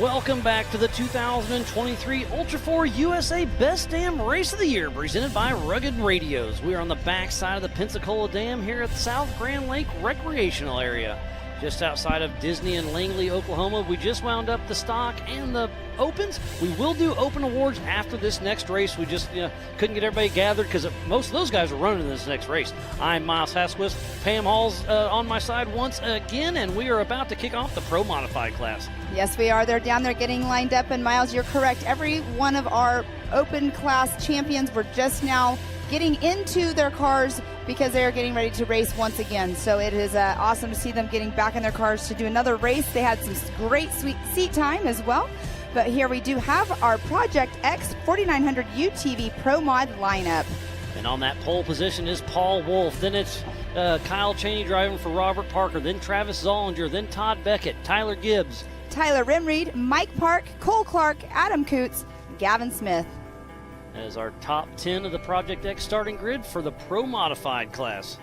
Welcome back to the 2023 Ultra4 USA Best Dam Race of the Year, presented by Rugged Radios. We are on the backside of the Pensacola Dam here at the South Grand Lake Recreational Area, just outside of Disney and Langley, Oklahoma. We just wound up the stock and the opens. We will do open awards after this next race. We just couldn't get everybody gathered because most of those guys are running this next race. I'm Miles Hasquist. Pam Hall's on my side once again, and we are about to kick off the Pro Modified class. Yes, we are. They're down there getting lined up, and Miles, you're correct. Every one of our open class champions were just now getting into their cars because they are getting ready to race once again. So it is awesome to see them getting back in their cars to do another race. They had some great sweet seat time as well. But here we do have our Project X 4900 UTV Pro Mod lineup. And on that pole position is Paul Wolf. Then it's Kyle Cheney driving for Robert Parker. Then Travis Zollinger. Then Todd Beckett. Tyler Gibbs. Tyler Rimreed. Mike Park. Cole Clark. Adam Coots. Gavin Smith. As our top 10 of the Project X starting grid for the Pro Modified class.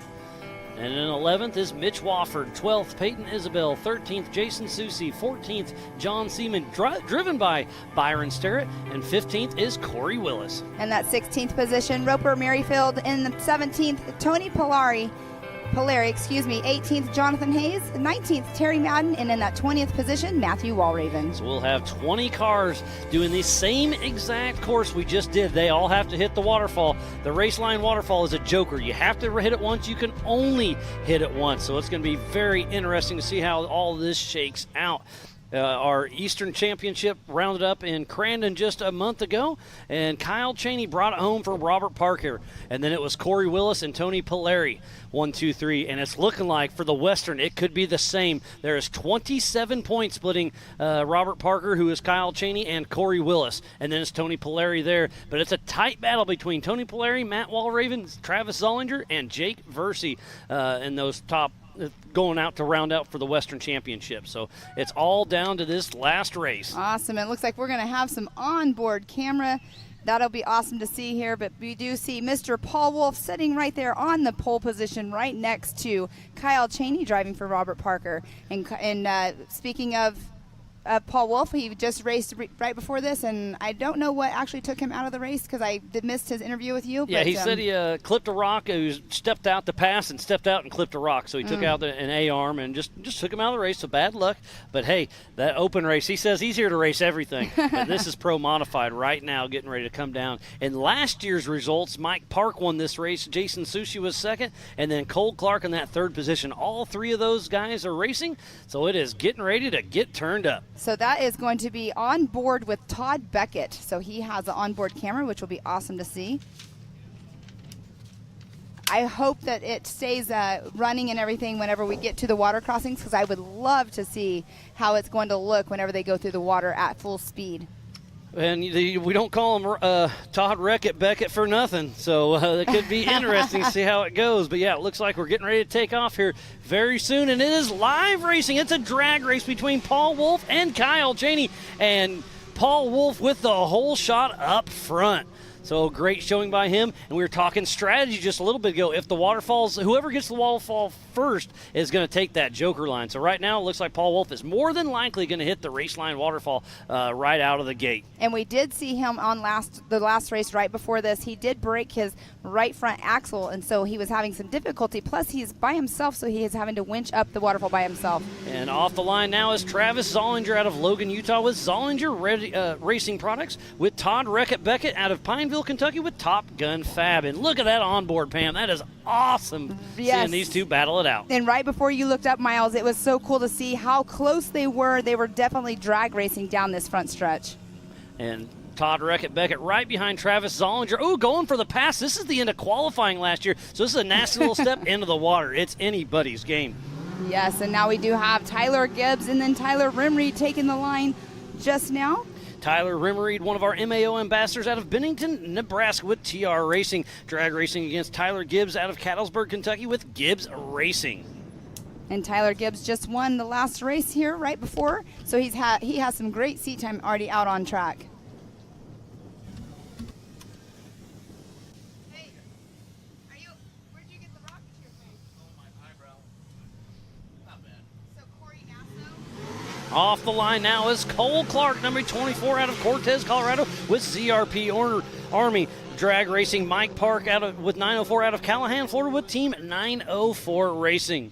And in 11th is Mitch Wofford, 12th Peyton Isabel, 13th Jason Susie, 14th John Seaman, driven by Byron Sterrett, and 15th is Corey Willis. And that 16th position, Roper Merrifield. In the 17th, Tony Polari, 18th, Jonathan Hayes, 19th, Terry Madden, and in that 20th position, Matthew Walraven. So we'll have 20 cars doing the same exact course we just did. They all have to hit the waterfall. The race line waterfall is a joker. You have to hit it once. You can only hit it once. So it's going to be very interesting to see how all this shakes out. Our Eastern Championship rounded up in Crandon just a month ago, and Kyle Cheney brought it home from Robert Parker. And then it was Corey Willis and Tony Polari, 1, 2, 3. And it's looking like for the Western, it could be the same. There is 27 points splitting Robert Parker, who is Kyle Cheney, and Corey Willis. And then it's Tony Polari there. But it's a tight battle between Tony Polari, Matt Walraven, Travis Zollinger, and Jake Versey in those top going out to round out for the Western Championship. So it's all down to this last race. Awesome. It looks like we're going to have some onboard camera. That'll be awesome to see here, but we do see Mr. Paul Wolf sitting right there on the pole position right next to Kyle Cheney driving for Robert Parker. And speaking of Paul Wolf, he just raced right before this, and I don't know what actually took him out of the race because I missed his interview with you. Yeah, but, he said he clipped a rock. He stepped out to pass and stepped out and clipped a rock. So he took out an A-arm and just took him out of the race. So bad luck. But, hey, that open race, he says he's here to race everything. But this is Pro Modified right now getting ready to come down. In last year's results, Mike Park won this race. Jason Sushi was second. And then Cole Clark in that third position. All three of those guys are racing. So it is getting ready to get turned up. So that is going to be on board with Todd Beckett. So he has an onboard camera, which will be awesome to see. I hope that it stays running and everything whenever we get to the water crossings, because I would love to see how it's going to look whenever they go through the water at full speed. And we don't call him Todd Beckett for nothing, so it could be interesting to see how it goes. But, yeah, it looks like we're getting ready to take off here very soon, and it is live racing. It's a drag race between Paul Wolf and Kyle Cheney, and Paul Wolf with the whole shot up front. So great showing by him. And we were talking strategy just a little bit ago. If the waterfalls, whoever gets the waterfall first is going to take that joker line. So right now it looks like Paul Wolf is more than likely going to hit the race line waterfall right out of the gate. And we did see him on the last race right before this. He did break his right front axle, and so he was having some difficulty. Plus he's by himself, so he is having to winch up the waterfall by himself. And off the line now is Travis Zollinger out of Logan, Utah with Zollinger Racing Products, with Todd Beckett out of Pineville, Kentucky with Top Gun Fab. And look at that onboard, Pam. That is awesome. Yes. Seeing these two battle it out. And right before you looked up, Miles, it was so cool to see how close they were. They were definitely drag racing down this front stretch. And Todd Beckett right behind Travis Zollinger. Oh, going for the pass. This is the end of qualifying last year. So this is a nasty little step into the water. It's anybody's game. Yes, and now we do have Tyler Gibbs and then Tyler Rimreed taking the line just now. Tyler Rimmereed, one of our MAO ambassadors out of Bennington, Nebraska with TR Racing. Drag racing against Tyler Gibbs out of Cattlesburg, Kentucky with Gibbs Racing. And Tyler Gibbs just won the last race here right before, so he has some great seat time already out on track. Hey, where'd you get the rocket to your face? Oh, my eyebrow. Not bad. So Corey Nasso Off the line now is Cole Clark, number 24 out of Cortez, Colorado, with ZRP Army. Drag Racing, Mike Park with 904 out of Callahan, Florida, with Team 904 Racing.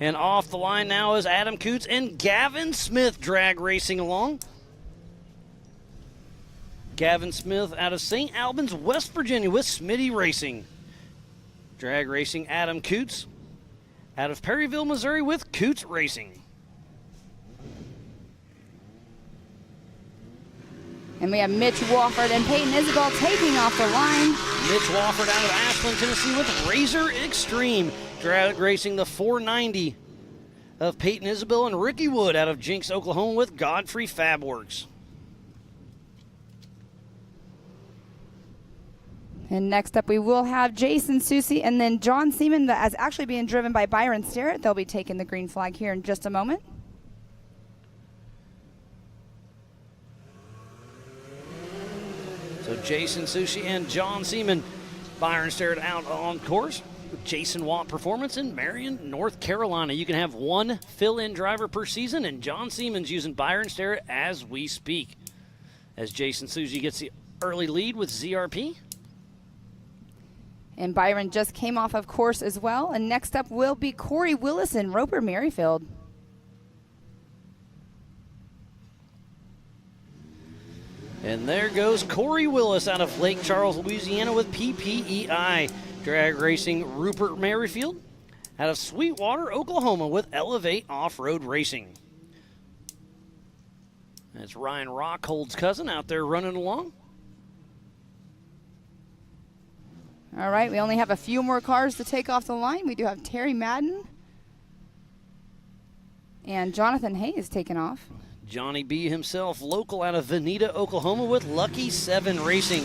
And off the line now is Adam Coots and Gavin Smith drag racing along. Gavin Smith out of St. Albans, West Virginia with Smitty Racing. Drag racing Adam Coots out of Perryville, Missouri with Coots Racing. And we have Mitch Wofford and Peyton Isabel taking off the line. Mitch Wofford out of Ashland, Tennessee with Razor Extreme. Drag racing the 490 of Peyton Isabel, and Ricky Wood out of Jinx, Oklahoma with Godfrey Fabworks. And next up we will have Jason Susie and then John Seaman, that is actually being driven by Byron Starrett. They'll be taking the green flag here in just a moment. So Jason Sushi and John Seaman. Byron Starrett out on course with Jason Watt Performance in Marion, North Carolina. You can have one fill-in driver per season, and John Seaman's using Byron Starrett as we speak. As Jason Sushi gets the early lead with ZRP. And Byron just came off of course as well. And next up will be Corey Willis and Roper Merrifield. And there goes Corey Willis out of Lake Charles, Louisiana with PPEI. Drag Racing Rupert Merrifield out of Sweetwater, Oklahoma with Elevate Off-Road Racing. That's Ryan Rockhold's cousin out there running along. All right, we only have a few more cars to take off the line. We do have Terry Madden and Jonathan Hayes taking off. Johnny B himself, local out of Veneta, Oklahoma with Lucky 7 Racing.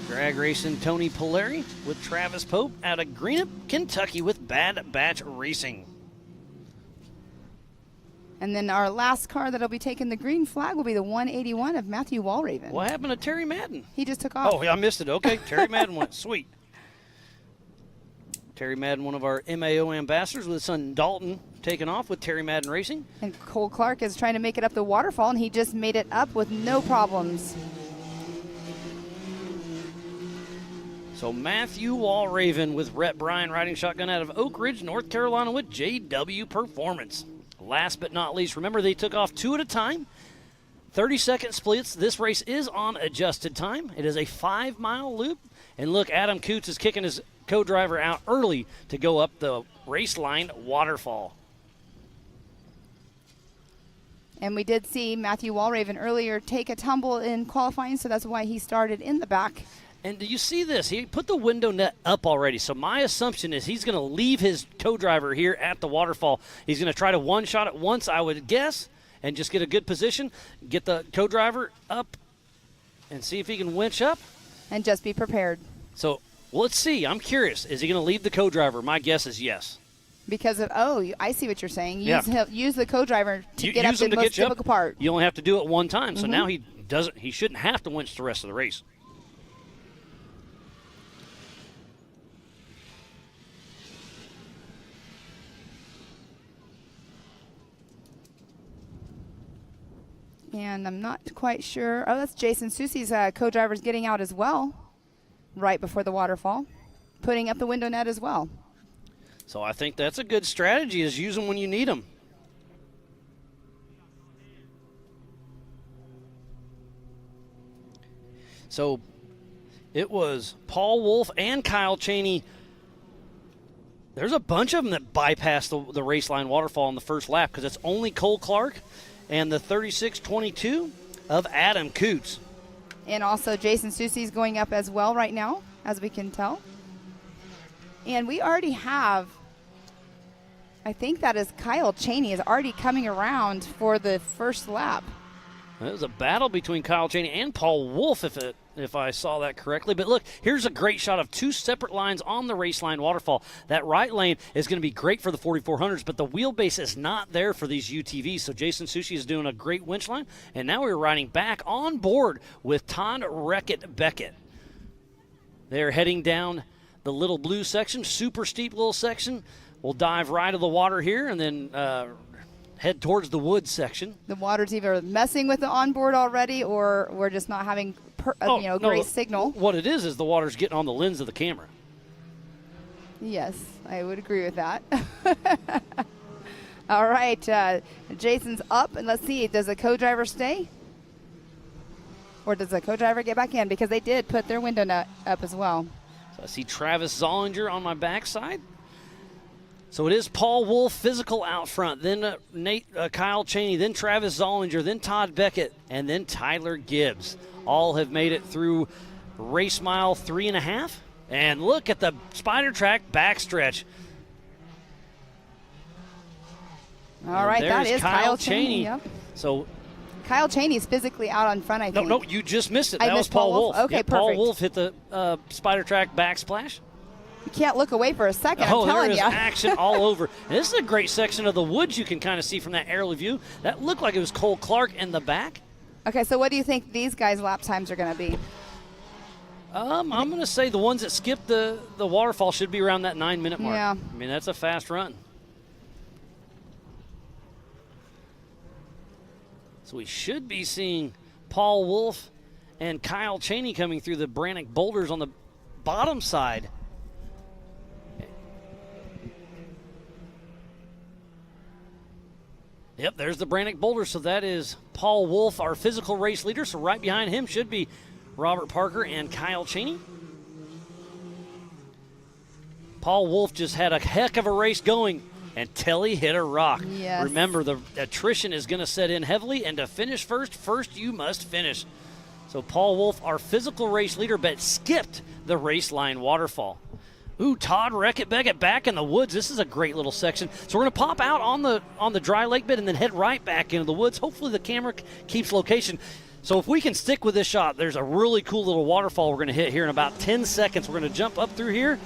Drag racing Tony Polari with Travis Pope out of Greenup, Kentucky with Bad Batch Racing. And then our last car that'll be taking the green flag will be the 181 of Matthew Walraven. What happened to Terry Madden? He just took off. Oh, yeah, I missed it. Okay, Terry Madden went. Sweet. Terry Madden, one of our MAO ambassadors, with his son Dalton taking off with Terry Madden Racing. And Cole Clark is trying to make it up the waterfall, and he just made it up with no problems. So Matthew Walraven with Rhett Bryan riding shotgun out of Oak Ridge, North Carolina with JW Performance. Last but not least, remember they took off two at a time. 30-second splits. This race is on adjusted time. It is a 5-mile loop. And look, Adam Coots is kicking his co-driver out early to go up the race line waterfall. And we did see Matthew Walraven earlier take a tumble in qualifying, so that's why he started in the back. And do you see this? He put the window net up already. So my assumption is he's going to leave his co-driver here at the waterfall. He's going to try to one-shot it once, I would guess, and just get a good position, get the co-driver up, and see if he can winch up. And just be prepared. So let's see. I'm curious. Is he going to leave the co-driver? My guess is yes. Because of, I see what you're saying. Use the co-driver to get up the the most difficult part. You only have to do it one time. So now he shouldn't have to winch the rest of the race. And I'm not quite sure. Oh, that's Jason Susie's co-driver's getting out as well, right before the waterfall, putting up the window net as well. So I think that's a good strategy, is use them when you need them. So it was Paul Wolf and Kyle Cheney. There's a bunch of them that bypassed the race line waterfall in the first lap because it's only Cole Clark and the 36-22 of Adam Coots. And also Jason Susie's going up as well right now, as we can tell. And we already have, I think that is Kyle Cheney is already coming around for the first lap. It was a battle between Kyle Cheney and Paul Wolf, if if I saw that correctly. But look, here's a great shot of two separate lines on the race line waterfall. That right lane is going to be great for the 4400s, but the wheelbase is not there for these UTVs. So Jason Sushi is doing a great winch line, and now we're riding back on board with Todd Beckett. They're heading down the little blue section, super steep little section. We'll dive right to the water here and then head towards the woods section. The water's either messing with the onboard already, or we're just not having great signal. What it is the water's getting on the lens of the camera. Yes, I would agree with that. All right, Jason's up, and let's see, does the co-driver stay? Or does the co-driver get back in? Because they did put their window nut up as well. So I see Travis Zollinger on my backside. So it is Paul Wolf physical out front, then Kyle Cheney, then Travis Zollinger, then Todd Beckett, and then Tyler Gibbs. All have made it through race mile 3.5. And look at the spider track backstretch. All right, that is Kyle Cheney. Yep. So Kyle Cheney's physically out on front, I think. No, you just missed it. I that missed was Paul Wolf. Okay, perfect. Paul Wolf hit the spider track backsplash. You can't look away for a second, I'm telling you. There is action all over. And this is a great section of the woods you can kind of see from that aerial view. That looked like it was Cole Clark in the back. Okay, so what do you think these guys' lap times are going to be? I'm going to say the ones that skipped the waterfall should be around that 9-minute mark. Yeah. I mean, that's a fast run. So we should be seeing Paul Wolf and Kyle Cheney coming through the Brannock boulders on the bottom side. Yep, there's the Brannock boulder. So that is Paul Wolf, our physical race leader. So right behind him should be Robert Parker and Kyle Cheney. Paul Wolf just had a heck of a race going until he hit a rock. Yes. Remember, the attrition is going to set in heavily, and to finish first you must finish. So Paul Wolf, our physical race leader, but skipped the race line waterfall. Ooh, Todd Beckett back in the woods. This is a great little section. So we're going to pop out on the dry lake bed and then head right back into the woods. Hopefully the camera keeps location. So if we can stick with this shot, there's a really cool little waterfall we're going to hit here in about 10 seconds. We're going to jump up through here,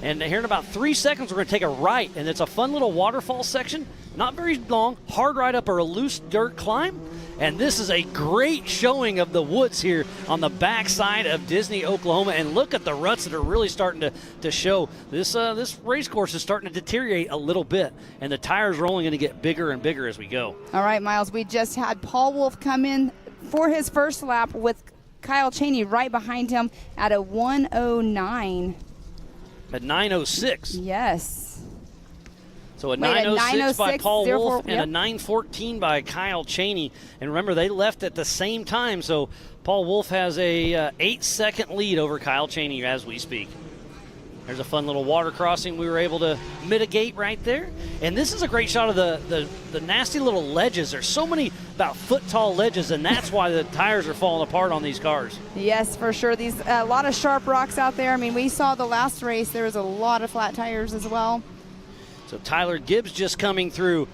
and here in about 3 seconds we're going to take a right, and it's a fun little waterfall section. Not very long, hard ride up a loose dirt climb. And this is a great showing of the woods here on the backside of Disney, Oklahoma. And look at the ruts that are really starting to show. This race course is starting to deteriorate a little bit, and the tires are only going to get bigger and bigger as we go. All right, Miles, we just had Paul Wolf come in for his first lap with Kyle Cheney right behind him at a 1:09. At 9:06. Yes. So a 9:06 by Paul Wolf and yep. a 9:14 by Kyle Cheney. And remember, they left at the same time, so Paul Wolf has a 8-second lead over Kyle Cheney as we speak. There's a fun little water crossing we were able to mitigate right there. And this is a great shot of the nasty little ledges. There's so many about foot-tall ledges, and that's why the tires are falling apart on these cars. Yes, for sure. These a lot of sharp rocks out there. I mean, we saw the last race. There was a lot of flat tires as well. So Tyler Gibbs just coming through.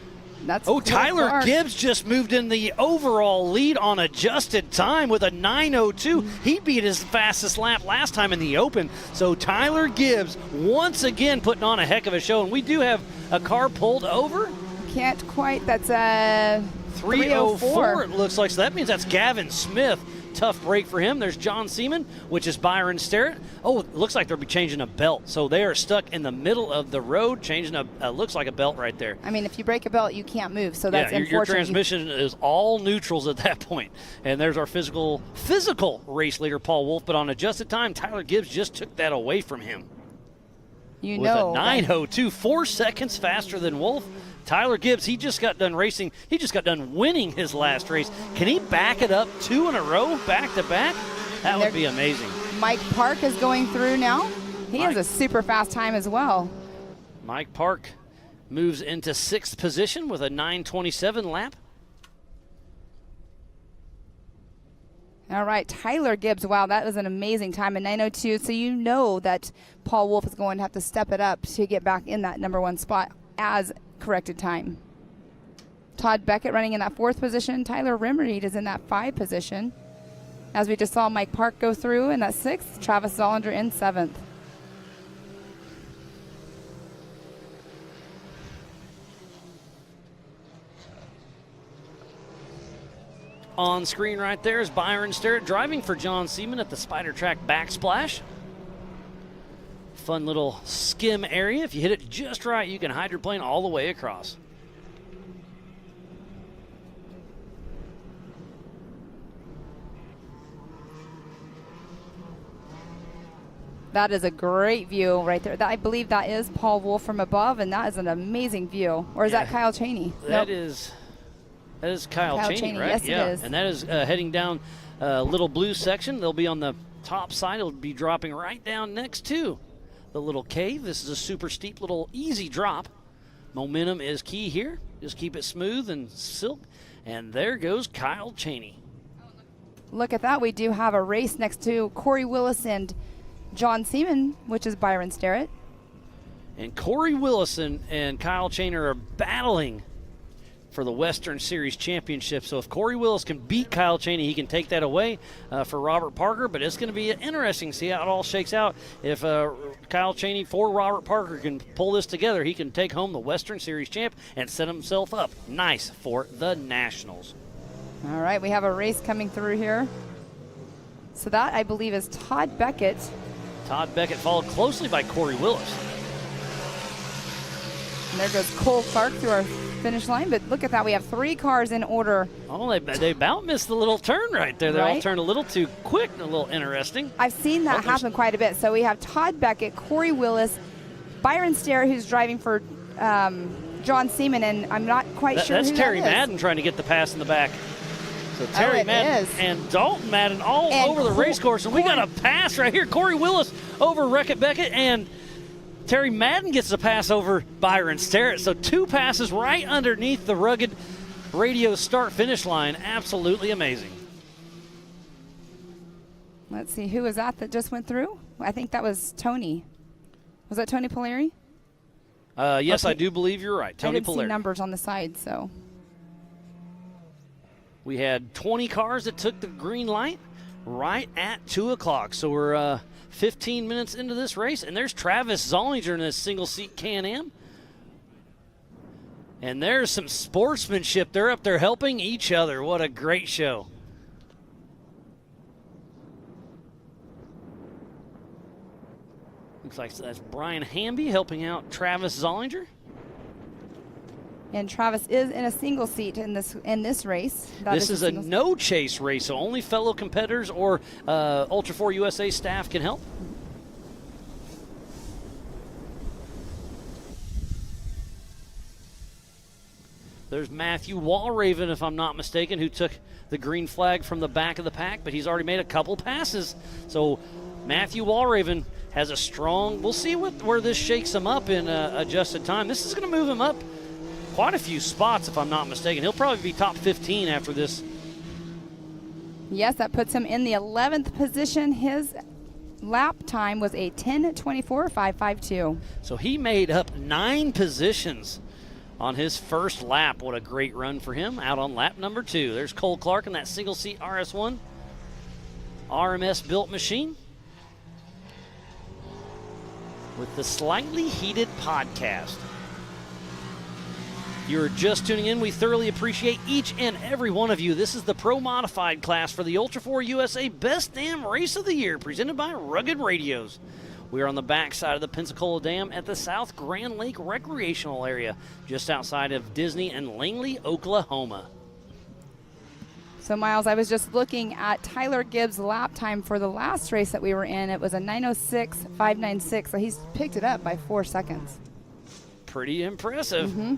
Tyler Clark. Gibbs just moved in the overall lead on adjusted time with a 9:02. He beat his fastest lap last time in the Open. So Tyler Gibbs once again putting on a heck of a show. And we do have a car pulled over. Can't quite. That's a 3:04 it looks like. So that means that's Gavin Smith. Tough break for him. There's John Seaman, which is Byron Sterrett. Oh, it looks like they'll be changing a belt. So they are stuck in the middle of the road, changing looks like a belt right there. I mean, if you break a belt, you can't move. So that's unfortunate. Your transmission is all neutrals at that point. And there's our physical race leader, Paul Wolf. But on adjusted time, Tyler Gibbs just took that away from him. With a 9:02, 4 seconds faster than Wolf. Tyler Gibbs, he just got done racing. He just got done winning his last race. Can he back it up 2 in a row, back to back? That would be amazing. Mike Park is going through now. He has a super fast time as well. Mike Park moves into 6th position with a 9:27 lap. All right, Tyler Gibbs, wow, that was an amazing time in 9:02. So you know that Paul Wolf is going to have to step it up to get back in that number 1 spot as corrected time. Todd Beckett running in that 4th position. Tyler Rimreed is in that 5th position. As we just saw Mike Park go through in that 6th, Travis Zollinger in 7th. On screen right there is Byron Sterrett driving for John Seaman at the Spider Track Backsplash. Fun little skim area. If you hit it just right, you can hydroplane all the way across. That is a great view right there. I believe that is Paul Wolf from above, and that is an amazing view. Or is that Kyle Cheney? That is Kyle Cheney, right? Yes, it is. And that is heading down Little Blue section. They'll be on the top side. It'll be dropping right down next to the little cave. This is a super steep little easy drop. Momentum is key here. Just keep it smooth and silk. And there goes Kyle Cheney. Look at that. We do have a race next to Corey Willis and John Seaman, which is Byron Sterrett. And Corey Willison and Kyle Cheney are battling for the Western Series Championship. So if Corey Willis can beat Kyle Cheney, he can take that away for Robert Parker. But it's going to be interesting to see how it all shakes out. If Kyle Cheney for Robert Parker can pull this together, he can take home the Western Series champ and set himself up nice for the Nationals. All right, we have a race coming through here. So that, I believe, is Todd Beckett. Todd Beckett followed closely by Corey Willis. And there goes Cole Clark through our finish line. But look at that. We have 3 cars in order. Oh, they about missed the little turn right there. They all turned a little too quick and a little interesting. I've seen that happen quite a bit. So we have Todd Beckett, Corey Willis, Byron Sterrett, who's driving for John Seaman, and I'm not quite sure that's who Terry that is. Madden trying to get the pass in the back. So Terry Madden and Dalton Madden all over the race course. And we got a pass right here. Corey Willis over Reckitt Beckett, and Terry Madden gets a pass over Byron Sterrett. So 2 passes right underneath the rugged radio start-finish line. Absolutely amazing. Let's see, who was that just went through? I think that was Tony. Was that Tony Polari? Yes, I do believe you're right. Tony I didn't Polari. see numbers on the side, so. We had 20 cars that took the green light right at 2 o'clock. So we're 15 minutes into this race, and there's Travis Zollinger in this single-seat Can-Am. And there's some sportsmanship. They're up there helping each other. What a great show. Looks like that's Brian Hamby helping out Travis Zollinger. And Travis is in a single seat in this race. This is a no-chase race, so only fellow competitors or Ultra4 USA staff can help. There's Matthew Walraven, if I'm not mistaken, who took the green flag from the back of the pack, but he's already made a couple passes. So Matthew Walraven has a strong, we'll see where this shakes him up in adjusted time. This is going to move him up quite a few spots, if I'm not mistaken. He'll probably be top 15 after this. Yes, that puts him in the 11th position. His lap time was a 10:24.552. So he made up 9 positions on his first lap. What a great run for him out on lap number 2. There's Cole Clark in that single-seat RS1 RMS built machine with the Slightly Heated podcast. You're just tuning in. We thoroughly appreciate each and every one of you. This is the Pro Modified class for the Ultra4 USA Best Damn Race of the Year, presented by Rugged Radios. We are on the backside of the Pensacola Dam at the South Grand Lake Recreational Area, just outside of Disney and Langley, Oklahoma. So, Miles, I was just looking at Tyler Gibbs' lap time for the last race that we were in. It was a 9:06.596, so he's picked it up by 4 seconds. Pretty impressive.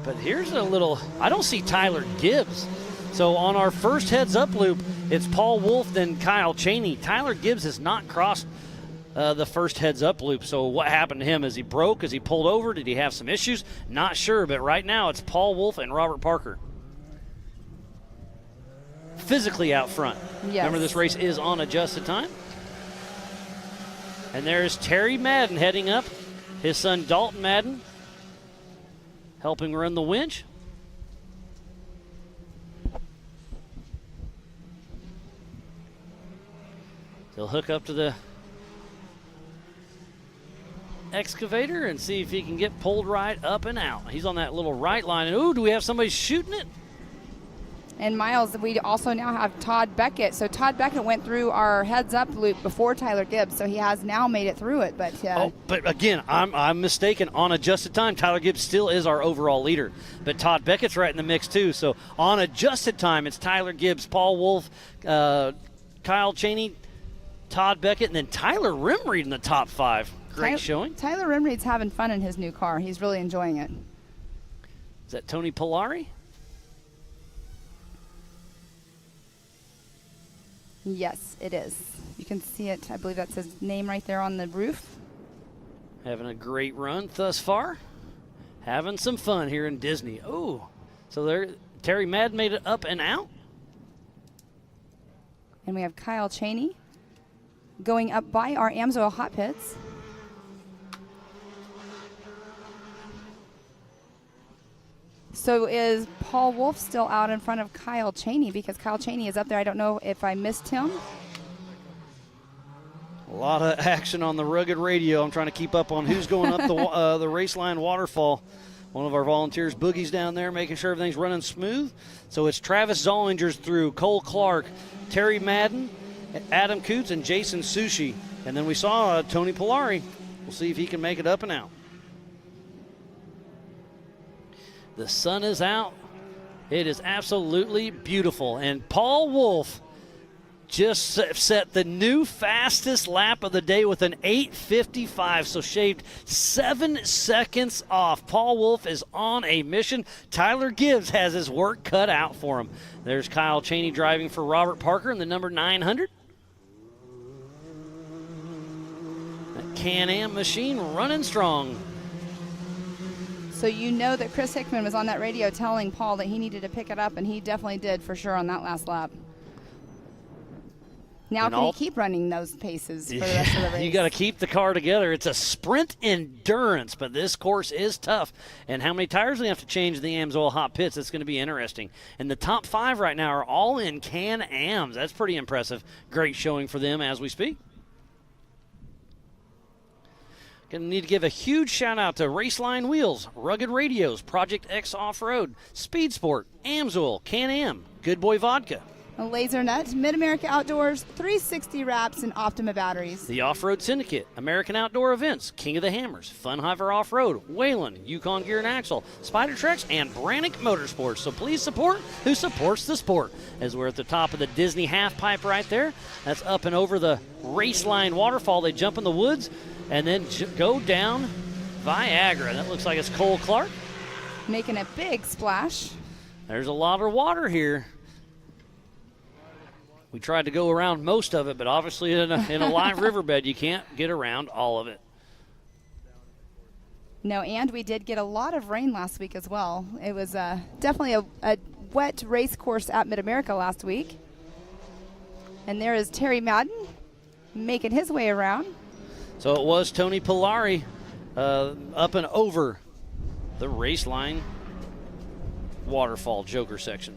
But here's a little, I don't see Tyler Gibbs. So on our first heads-up loop, it's Paul Wolf, then Kyle Cheney. Tyler Gibbs has not crossed the first heads-up loop. So what happened to him? Is he broke? Is he pulled over? Did he have some issues? Not sure, but right now it's Paul Wolf and Robert Parker physically out front. Yes. Remember, this race is on adjusted time. And there's Terry Madden heading up. His son Dalton Madden helping run the winch. He'll hook up to the excavator and see if he can get pulled right up and out. He's on that little right line. And, ooh, do we have somebody shooting it? And Miles, we also now have Todd Beckett. So Todd Beckett went through our heads-up loop before Tyler Gibbs, so he has now made it through it. But but again, I'm mistaken. On adjusted time, Tyler Gibbs still is our overall leader. But Todd Beckett's right in the mix, too. So on adjusted time, it's Tyler Gibbs, Paul Wolf, Kyle Cheney, Todd Beckett, and then Tyler Rimreed in the top 5. Great showing. Tyler Rimreed's having fun in his new car. He's really enjoying it. Is that Tony Polari? Yes, it is. You can see it. I believe that's his name right there on the roof. Having a great run thus far. Having some fun here in Disney. Oh, so there, Terry Madden made it up and out. And we have Kyle Cheney going up by our Amsoil hot pits. So is Paul Wolf still out in front of Kyle Cheney? Because Kyle Cheney is up there. I don't know if I missed him. A lot of action on the rugged radio. I'm trying to keep up on who's going up the Raceline waterfall. One of our volunteers, Boogie's down there, making sure everything's running smooth. So it's Travis Zollinger's through, Cole Clark, Terry Madden, Adam Coots, and Jason Sushi. And then we saw Tony Polari. We'll see if he can make it up and out. The sun is out. It is absolutely beautiful. And Paul Wolf just set the new fastest lap of the day with an 8:55, so shaved 7 seconds off. Paul Wolf is on a mission. Tyler Gibbs has his work cut out for him. There's Kyle Cheney driving for Robert Parker in the number 900. That Can-Am machine running strong. So you know that Chris Hickman was on that radio telling Paul that he needed to pick it up, and he definitely did for sure on that last lap. Now can he keep running those paces for the rest of the race? You got to keep the car together. It's a sprint endurance, but this course is tough. And how many tires do they have to change in the Amsoil hot pits? It's going to be interesting. And the top 5 right now are all in Can-Ams. That's pretty impressive. Great showing for them as we speak. Going to need to give a huge shout out to Raceline Wheels, Rugged Radios, Project X Off-Road, Speed Sport, Amsoil, Can-Am, Good Boy Vodka, Laser Nut, Mid-America Outdoors, 360 Wraps, and Optima Batteries. The Off-Road Syndicate, American Outdoor Events, King of the Hammers, Funhover Off-Road, Whalen, Yukon Gear and Axle, Spider Treks, and Brannick Motorsports. So please support who supports the sport. As we're at the top of the Disney half pipe right there, that's up and over the Raceline waterfall. They jump in the woods and then go down Viagra. That looks like it's Cole Clark. Making a big splash. There's a lot of water here. We tried to go around most of it, but obviously in a live riverbed, you can't get around all of it. No, and we did get a lot of rain last week as well. It was definitely a wet race course at Mid-America last week. And there is Terry Madden making his way around. So it was Tony Polari up and over the Raceline waterfall joker section.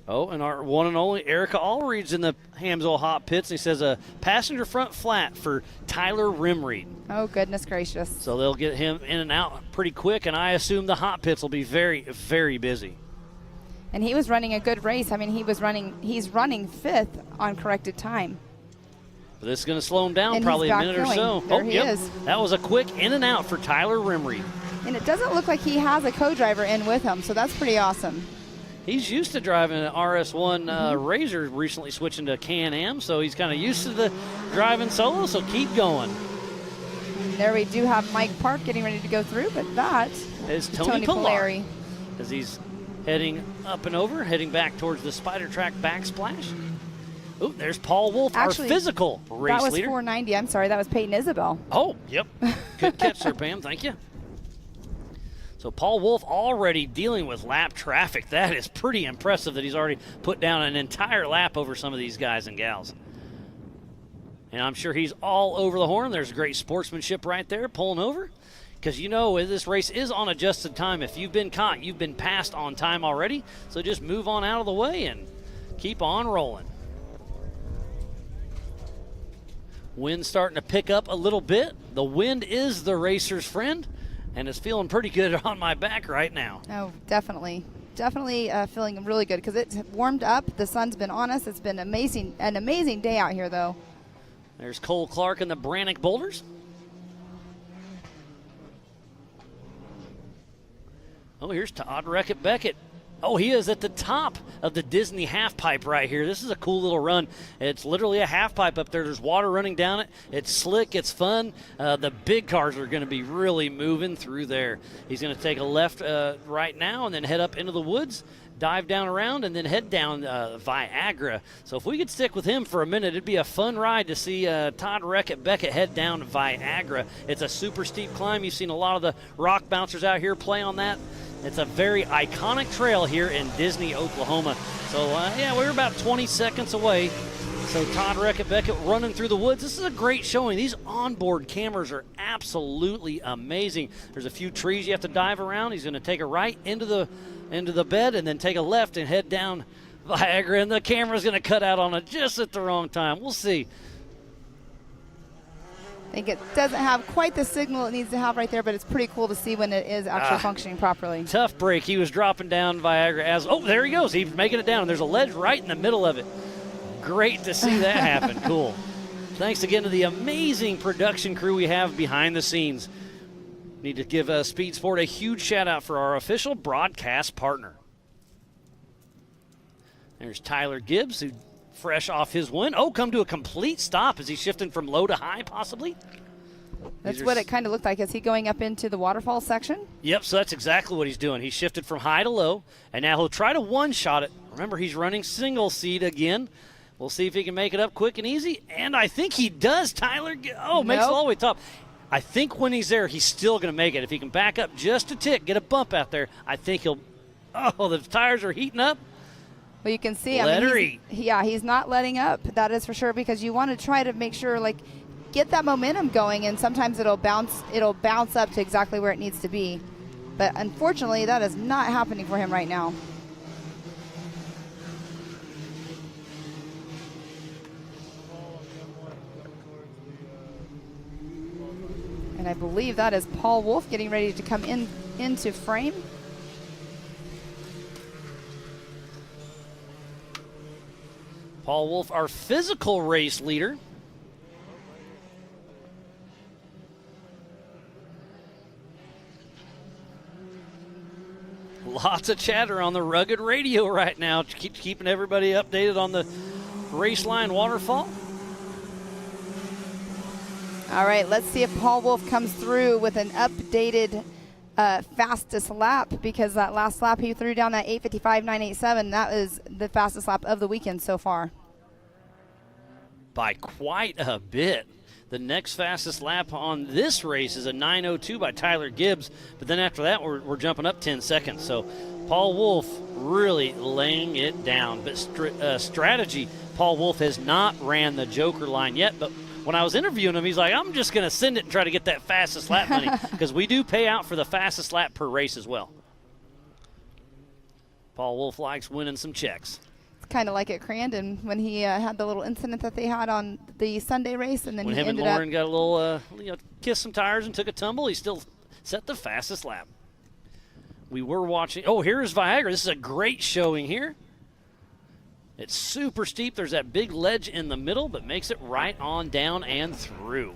Oh, and our one and only Erica Allreed's in the Amsoil hot pits. And he says a passenger front flat for Tyler Rimreed. Oh, goodness gracious. So they'll get him in and out pretty quick, and I assume the hot pits will be very, very busy. And he was running a good race. I mean, he's running 5th on corrected time. But this is going to slow him down and probably a minute or so. There he is. That was a quick in and out for Tyler Rimreed. And it doesn't look like he has a co-driver in with him, so that's pretty awesome. He's used to driving an RS1 Razor, recently switching to Can-Am, so he's kind of used to the driving solo, so keep going. And there we do have Mike Park getting ready to go through, but that is Tony Polari. As he's heading up and over, heading back towards the Spider Track backsplash. Oh, there's Paul Wolf, actually, our physical race leader. That was leader. 490. I'm sorry, that was Peyton Isabel. Oh, yep. Good catch there, Pam. Thank you. So Paul Wolf already dealing with lap traffic. That is pretty impressive that he's already put down an entire lap over some of these guys and gals. And I'm sure he's all over the horn. There's great sportsmanship right there, pulling over. Because you know this race is on adjusted time. If you've been caught, you've been passed on time already. So just move on out of the way and keep on rolling. Wind's starting to pick up a little bit. The wind is the racer's friend, and it's feeling pretty good on my back right now. Oh, definitely. Definitely feeling really good because it's warmed up. The sun's been on us. It's been an amazing day out here, though. There's Cole Clark and the Brannick Boulders. Oh, here's Todd Beckett. Oh, he is at the top of the Disney half pipe right here. This is a cool little run. It's literally a half pipe up there. There's water running down it. It's slick. It's fun. The big cars are going to be really moving through there. He's going to take a left right now and then head up into the woods, dive down around, and then head down Viagra. So if we could stick with him for a minute, it'd be a fun ride to see Todd Beckett head down Viagra. It's a super steep climb. You've seen a lot of the rock bouncers out here play on that. It's a very iconic trail here in Disney, Oklahoma. So, yeah, we're about 20 seconds away. So Todd Beckett running through the woods. This is a great showing. These onboard cameras are absolutely amazing. There's a few trees you have to dive around. He's going to take a right into the bed and then take a left and head down Viagra, and the camera's going to cut out on it just at the wrong time. We'll see. I think it doesn't have quite the signal it needs to have right there, but it's pretty cool to see when it is actually functioning properly. Tough break. He was dropping down Viagra as, oh, there he goes. He's making it down. There's a ledge right in the middle of it. Great to see that happen. Cool. Thanks again to the amazing production crew we have behind the scenes. Need to give Speed Sport a huge shout out for our official broadcast partner. There's Tyler Gibbs, who fresh off his win. Oh, come to a complete stop. Is he shifting from low to high, possibly? That's what it kind of looked like. Is he going up into the waterfall section? Yep, so that's exactly what he's doing. He shifted from high to low, and now he'll try to one-shot it. Remember, he's running single seat again. We'll see if he can make it up quick and easy, and I think he does, Tyler. Oh, makes it all the way top. I think when he's there, he's still going to make it. If he can back up just a tick, get a bump out there, I think he'll – oh, the tires are heating up. Well, you can see, he's not letting up. That is for sure, because you want to try to make sure, like, get that momentum going, and sometimes it'll bounce up to exactly where it needs to be. But unfortunately, that is not happening for him right now. And I believe that is Paul Wolf getting ready to come into frame. Paul Wolf, our physical race leader. Lots of chatter on the Rugged Radio right now. Keeping everybody updated on the Raceline waterfall. All right, let's see if Paul Wolf comes through with an updated fastest lap, because that last lap he threw down that 8:55.987. That was the fastest lap of the weekend so far. By quite a bit. The next fastest lap on this race is a 9:02 by Tyler Gibbs, but then after that we're jumping up 10 seconds. So Paul Wolf really laying it down. But strategy, Paul Wolf has not ran the Joker line yet, but when I was interviewing him, he's like, I'm just going to send it and try to get that fastest lap money, because we do pay out for the fastest lap per race as well. Paul Wolf likes winning some checks. It's kind of like at Crandon when he had the little incident that they had on the Sunday race, and then when he him and ended Lauren up got a little, kissed some tires and took a tumble, he still set the fastest lap. We were watching. Oh, here's Viagra. This is a great showing here. It's super steep. There's that big ledge in the middle, but makes it right on down and through.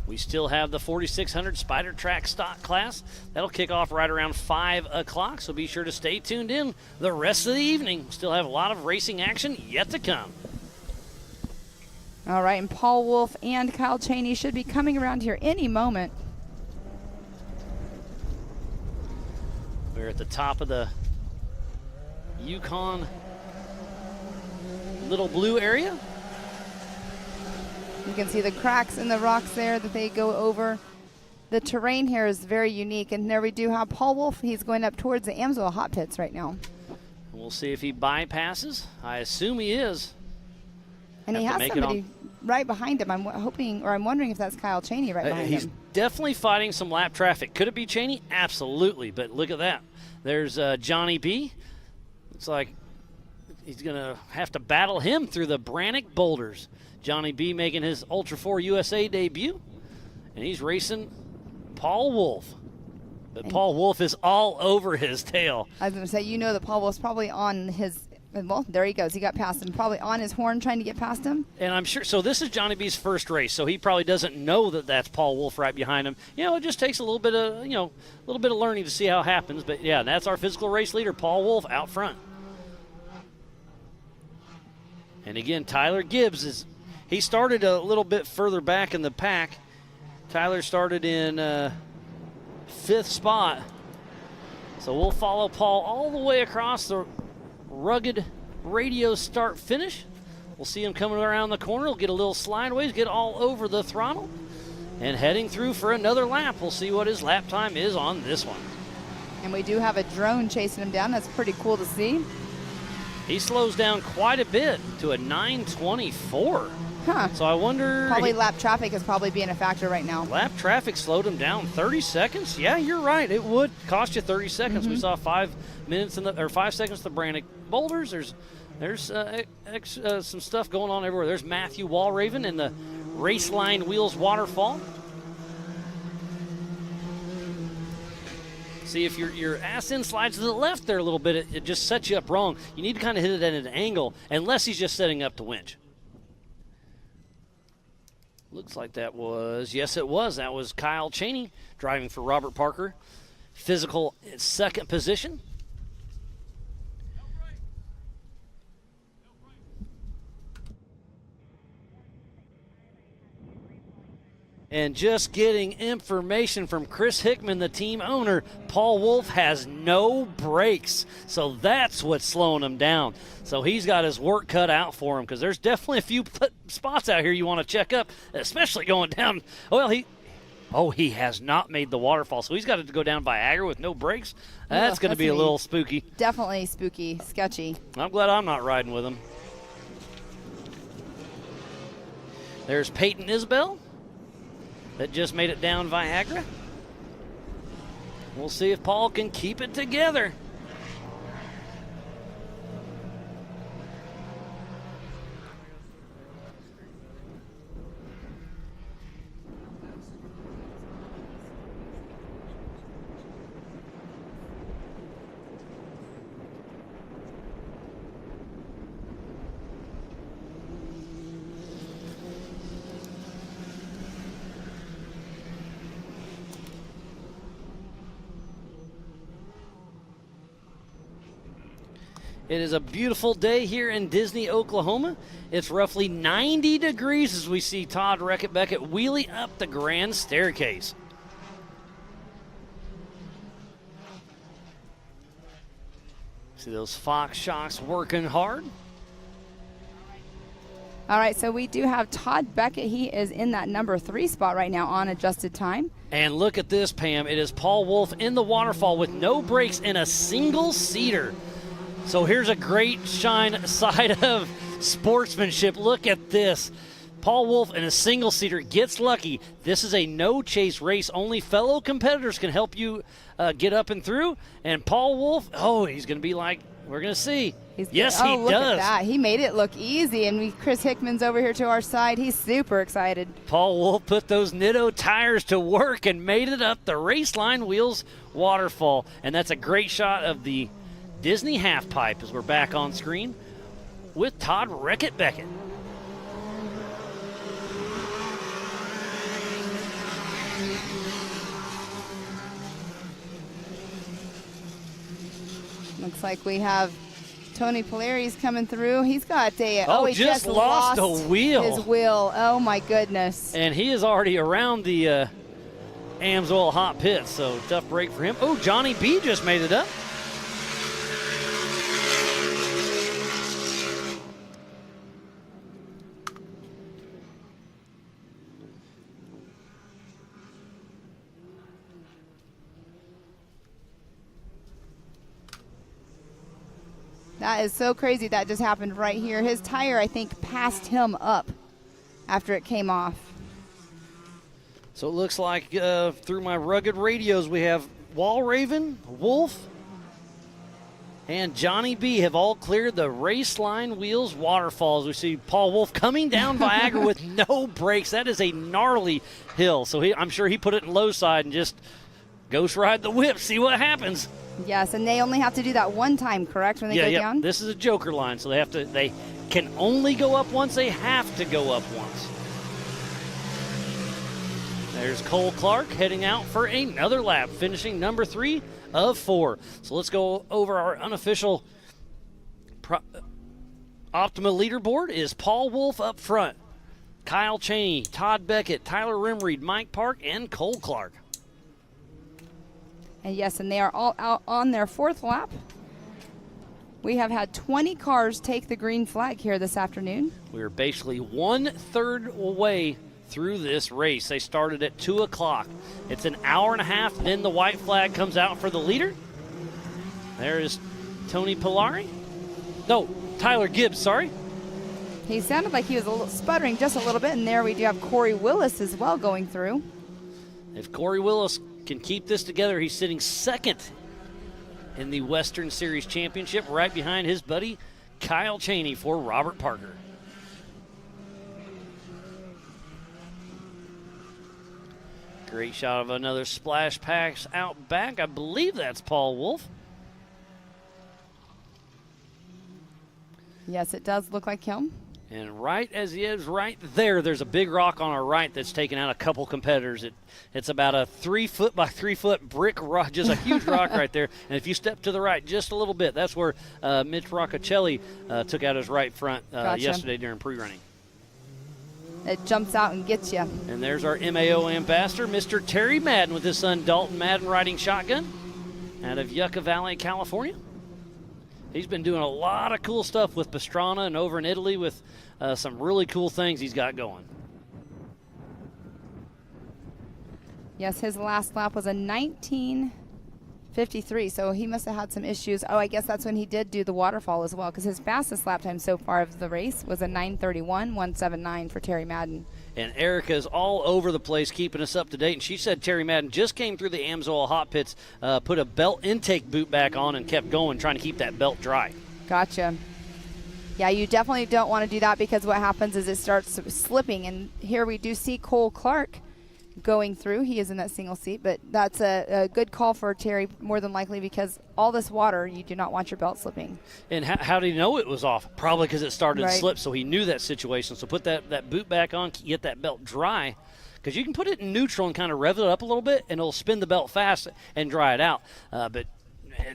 We still have the 4600 Spider Track stock class. That'll kick off right around 5 o'clock, so be sure to stay tuned in the rest of the evening. Still have a lot of racing action yet to come. All right, and Paul Wolf and Kyle Cheney should be coming around here any moment. We're at the top of the Yukon Little Blue area. You can see the cracks in the rocks there that they go over. The terrain here is very unique, and there we do have Paul Wolf. He's going up towards the Amsoil hot pits right now. We'll see if he bypasses. I assume he is. And he has somebody right behind him. I'm wondering if that's Kyle Cheney right behind him. He's definitely fighting some lap traffic. Could it be Cheney? Absolutely. But look at that. There's Johnny B. Looks like he's going to have to battle him through the Brannick boulders. Johnny B making his Ultra4 USA debut, and he's racing Paul Wolf. But Paul Wolf is all over his tail. I was going to say, you know that Paul Wolf's probably on his, well, there he goes. He got past him. Probably on his horn trying to get past him. And I'm sure, so this is Johnny B's first race, so he probably doesn't know that that's Paul Wolf right behind him. You know, it just takes a little bit of, learning to see how it happens. But, yeah, that's our physical race leader, Paul Wolf, out front. And, again, Tyler Gibbs he started a little bit further back in the pack. Tyler started in fifth spot. So we'll follow Paul all the way across the rugged radio start finish. We'll see him coming around the corner. He'll get a little slideways, get all over the throttle, and heading through for another lap. We'll see what his lap time is on this one. And we do have a drone chasing him down. That's pretty cool to see. He slows down quite a bit to a 9:24. Huh. So I wonder. Probably lap traffic is probably being a factor right now. Lap traffic slowed him down 30 seconds. Yeah, you're right. It would cost you 30 seconds. We saw 5 minutes 5 seconds to Brannick boulders. There's some stuff going on everywhere. There's Matthew Walraven in the Raceline Wheels waterfall. See, if your ass in slides to the left there a little bit, it just sets you up wrong. You need to kind of hit it at an angle, unless he's just setting up to winch. Looks like that was, yes, it was. That was Kyle Cheney driving for Robert Parker. Physical second position. And just getting information from Chris Hickman, the team owner, Paul Wolf has no brakes. So that's what's slowing him down. So he's got his work cut out for him, because there's definitely a few spots out here you want to check up, especially going down. Well, he has not made the waterfall, so he's got to go down Viagra with no brakes. That's going to be a little spooky. Definitely spooky, sketchy. I'm glad I'm not riding with him. There's Peyton Isbell that just made it down Viagra. We'll see if Paul can keep it together. It is a beautiful day here in Disney, Oklahoma. It's roughly 90 degrees as we see Todd Beckett wheelie up the grand staircase. See those Fox shocks working hard. All right, so we do have Todd Beckett. He is in that number 3 spot right now on adjusted time. And look at this, Pam. It is Paul Wolf in the waterfall with no brakes in a single seater. So here's a great side of sportsmanship. Look at this. Paul Wolf in a single-seater gets lucky. This is a no-chase race. Only fellow competitors can help you get up and through. And Paul Wolf, he's going to be like, we're going to see. Yes, he look does. At that. He made it look easy, and Chris Hickman's over here to our side. He's super excited. Paul Wolf put those Nitto tires to work and made it up the Raceline Wheels waterfall. And that's a great shot of the Disney half pipe as we're back on screen with Todd Beckett. Looks like we have Tony Polari's coming through. He's got he just lost a wheel. His wheel. Oh my goodness. And he is already around the Amsoil hot pits, so tough break for him. Oh, Johnny B just made it up. That is so crazy that just happened right here. His tire, I think, passed him up after it came off. So it looks like through my rugged radios we have Walraven, Wolf, and Johnny B have all cleared the race line wheels waterfalls. We see Paul Wolf coming down Viagra with no brakes. That is a gnarly hill. So I'm sure he put it in low side and just ghost ride the whip, see what happens. Yes, and they only have to do that one time, correct, when they go down? This is a joker line, so they can only go up once. They have to go up once. There's Cole Clark heading out for another lap, finishing number 3 of 4. So let's go over our unofficial Optima leaderboard. Is Paul Wolf up front, Kyle Cheney, Todd Beckett, Tyler Rimreed, Mike Park, and Cole Clark. And yes, and they are all out on their 4th lap. We have had 20 cars take the green flag here this afternoon. We're basically 1/3 away through this race. They started at 2 o'clock. It's an hour and a half, then the white flag comes out for the leader. There is Tony Polari. No, Tyler Gibbs, sorry. He sounded like he was a little sputtering just a little bit, and there we do have Corey Willis as well going through. If Corey Willis can keep this together, he's sitting 2nd in the Western Series Championship, right behind his buddy Kyle Cheney for Robert Parker. Great shot of another splash pass out back. I believe that's Paul Wolf. Yes, it does look like him. And right as he is right there, there's a big rock on our right that's taken out a couple competitors. It's about a 3-foot by 3-foot brick rock, just a huge rock right there. And if you step to the right just a little bit, that's where Mitch Roccacelli took out his right front yesterday during pre-running. It jumps out and gets you. And there's our MAO ambassador, Mr. Terry Madden, with his son Dalton Madden riding shotgun out of Yucca Valley, California. He's been doing a lot of cool stuff with Pastrana and over in Italy with some really cool things he's got going. Yes, his last lap was a 19:53, so he must have had some issues. Oh, I guess that's when he did do the waterfall as well, because his fastest lap time so far of the race was a 9:31.179 for Terry Madden. And Erica's all over the place keeping us up to date. And she said Terry Madden just came through the Amsoil hot pits, put a belt intake boot back on and kept going, trying to keep that belt dry. Gotcha. Yeah, you definitely don't want to do that, because what happens is it starts slipping. And here we do see Cole Clark going through. He is in that single seat, but that's a good call for Terry, more than likely, because all this water, you do not want your belt slipping. And how did he know it was off? Probably because it started to slip, so he knew that situation. So put that boot back on, get that belt dry, because you can put it in neutral and kind of rev it up a little bit, and it'll spin the belt fast and dry it out. But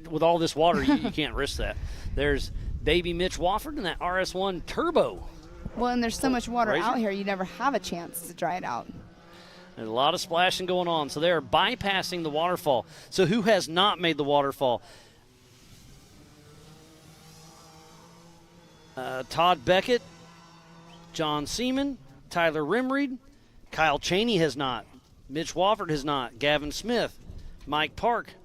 with all this water, you can't risk that. There's baby Mitch Wofford in that RS1 Turbo. Well, and there's so much water out here, you never have a chance to dry it out. There's a lot of splashing going on. So they are bypassing the waterfall. So who has not made the waterfall? Todd Beckett, John Seaman, Tyler Rimreed, Kyle Cheney has not. Mitch Wofford has not. Gavin Smith, Mike Park,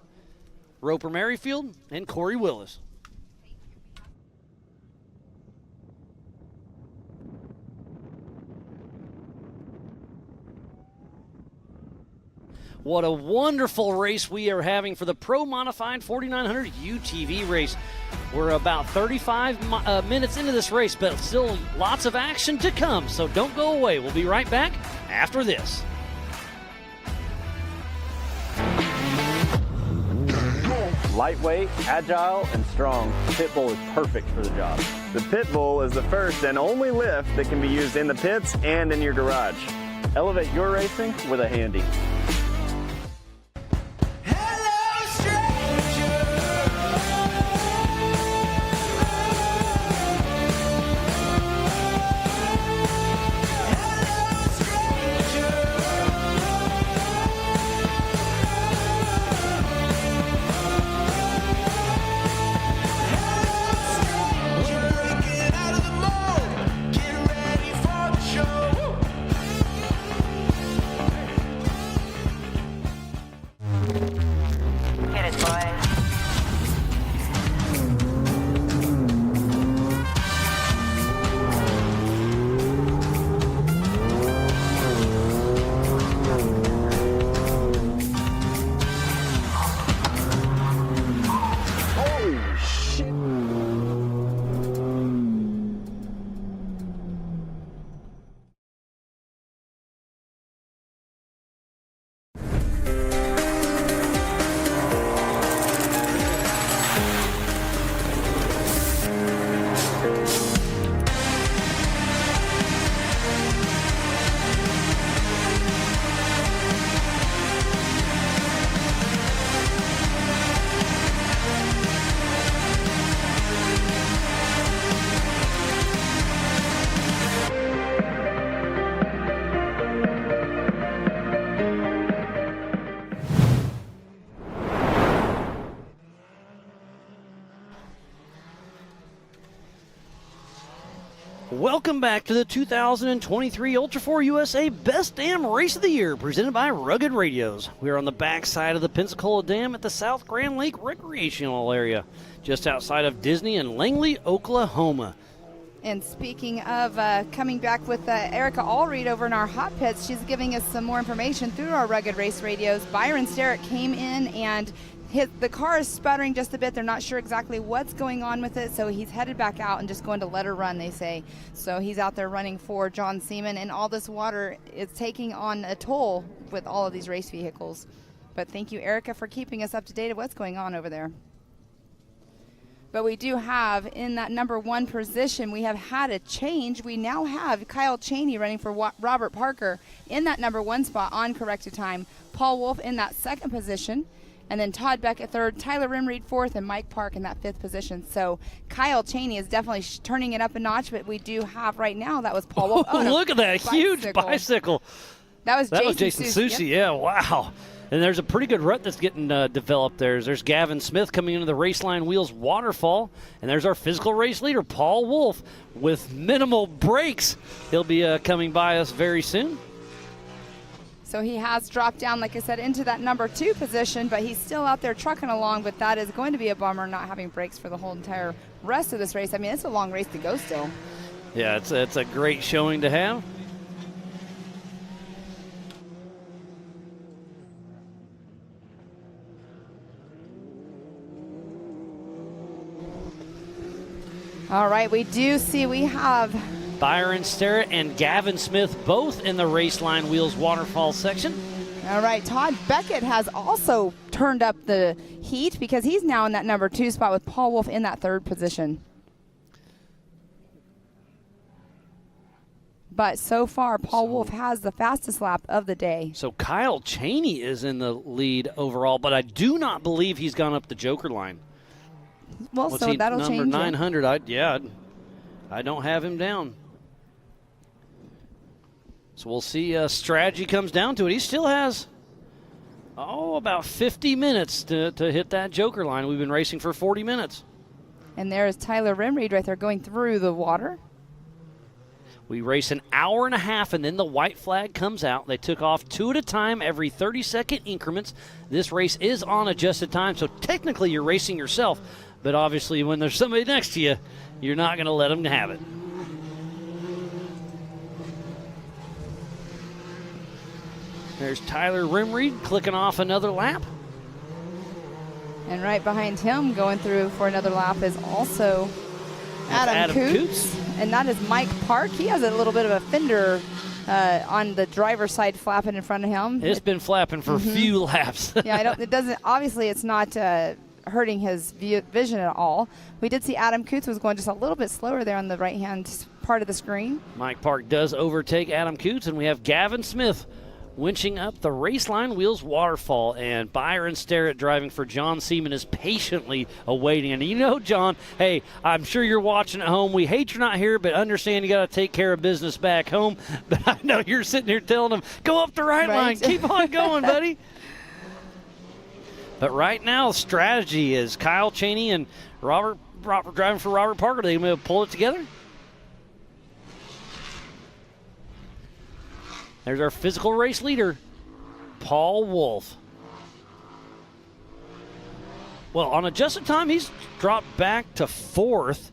Roper Merrifield, and Corey Willis. What a wonderful race we are having for the Pro Modified 4900 UTV race. We're about 35 minutes into this race, but still lots of action to come, so don't go away. We'll be right back after this. Lightweight, agile, and strong, the Pitbull is perfect for the job. The Pitbull is the first and only lift that can be used in the pits and in your garage. Elevate your racing with a Handy. Welcome back to the 2023 Ultra4 USA Best Dam Race of the Year, presented by Rugged Radios. We are on the backside of the Pensacola Dam at the South Grand Lake Recreational Area, just outside of Disney in Langley, Oklahoma. And speaking of coming back with Erica Allreed over in our hot pits, she's giving us some more information through our Rugged Race Radios. Byron Sterritt came in and the car is sputtering just a bit. They're not sure exactly what's going on with it, so he's headed back out and just going to let her run, they say. So he's out there running for John Seaman, and all this water is taking on a toll with all of these race vehicles. But thank you, Erica, for keeping us up to date of what's going on over there. But we do have, in that number 1 position, we have had a change. We now have Kyle Cheney running for Robert Parker in that number 1 spot on corrected time. Paul Wolf in that 2nd position. And then Todd Beckett 3rd, Tyler Rimreed 4th, and Mike Park in that 5th position. So Kyle Cheney is definitely turning it up a notch, but we do have right now, that was Paul Wolf. Oh, look at that huge bicycle. That was Jason Susi. Yep. Yeah, wow. And there's a pretty good rut that's getting developed there. There's Gavin Smith coming into the Raceline Wheels waterfall, and there's our physical race leader, Paul Wolf, with minimal brakes. He'll be coming by us very soon. So he has dropped down, like I said, into that number 2 position, but he's still out there trucking along, but that is going to be a bummer not having brakes for the whole entire rest of this race. I mean, it's a long race to go still. Yeah, it's a great showing to have. All right, we do see we have Byron Sterritt and Gavin Smith both in the Raceline Wheels waterfall section. All right, Todd Beckett has also turned up the heat because he's now in that number 2 spot with Paul Wolf in that 3rd position. But so far, Paul Wolf has the fastest lap of the day. So Kyle Cheney is in the lead overall, but I do not believe he's gone up the Joker line. Well, so that'll change. Number 900, I don't have him down. So we'll see. Strategy comes down to it. He still has, about 50 minutes to hit that Joker line. We've been racing for 40 minutes. And there's Tyler Rimreed right there going through the water. We race an hour and a half, and then the white flag comes out. They took off 2 at a time, every 30-second increments. This race is on adjusted time, so technically you're racing yourself. But obviously when there's somebody next to you, you're not going to let them have it. There's Tyler Rimreed clicking off another lap. And right behind him going through for another lap is also Adam Coots. And that is Mike Park. He has a little bit of a fender on the driver's side flapping in front of him. It's been flapping for a few laps. Yeah, obviously it's not hurting his vision at all. We did see Adam Coots was going just a little bit slower there on the right-hand part of the screen. Mike Park does overtake Adam Coots, and we have Gavin Smith winching up the Raceline Wheels waterfall, and Byron Sterritt driving for John Seaman is patiently awaiting. And you know, John, hey, I'm sure you're watching at home. We hate you're not here, but understand you got to take care of business back home. But I know you're sitting here telling them, go up the right line. Keep on going, buddy. But right now, strategy is Kyle Cheney and Robert driving for Robert Parker. They going to pull it together? There's our physical race leader, Paul Wolf. Well, on adjusted time, he's dropped back to 4th.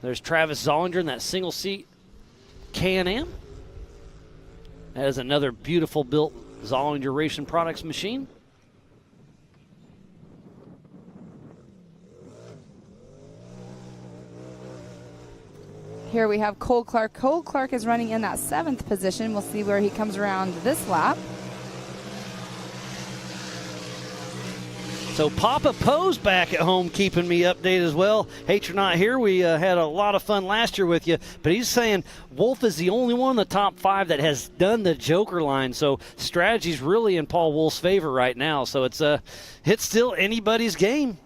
There's Travis Zollinger in that single-seat Can-Am. That is another beautiful built Zollinger Racing Products machine. Here we have Cole Clark. Cole Clark is running in that 7th position. We'll see where he comes around this lap. So Papa Poe's back at home keeping me updated as well. Hate you're not here. We had a lot of fun last year with you. But he's saying Wolf is the only one in the top 5 that has done the Joker line. So strategy's really in Paul Wolf's favor right now. So it's still anybody's game.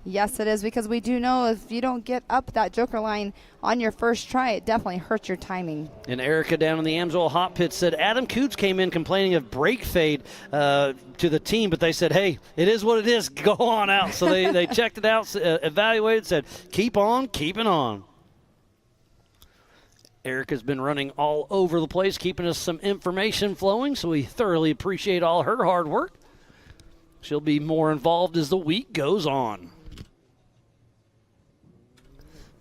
Yes, it is, because we do know if you don't get up that joker line on your first try, it definitely hurts your timing. And Erica down in the Amsoil Hot Pit said Adam Coots came in complaining of brake fade to the team, but they said, hey, it is what it is. Go on out. So they checked it out, evaluated, said, keep on keeping on. Erica's been running all over the place, keeping us some information flowing, so we thoroughly appreciate all her hard work. She'll be more involved as the week goes on.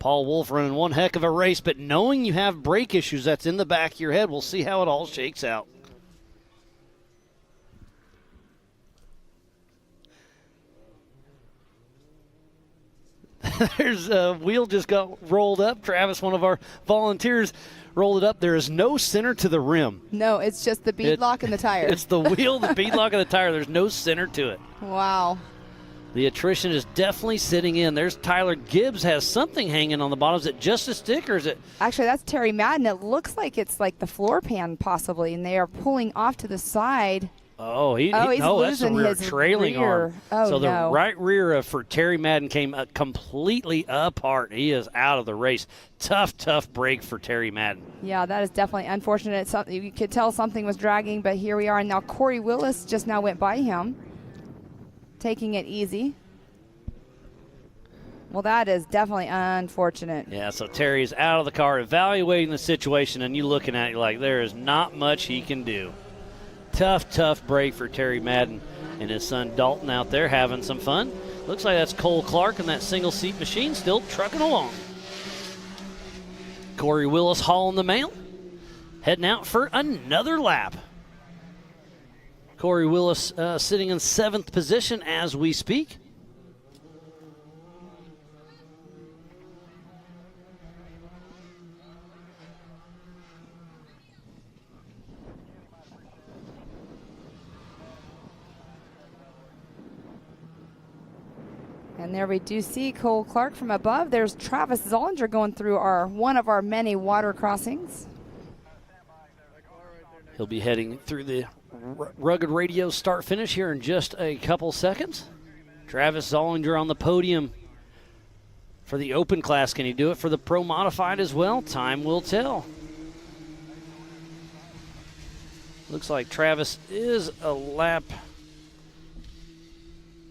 Paul Wolf running one heck of a race, but knowing you have brake issues, that's in the back of your head. We'll see how it all shakes out. There's a wheel just got rolled up. Travis, one of our volunteers, rolled it up. There is no center to the rim. No, it's just the bead lock and the tire. It's the wheel, the bead lock, and the tire. There's no center to it. Wow. The attrition is definitely sitting in. There's Tyler Gibbs has something hanging on the bottom. Is it just a stick or is it? Actually, that's Terry Madden. It looks like it's like the floor pan possibly, and they are pulling off to the side. Oh, he's no, that's the losing rear his trailing rear. arm. Oh, so the no. right rear for Terry Madden came completely apart. He is out of the race. Tough break for Terry Madden. Yeah, that is definitely unfortunate. You could tell something was dragging, but here we are. And now Corey Willis just now went by him, taking it easy. Well, that is definitely unfortunate. Yeah, so Terry's out of the car, evaluating the situation, and you looking at it like there is not much he can do. Tough break for Terry Madden and his son Dalton out there having some fun. Looks like that's Cole Clark in that single-seat machine still trucking along. Corey Willis hauling the mail, heading out for another lap. Corey Willis sitting in 7th position as we speak. And there we do see Cole Clark from above. There's Travis Zollinger going through one of our many water crossings. He'll be heading through the Rugged Radio start-finish here in just a couple seconds. Travis Zollinger on the podium for the open class. Can he do it for the pro modified as well? Time will tell. Looks like Travis is a lap.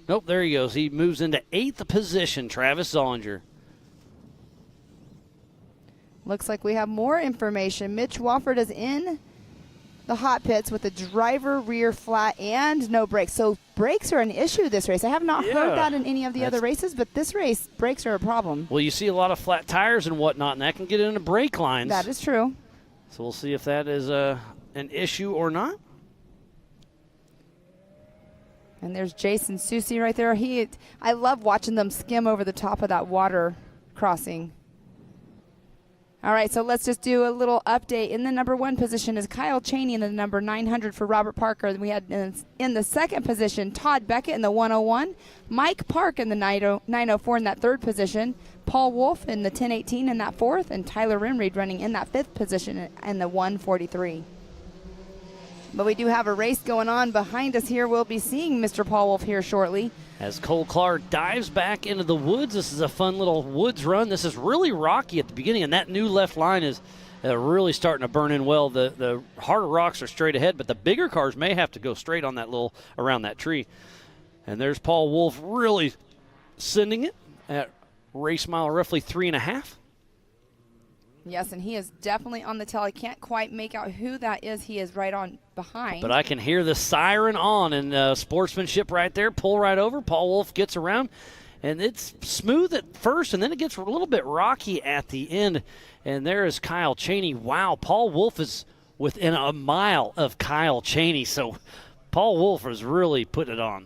Nope, there he goes. He moves into 8th position, Travis Zollinger. Looks like we have more information. Mitch Wofford is in the hot pits with the driver rear flat and no brakes. So brakes are an issue this race. I have not heard that in any of the other races, but this race, brakes are a problem. Well, you see a lot of flat tires and whatnot, and that can get into brake lines. That is true. So we'll see if that is an issue or not. And there's Jason Susie right there. I love watching them skim over the top of that water crossing. All right, so let's just do a little update. In the number 1 position is Kyle Cheney in the number 900 for Robert Parker. We had in the 2nd position Todd Beckett in the 101, Mike Park in the 904 in that 3rd position, Paul Wolf in the 1018 in that 4th, and Tyler Rimreed running in that 5th position in the 143. But we do have a race going on behind us here. We'll be seeing Mr. Paul Wolf here shortly. As Cole Clark dives back into the woods, this is a fun little woods run. This is really rocky at the beginning, and that new left line is really starting to burn in well. The harder rocks are straight ahead, but the bigger cars may have to go straight on that around that tree. And there's Paul Wolf really sending it at race mile roughly 3.5. Yes, and he is definitely on the tail. I can't quite make out who that is. He is right on behind. But I can hear the siren on, and sportsmanship right there. Pull right over. Paul Wolf gets around, and it's smooth at first, and then it gets a little bit rocky at the end. And there is Kyle Cheney. Wow, Paul Wolf is within a mile of Kyle Cheney. So Paul Wolf is really putting it on.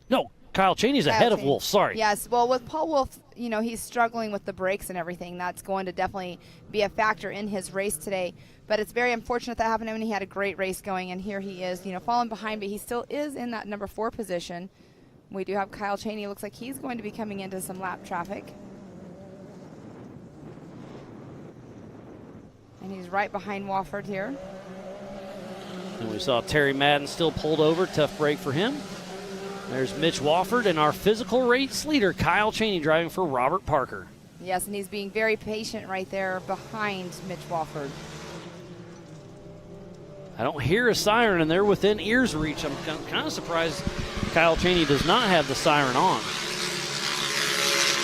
No, Kyle Cheney's ahead of Wolf. Sorry. Yes, well, with Paul Wolf, he's struggling with the brakes and everything. That's going to definitely be a factor in his race today. But it's very unfortunate that happened to him, and he had a great race going, and here he is, falling behind, but he still is in that number 4 position. We do have Kyle Cheney. Looks like he's going to be coming into some lap traffic. And he's right behind Wofford here. And we saw Terry Madden still pulled over. Tough break for him. There's Mitch Wofford and our physical race leader, Kyle Cheney, driving for Robert Parker. Yes, and he's being very patient right there behind Mitch Wofford. I don't hear a siren, and they're within ear's reach. I'm kind of surprised Kyle Cheney does not have the siren on.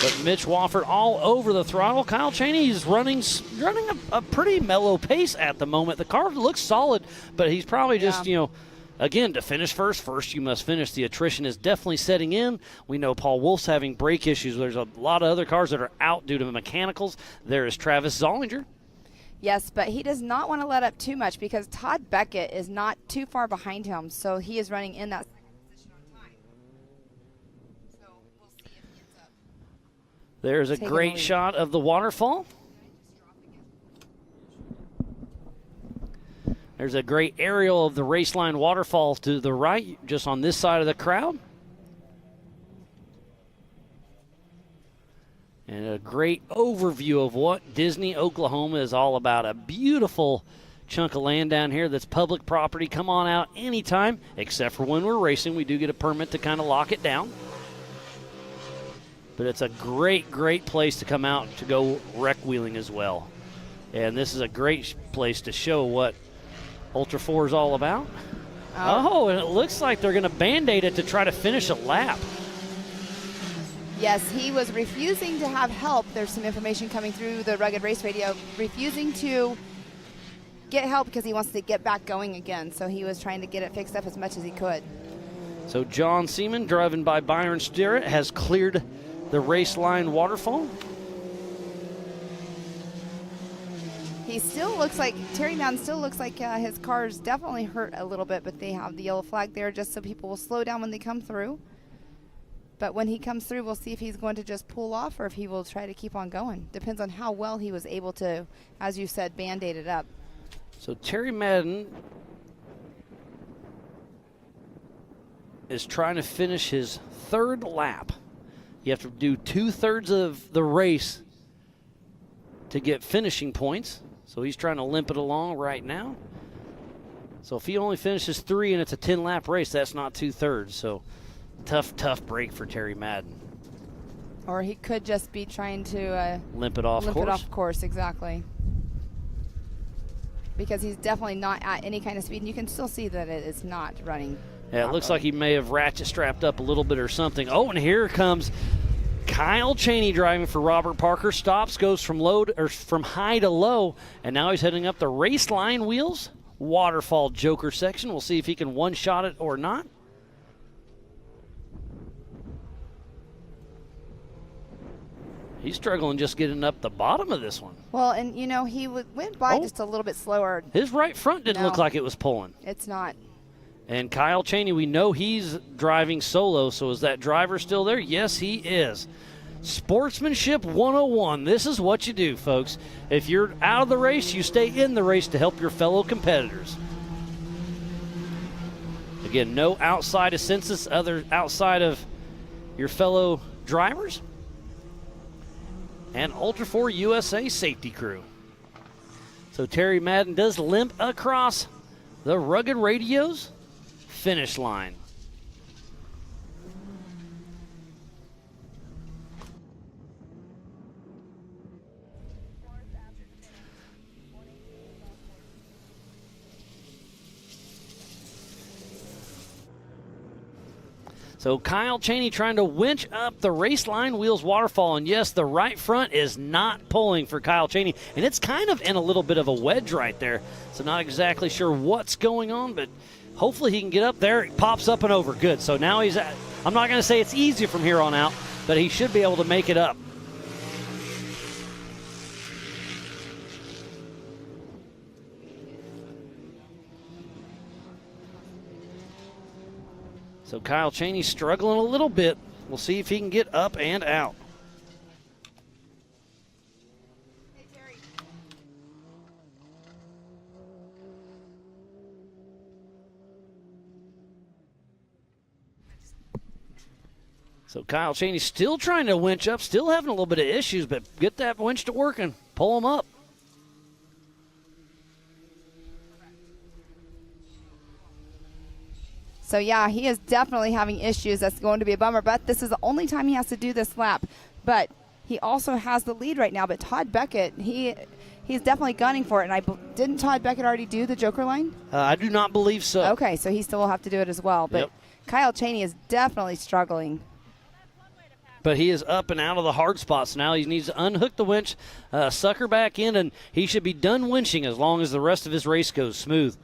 But Mitch Wofford all over the throttle. Kyle Cheney is running a pretty mellow pace at the moment. The car looks solid, but he's probably just, again, to finish first you must finish. The attrition is definitely setting in. We know Paul Wolf's having brake issues. There's a lot of other cars that are out due to mechanicals. There is Travis Zollinger. Yes, but he does not want to let up too much because Todd Beckett is not too far behind him, so he is running in that second position on time. So we'll see if he ends up. There's a great shot of the waterfall. There's a great aerial of the raceline waterfall to the right, just on this side of the crowd. And a great overview of what Disney, Oklahoma is all about. A beautiful chunk of land down here that's public property. Come on out anytime, except for when we're racing. We do get a permit to kind of lock it down. But it's a great, great place to come out to go wreck wheeling as well. And this is a great place to show what Ultra4 is all about. Oh, and it looks like they're going to Band-Aid it to try to finish a lap. Yes, he was refusing to have help. There's some information coming through the Rugged Race Radio, refusing to get help because he wants to get back going again. So he was trying to get it fixed up as much as he could. So John Seaman, driven by Byron Sterrett, has cleared the race line waterfall. He still looks like, Terry Madden still looks like his car's definitely hurt a little bit, but they have the yellow flag there just so people will slow down when they come through. But when he comes through, we'll see if he's going to just pull off or if he will try to keep on going. Depends on how well he was able to, as you said, Band-Aid it up. So Terry Madden is trying to finish his third lap. You have to do 2/3 of the race to get finishing points. So he's trying to limp it along right now. So if he only finishes 3 and it's a 10-lap race, that's not 2/3. So tough break for Terry Madden. Or he could just be trying to limp it off course. Limp it off course, exactly. Because he's definitely not at any kind of speed, and you can still see that it is not running. Yeah, it looks like he may have ratchet strapped up a little bit or something. Oh, and here comes Kyle Cheney driving for Robert Parker. Stops, goes from high to low, and now he's heading up the race line wheels waterfall joker section. We'll see if he can one-shot it or not. He's struggling just getting up the bottom of this one. Well, and he went by just a little bit slower. His right front didn't look like it was pulling. It's not. And Kyle Cheney, we know he's driving solo, so is that driver still there? Yes, he is. Sportsmanship 101. This is what you do, folks. If you're out of the race, you stay in the race to help your fellow competitors. Again, no outside of census outside of your fellow drivers. And Ultra4 USA safety crew. So Terry Madden does limp across the Rugged Radio's finish line. So Kyle Cheney trying to winch up the race line wheels waterfall. And yes, the right front is not pulling for Kyle Cheney. And it's kind of in a little bit of a wedge right there. So not exactly sure what's going on, but hopefully he can get up there. It pops up and over. Good. So now he's at, I'm not going to say it's easy from here on out, but he should be able to make it up. So Kyle Cheney struggling a little bit. We'll see if he can get up and out. Hey, Terry. So Kyle Cheney still trying to winch up, still having a little bit of issues, but get that winch to working. Pull him up. So, yeah, he is definitely having issues. That's going to be a bummer. But this is the only time he has to do this lap. But he also has the lead right now. But Todd Beckett, he's definitely gunning for it. And didn't Todd Beckett already do the Joker line? I do not believe so. Okay, so he still will have to do it as well. But Kyle Cheney is definitely struggling. But he is up and out of the hard spots now. He needs to unhook the winch, sucker back in, and he should be done winching as long as the rest of his race goes smooth.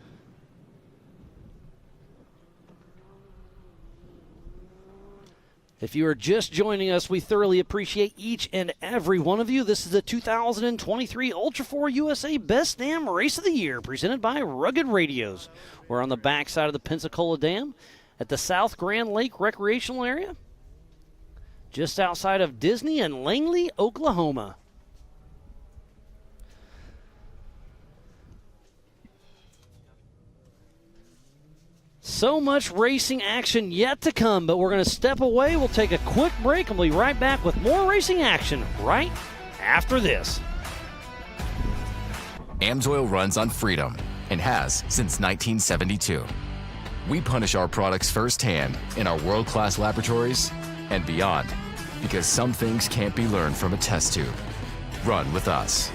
If you are just joining us, we thoroughly appreciate each and every one of you. This is the 2023 Ultra4 USA Best Dam Race of the Year, presented by Rugged Radios. We're on the backside of the Pensacola Dam at the South Grand Lake Recreational Area, just outside of Disney and Langley, Oklahoma. So much racing action yet to come, but we're going to step away. We'll take a quick break and we'll be right back with more racing action right after this. AMSOIL runs on freedom and has since 1972. We punish our products firsthand in our world-class laboratories and beyond, because some things can't be learned from a test tube. Run with us.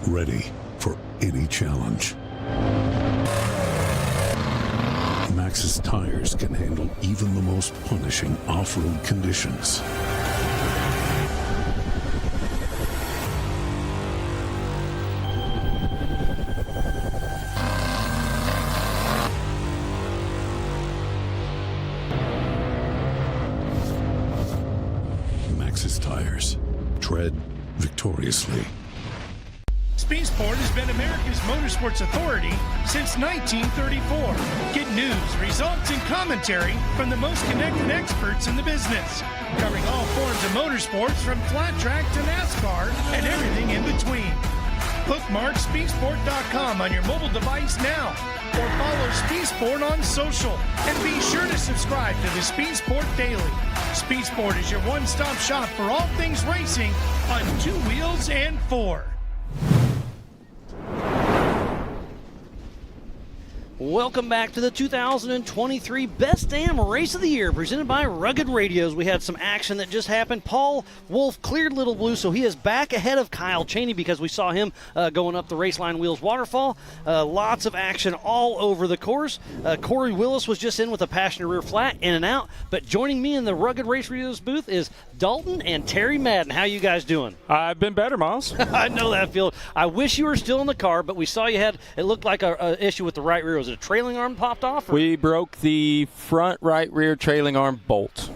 Ready for any challenge. Maxxis tires can handle even the most punishing off-road conditions. Maxxis tires. Tread victoriously. Speed Sport has been America's motorsports authority since 1934. Get news, results, and commentary from the most connected experts in the business, covering all forms of motorsports from flat track to NASCAR and everything in between. Bookmark speedsport.com on your mobile device now, or follow Speed Sport on social, and be sure to subscribe to the Speed Sport Daily. Speed Sport is your one-stop shop for all things racing on two wheels and four. Welcome back to the 2023 Best Damn Race of the Year, presented by Rugged Radios. We had some action that just happened. Paul Wolf cleared Little Blue, so he is back ahead of Kyle Cheney because we saw him going up the Raceline Wheels waterfall. Lots of action all over the course. Corey Willis was just in with a passenger rear flat, in and out. But joining me in the Rugged Race Radios booth is Dalton and Terry Madden. How you guys doing? I've been better, Miles. I know that feeling. I wish you were still in the car, but we saw you had, it looked like a issue with the right rear. Was it a trailing arm popped off? Or? We broke the front right rear trailing arm bolt.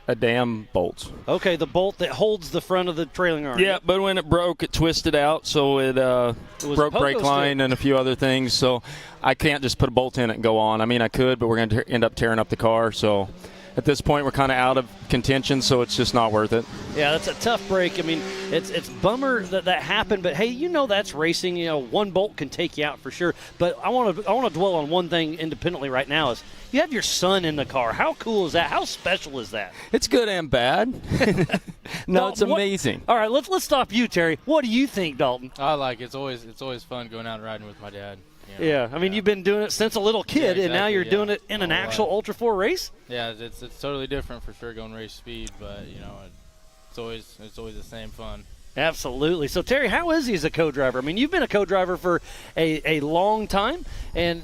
A damn bolt. Okay, the bolt that holds the front of the trailing arm. Yeah, but when it broke, it twisted out, so it broke brake line and a few other things. So I can't just put a bolt in it and go on. I mean, I could, but we're going to end up tearing up the car. So at this point, we're kind of out of contention, so it's just not worth it. Yeah, that's a tough break. I mean, it's bummer that happened, but hey, you know that's racing. You know, one bolt can take you out for sure. But I want to dwell on one thing independently right now is you have your son in the car. How cool is that? How special is that? It's good and bad. No, it's amazing. All right, let's stop you, Terry. What do you think, Dalton? I like it. It's always fun going out and riding with my dad. You know? Yeah, I mean, you've been doing it since a little kid, exactly, and now you're doing it in an actual Ultra4 race? Yeah, it's totally different for sure going race speed, but, you know, it's always the same fun. Absolutely. So, Terry, how is he as a co-driver? I mean, you've been a co-driver for a long time, and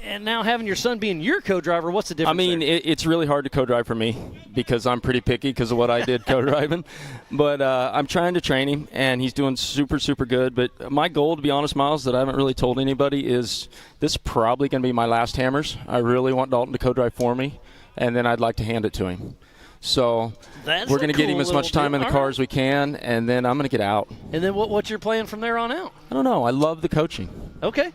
And now having your son being your co-driver, what's the difference? I mean, it's really hard to co-drive for me because I'm pretty picky because of what I did co-driving. But I'm trying to train him, and he's doing super, super good. But my goal, to be honest, Miles, that I haven't really told anybody is this is probably going to be my last Hammers. I really want Dalton to co-drive for me, and then I'd like to hand it to him. So we're going to get him as much time in the car as we can, and then I'm going to get out. And then what's your plan from there on out? I don't know. I love the coaching. Okay.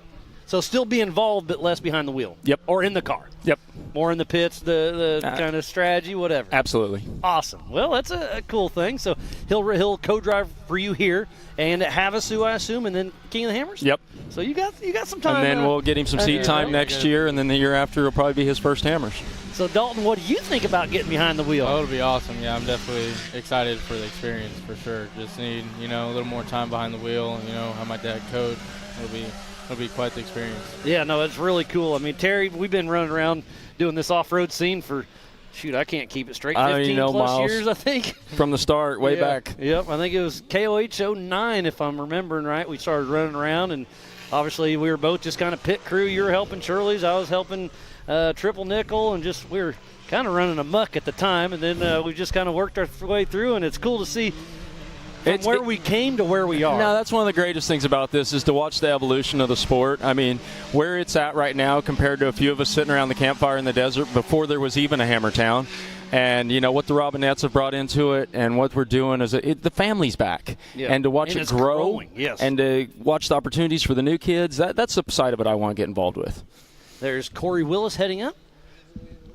So still be involved, but less behind the wheel. Yep. Or in the car. Yep. More in the pits, the kind of strategy, whatever. Absolutely. Awesome. Well, that's a cool thing. So he'll co-drive for you here and at Havasu, I assume, and then King of the Hammers? Yep. So you got some time. And then we'll get him some seat time next year, and then the year after will probably be his first Hammers. So, Dalton, what do you think about getting behind the wheel? Oh, it'll be awesome. Yeah, I'm definitely excited for the experience for sure. Just need, a little more time behind the wheel, have my dad code. It'll be quite the experience. Yeah, no, it's really cool. I mean, Terry, we've been running around doing this off-road scene for, I can't keep it straight, 15-plus Miles, years, I think. From the start, way back. Yep, I think it was KOH 09, if I'm remembering right. We started running around, and obviously we were both just kind of pit crew. You were helping Shirley's, I was helping Triple Nickel, and just we were kind of running amok at the time, and then we just kind of worked our way through, and it's cool to see from where we came to where we are. No, that's one of the greatest things about this is to watch the evolution of the sport. I mean, where it's at right now compared to a few of us sitting around the campfire in the desert before there was even a Hammer Town. And, what the Robinettes have brought into it and what we're doing is the family's back. Yeah. And to watch it grow growing, yes. And to watch the opportunities for the new kids, that's the side of it I want to get involved with. There's Corey Willis heading up.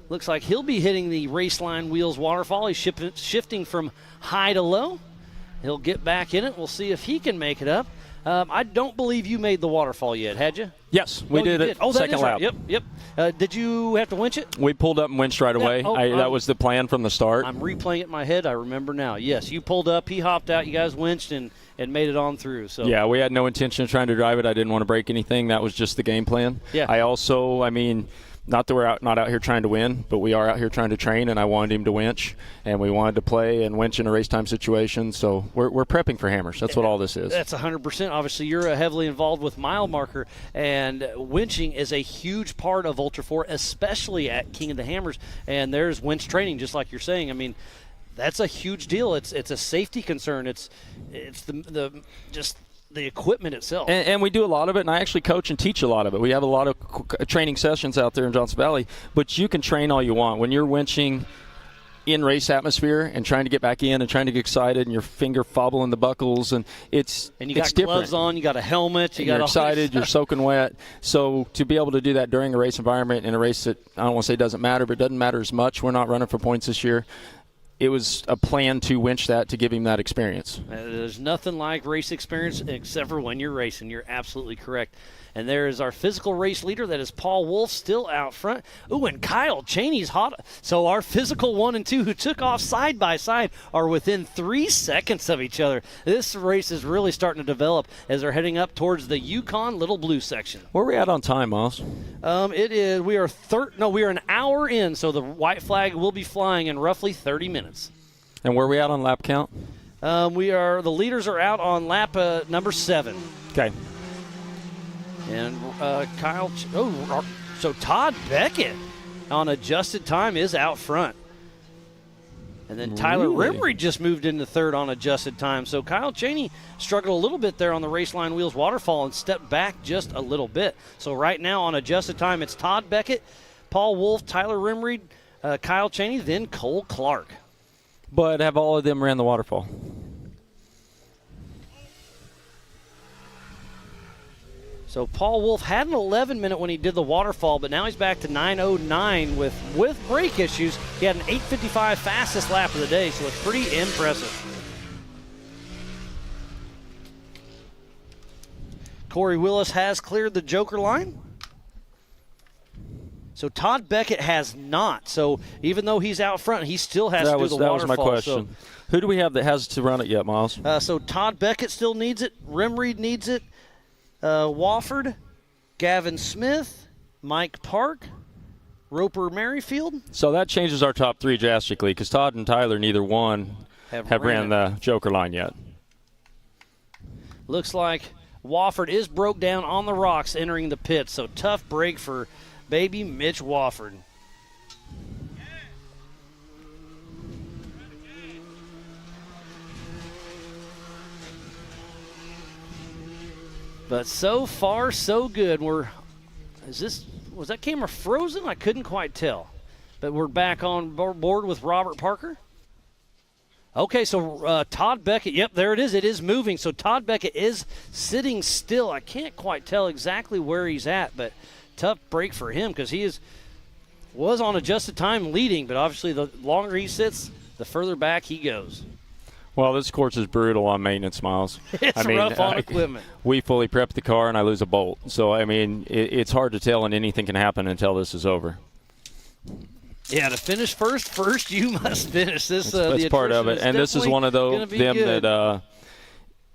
Looks like he'll be hitting the Raceline Wheels waterfall. He's shifting from high to low. He'll get back in it. We'll see if he can make it up. I don't believe you made the waterfall yet, had you? Yes, we did it. Second lap. Right. Yep. Did you have to winch it? We pulled up and winched right away. That was the plan from the start. I'm replaying it in my head. I remember now. Yes, you pulled up. He hopped out. You guys winched and made it on through. So yeah, we had no intention of trying to drive it. I didn't want to break anything. That was just the game plan. Yeah. Not that we're not out here trying to win, but we are out here trying to train, and I wanted him to winch, and we wanted to play and winch in a race time situation. So we're prepping for Hammers. That's what all this is. That's 100%. Obviously, you're heavily involved with mile marker, and winching is a huge part of Ultra4, especially at King of the Hammers. And there's winch training, just like you're saying. I mean, that's a huge deal. It's a safety concern. It's the equipment itself. And we do a lot of it, and I actually coach and teach a lot of it. We have a lot of training sessions out there in Johnson Valley, but you can train all you want. When you're winching in race atmosphere and trying to get back in and trying to get excited and your finger fobbling the buckles, and it's and you got different. Gloves on, you got a helmet, you're excited, you're soaking wet. So to be able to do that during a race environment in a race that I don't want to say doesn't matter, but it doesn't matter as much. We're not running for points this year. It was a plan to winch that to give him that experience. There's nothing like race experience except for when you're racing. You're absolutely correct. And there is our physical race leader. That is Paul Wolf still out front. Ooh, and Kyle Cheney's hot. So our physical 1 and 2 who took off side by side are within 3 seconds of each other. This race is really starting to develop as they're heading up towards the Yukon Little Blue section. Where are we at on time, Miles? We are an hour in, so the white flag will be flying in roughly 30 minutes. And where are we at on lap count? The leaders are out on lap number 7. Okay. And so Todd Beckett on adjusted time is out front. And then Tyler Rimry just moved into third on adjusted time. So Kyle Cheney struggled a little bit there on the Raceline Wheels waterfall and stepped back just a little bit. So right now on adjusted time, it's Todd Beckett, Paul Wolf, Tyler Rimry, Kyle Cheney, then Cole Clark. But have all of them ran the waterfall? So Paul Wolf had an 11-minute when he did the waterfall, but now he's back to 9:09 with brake issues. He had an 8:55 fastest lap of the day, so it's pretty impressive. Corey Willis has cleared the joker line. So Todd Beckett has not. So even though he's out front, he still has to do the waterfall. That was my question. So, who do we have that has to run it yet, Miles? So Todd Beckett still needs it. Rimreed needs it. Wofford, Gavin Smith, Mike Park, Roper Merrifield. So that changes our top 3 drastically because Todd and Tyler, neither one have ran the joker line yet. Looks like Wofford is broke down on the rocks entering the pit. So tough break for baby Mitch Wofford. But so far, so good. Was that camera frozen? I couldn't quite tell. But we're back on board with Robert Parker. Okay, so Todd Beckett, yep, there it is. It is moving. So Todd Beckett is sitting still. I can't quite tell exactly where he's at, but tough break for him because he was on adjusted time leading, but obviously the longer he sits, the further back he goes. Well, this course is brutal on maintenance, Miles. It's rough on equipment. We fully prep the car, and I lose a bolt. So, I mean, it's hard to tell, and anything can happen until this is over. Yeah, to finish first you must finish this. That's part of it, and this is one of them good. that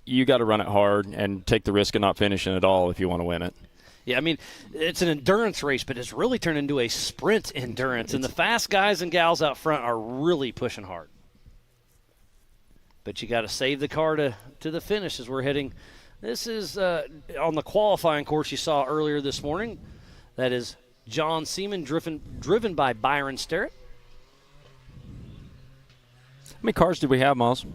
you got to run it hard and take the risk of not finishing at all if you want to win it. Yeah, I mean, it's an endurance race, but it's really turned into a sprint endurance, and the fast guys and gals out front are really pushing hard. But you got to save the car to the finish as we're heading. This is on the qualifying course you saw earlier this morning. That is John Seaman, driven by Byron Sterrett. How many cars did we have, Miles?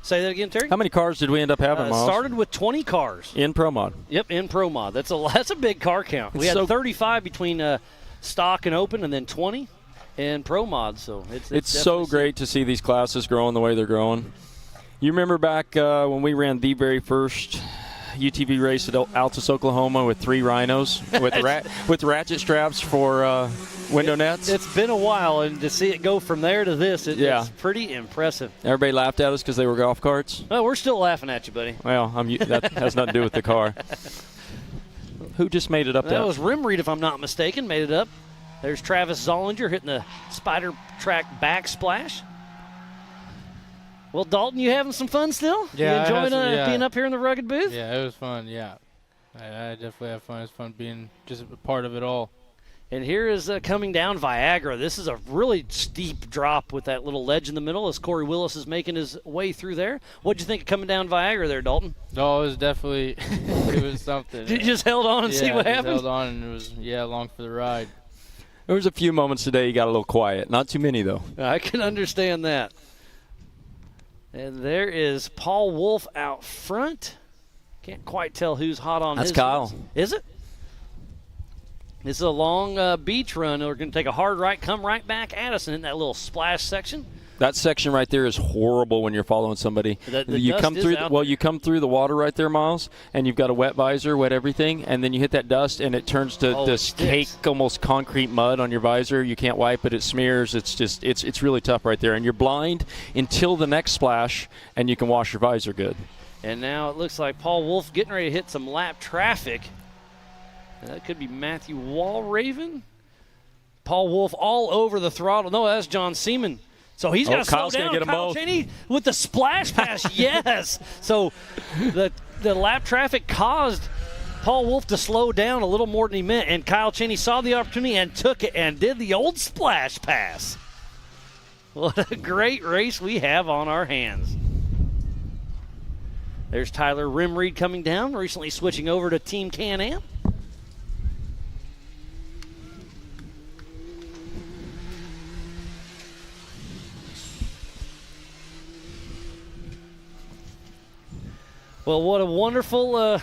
Say that again, Terry? How many cars did we end up having, Miles? Started with 20 cars. In Pro Mod. Yep, in Pro Mod. That's a big car count. We had 35 between stock and open, and then 20 in Pro Mod. So it's so great to see these classes growing the way they're growing. You remember back when we ran the very first UTV race at Altus, Oklahoma, with 3 rhinos with ratchet straps for window nets? It's been a while, and to see it go from there to this, it's pretty impressive. Everybody laughed at us because they were golf carts? Oh, we're still laughing at you, buddy. Well, that has nothing to do with the car. Who just made it up there? That was Rimreed, if I'm not mistaken, made it up. There's Travis Zollinger hitting the Spider Track backsplash. Well, Dalton, you having some fun still? Yeah, you enjoying being up here in the rugged booth? Yeah, it was fun, yeah. I definitely have fun. It's fun being just a part of it all. And here is coming down Viagra. This is a really steep drop with that little ledge in the middle as Corey Willis is making his way through there. What'd you think of coming down Viagra there, Dalton? Oh, it was definitely it was something. You just held on and see what happened? held on, and it was, along for the ride. There was a few moments today you got a little quiet. Not too many, though. I can understand that. And there is Paul Wolf out front. Can't quite tell who's hot on That's his. Kyle. Is it? This is a long beach run. We're going to take a hard right, come right back at us in that little splash section. That section right there is horrible when you're following somebody. You come through the water right there, Miles, and you've got a wet visor, wet everything, and then you hit that dust, and it turns to this cake, almost concrete mud on your visor. You can't wipe it; it smears. It's really tough right there, and you're blind until the next splash, and you can wash your visor good. And now it looks like Paul Wolf getting ready to hit some lap traffic. That could be Matthew Walraven. Paul Wolf all over the throttle. No, that's John Seaman. So he's got to slow down. Get Kyle Cheney with the splash pass. Yes. So the lap traffic caused Paul Wolf to slow down a little more than he meant, and Kyle Cheney saw the opportunity and took it and did the old splash pass. What a great race we have on our hands. There's Tyler Rimreed coming down, recently switching over to Team Can-Am. Well, what a wonderful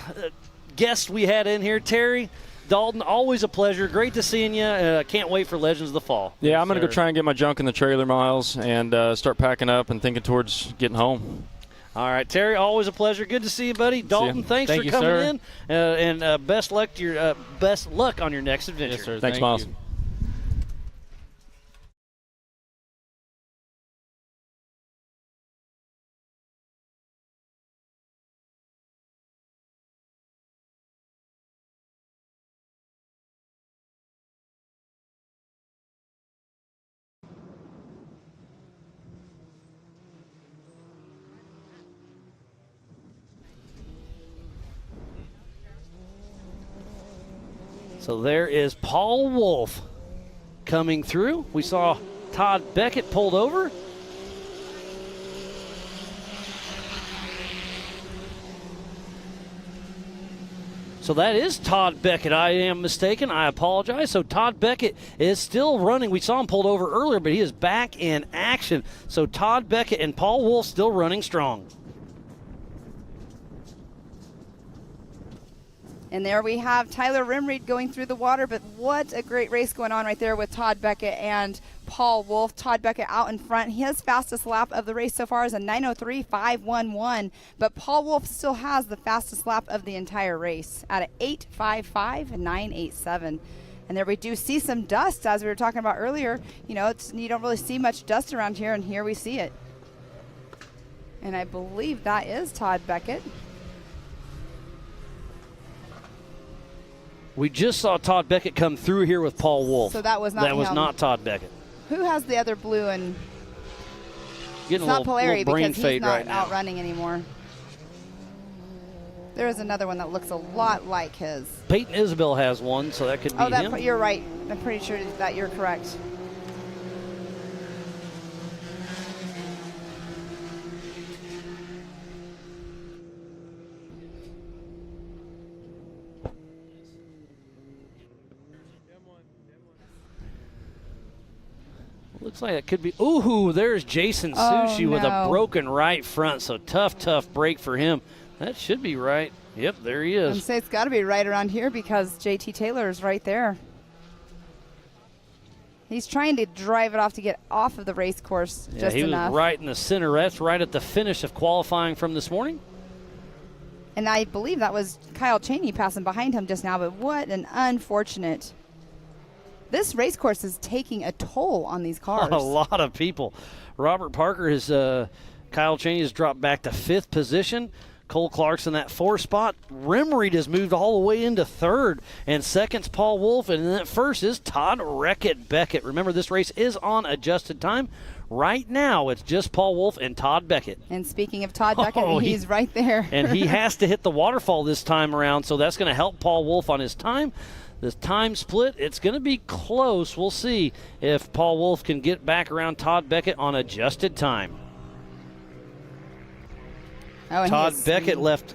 guest we had in here, Terry. Dalton, always a pleasure. Great to seeing you. Can't wait for Legends of the Fall. Yeah, I'm going to go try and get my junk in the trailer, Miles, and start packing up and thinking towards getting home. All right, Terry, always a pleasure. Good to see you, buddy. Dalton, thanks for coming in, and best luck on your next adventure. Yes, sir. Thanks, Miles. You. So there is Paul Wolf coming through. We saw Todd Beckett pulled over. So that is Todd Beckett. I am mistaken. I apologize. So Todd Beckett is still running. We saw him pulled over earlier, but he is back in action. So Todd Beckett and Paul Wolf still running strong. And there we have Tyler Rimreed going through the water, but what a great race going on right there with Todd Beckett and Paul Wolf. Todd Beckett out in front. His fastest lap of the race so far is a 9:03.511, but Paul Wolf still has the fastest lap of the entire race at an 8:55.987. And there we do see some dust, as we were talking about earlier. You know, you don't really see much dust around here, and here we see it. And I believe that is Todd Beckett. We just saw Todd Beckett come through here with Paul Wolf. So that was not That was him. not Todd Beckett. Who has the other blue? And Getting it's not a little Polari brain because he's fade not right now. out running anymore. There is another one that looks a lot like his. Peyton Isabel has one, so that could be him. You're right. I'm pretty sure that you're correct. Looks like it could be. Ooh, there's Jason Sushi with a broken right front. So tough break for him. That should be right. Yep, there he is. I'd say it's got to be right around here because JT Taylor is right there. He's trying to drive it off to get off of the race course just he enough. was right in the center. That's right at the finish of qualifying from this morning. And I believe that was Kyle Chaney passing behind him just now, but what an unfortunate. This race course is taking a toll on these cars. A lot of people. Robert Parker has, Kyle Chaney has dropped back to 5th position. Cole Clark's in that 4th spot. Rimreed has moved all the way into 3rd. And 2nd's Paul Wolf. And then at 1st is Todd Beckett. Remember, this race is on adjusted time. Right now, it's just Paul Wolf and Todd Beckett. And speaking of Todd Beckett, he's right there. And he has to hit the waterfall this time around, so that's going to help Paul Wolf on his time. This time split, it's going to be close. We'll see if Paul Wolf can get back around Todd Beckett on adjusted time. Todd Beckett left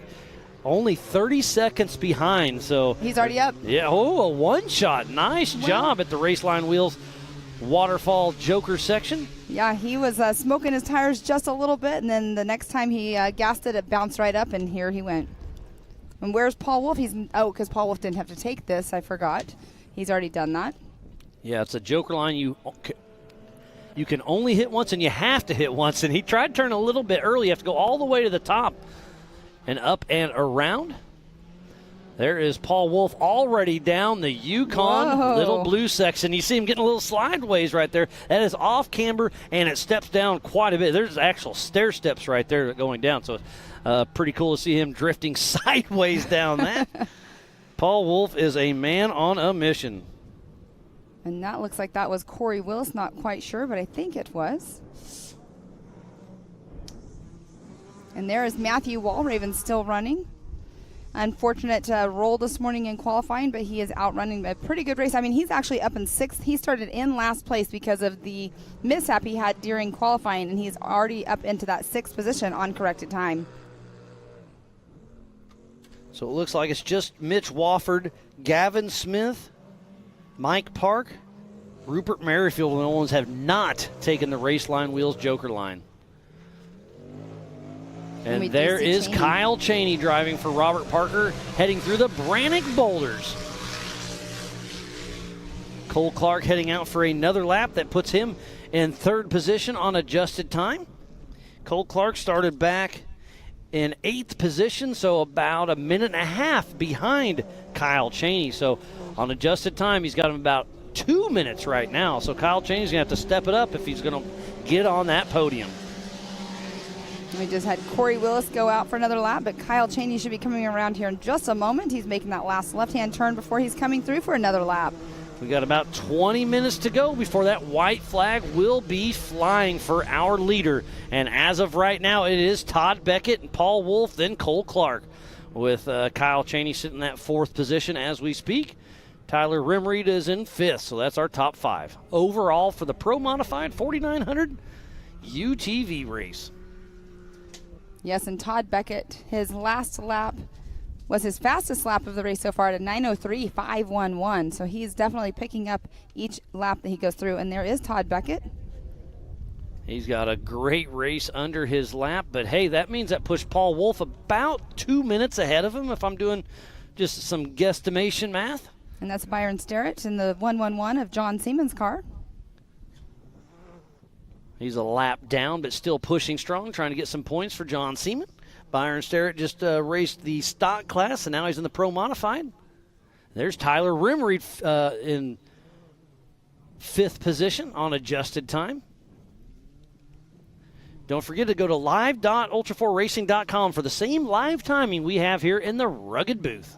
only 30 seconds behind, so he's already up. Yeah, a one shot. Nice job at the Raceline Wheels waterfall joker section. Yeah, he was smoking his tires just a little bit, and then the next time he gassed it, it bounced right up, and here he went. And where's Paul Wolf? Because Paul Wolf didn't have to take this. I forgot. He's already done that. Yeah, it's a joker line. You can only hit once, and you have to hit once. And he tried to turn a little bit early. You have to go all the way to the top and up and around. There is Paul Wolf already down the Yukon little blue section. You see him getting a little slideways right there. That is off camber, and it steps down quite a bit. There's actual stair steps right there going down. So pretty cool to see him drifting sideways down that. Paul Wolf is a man on a mission. And that looks like that was Corey Willis. Not quite sure, but I think it was. And there is Matthew Walraven still running. Unfortunate roll this morning in qualifying, but he is outrunning a pretty good race. I mean, he's actually up in 6th. He started in last place because of the mishap he had during qualifying, and he's already up into that 6th position on corrected time. So it looks like it's just Mitch Wofford, Gavin Smith, Mike Park, Rupert Merrifield, and the ones have not taken the Raceline Wheels joker line. And there is Chaney. Kyle Chaney driving for Robert Parker, heading through the Brannick Boulders. Cole Clark heading out for another lap. That puts him in 3rd position on adjusted time. Cole Clark started back in 8th position, so about a minute and a half behind Kyle Chaney. So on adjusted time, he's got him about 2 minutes right now. So Kyle Chaney's going to have to step it up if he's going to get on that podium. We just had Corey Willis go out for another lap, but Kyle Chaney should be coming around here in just a moment. He's making that last left-hand turn before he's coming through for another lap. We got about 20 minutes to go before that white flag will be flying for our leader. And as of right now, it is Todd Beckett and Paul Wolf, then Cole Clark, with Kyle Chaney sitting in that 4th position as we speak. Tyler Rimreed is in 5th, so that's our top 5. Overall for the Pro Modified 4900 UTV race. Yes, and Todd Beckett, his last lap was his fastest lap of the race so far at a 9:03.511. So he's definitely picking up each lap that he goes through. And there is Todd Beckett. He's got a great race under his lap, but hey, that means that pushed Paul Wolf about 2 minutes ahead of him if I'm doing just some guesstimation math. And that's Byron Sterrett in the 111 of John Seaman's car. He's a lap down, but still pushing strong, trying to get some points for John Seaman. Byron Sterrett just raced the stock class, and now he's in the Pro Modified. There's Tyler Rimreed in 5th position on adjusted time. Don't forget to go to live.ultra4racing.com for the same live timing we have here in the Rugged booth.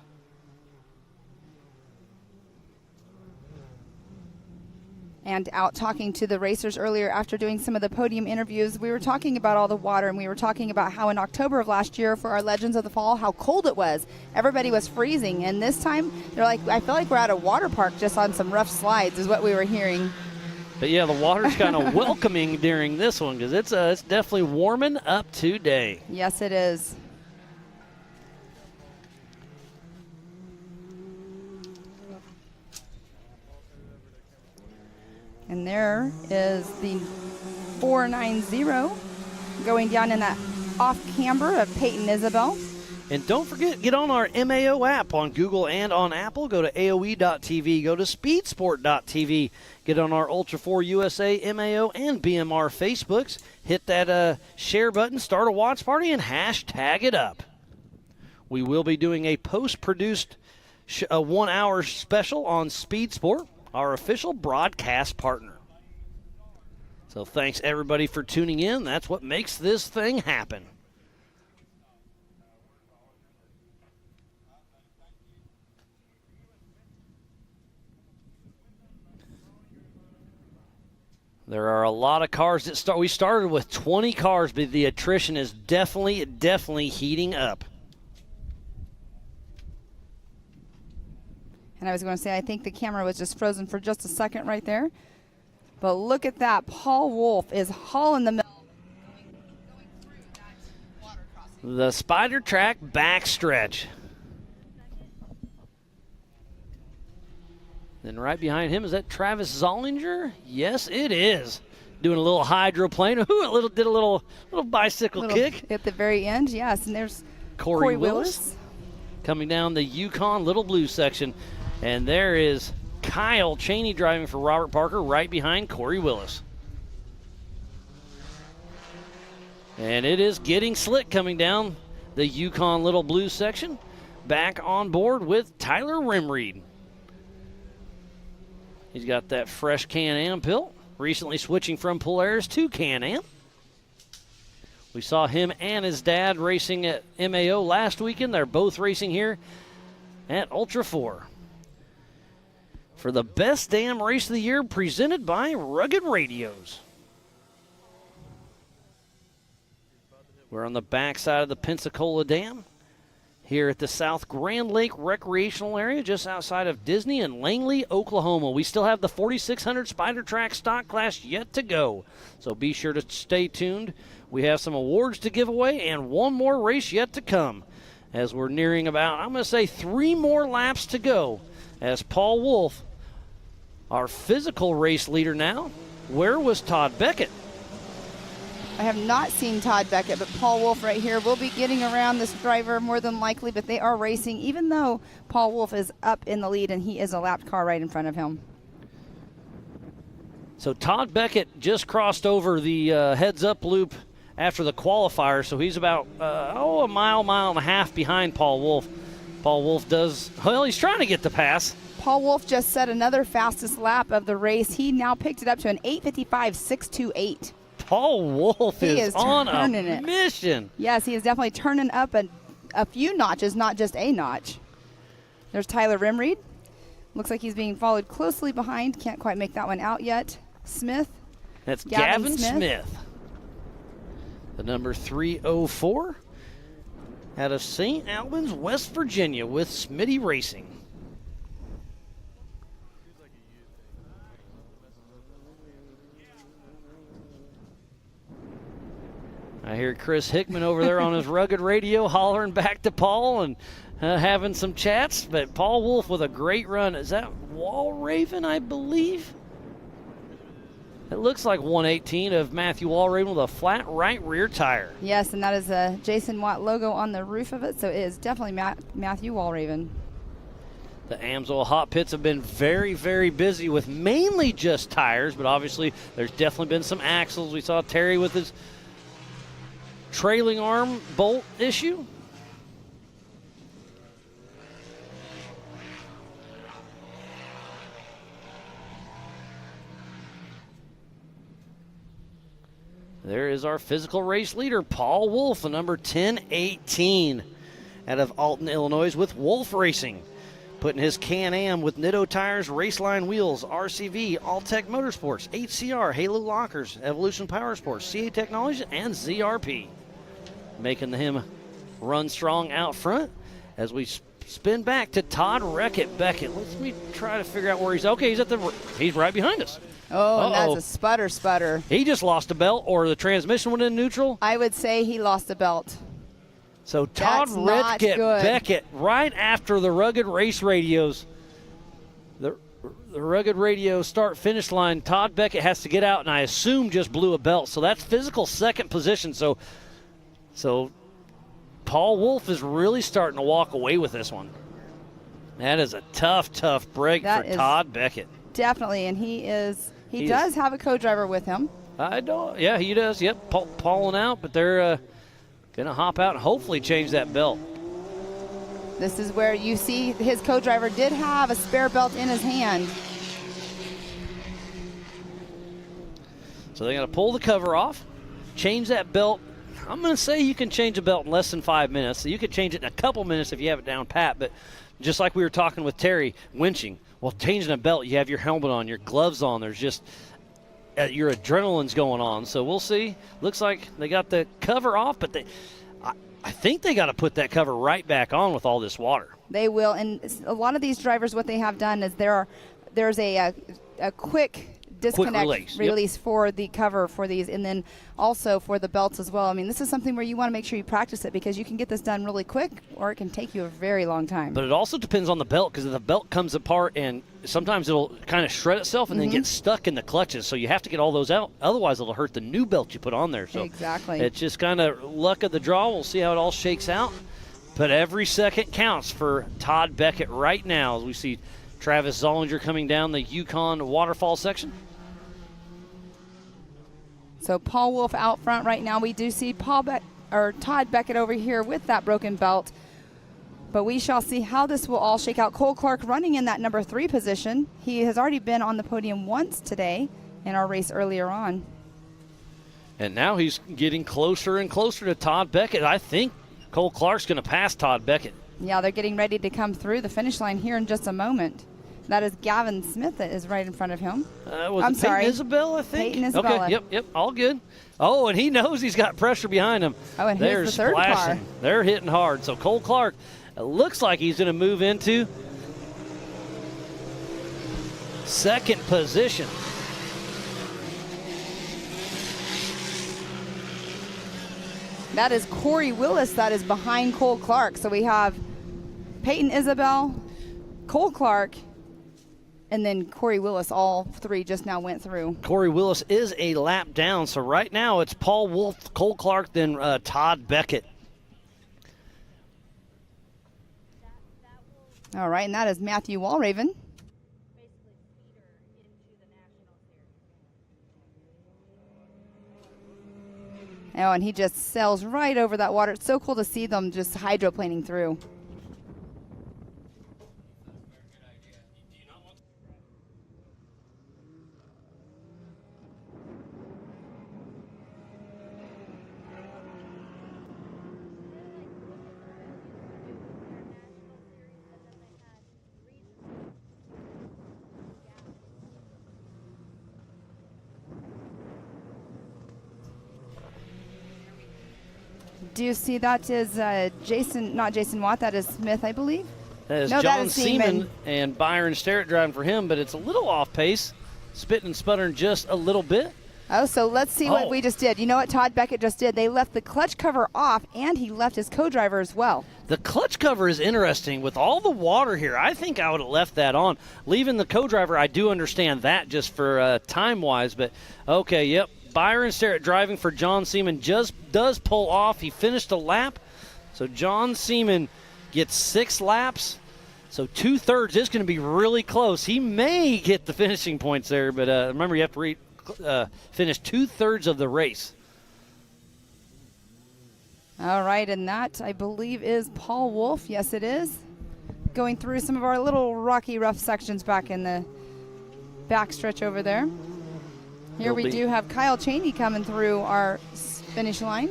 And out talking to the racers earlier after doing some of the podium interviews, we were talking about all the water, and we were talking about how in October of last year for our Legends of the Fall, how cold it was. Everybody was freezing, and this time they're like, I feel like we're at a water park just on some rough slides is what we were hearing. But yeah, the water's kind of welcoming during this one because it's definitely warming up today. Yes, it is. And there is the 490 going down in that off camber of Peyton Isabel. And don't forget, get on our MAO app on Google and on Apple. Go to AOE.tv. Go to Speedsport.tv. Get on our Ultra4 USA, MAO, and BMR Facebooks. Hit that share button, start a watch party, and hashtag it up. We will be doing a post-produced 1-hour special on Speed Sport, our official broadcast partner. So thanks, everybody, for tuning in. That's what makes this thing happen. There are a lot of cars that start. We started with 20 cars, but the attrition is definitely heating up. And I was going to say, I think the camera was just frozen for just a second right there. But look at that. Paul Wolf is hauling the middle. The Spider Track backstretch. Then right behind him, is that Travis Zollinger? Yes, it is. Doing a little hydroplane. Ooh, did a little bicycle kick. At the very end, yes. And there's Corey Willis coming down the Yukon Little Blue section. And there is Kyle Cheney driving for Robert Parker right behind Corey Willis. And it is getting slick coming down the Yukon Little Blue section. Back on board with Tyler Rimreed. He's got that fresh Can-Am pill, recently switching from Polaris to Can-Am. We saw him and his dad racing at MAO last weekend. They're both racing here at Ultra4. For the best damn race of the year, presented by Rugged Radios. We're on the backside of the Pensacola Dam here at the South Grand Lake Recreational Area, just outside of Disney in Langley, Oklahoma. We still have the 4600 Spider Track stock class yet to go, so be sure to stay tuned. We have some awards to give away and one more race yet to come as we're nearing about, I'm going to say, 3 more laps to go as Paul Wolf, our physical race leader now. Where was Todd Beckett? I have not seen Todd Beckett, but Paul Wolf right here will be getting around this driver more than likely, but they are racing, even though Paul Wolf is up in the lead and he is a lapped car right in front of him. So Todd Beckett just crossed over the heads-up loop after the qualifier, so he's about, a mile and a half behind Paul Wolf. Paul Wolf he's trying to get the pass. Paul Wolf just set another fastest lap of the race. He now picked it up to an 8:55.628. Paul Wolf is on a mission. Yes, he is definitely turning up a few notches, not just a notch. There's Tyler Rimreed. Looks like he's being followed closely behind. Can't quite make that one out yet. Smith. That's Gavin Smith. The number 304 out of St. Albans, West Virginia with Smitty Racing. I hear Chris Hickman over there on his Rugged Radio hollering back to Paul, and having some chats, but Paul Wolf with a great run. Is that Wall Raven, I believe? It looks like 118 of Matthew Walraven with a flat right rear tire. Yes, and that is a Jason Watt logo on the roof of it, so it is definitely Matthew Walraven. The Amsoil hot pits have been very, very busy with mainly just tires, but obviously there's definitely been some axles. We saw Terry with his trailing arm bolt issue. There is our physical race leader, Paul Wolf, the number 1018 out of Alton, Illinois, with Wolf Racing. Putting his Can-Am with Nitto tires, Raceline wheels, RCV, Alltech Motorsports, HCR, Halo Lockers, Evolution Power Sports, CA Technologies, and ZRP. Making him run strong out front as we spin back to Todd Beckett. Let me try to figure out where he's. Okay, he's right behind us. Oh, and that's a sputter. He just lost a belt, or the transmission went in neutral. I would say he lost a belt. So Todd Beckett, right after the Rugged Race Radios, the Rugged Radio start-finish line, Todd Beckett has to get out, and I assume just blew a belt. So that's physical second position. So Paul Wolf is really starting to walk away with this one. That is a tough break for Todd Beckett. Definitely, and he does have a co-driver with him. Yeah, he does. Yep, Paulin out, but they're going to hop out and hopefully change that belt. This is where you see his co-driver did have a spare belt in his hand. So they're going to pull the cover off, change that belt. I'm going to say you can change a belt in less than 5 minutes. So you could change it in a couple minutes if you have it down pat, but just like we were talking with Terry, winching. Well, changing a belt, you have your helmet on, your gloves on. There's just your adrenaline's going on. So we'll see. Looks like they got the cover off, but I think they got to put that cover right back on with all this water. They will, and a lot of these drivers, what they have done is there's a quick disconnect release for the cover for these, and then also for the belts as well. I mean, this is something where you want to make sure you practice it, because you can get this done really quick, or it can take you a very long time. But it also depends on the belt, because if the belt comes apart, and sometimes it'll kind of shred itself and then get stuck in the clutches. So you have to get all those out. Otherwise, it'll hurt the new belt you put on there. So exactly. It's just kind of luck of the draw. We'll see how it all shakes out. But every second counts for Todd Beckett right now as we see Travis Zollinger coming down the Yukon waterfall section. So Paul Wolf out front right now. We do see Todd Beckett over here with that broken belt. But we shall see how this will all shake out. Cole Clark running in that number 3 position. He has already been on the podium once today in our race earlier on. And now he's getting closer and closer to Todd Beckett. I think Cole Clark's going to pass Todd Beckett. Yeah, they're getting ready to come through the finish line here in just a moment. That is Gavin Smith that is right in front of him. I'm sorry. Peyton Isabel, I think? Peyton Isabella. Okay, yep, all good. Oh, and he knows he's got pressure behind him. Oh, and here's the third splashing. car. They're hitting hard. So Cole Clark, it looks like he's going to move into second position. That is Corey Willis that is behind Cole Clark. So we have Peyton Isabel, Cole Clark, and then Corey Willis. All three just now went through. Corey Willis is a lap down. So right now it's Paul Wolf, Cole Clark, then Todd Beckett. All right, and that is Matthew Walraven. Oh, and he just sails right over that water. It's so cool to see them just hydroplaning through. Do you see that is not Jason Watt, that is Smith, I believe? That is John Seaman and Byron Sterrett driving for him, but it's a little off pace, spitting and sputtering just a little bit. Oh, so let's see what we just did. You know what Todd Beckett just did? They left the clutch cover off, and he left his co-driver as well. The clutch cover is interesting. With all the water here, I think I would have left that on. Leaving the co-driver, I do understand that just for time-wise. But, okay, yep. Byron Starrett driving for John Seaman just does pull off. He finished a lap. So John Seaman gets 6 laps. So 2/3 is going to be really close. He may get the finishing points there, but remember you have to finish 2/3 of the race. All right, and that, I believe, is Paul Wolf. Yes, it is. Going through some of our little rocky, rough sections back in the backstretch over there. Here we do have Kyle Chaney coming through our finish line.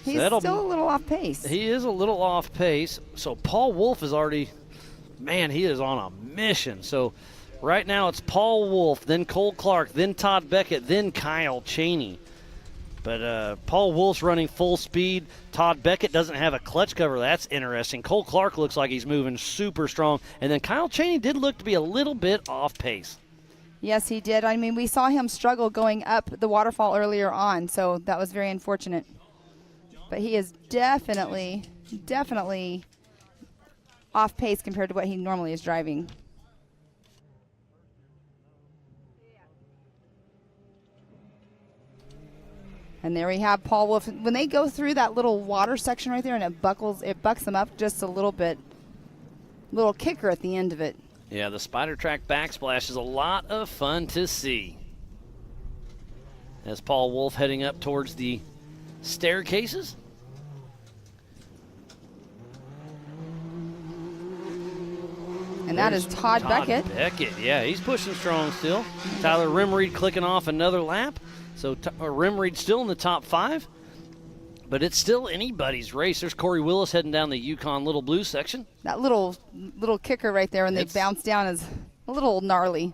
He's still a little off pace. He is a little off pace. So Paul Wolf is already, man, he is on a mission. So right now it's Paul Wolf, then Cole Clark, then Todd Beckett, then Kyle Chaney. But Paul Wolf's running full speed. Todd Beckett doesn't have a clutch cover. That's interesting. Cole Clark looks like he's moving super strong. And then Kyle Chaney did look to be a little bit off pace. Yes, he did. I mean, we saw him struggle going up the waterfall earlier on, so that was very unfortunate. But he is definitely off pace compared to what he normally is driving. And there we have Paul Wolf. When they go through that little water section right there and it bucks them up just a little bit, little kicker at the end of it. Yeah, the Spider Track backsplash is a lot of fun to see. As Paul Wolf heading up towards the staircases. And that is Todd Beckett. Yeah, he's pushing strong still. Tyler Rimreed clicking off another lap. So Rimreed still in the top 5. But it's still anybody's race. There's Corey Willis heading down the Yukon Little Blue section. That little kicker right there when they bounce down is a little gnarly.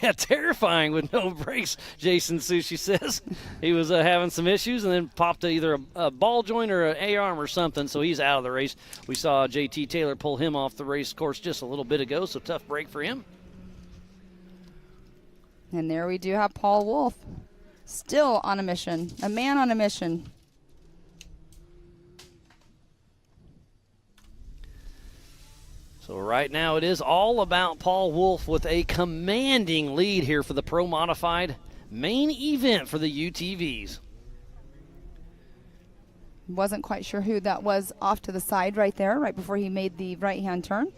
Yeah, terrifying with no brakes, Jason Sushi says. He was having some issues and then popped either a ball joint or an A-arm or something, so he's out of the race. We saw JT Taylor pull him off the race course just a little bit ago, so tough break for him. And there we do have Paul Wolf. Still on a mission. A man on a mission. So right now it is all about Paul Wolf with a commanding lead here for the Pro Modified main event for the UTVs. Wasn't quite sure who that was off to the side right there, right before he made the right-hand turn.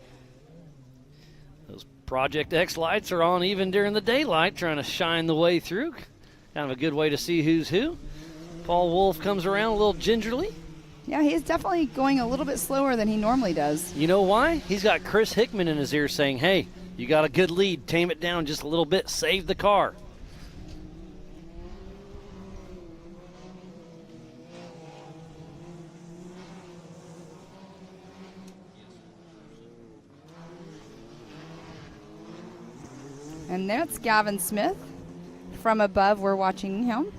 Those Project X lights are on even during the daylight, trying to shine the way through. Kind of a good way to see who's who. Paul Wolf comes around a little gingerly. Yeah, he's definitely going a little bit slower than he normally does. You know why? He's got Chris Hickman in his ear saying, hey, you got a good lead. Tame it down just a little bit. Save the car. And that's Gavin Smith. From above, we're watching him.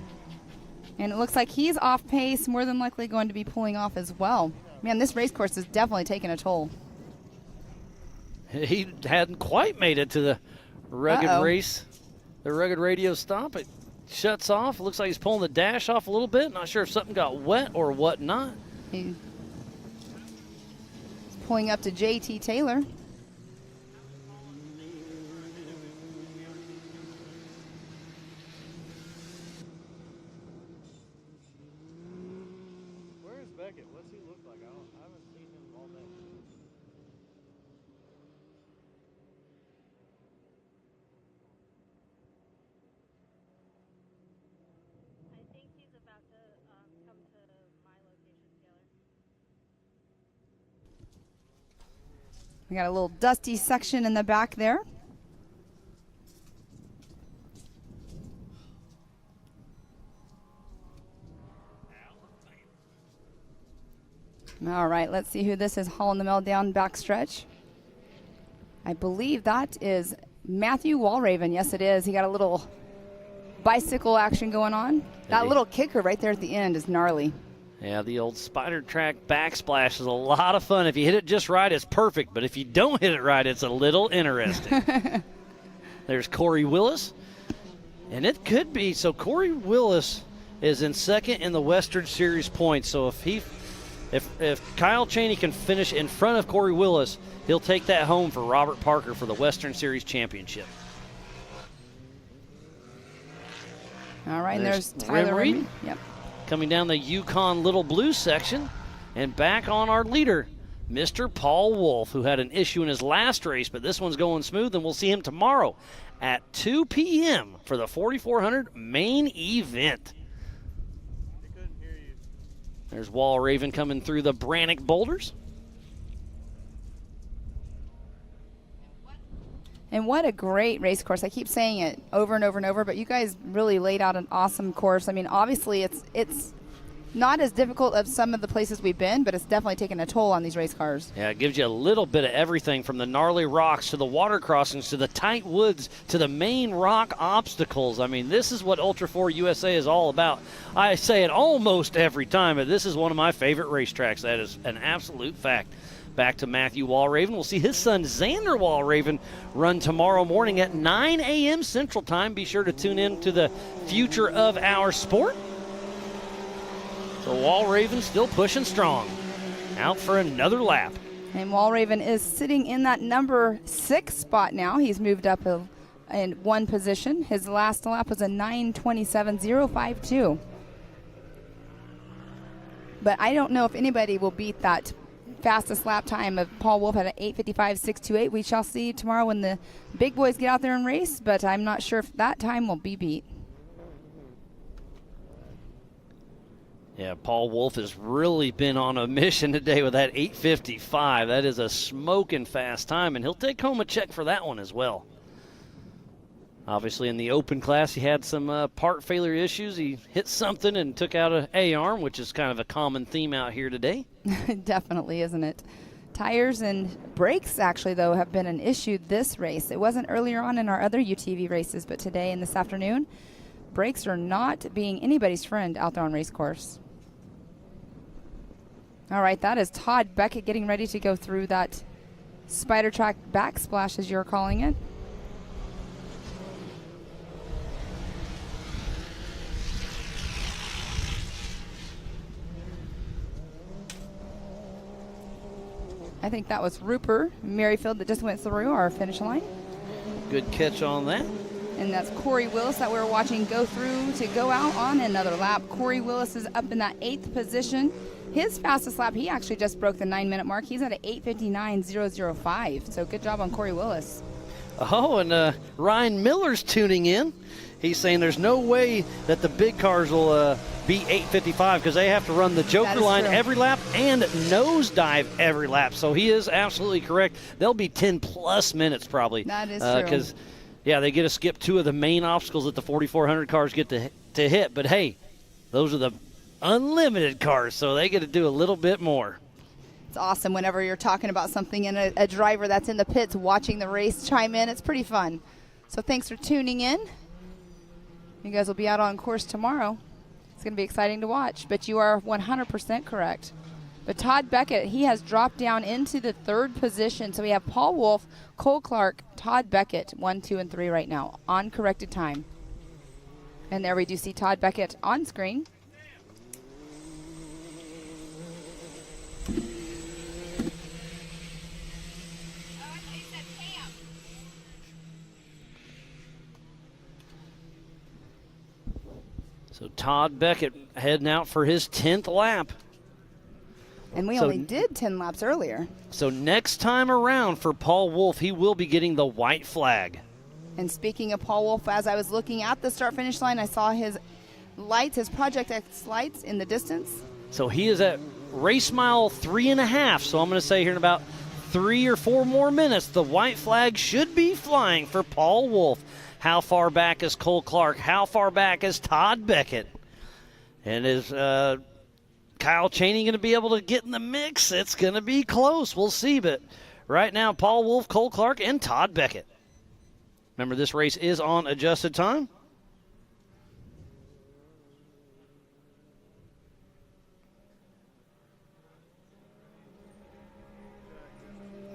And it looks like he's off pace, more than likely going to be pulling off as well. Man, this race course is definitely taking a toll. He hadn't quite made it to the rugged race, the rugged radio stop. It shuts off. Looks like he's pulling the dash off a little bit. Not sure if something got wet or whatnot. He's pulling up to JT Taylor. We got a little dusty section in the back there. All right, let's see who this is hauling the mail down backstretch. I believe that is Matthew Walraven. Yes, it is. He got a little bicycle action going on. That little kicker right there at the end is gnarly. Yeah, the old Spider Track backsplash is a lot of fun. If you hit it just right, it's perfect. But if you don't hit it right, it's a little interesting. There's Corey Willis. And it could be, so Corey Willis is in second in the Western Series points. So if Kyle Chaney can finish in front of Corey Willis, he'll take that home for Robert Parker for the Western Series championship. All right, and there's Tyler Reed. Yep. Coming down the Yukon Little Blue section, and back on our leader, Mr. Paul Wolf, who had an issue in his last race, but this one's going smooth, and we'll see him tomorrow at 2 p.m. for the 4,400 main event. There's Wall Raven coming through the Brannock boulders. And what a great race course. I keep saying it over and over and over, but you guys really laid out an awesome course. I mean, obviously it's not as difficult as some of the places we've been, but it's definitely taken a toll on these race cars. Yeah, it gives you a little bit of everything from the gnarly rocks to the water crossings to the tight woods to the main rock obstacles. I mean, this is what Ultra4 USA is all about. I say it almost every time, but this is one of my favorite racetracks. That is an absolute fact. Back to Matthew Walraven. We'll see his son Xander Walraven run tomorrow morning at 9 a.m. Central Time. Be sure to tune in to the future of our sport. So Walraven still pushing strong. Out for another lap. And Walraven is sitting in that number 6 spot now. He's moved up in one position. His last lap was a 9:27.052. But I don't know if anybody will beat that fastest lap time of Paul Wolf at an 8:55.628. We shall see tomorrow when the big boys get out there and race, but I'm not sure if that time will be beat. Yeah, Paul Wolf has really been on a mission today with that 8:55. That is a smoking fast time, and he'll take home a check for that one as well. Obviously, in the open class, he had some part failure issues. He hit something and took out an A-arm, which is kind of a common theme out here today. Definitely, isn't it? Tires and brakes, actually, though, have been an issue this race. It wasn't earlier on in our other UTV races, but today and this afternoon, brakes are not being anybody's friend out there on race course. All right, that is Todd Beckett getting ready to go through that spider track backsplash, as you're calling it. I think that was Rupert Merrifield that just went through our finish line. Good catch on that. And that's Corey Willis that we're watching go through to go out on another lap. Corey Willis is up in that 8th position. His fastest lap, he actually just broke the 9-minute mark. He's at an 8:59.005. So good job on Corey Willis. Oh, and Ryan Miller's tuning in. He's saying there's no way that the big cars will beat 8:55 because they have to run the Joker line every lap and nosedive every lap. So he is absolutely correct. They'll be 10-plus minutes probably. That is true. Because, yeah, they get to skip 2 of the main obstacles that the 4,400 cars get to hit. But, hey, those are the unlimited cars, so they get to do a little bit more. It's awesome whenever you're talking about something and a driver that's in the pits watching the race chime in. It's pretty fun. So thanks for tuning in. You guys will be out on course tomorrow. It's going to be exciting to watch, but you are 100% correct. But Todd Beckett, he has dropped down into the 3rd position. So we have Paul Wolf, Cole Clark, Todd Beckett, 1, 2, and 3 right now on corrected time. And there we do see Todd Beckett on screen. So Todd Beckett heading out for his 10th lap. And we only did 10 laps earlier. So next time around for Paul Wolf, he will be getting the white flag. And speaking of Paul Wolf, as I was looking at the start-finish line, I saw his lights, his Project X lights in the distance. So he is at race mile 3.5. So I'm going to say here in about 3 or 4 more minutes, the white flag should be flying for Paul Wolf. How far back is Cole Clark? How far back is Todd Beckett? And is Kyle Chaney going to be able to get in the mix? It's going to be close. We'll see. But right now, Paul Wolf, Cole Clark, and Todd Beckett. Remember, this race is on adjusted time.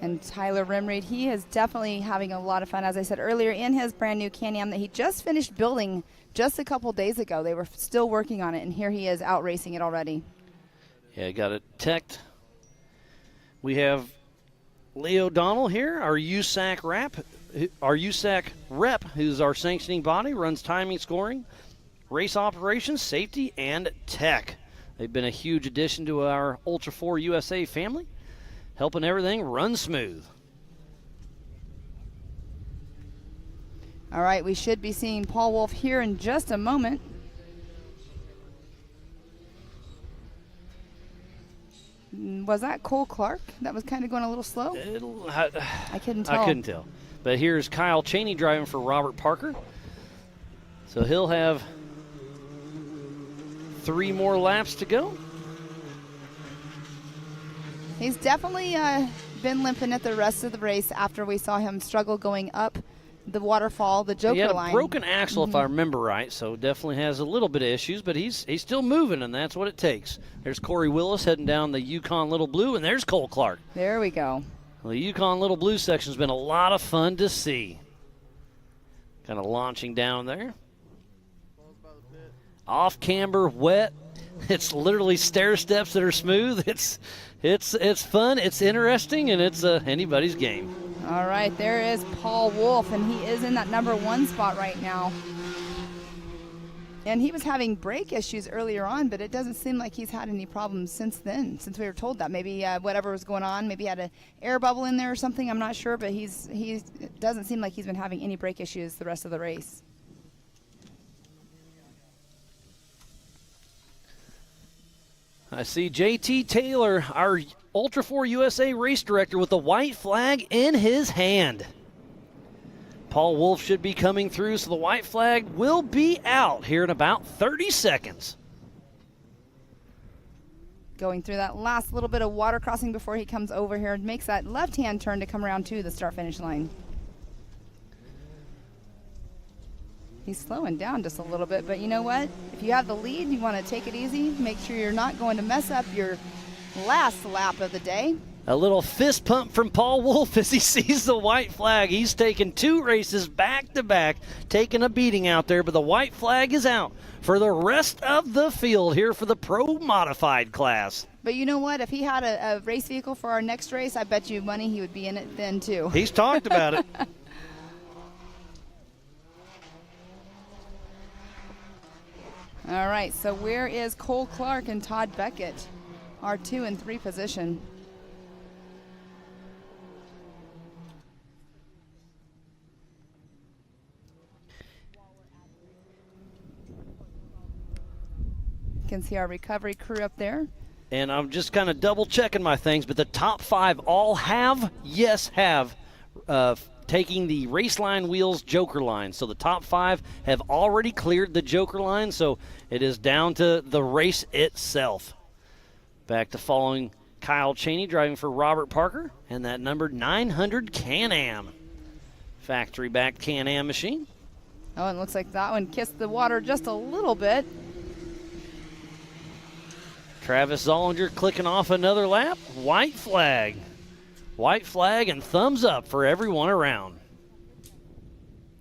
And And Tyler Rimreed, he is definitely having a lot of fun, as I said earlier, in his brand new Can-Am that he just finished building just a couple days ago. They were still working on it, and here he is out racing it already. Yeah, got it teched. We have Lee O'Donnell here, our USAC rep, who's our sanctioning body, runs timing, scoring, race operations, safety, and tech. They've been a huge addition to our Ultra4 USA family, helping everything run smooth. All right, we should be seeing Paul Wolf here in just a moment. Was that Cole Clark? That was kind of going a little slow? I couldn't tell. I couldn't tell. But here's Kyle Cheney driving for Robert Parker. So he'll have 3 more laps to go. He's definitely been limping at the rest of the race after we saw him struggle going up the waterfall, the Joker line. He had a broken axle, if I remember right, so definitely has a little bit of issues, but he's still moving, and that's what it takes. There's Corey Willis heading down the Yukon Little Blue, and there's Cole Clark. There we go. Well, the Yukon Little Blue section's been a lot of fun to see. Kind of launching down there. Off camber, wet. It's literally stair steps that are smooth. It's fun, it's interesting, and it's anybody's game. All right, there is Paul Wolf, and he is in that number 1 spot right now. And he was having brake issues earlier on, but it doesn't seem like he's had any problems since then, since we were told that. Maybe whatever was going on, maybe he had an air bubble in there or something, I'm not sure, but it doesn't seem like he's been having any brake issues the rest of the race. I see JT Taylor, our Ultra4 USA race director, with the white flag in his hand. Paul Wolf should be coming through, so the white flag will be out here in about 30 seconds. Going through that last little bit of water crossing before he comes over here and makes that left-hand turn to come around to the start-finish line. He's slowing down just a little bit, but you know what? If you have the lead, you want to take it easy. Make sure you're not going to mess up your last lap of the day. A little fist pump from Paul Wolf as he sees the white flag. He's taken 2 races back-to-back, taking a beating out there, but the white flag is out for the rest of the field here for the Pro Modified class. But you know what? If he had a race vehicle for our next race, I bet you money he would be in it then too. He's talked about it. All right, so where is Cole Clark and Todd Beckett? Our 2 and 3 position. You can see our recovery crew up there. And I'm just kind of double checking my things, but the top 5 all have taking the race line wheels Joker line. So the top 5 have already cleared the Joker line, so it is down to the race itself. Back to following Kyle Cheney driving for Robert Parker and that number 900 Can-Am. Factory backed Can-Am machine. Oh, and it looks like that one kissed the water just a little bit. Travis Zollinger clicking off another lap. White flag. White flag and thumbs up for everyone around.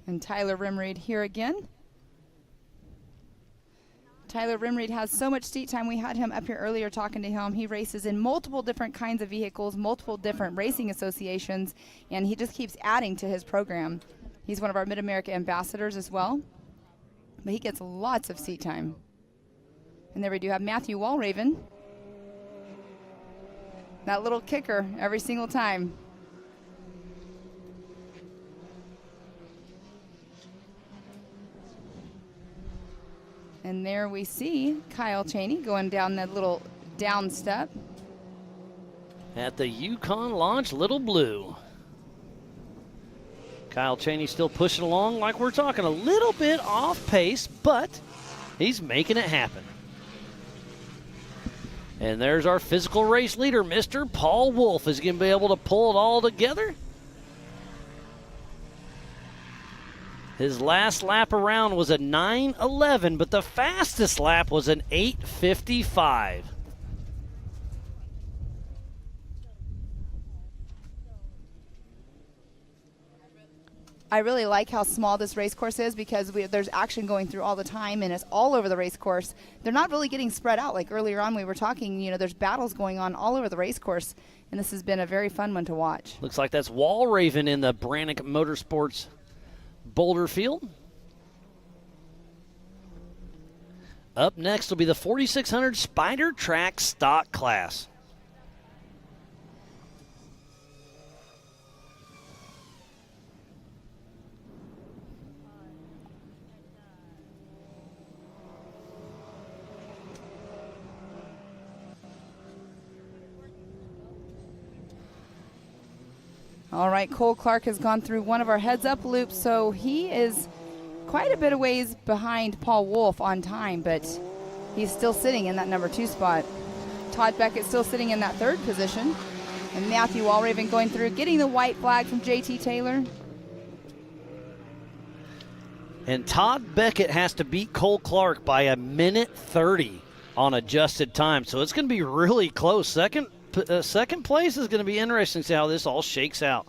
And Tyler Rimreed here again. Tyler Rimreed has so much seat time. We had him up here earlier talking to him. He races in multiple different kinds of vehicles, multiple different racing associations, and he just keeps adding to his program. He's one of our Mid-America ambassadors as well, but he gets lots of seat time. And there we do have Matthew Walraven. That little kicker every single time. And there we see Kyle Cheney going down that little down step. At the Yukon Launch Little Blue. Kyle Cheney still pushing along like we're talking, a little bit off pace, but he's making it happen. And there's our physical race leader, Mr. Paul Wolf. Is he going to be able to pull it all together? His last lap around was a 9:11, but the fastest lap was an 8:55. I really like how small this race course is because there's action going through all the time, and it's all over the race course. They're not really getting spread out. Like earlier on we were talking, there's battles going on all over the race course, and this has been a very fun one to watch. Looks like that's Walraven in the Brannick Motorsports Boulder field. Up next will be the 4600 Spider Track Stock Class. All right, Cole Clark has gone through one of our heads-up loops, so he is quite a bit of ways behind Paul Wolf on time, but he's still sitting in that number 2 spot. Todd Beckett still sitting in that 3rd position, and Matthew Walraven going through, getting the white flag from JT Taylor. And Todd Beckett has to beat Cole Clark by 1:30 on adjusted time, so it's going to be really close. Second place is going to be interesting to see how this all shakes out.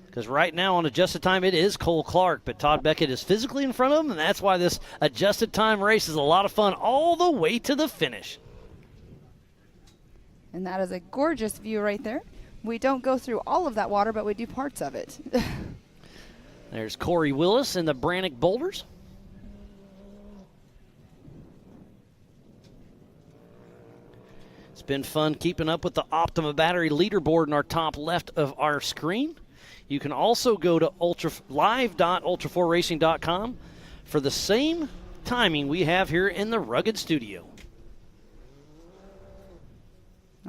Because right now on adjusted time, it is Cole Clark, but Todd Beckett is physically in front of him, and that's why this adjusted time race is a lot of fun all the way to the finish. And that is a gorgeous view right there. We don't go through all of that water, but we do parts of it. There's Corey Willis in the Brannick Boulders. It's been fun keeping up with the Optima Battery leaderboard in our top left of our screen. You can also go to live.ultra4racing.com for the same timing we have here in the Rugged Studio.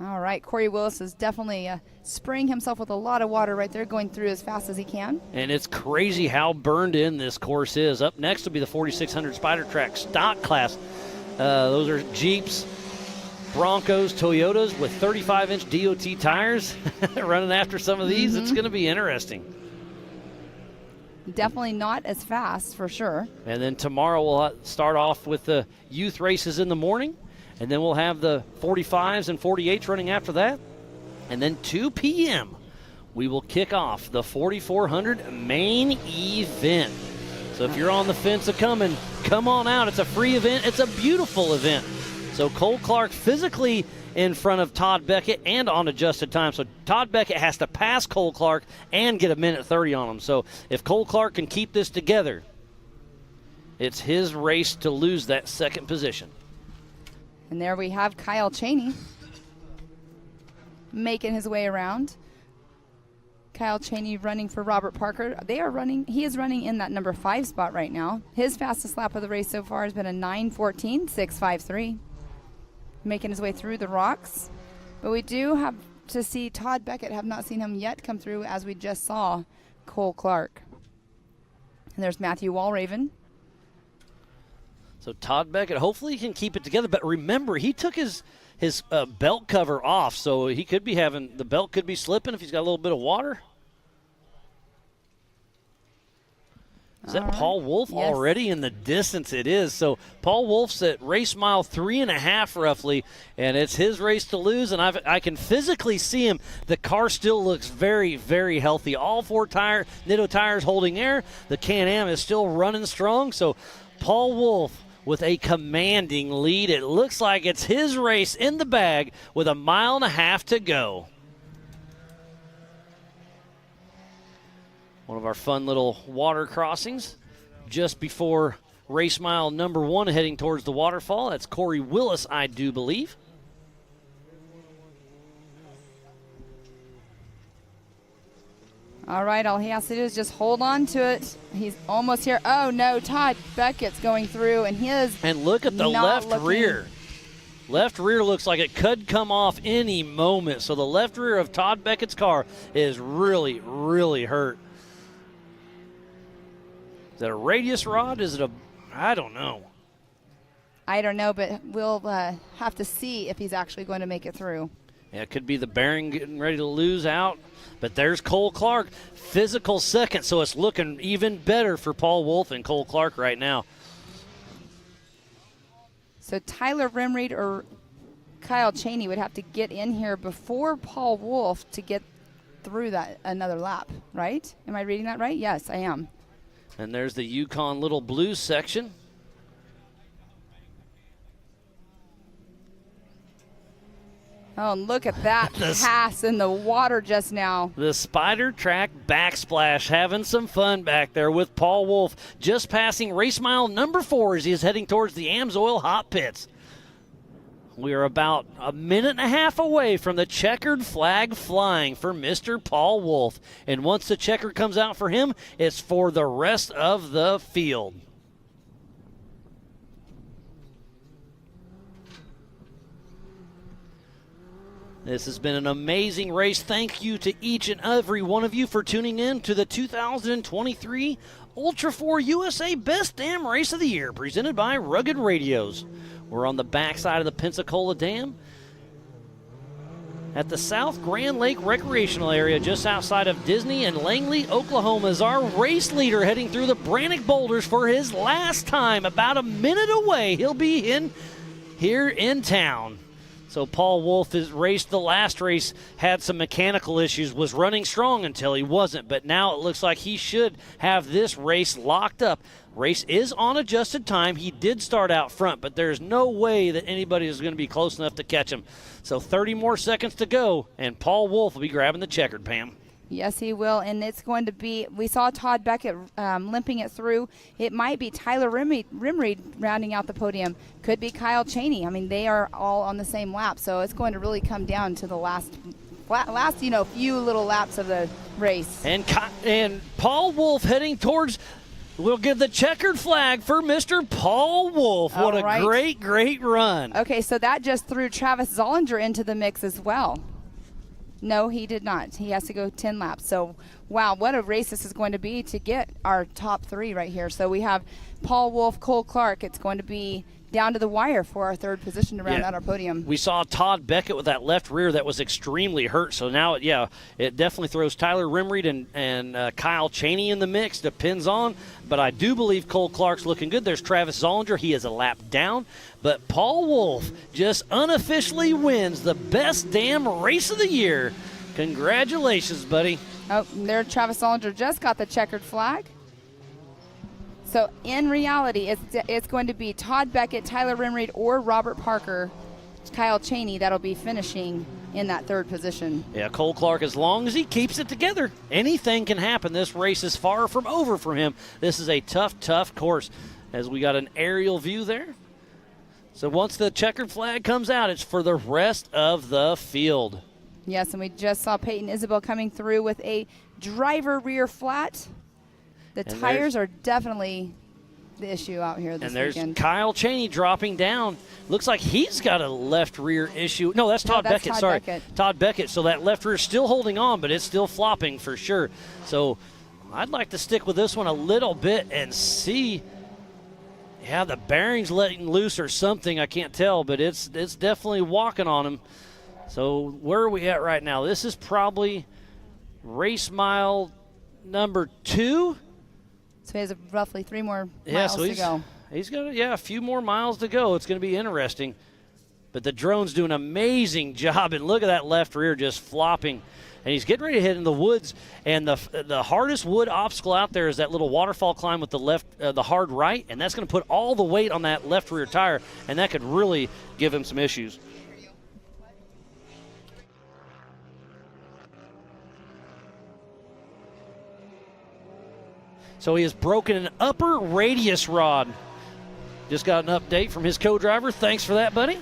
All right, Corey Willis is definitely spraying himself with a lot of water right there, going through as fast as he can. And it's crazy how burned in this course is. Up next will be the 4600 Spider Track Stock Class. Those are Jeeps, Broncos, Toyotas with 35-inch DOT tires running after some of these. It's going to be interesting. Definitely not as fast, for sure. And then tomorrow we'll start off with the youth races in the morning, and then we'll have the 45s and 48s running after that. And then 2 p.m., we will kick off the 4400 main event. So if you're on the fence of coming, come on out. It's a free event. It's a beautiful event. So Cole Clark physically in front of Todd Beckett and on adjusted time. So Todd Beckett has to pass Cole Clark and get 1:30 on him. So if Cole Clark can keep this together, it's his race to lose that second position. And there we have Kyle Cheney making his way around. Kyle Cheney running for Robert Parker. He is running in that number 5 spot right now. His fastest lap of the race so far has been a 9:14.653. Making his way through the rocks. But we do have to see Todd Beckett. Have not seen him yet come through, as we just saw Cole Clark. And there's Matthew Walraven. So Todd Beckett hopefully can keep it together. But remember, he took his belt cover off, so he could be the belt could be slipping if he's got a little bit of water. Is that Paul Wolf already in the distance? It is. So Paul Wolf's at race mile 3.5 roughly, and it's his race to lose, and I can physically see him. The car still looks very, very healthy. All 4 Nitto tires holding air. The Can-Am is still running strong. So Paul Wolf with a commanding lead. It looks like it's his race in the bag with 1.5 miles to go. One of our fun little water crossings just before race mile number 1 heading towards the waterfall. That's Corey Willis, I do believe. All right, all he has to do is just hold on to it. He's almost here. Oh, no, Todd Beckett's going through, and And look at the left rear. Left rear looks like it could come off any moment. So the left rear of Todd Beckett's car is really, really hurt. Is that a radius rod? Is it I don't know. I don't know, but we'll have to see if he's actually going to make it through. Yeah, it could be the bearing getting ready to lose out. But there's Cole Clark, physical second, so it's looking even better for Paul Wolf and Cole Clark right now. So Tyler Rimreed or Kyle Cheney would have to get in here before Paul Wolf to get through that another lap, right? Am I reading that right? Yes, I am. And there's the Yukon Little Blue section. Oh, and look at that pass in the water just now. The Spider Track backsplash, having some fun back there with Paul Wolf, just passing race mile number 4 as he is heading towards the AMSOIL hot pits. We are about a minute and a half away from the checkered flag flying for Mr. Paul Wolf. And once the checker comes out for him, it's for the rest of the field. This has been an amazing race. Thank you to each and every one of you for tuning in to the 2023 Ultra4 USA Best Dam Race of the Year, presented by Rugged Radios. We're on the backside of the Pensacola Dam at the South Grand Lake Recreational Area just outside of Disney and Langley, Oklahoma, is our race leader heading through the Brannock Boulders for his last time. About a minute away, he'll be here in town. So Paul Wolf has raced the last race, had some mechanical issues, was running strong until he wasn't, but now it looks like he should have this race locked up. Race is on adjusted time. He did start out front, but there's no way that anybody is going to be close enough to catch him. So 30 more seconds to go, and Paul Wolf will be grabbing the checkered, Pam. Yes, he will, and it's going to be, we saw Todd Beckett limping it through. It might be Tyler Rimreed rounding out the podium. Could be Kyle Cheney. I mean, they are all on the same lap, so it's going to really come down to the last few little laps of the race. And Paul Wolf heading towards, we'll give the checkered flag for Mr. Paul Wolf. What a great, great run. Okay, so that just threw Travis Zollinger into the mix as well. No, he did not. He has to go 10 laps. So, wow, what a race this is going to be to get our top 3 right here. So we have Paul Wolf, Cole Clark. It's going to be down to the wire for our 3rd position to round out our podium. We saw Todd Beckett with that left rear that was extremely hurt. So now, it definitely throws Tyler Rimreed and Kyle Cheney in the mix. Depends on. But I do believe Cole Clark's looking good. There's Travis Zollinger. He is a lap down. But Paul Wolf just unofficially wins the Best Damn Race of the Year. Congratulations, buddy. Oh, there Travis Zollinger just got the checkered flag. So in reality, it's going to be Todd Beckett, Tyler Rimreed, or Robert Parker, Kyle Cheney that'll be finishing in that 3rd position. Yeah, Cole Clark, as long as he keeps it together, anything can happen. This race is far from over for him. This is a tough, tough course. As we got an aerial view there. So once the checkered flag comes out, it's for the rest of the field. Yes, and we just saw Peyton Isabel coming through with a driver rear flat. The tires are definitely the issue out here this weekend. And there's Kyle Cheney dropping down. Looks like he's got a left rear issue. No, that's Todd Beckett. Sorry, Todd Beckett. So that left rear is still holding on, but it's still flopping for sure. So I'd like to stick with this one a little bit and see. Yeah, the bearing's letting loose or something. I can't tell, but it's definitely walking on him. So where are we at right now? This is probably race mile number 2. So he has roughly 3 more miles to go. He's got a few more miles to go. It's going to be interesting. But the drone's doing an amazing job, and look at that left rear just flopping. And he's getting ready to hit in the woods. And the hardest wood obstacle out there is that little waterfall climb with the hard right, and that's going to put all the weight on that left rear tire, and that could really give him some issues. So he has broken an upper radius rod. Just got an update from his co-driver. Thanks for that, buddy.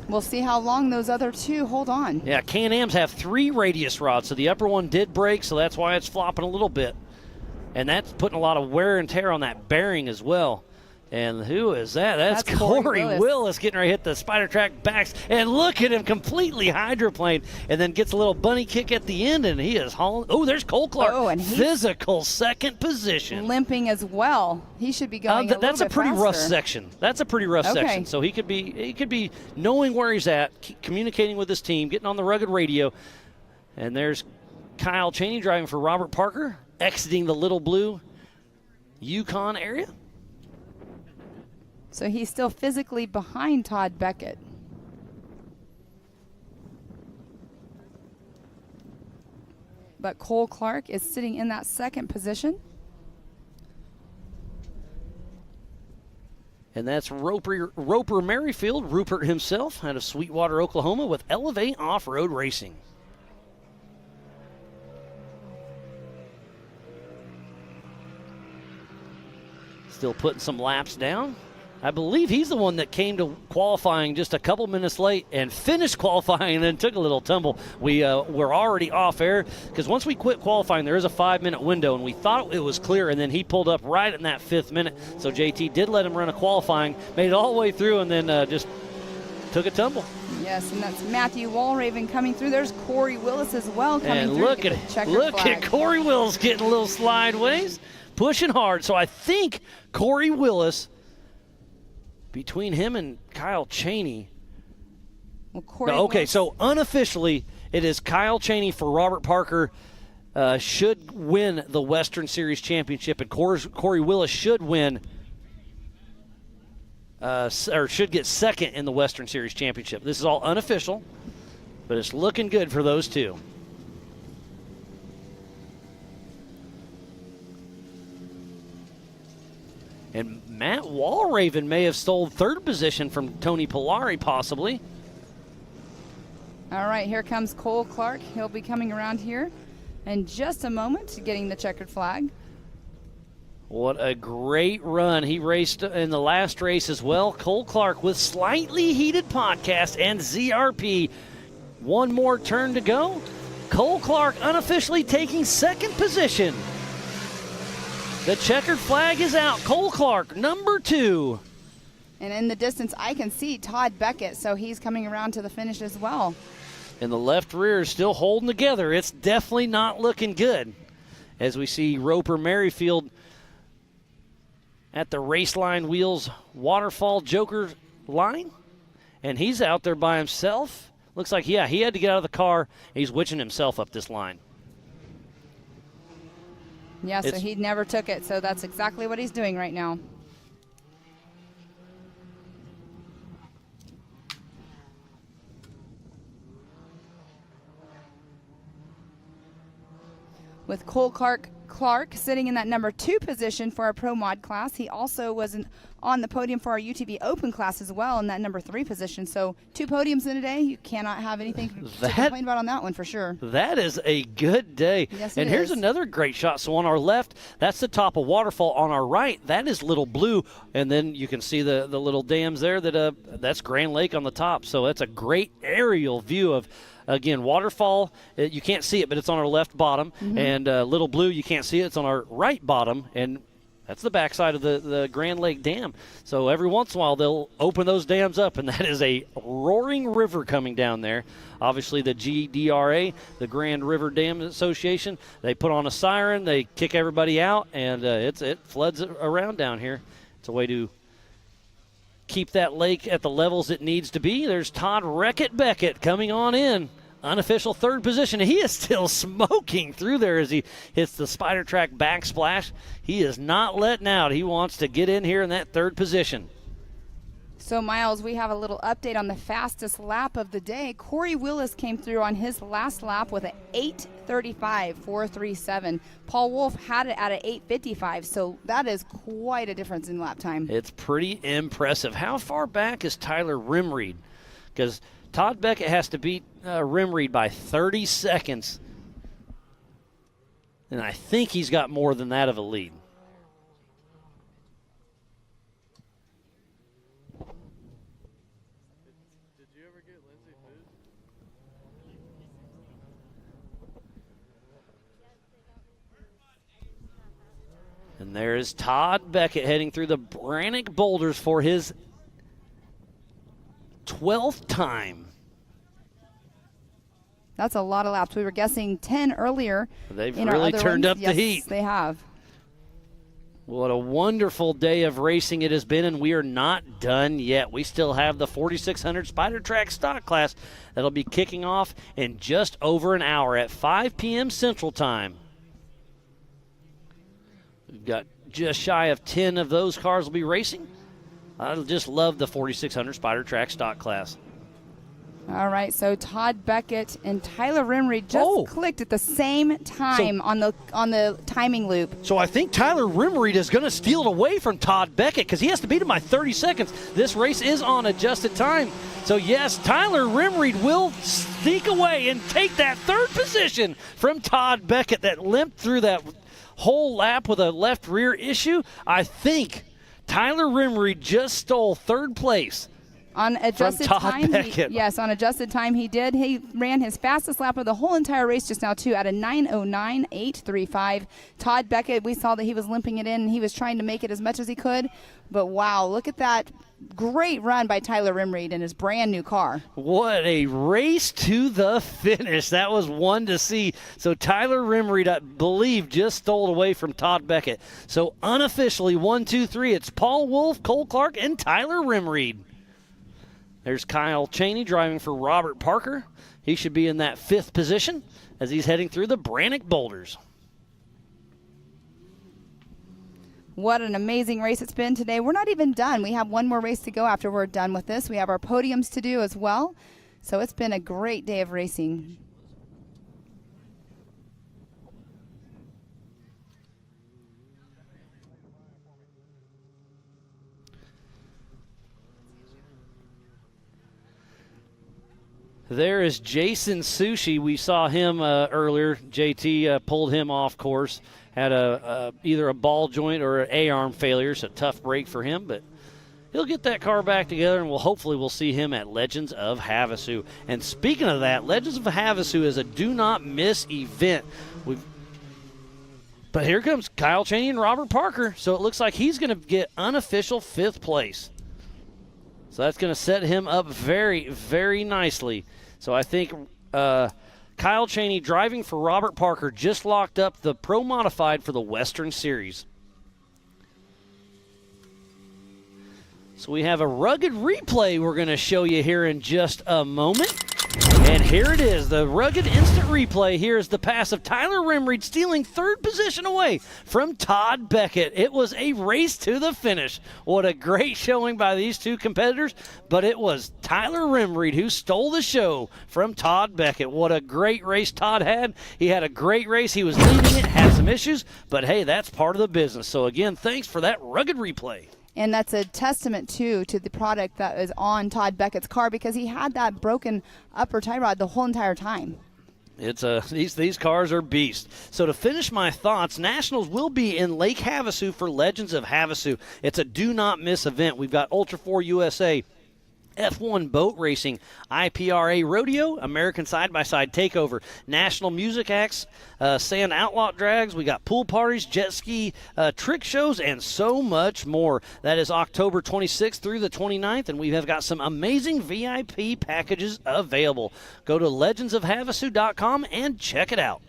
We'll see how long those other 2 hold on. Yeah, Can-Ams have 3 radius rods, so the upper one did break, so that's why it's flopping a little bit. And that's putting a lot of wear and tear on that bearing as well. And who is that? That's Corey Willis getting ready to hit the Spider Track backs. And look at him completely hydroplaned, and then gets a little bunny kick at the end, and he is hauling. Oh, there's Cole Clark. Oh, and physical 2nd position. Limping as well. He should be going that's a pretty faster. Rough section. That's a pretty rough section. So he could be knowing where he's at, communicating with his team, getting on the Rugged Radio. And there's Kyle Cheney driving for Robert Parker, exiting the Little Blue Yukon area. So he's still physically behind Todd Beckett. but Cole Clark is sitting in that second position. And that's Roper Merrifield, Rupert himself, out of Sweetwater, Oklahoma, with Elevate Off-Road Racing. Still putting some laps down. I believe he's the one that came to qualifying just a couple minutes late and finished qualifying and then took a little tumble. We were already off air because once we quit qualifying, there is a 5-minute window, and we thought it was clear, and then he pulled up right in that 5th minute. So JT did let him run a qualifying, made it all the way through, and then just took a tumble. Yes, and that's Matthew Walraven coming through. There's Corey Willis as well coming and through. Look at Corey Willis getting a little slideways, pushing hard. So I think Corey Willis, between him and Kyle Cheney. So unofficially, it is Kyle Cheney for Robert Parker should win the Western Series Championship, and Corey Willis should win or should get second in the Western Series Championship. This is all unofficial, but it's looking good for those two. And Matt Walraven may have stole 3rd position from Tony Polari, possibly. All right, here comes Cole Clark. He'll be coming around here in just a moment, getting the checkered flag. What a great run. He raced in the last race as well. Cole Clark with Slightly Heated Podcast and ZRP. One more turn to go. Cole Clark unofficially taking 2nd position. The checkered flag is out. Cole Clark, number 2. And in the distance, I can see Todd Beckett, so he's coming around to the finish as well. And the left rear is still holding together. It's definitely not looking good. As we see Roper Merrifield at the Raceline Wheels Waterfall Joker line. And he's out there by himself. Looks like, he had to get out of the car. He's witching himself up this line. Yeah, so he never took it, so that's exactly what he's doing right now. With Cole Clark sitting in that number 2 position for our Pro Mod class. He also was on the podium for our UTV Open class as well in that number 3 position. So 2 podiums in a day. You cannot have anything to complain about on that one for sure. That is a good day. Yes, and here's another great shot. So on our left, that's the top of Waterfall. On our right, that is Little Blue. And then you can see the little dams there. That's Grand Lake on the top. So that's a great aerial view of, again, Waterfall, you can't see it, but it's on our left bottom. Mm-hmm. And Little Blue, you can't see it. It's on our right bottom. And that's the backside of the Grand Lake Dam. So every once in a while, they'll open those dams up, and that is a roaring river coming down there. Obviously, the GDRA, the Grand River Dam Association, they put on a siren, they kick everybody out, and it floods around down here. It's a way to keep that lake at the levels it needs to be. There's Todd Wreckett Beckett coming on in. Unofficial 3rd position. He is still smoking through there as he hits the Spider Track backsplash. He is not letting out. He wants to get in here in that 3rd position. So, Miles, we have a little update on the fastest lap of the day. Corey Willis came through on his last lap with an 8:35.437. Paul Wolf had it at an 8:55, so that is quite a difference in lap time. It's pretty impressive. How far back is Tyler Rimreed? Because Todd Beckett has to beat Rimreed by 30 seconds. And I think he's got more than that of a lead. Did you ever get Lindsay food? And there is Todd Beckett heading through the Brannock Boulders for his 12th time. That's a lot of laps. We were guessing 10 earlier. They've really turned up the heat. Yes, they have. What a wonderful day of racing it has been, and we are not done yet. We still have the 4600 Spider Track stock class that'll be kicking off in just over an hour at 5 p.m. Central Time. We've got just shy of 10 of those cars will be racing. I just love the 4600 Spider Track stock class. All right, so Todd Beckett and Tyler Rimreed just clicked at the same time on the timing loop. So I think Tyler Rimreed is going to steal it away from Todd Beckett because he has to beat him by 30 seconds. This race is on adjusted time. So yes, Tyler Rimreed will sneak away and take that third position from Todd Beckett that limped through that whole lap with a left rear issue. I think Tyler Rimreed just stole third place. On adjusted time, on adjusted time he did. He ran his fastest lap of the whole entire race just now, too, at a 9:09.835. Todd Beckett, we saw that he was limping it in, and he was trying to make it as much as he could. But, wow, look at that great run by Tyler Rimreed in his brand-new car. What a race to the finish. That was one to see. So Tyler Rimreed, I believe, just stole it away from Todd Beckett. So unofficially, 1, 2, 3, it's Paul Wolf, Cole Clark, and Tyler Rimreed. There's Kyle Cheney driving for Robert Parker. He should be in that 5th position as he's heading through the Brannock Boulders. What an amazing race it's been today. We're not even done. We have one more race to go after we're done with this. We have our podiums to do as well. So it's been a great day of racing. There is Jason Sushi. We saw him earlier. JT pulled him off course. Had either a ball joint or an A-arm failure. It's a tough break for him, but he'll get that car back together, and hopefully we'll see him at Legends of Havasu. And speaking of that, Legends of Havasu is a do-not-miss event. But here comes Kyle Cheney and Robert Parker, so it looks like he's going to get unofficial 5th place. So that's going to set him up very, very nicely. So I think Kyle Cheney driving for Robert Parker just locked up the Pro Modified for the Western Series. So we have a rugged replay we're going to show you here in just a moment. And here it is, the rugged instant replay. Here is the pass of Tyler Rimreed stealing 3rd position away from Todd Beckett. It was a race to the finish. What a great showing by these two competitors, but it was Tyler Rimreed who stole the show from Todd Beckett. What a great race Todd had. He had a great race. He was leading it, had some issues, but hey, that's part of the business. So again, thanks for that rugged replay. And that's a testament, too, to the product that is on Todd Beckett's car because he had that broken upper tie rod the whole entire time. It's these cars are beasts. So to finish my thoughts, Nationals will be in Lake Havasu for Legends of Havasu. It's a do-not-miss event. We've got Ultra4 USA, F1 boat racing, IPRA rodeo, American side-by-side takeover, national music acts, sand outlaw drags. We got pool parties, jet ski trick shows, and so much more. That is October 26th through the 29th, and we have got some amazing VIP packages available. Go to legendsofhavasu.com and check it out.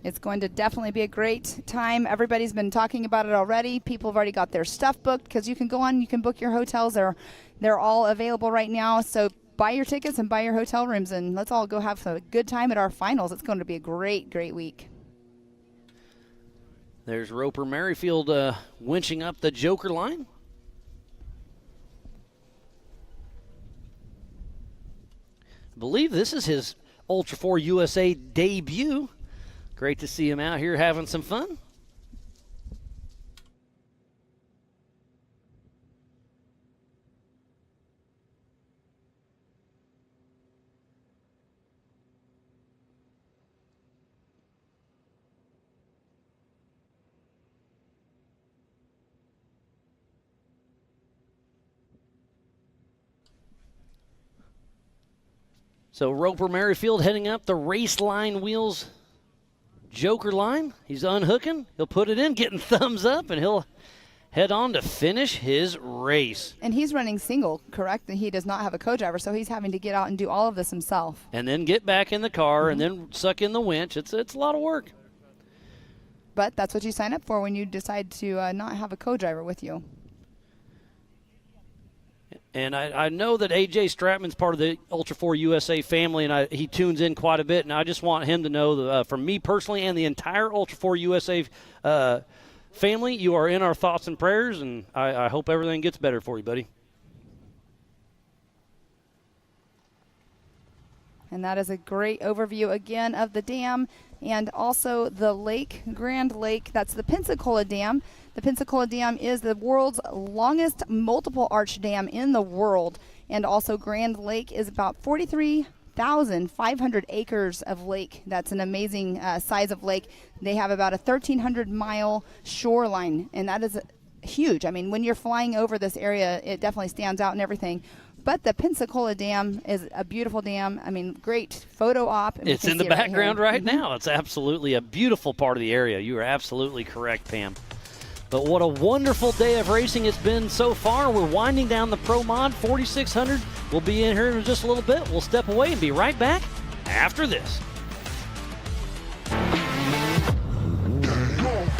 It's going to definitely be a great time. Everybody's been talking about it already. People have already got their stuff booked because you can go on, you can book your hotels. They're all available right now. So buy your tickets and buy your hotel rooms, and let's all go have a good time at our finals. It's going to be a great, great week. There's Roper Merrifield winching up the Joker line. I believe this is his Ultra4 USA debut. Great to see him out here having some fun. So Roper Merrifield heading up the race line wheels Joker line. He's unhooking. He'll put it in, getting thumbs up, and he'll head on to finish his race. And he's running single, correct? He does not have a co-driver, so he's having to get out and do all of this himself. And then get back in the car and then suck in the winch. It's a lot of work. But that's what you sign up for when you decide to not have a co-driver with you. And I know that A.J. Stratman's part of the Ultra4 USA family, and he tunes in quite a bit. And I just want him to know, that, from me personally and the entire Ultra4 USA family, you are in our thoughts and prayers, and I hope everything gets better for you, buddy. And that is a great overview again of the dam and also the lake, Grand Lake. That's the Pensacola Dam. The Pensacola Dam is the world's longest multiple arch dam in the world. And also Grand Lake is about 43,500 acres of lake. That's an amazing size of lake. They have about a 1,300-mile shoreline, and that is huge. I mean, when you're flying over this area, it definitely stands out and everything. But the Pensacola Dam is a beautiful dam. I mean, great photo op. It's in the background right now. It's absolutely a beautiful part of the area. You are absolutely correct, Pam. But what a wonderful day of racing it's been so far. We're winding down the Pro Mod 4600. We'll be in here in just a little bit. We'll step away and be right back after this.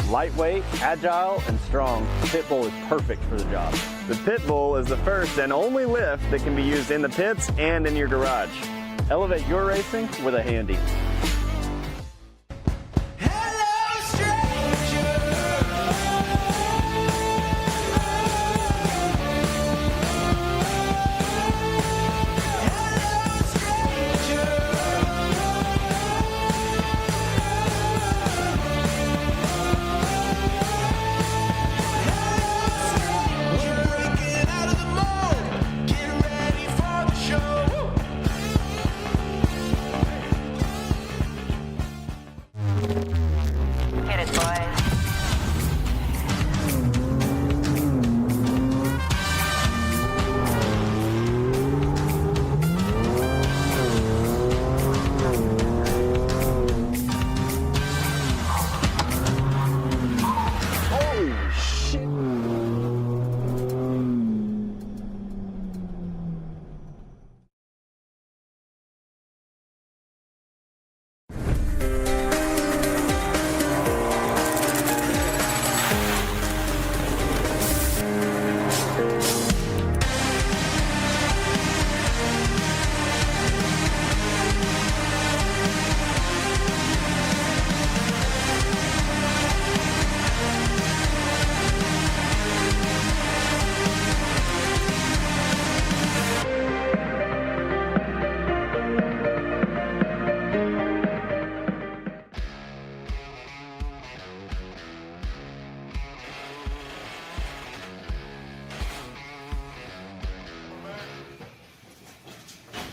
Lightweight, agile, and strong, the Pitbull is perfect for the job. The Pitbull is the first and only lift that can be used in the pits and in your garage. Elevate your racing with a Handy.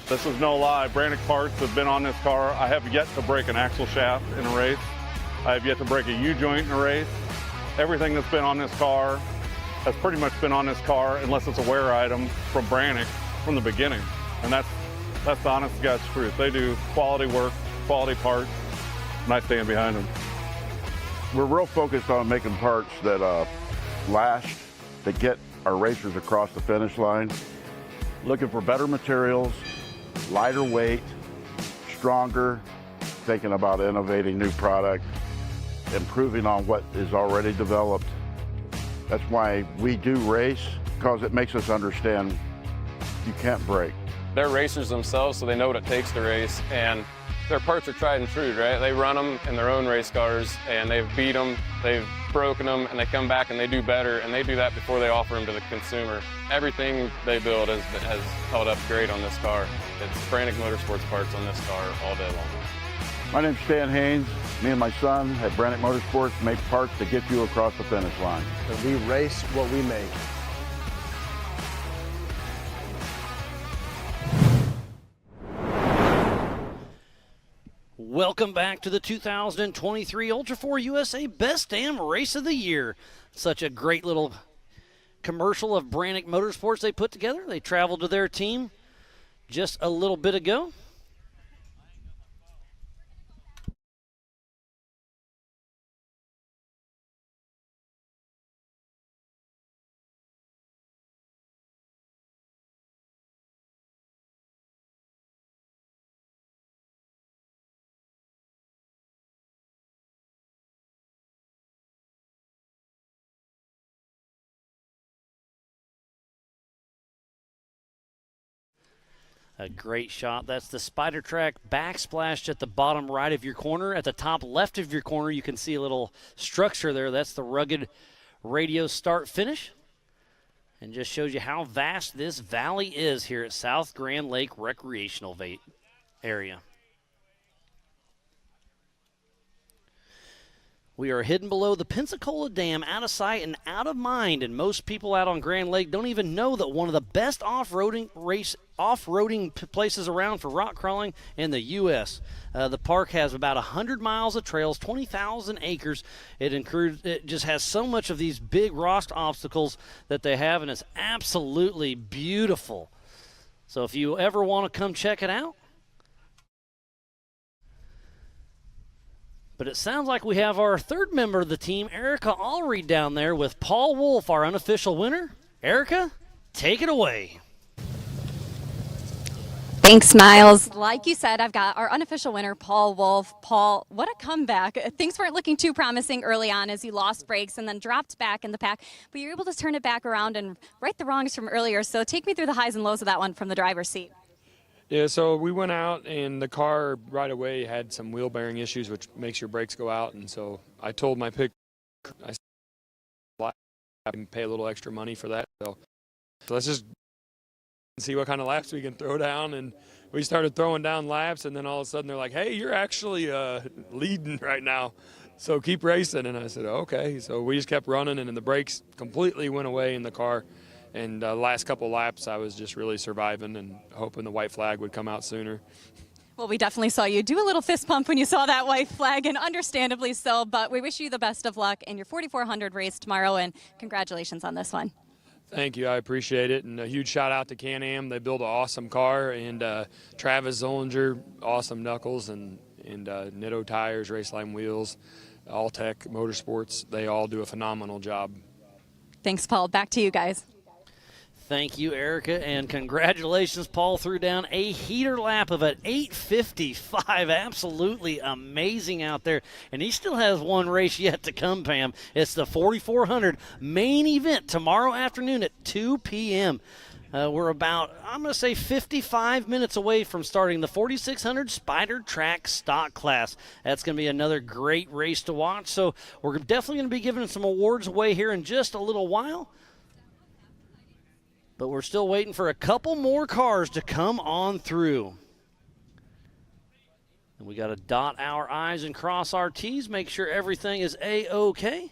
This is no lie. Brannick parts have been on this car. I have yet to break an axle shaft in a race. I have yet to break a U-joint in a race. Everything that's been on this car has pretty much been on this car unless it's a wear item from Brannick from the beginning. And that's the honest to God's truth. They do quality work, quality parts, and I stand behind them. We're real focused on making parts that last, that get our racers across the finish line. Looking for better materials, lighter weight, stronger, thinking about innovating new product, improving on what is already developed. That's why we do race, because it makes us understand you can't break. They're racers themselves, so they know what it takes to race, and their parts are tried and true, right? They run them in their own race cars, and they've beat them, they've broken them, and they come back and they do better, and they do that before they offer them to the consumer. Everything they build has held up great on this car. It's Brannick Motorsports parts on this car all day long. My name's Stan Haynes. Me and my son at Brannick Motorsports make parts to get you across the finish line. We race what we make. Welcome back to the 2023 Ultra4 USA Best Damn Race of the Year. Such a great little commercial of Brannick Motorsports they put together. They traveled to their team just a little bit ago. A great shot. That's the Spider Track backsplash at the bottom right of your corner. At the top left of your corner, you can see a little structure there. That's the rugged radio start finish. And just shows you how vast this valley is here at South Grand Lake Recreational area. We are hidden below the Pensacola Dam, out of sight and out of mind, and most people out on Grand Lake don't even know that one of the best off-roading places around for rock crawling in the U.S. The park has about 100 miles of trails, 20,000 acres. It just has so much of these big rock obstacles that they have, and it's absolutely beautiful. So if you ever want to come check it out, but it sounds like we have our third member of the team, Erica Allreed, down there with Paul Wolf, our unofficial winner. Erica, take it away. Thanks, Miles. Like you said, I've got our unofficial winner, Paul Wolf. Paul, what a comeback. Things weren't looking too promising early on as you lost brakes and then dropped back in the pack, but you're able to turn it back around and right the wrongs from earlier. So take me through the highs and lows of that one from the driver's seat. Yeah, so we went out and the car right away had some wheel bearing issues, which makes your brakes go out. And so I told my pick, I can pay a little extra money for that. So let's just see what kind of laps we can throw down. And we started throwing down laps, and then all of a sudden they're like, hey, you're actually leading right now, so keep racing. And I said, okay. So we just kept running, and then the brakes completely went away in the car. And the last couple laps, I was just really surviving and hoping the white flag would come out sooner. Well, we definitely saw you do a little fist pump when you saw that white flag, and understandably so, but we wish you the best of luck in your 4,400 race tomorrow, and congratulations on this one. Thank you. I appreciate it. And a huge shout out to Can-Am. They built an awesome car. And Travis Zollinger, awesome knuckles, and Nitto tires, Raceline wheels, All-Tech Motorsports. They all do a phenomenal job. Thanks, Paul. Back to you guys. Thank you, Erica, and congratulations. Paul threw down a heater lap of an 8:55. Absolutely amazing out there. And he still has one race yet to come, Pam. It's the 4,400 main event tomorrow afternoon at 2 p.m. We're about, I'm going to say, 55 minutes away from starting the 4,600 Spider Track Stock Class. That's going to be another great race to watch. So we're definitely going to be giving some awards away here in just a little while. But we're still waiting for a couple more cars to come on through. And we got to dot our I's and cross our T's, make sure everything is A-OK.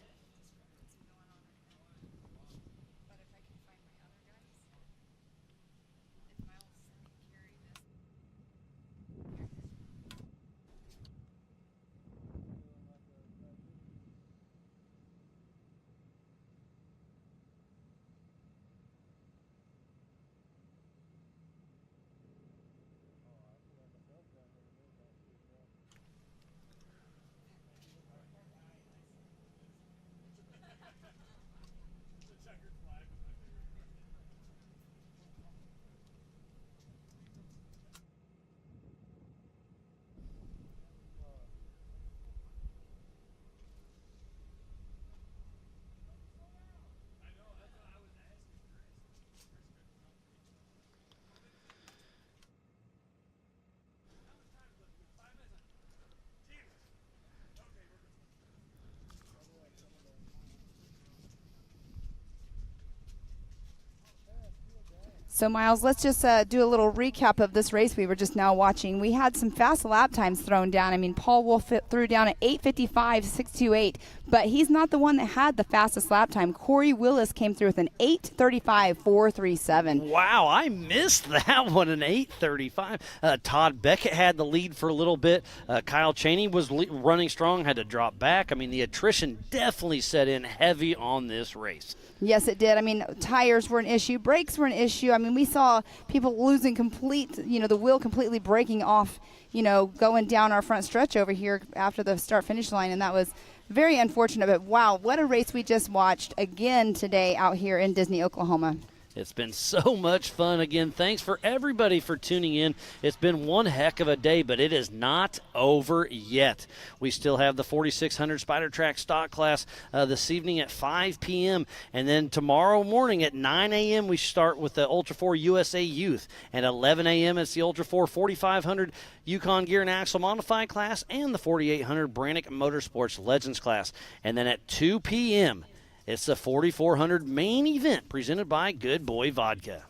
So, Miles, let's just do a little recap of this race we were just now watching. We had some fast lap times thrown down. I mean, Paul Wolf threw down at 8:55.628, but he's not the one that had the fastest lap time. Corey Willis came through with an 8:35.437. Wow, I missed that one, an 8:35. Todd Beckett had the lead for a little bit. Kyle Chaney was running strong, had to drop back. I mean, the attrition definitely set in heavy on this race. Yes, it did. I mean, tires were an issue. Brakes were an issue. I mean, we saw people losing the wheel completely breaking off, going down our front stretch over here after the start-finish line, and that was very unfortunate. But, wow, what a race we just watched again today out here in Disney, Oklahoma. It's been so much fun. Again, thanks for everybody for tuning in. It's been one heck of a day, but it is not over yet. We still have the 4,600 Spider Track Stock Class this evening at 5 p.m. And then tomorrow morning at 9 a.m. we start with the Ultra4 USA Youth. At 11 a.m. it's the Ultra4 4,500 Yukon Gear and Axle Modified class and the 4,800 Brannick Motorsports Legends class. And then at 2 p.m. it's the 4,400 main event presented by Good Boy Vodka.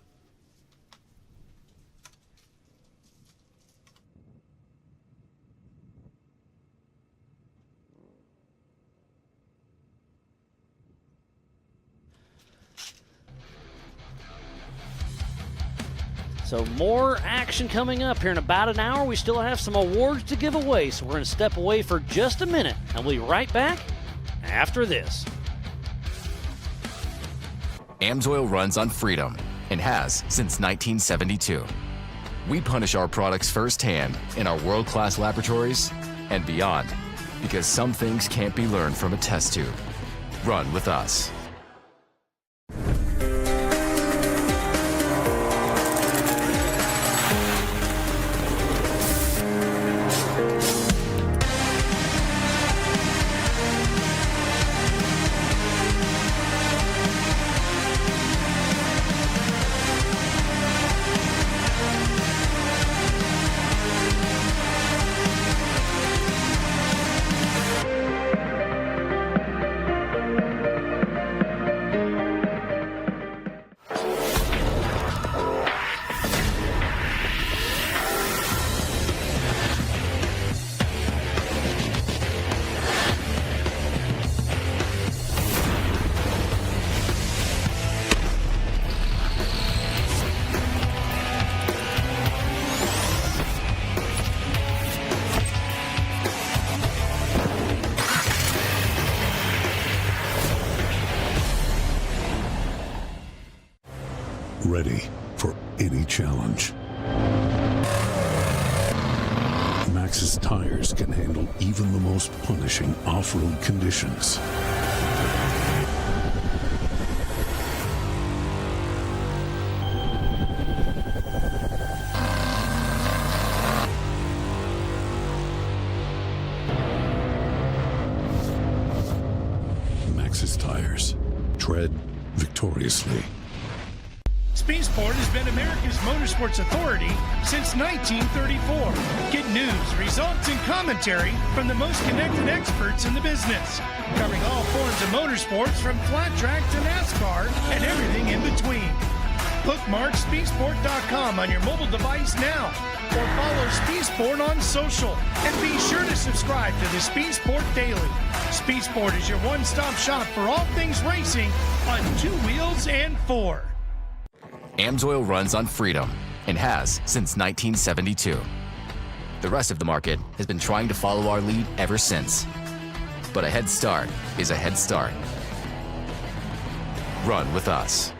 So more action coming up here in about an hour. We still have some awards to give away, so we're going to step away for just a minute, and we'll be right back after this. AMSOIL runs on freedom and has since 1972. We punish our products firsthand in our world-class laboratories and beyond, because some things can't be learned from a test tube. Run with us. Ready for any challenge. Maxxis tires can handle even the most punishing off-road conditions. Maxxis tires. Tread victoriously. Speed Sport has been America's motorsports authority since 1934. Get news, results, and commentary from the most connected experts in the business, covering all forms of motorsports from flat track to NASCAR and everything in between. Bookmark speedsport.com on your mobile device now, or follow Speed Sport on social, and be sure to subscribe to the Speed Sport Daily. Speed Sport is your one-stop shop for all things racing on two wheels and four. AMSOIL runs on freedom and has since 1972. The rest of the market has been trying to follow our lead ever since. But a head start is a head start. Run with us.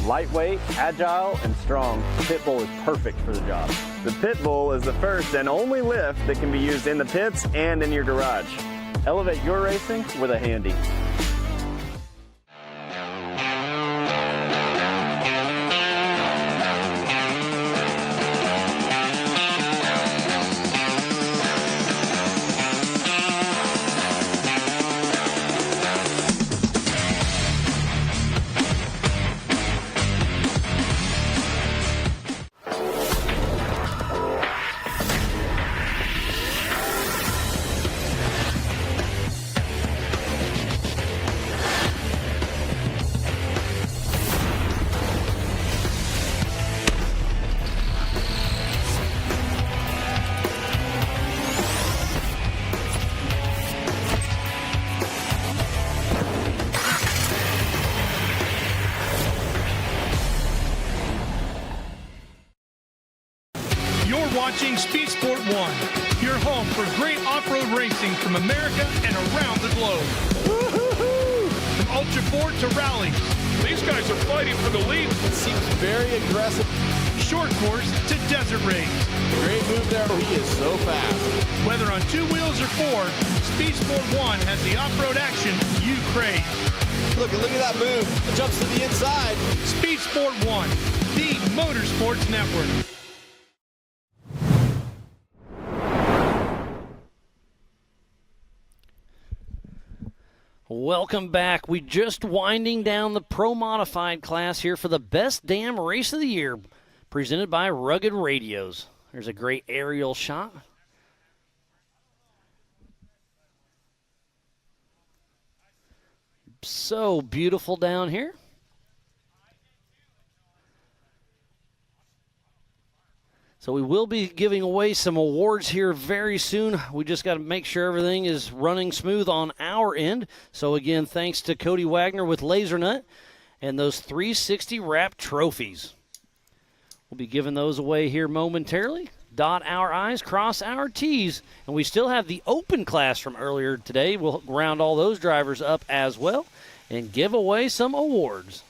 Lightweight, agile, and strong, the Pitbull is perfect for the job. The Pitbull is the first and only lift that can be used in the pits and in your garage. Elevate your racing with a Handy. Watching Speed Sport 1, your home for great off-road racing from America and around the globe. From Ultra4 to rallies. These guys are fighting for the lead. It seems very aggressive. Short course to desert race. Great move there. He is so fast. Whether on 2 wheels or 4, Speed Sport 1 has the off-road action you crave. Look at that move. It jumps to the inside. Speed Sport 1, the Motorsports Network. Welcome back. We just winding down the Pro Modified class here for the best damn race of the year, presented by Rugged Radios. There's a great aerial shot. So beautiful down here. So we will be giving away some awards here very soon. We just got to make sure everything is running smooth on our end. So again, thanks to Cody Wagner with Laser Nut and those 360 wrap trophies. We'll be giving those away here momentarily. Dot our I's, cross our T's. And we still have the open class from earlier today. We'll round all those drivers up as well and give away some awards.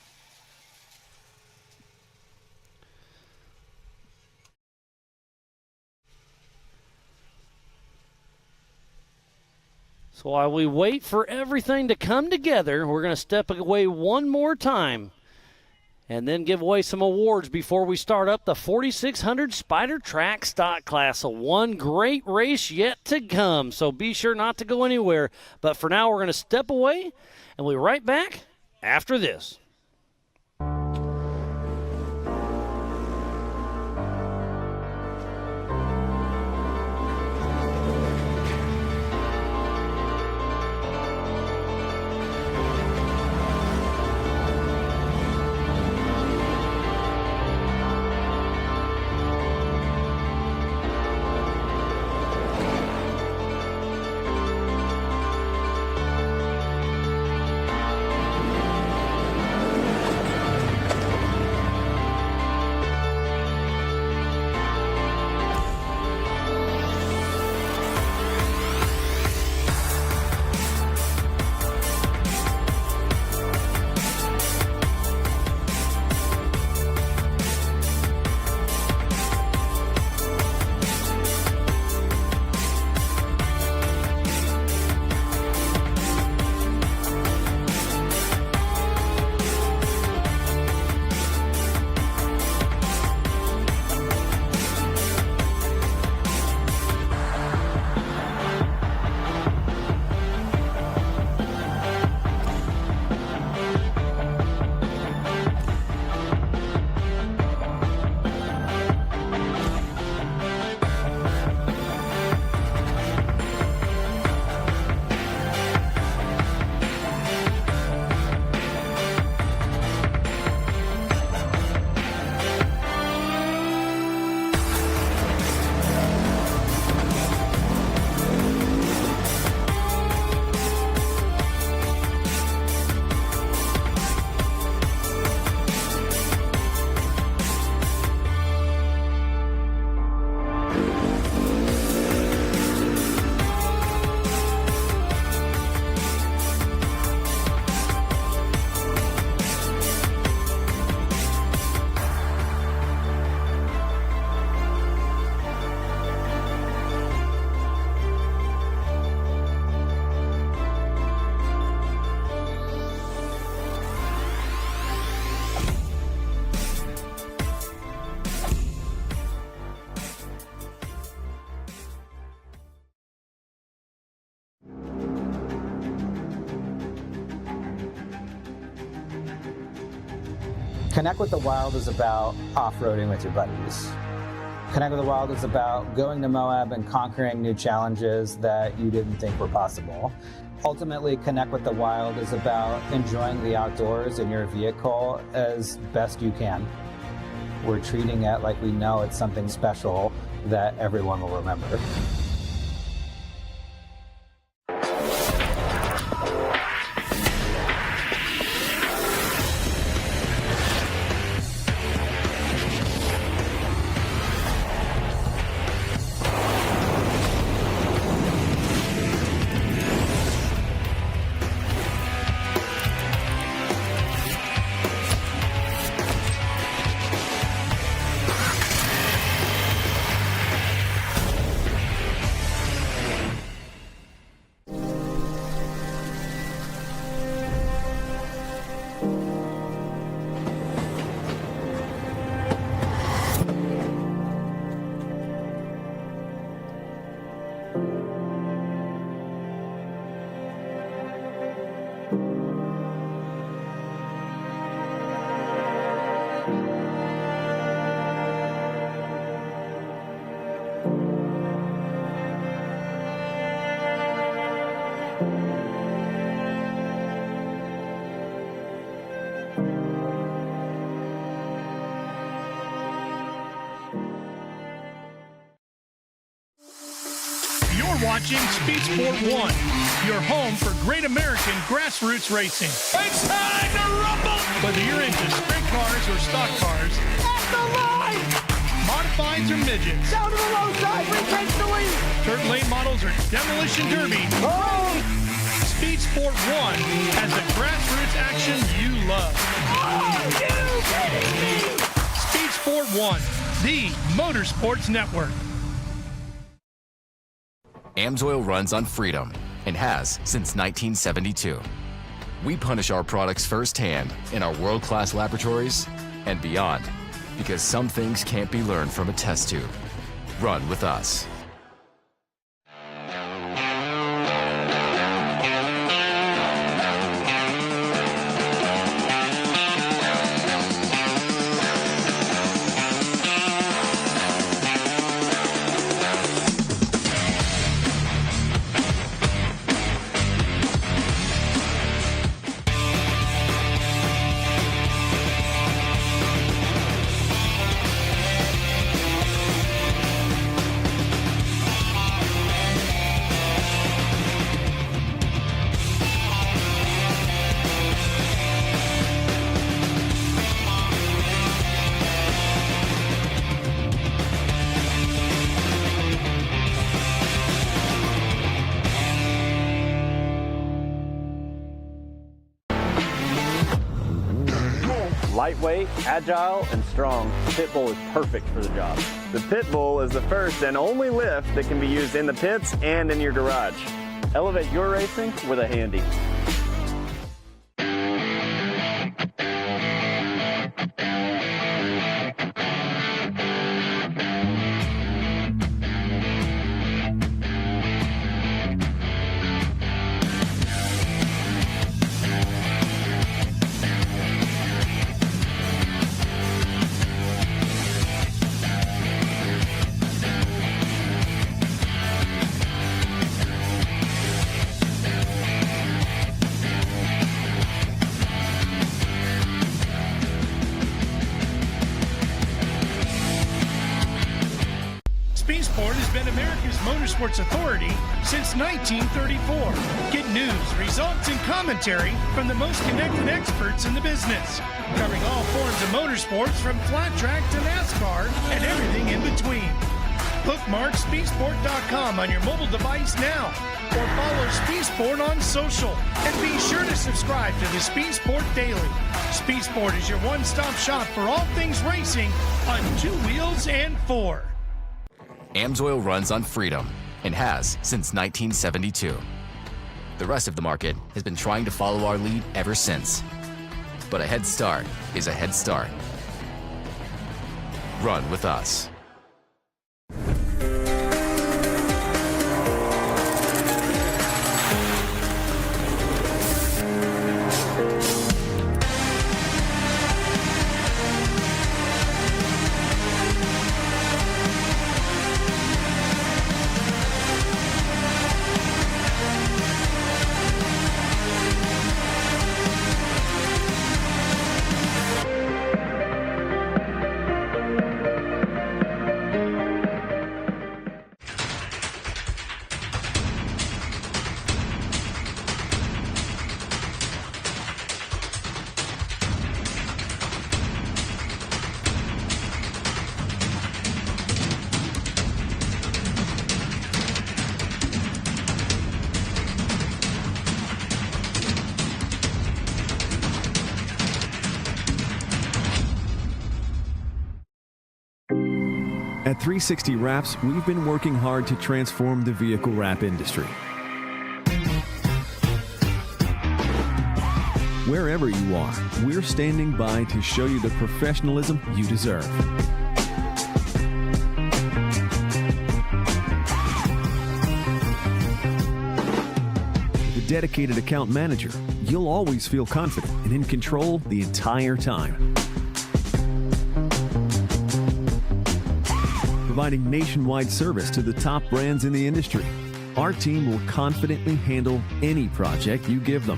So while we wait for everything to come together, we're going to step away one more time and then give away some awards before we start up the 4600 Spider Track Stock Class. So one great race yet to come. So be sure not to go anywhere. But for now, we're going to step away, and we'll be right back after this. Connect with the Wild is about off-roading with your buddies. Connect with the Wild is about going to Moab and conquering new challenges that you didn't think were possible. Ultimately, Connect with the Wild is about enjoying the outdoors in your vehicle as best you can. We're treating it like we know it's something special that everyone will remember. Watching Speed Sport 1, your home for great American grassroots racing. It's time to rumble! Whether you're into sprint cars or stock cars, at the line! Modifieds or midgets, down to the low side, retake the lead! Dirt late models or demolition derby. Oh! Speed Sport 1 has the grassroots action you love. Are you kidding me? Speed Sport 1, the Motorsports Network. AMSOIL runs on freedom and has since 1972. We punish our products firsthand in our world-class laboratories and beyond, because some things can't be learned from a test tube. Run with us. Lightweight, agile, and strong, Pitbull is perfect for the job. The Pitbull is the first and only lift that can be used in the pits and in your garage. Elevate your racing with a Handy. Sport has been America's motorsports authority since 1934. Get news, results, and commentary from the most connected experts in the business, covering all forms of motorsports from flat track to NASCAR and everything in between. Bookmark speedsport.com on your mobile device now, or follow Speed Sport on social, and be sure to subscribe to the Speed Sport Daily. Speed Sport is your one-stop shop for all things racing on two wheels and four. AMSOIL runs on freedom and has since 1972. The rest of the market has been trying to follow our lead ever since. But a head start is a head start. Run with us. At 360 Wraps, we've been working hard to transform the vehicle wrap industry. Wherever you are, we're standing by to show you the professionalism you deserve. With a dedicated account manager, you'll always feel confident and in control the entire time. Providing nationwide service to the top brands in the industry, our team will confidently handle any project you give them.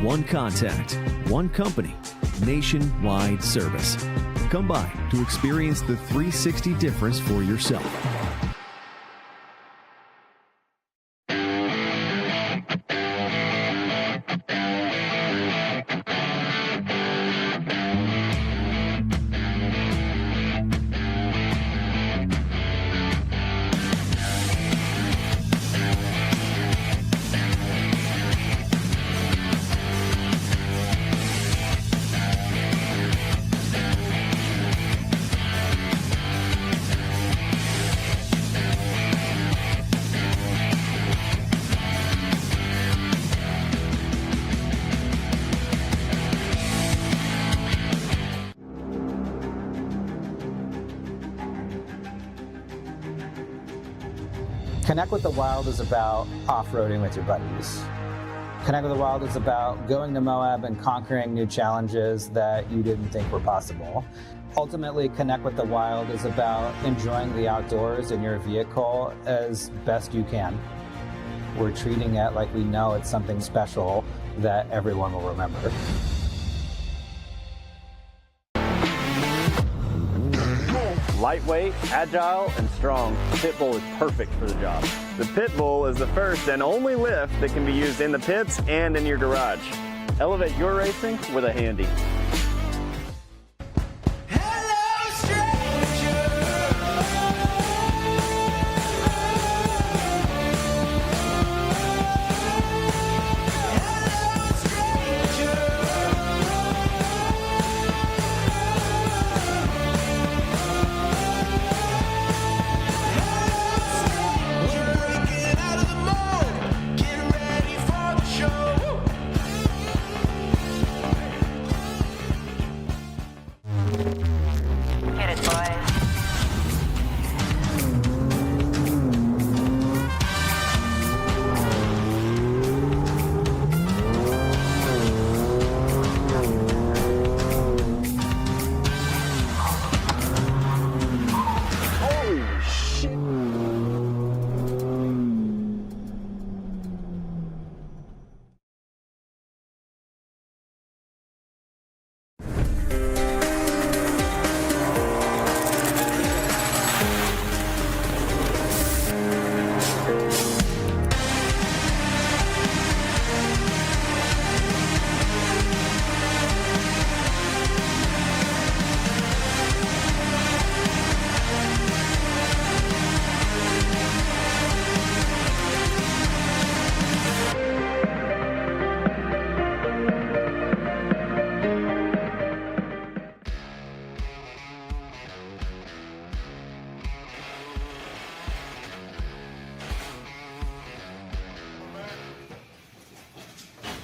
One contact, one company, nationwide service. Come by to experience the 360 difference for yourself. Connect with the Wild is about off-roading with your buddies. Connect with the Wild is about going to Moab and conquering new challenges that you didn't think were possible. Ultimately, Connect with the Wild is about enjoying the outdoors in your vehicle as best you can. We're treating it like we know it's something special that everyone will remember. Lightweight, agile, and strong, the Pit Bull is perfect for the job. The Pit Bull is the first and only lift that can be used in the pits and in your garage. Elevate your racing with a Handy.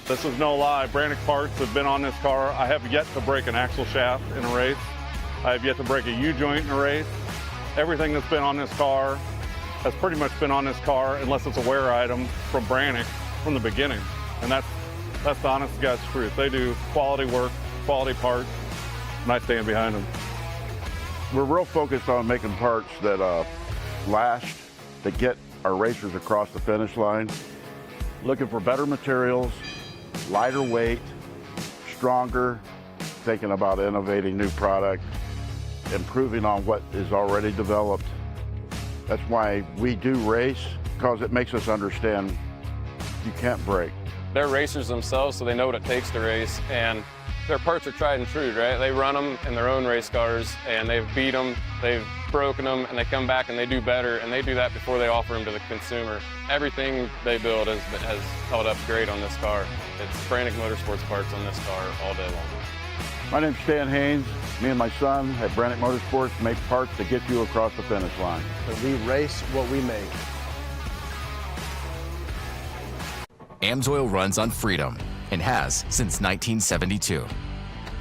This is no lie. Brannick parts have been on this car. I have yet to break an axle shaft in a race. I have yet to break a U-joint in a race. Everything that's been on this car has pretty much been on this car unless it's a wear item from Brannick from the beginning. And that's the honest to God's truth. They do quality work, quality parts, and I stand behind them. We're real focused on making parts that last, that get our racers across the finish line. Looking for better materials, lighter weight, stronger, thinking about innovating new product, improving on what is already developed. That's why we do race, because it makes us understand you can't break. They're racers themselves, so they know what it takes to race, and their parts are tried and true, right? They run them in their own race cars, and they've beat them, they've broken them, and they come back and they do better, and they do that before they offer them to the consumer. Everything they build has held up great on this car. It's Brannick Motorsports parts on this car all day long. My name's Stan Haynes. Me and my son at Brannick Motorsports make parts to get you across the finish line. We race what we make. AMSOIL runs on freedom and has since 1972.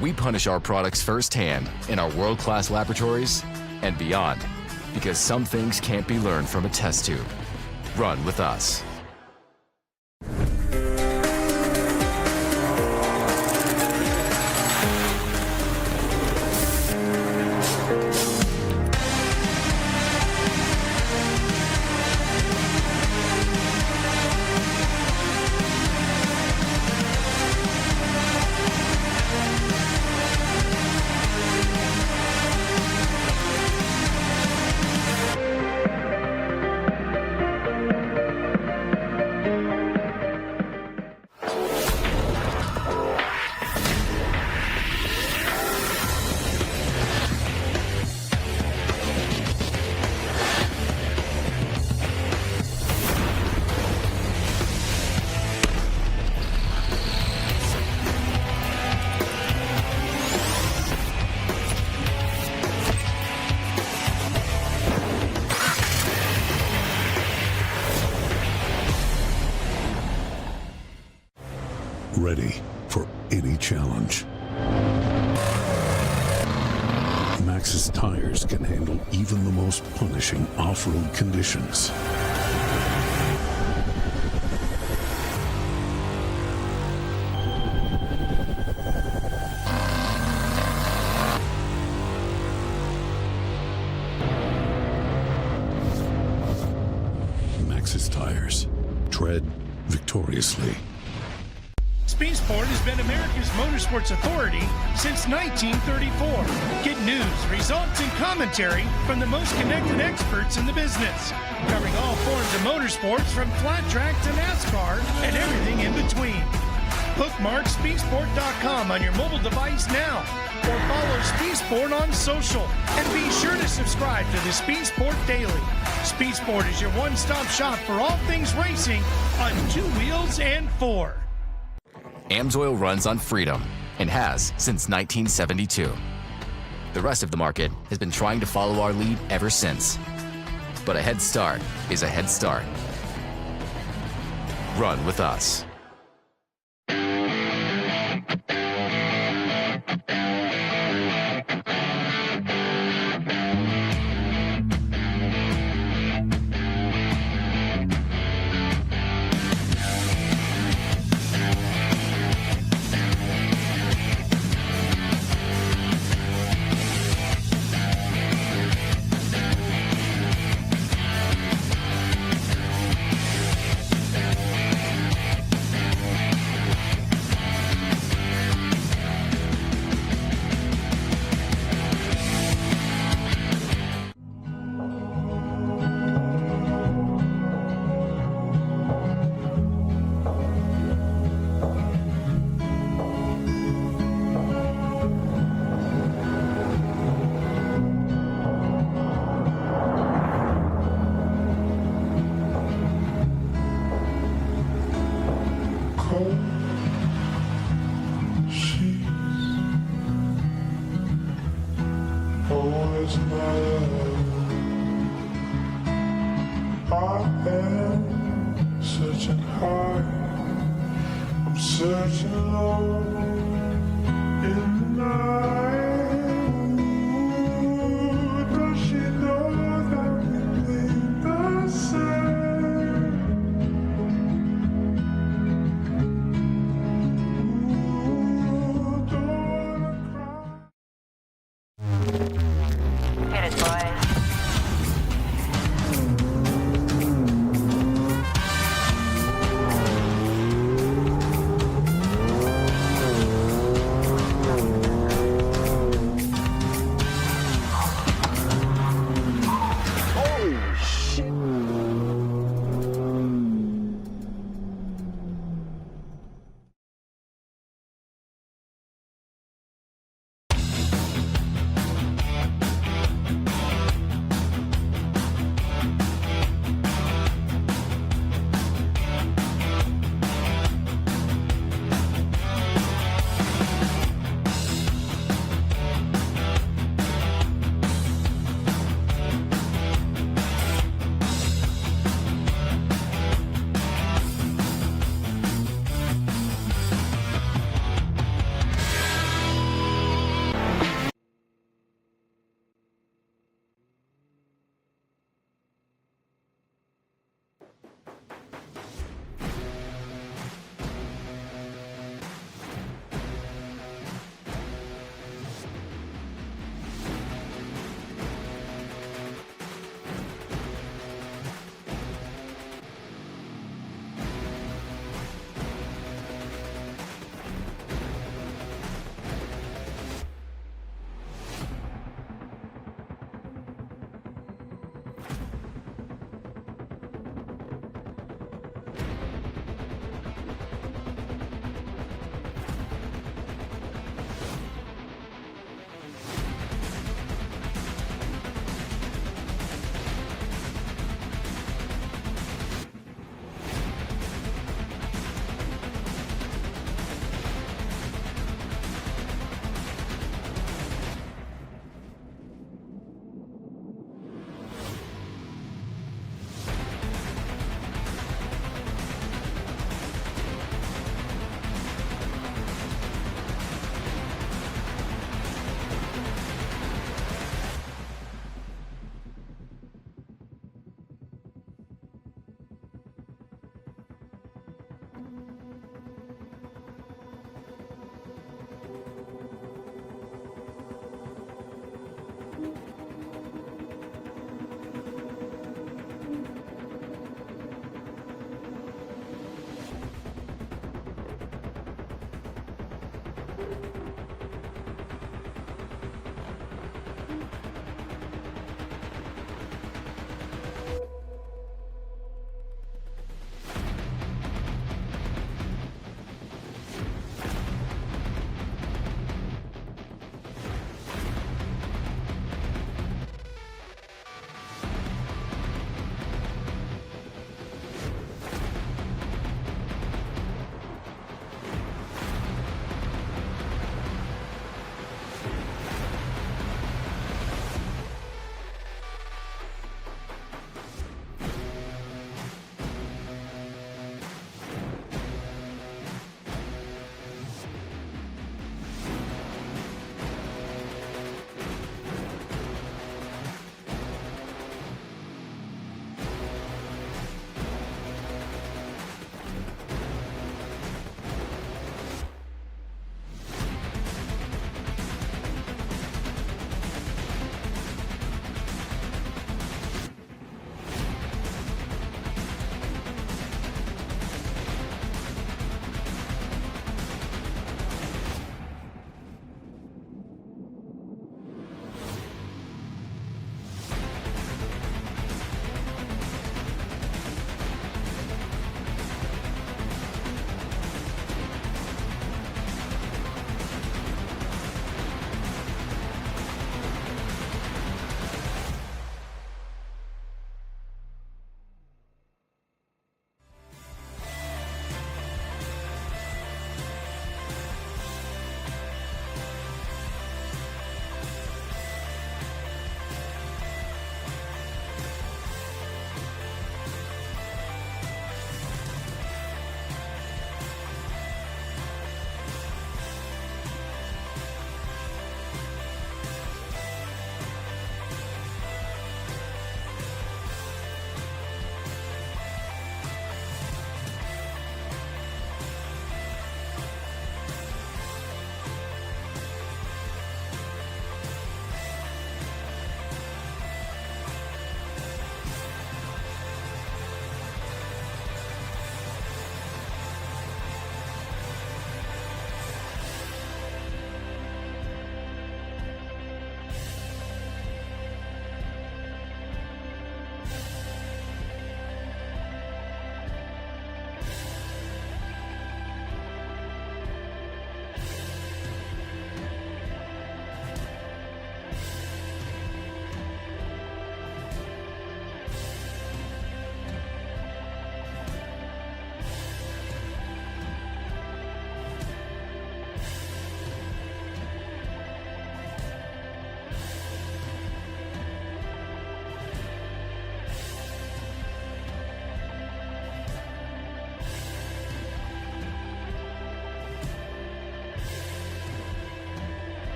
We punish our products firsthand in our world-class laboratories and beyond, because some things can't be learned from a test tube. Run with us. Ready for any challenge. Maxxis tires can handle even the most punishing off-road conditions. Maxxis tires. Tread victoriously. Speedsport has been America's motorsports authority since 1934. Get news, results, and commentary from the most connected experts in the business, covering all forms of motorsports from flat track to NASCAR and everything in between. Bookmark speedsport.com on your mobile device now, or follow Speedsport on social, and be sure to subscribe to the Speedsport Daily. Speedsport is your one-stop shop for all things racing on two wheels and four. AMSOIL runs on freedom and has since 1972. The rest of the market has been trying to follow our lead ever since. But a head start is a head start. Run with us.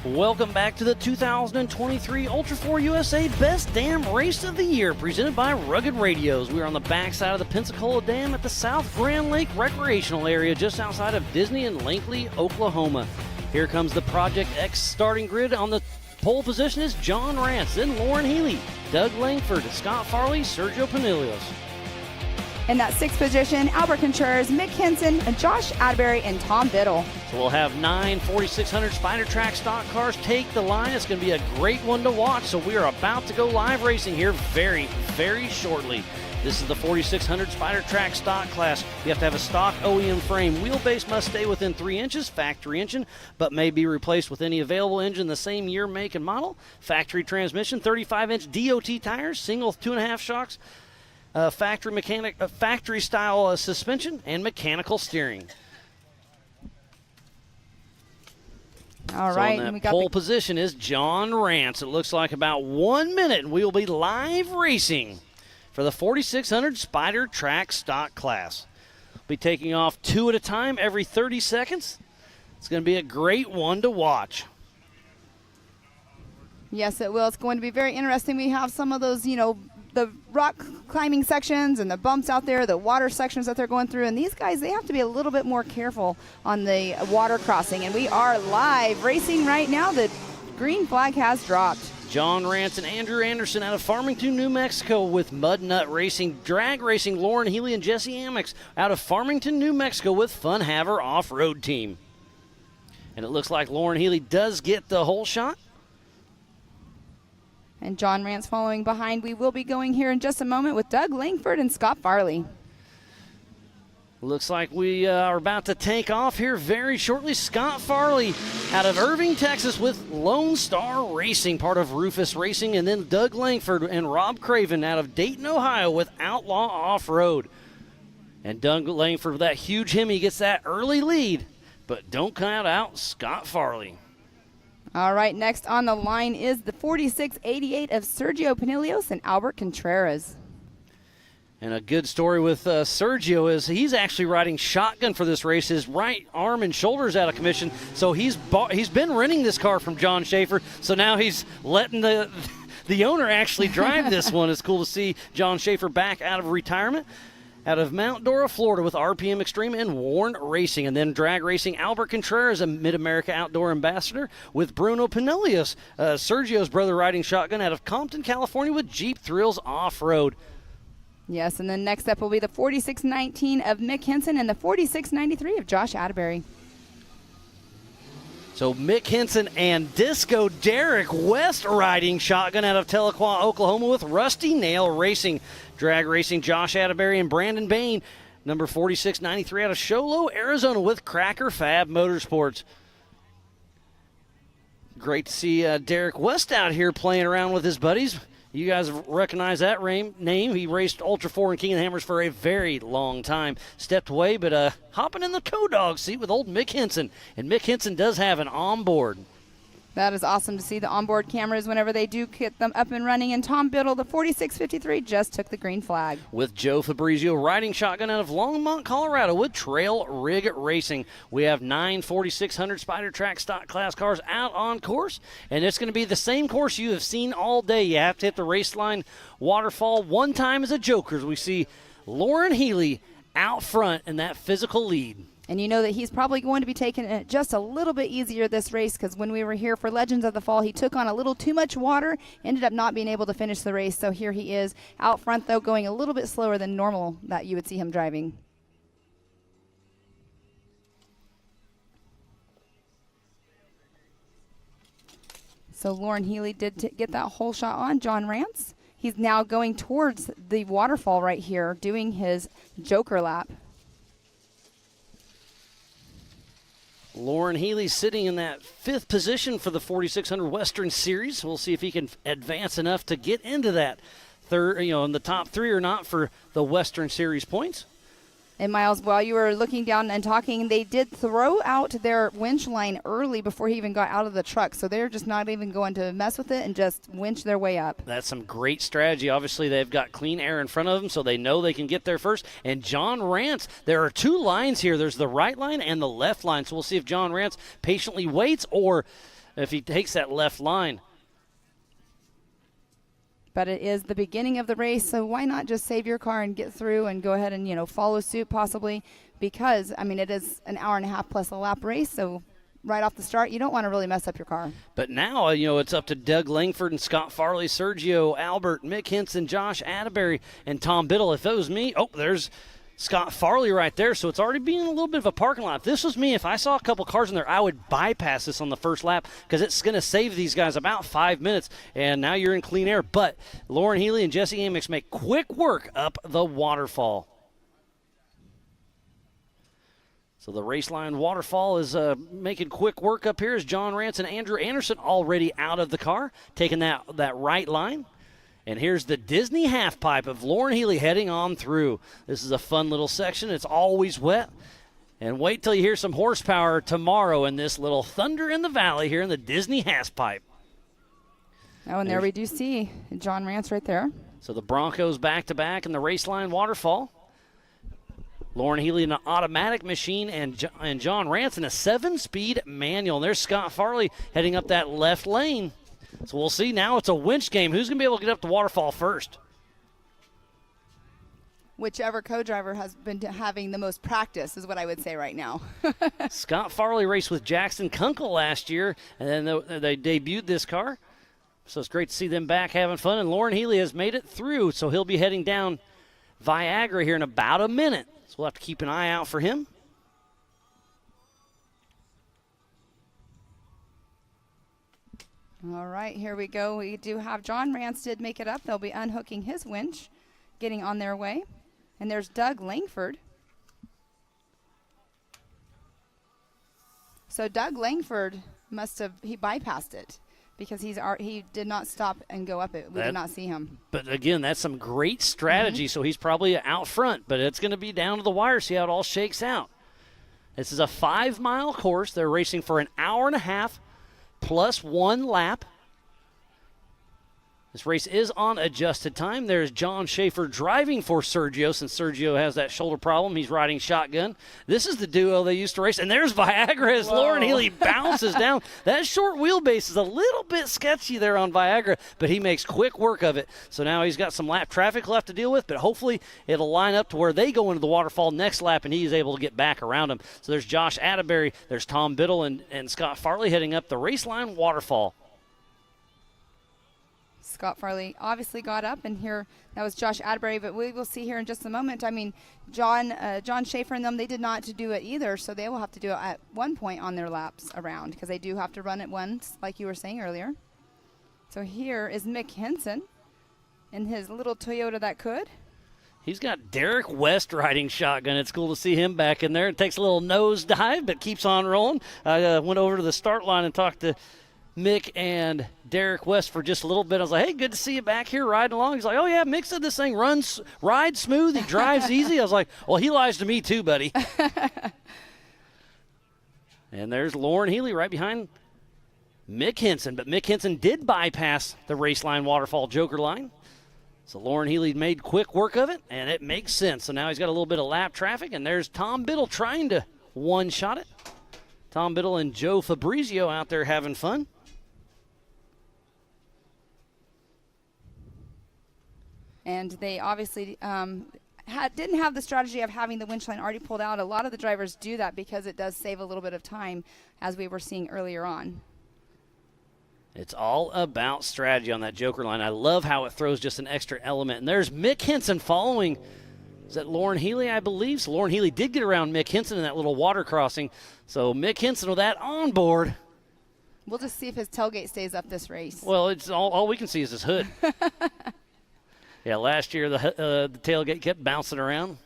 Welcome back to the 2023 Ultra4 USA Best Dam Race of the Year, presented by Rugged Radios. We are on the backside of the Pensacola Dam at the South Grand Lake Recreational Area, just outside of Disney in Langley, Oklahoma. Here comes the Project X starting grid. On the pole position is John Rance, then Lauren Healy, Doug Langford, Scott Farley, Sergio Pinillos. In that sixth position, Albert Contreras, Mick Henson, Josh Adberry, and Tom Biddle. So we'll have 9 4600 Spider Track stock cars take the line. It's going to be a great one to watch. So we are about to go live racing here very, very shortly. This is the 4600 Spider Track stock class. You have to have a stock OEM frame. Wheelbase must stay within 3 inches, factory engine, but may be replaced with any available engine the same year, make, and model. Factory transmission, 35-inch DOT tires, single 2.5 shocks. Factory style suspension and mechanical steering. All right, so and we got pole position is John Rance. It looks like about 1 minute, and we will be live racing for the 4600 Spider Track stock class. We'll be taking off 2 at a time every 30 seconds. It's going to be a great one to watch. Yes, it will. It's going to be very interesting. We have some of those, the rock climbing sections and the bumps out there, the water sections that they're going through. And these guys, they have to be a little bit more careful on the water crossing. And we are live racing right now. The green flag has dropped. John Rance and Andrew Anderson out of Farmington, New Mexico with Mud Nut Racing. Drag Racing, Lauren Healy and Jesse Amex out of Farmington, New Mexico with Fun Haver Off-Road Team. And it looks like Lauren Healy does get the whole shot. And John Rance following behind. We will be going here in just a moment with Doug Langford and Scott Farley. Looks like we are about to take off here very shortly. Scott Farley out of Irving, Texas with Lone Star Racing, part of Rufus Racing. And then Doug Langford and Rob Craven out of Dayton, Ohio with Outlaw Off-Road. And Doug Langford with that huge Hemi gets that early lead. But don't count out Scott Farley. All right, next on the line is the 4688 of Sergio Pinillos and Albert Contreras. And a good story with Sergio is he's actually riding shotgun for this race. His right arm and shoulder's out of commission, so he's been renting this car from John Schaefer, so now he's letting the owner actually drive this one. It's cool to see John Schaefer back out of retirement. Out of Mount Dora, Florida with RPM Extreme and Warren Racing. And then drag racing, Albert Contreras, a Mid-America Outdoor Ambassador with Bruno Pinillos, Sergio's brother riding shotgun out of Compton, California with Jeep Thrills Off-Road. Yes, and then next up will be the 4619 of Mick Henson and the 4693 of Josh Atterbury. So Mick Henson and Disco Derek West riding shotgun out of Tahlequah, Oklahoma with Rusty Nail Racing. Drag racing, Josh Atterbury and Brandon Bain, number 4693 out of Show Low, Arizona with Cracker Fab Motorsports. Great to see Derek West out here playing around with his buddies. You guys recognize that name. He raced Ultra4 and King of the Hammers for a very long time. Stepped away, but hopping in the co-dog seat with old Mick Henson. And Mick Henson does have an onboard. That is awesome to see the onboard cameras whenever they do get them up and running. And Tom Biddle, the 4653, just took the green flag. With Joe Fabrizio riding shotgun out of Longmont, Colorado with Trail Rig Racing. We have 9 4600 Spider Track stock class cars out on course. And it's going to be the same course you have seen all day. You have to hit the race line waterfall one time as a joker. We see Lauren Healy out front in that physical lead. And you know that he's probably going to be taking it just a little bit easier this race because when we were here for Legends of the Fall, he took on a little too much water, ended up not being able to finish the race. So here he is out front, though, going a little bit slower than normal that you would see him driving. So Lauren Healy did get that whole shot on John Rance. He's now going towards the waterfall right here, doing his joker lap. Lauren Healy sitting in that 5th position for the 4600 Western Series. We'll see if he can advance enough to get into that third, in the top 3 or not for the Western Series points. And Miles, while you were looking down and talking, they did throw out their winch line early before he even got out of the truck. So they're just not even going to mess with it and just winch their way up. That's some great strategy. Obviously, they've got clean air in front of them, so they know they can get there first. And John Rance, there are 2 lines here. There's the right line and the left line. So we'll see if John Rance patiently waits or if he takes that left line. But it is the beginning of the race, so why not just save your car and get through and go ahead and, follow suit possibly, because, it is an hour and a half plus a lap race, so right off the start, you don't want to really mess up your car. But now, it's up to Doug Langford and Scott Farley, Sergio Albert, Mick Hinson, Josh Atterbury, and Tom Biddle. If it was me, there's Scott Farley right there, so it's already being a little bit of a parking lot. If this was me, if I saw a couple cars in there, I would bypass this on the first lap because it's going to save these guys about 5 minutes, and now you're in clean air. But Lauren Healy and Jesse Amick make quick work up the waterfall. So the Raceline waterfall is making quick work up here as John Rance and Andrew Anderson already out of the car, taking that right line. And here's the Disney half pipe of Lauren Healy heading on through. This is a fun little section. It's always wet. And wait till you hear some horsepower tomorrow in this little Thunder in the Valley here in the Disney half pipe. Oh, and there we do see John Rance right there. So the Broncos back-to-back in the Raceline waterfall. Lauren Healy in an automatic machine and John Rance in a 7-speed manual. And there's Scott Farley heading up that left lane. So we'll see. Now it's a winch game. Who's going to be able to get up the waterfall first? Whichever co-driver has been having the most practice is what I would say right now. Scott Farley raced with Jackson Kunkel last year, and then they debuted this car. So it's great to see them back having fun. And Lauren Healy has made it through, so he'll be heading down Viagra here in about a minute. So we'll have to keep an eye out for him. All right, here we go. We do have John Rance did make it up. They'll be unhooking his winch, getting on their way. And there's Doug Langford. So Doug Langford he bypassed it because he did not stop and go up it. We did not see him. But again, that's some great strategy. So he's probably out front, but it's going to be down to the wire, see how it all shakes out. This is a 5-mile course. They're racing for an hour and a half plus 1 lap. This race is on adjusted time. There's John Schaefer driving for Sergio since Sergio has that shoulder problem. He's riding shotgun. This is the duo they used to race. And there's Viagra as Lauren Healy bounces down. That short wheelbase is a little bit sketchy there on Viagra, but he makes quick work of it. So now he's got some lap traffic left to deal with, but hopefully it'll line up to where they go into the waterfall next lap and he's able to get back around him. So there's Josh Atterbury, there's Tom Biddle and Scott Farley heading up the Raceline waterfall. Scott Farley obviously got up, and here that was Josh Atterbury, but we will see here in just a moment. John Schaefer and them, they did not do it either, so they will have to do it at one point on their laps around because they do have to run it once, like you were saying earlier. So here is Mick Hinson in his little Toyota that could. He's got Derek West riding shotgun. It's cool to see him back in there. It takes a little nose dive, but keeps on rolling. I went over to the start line and talked to Mick and Derek West for just a little bit. I was like, hey, good to see you back here riding along. He's like, oh, yeah, Mick said this thing rides smooth. He drives easy. I was like, well, he lies to me too, buddy. And there's Lauren Healy right behind Mick Hinson. But Mick Hinson did bypass the Raceline waterfall joker line. So Lauren Healy made quick work of it, and it makes sense. So now he's got a little bit of lap traffic, and there's Tom Biddle trying to one-shot it. Tom Biddle and Joe Fabrizio out there having fun. And they obviously didn't have the strategy of having the winch line already pulled out. A lot of the drivers do that because it does save a little bit of time, as we were seeing earlier on. It's all about strategy on that joker line. I love how it throws just an extra element. And there's Mick Hinson following. Is that Lauren Healy, I believe? So Lauren Healy did get around Mick Hinson in that little water crossing. So Mick Hinson with that on board. We'll just see if his tailgate stays up this race. Well, it's all we can see is his hood. Yeah, last year the tailgate kept bouncing around.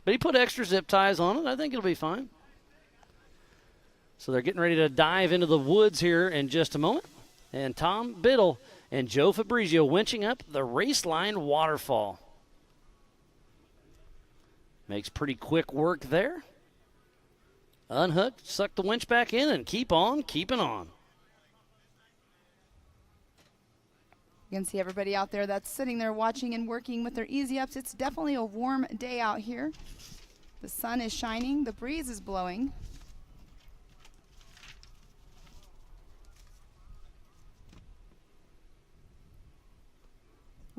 But he put extra zip ties on it. I think it'll be fine. So they're getting ready to dive into the woods here in just a moment. And Tom Biddle and Joe Fabrizio winching up the Raceline waterfall. Makes pretty quick work there. Unhook, suck the winch back in, and keep on keeping on. You can see everybody out there that's sitting there watching and working with their easy ups. It's definitely a warm day out here. The sun is shining. The breeze is blowing.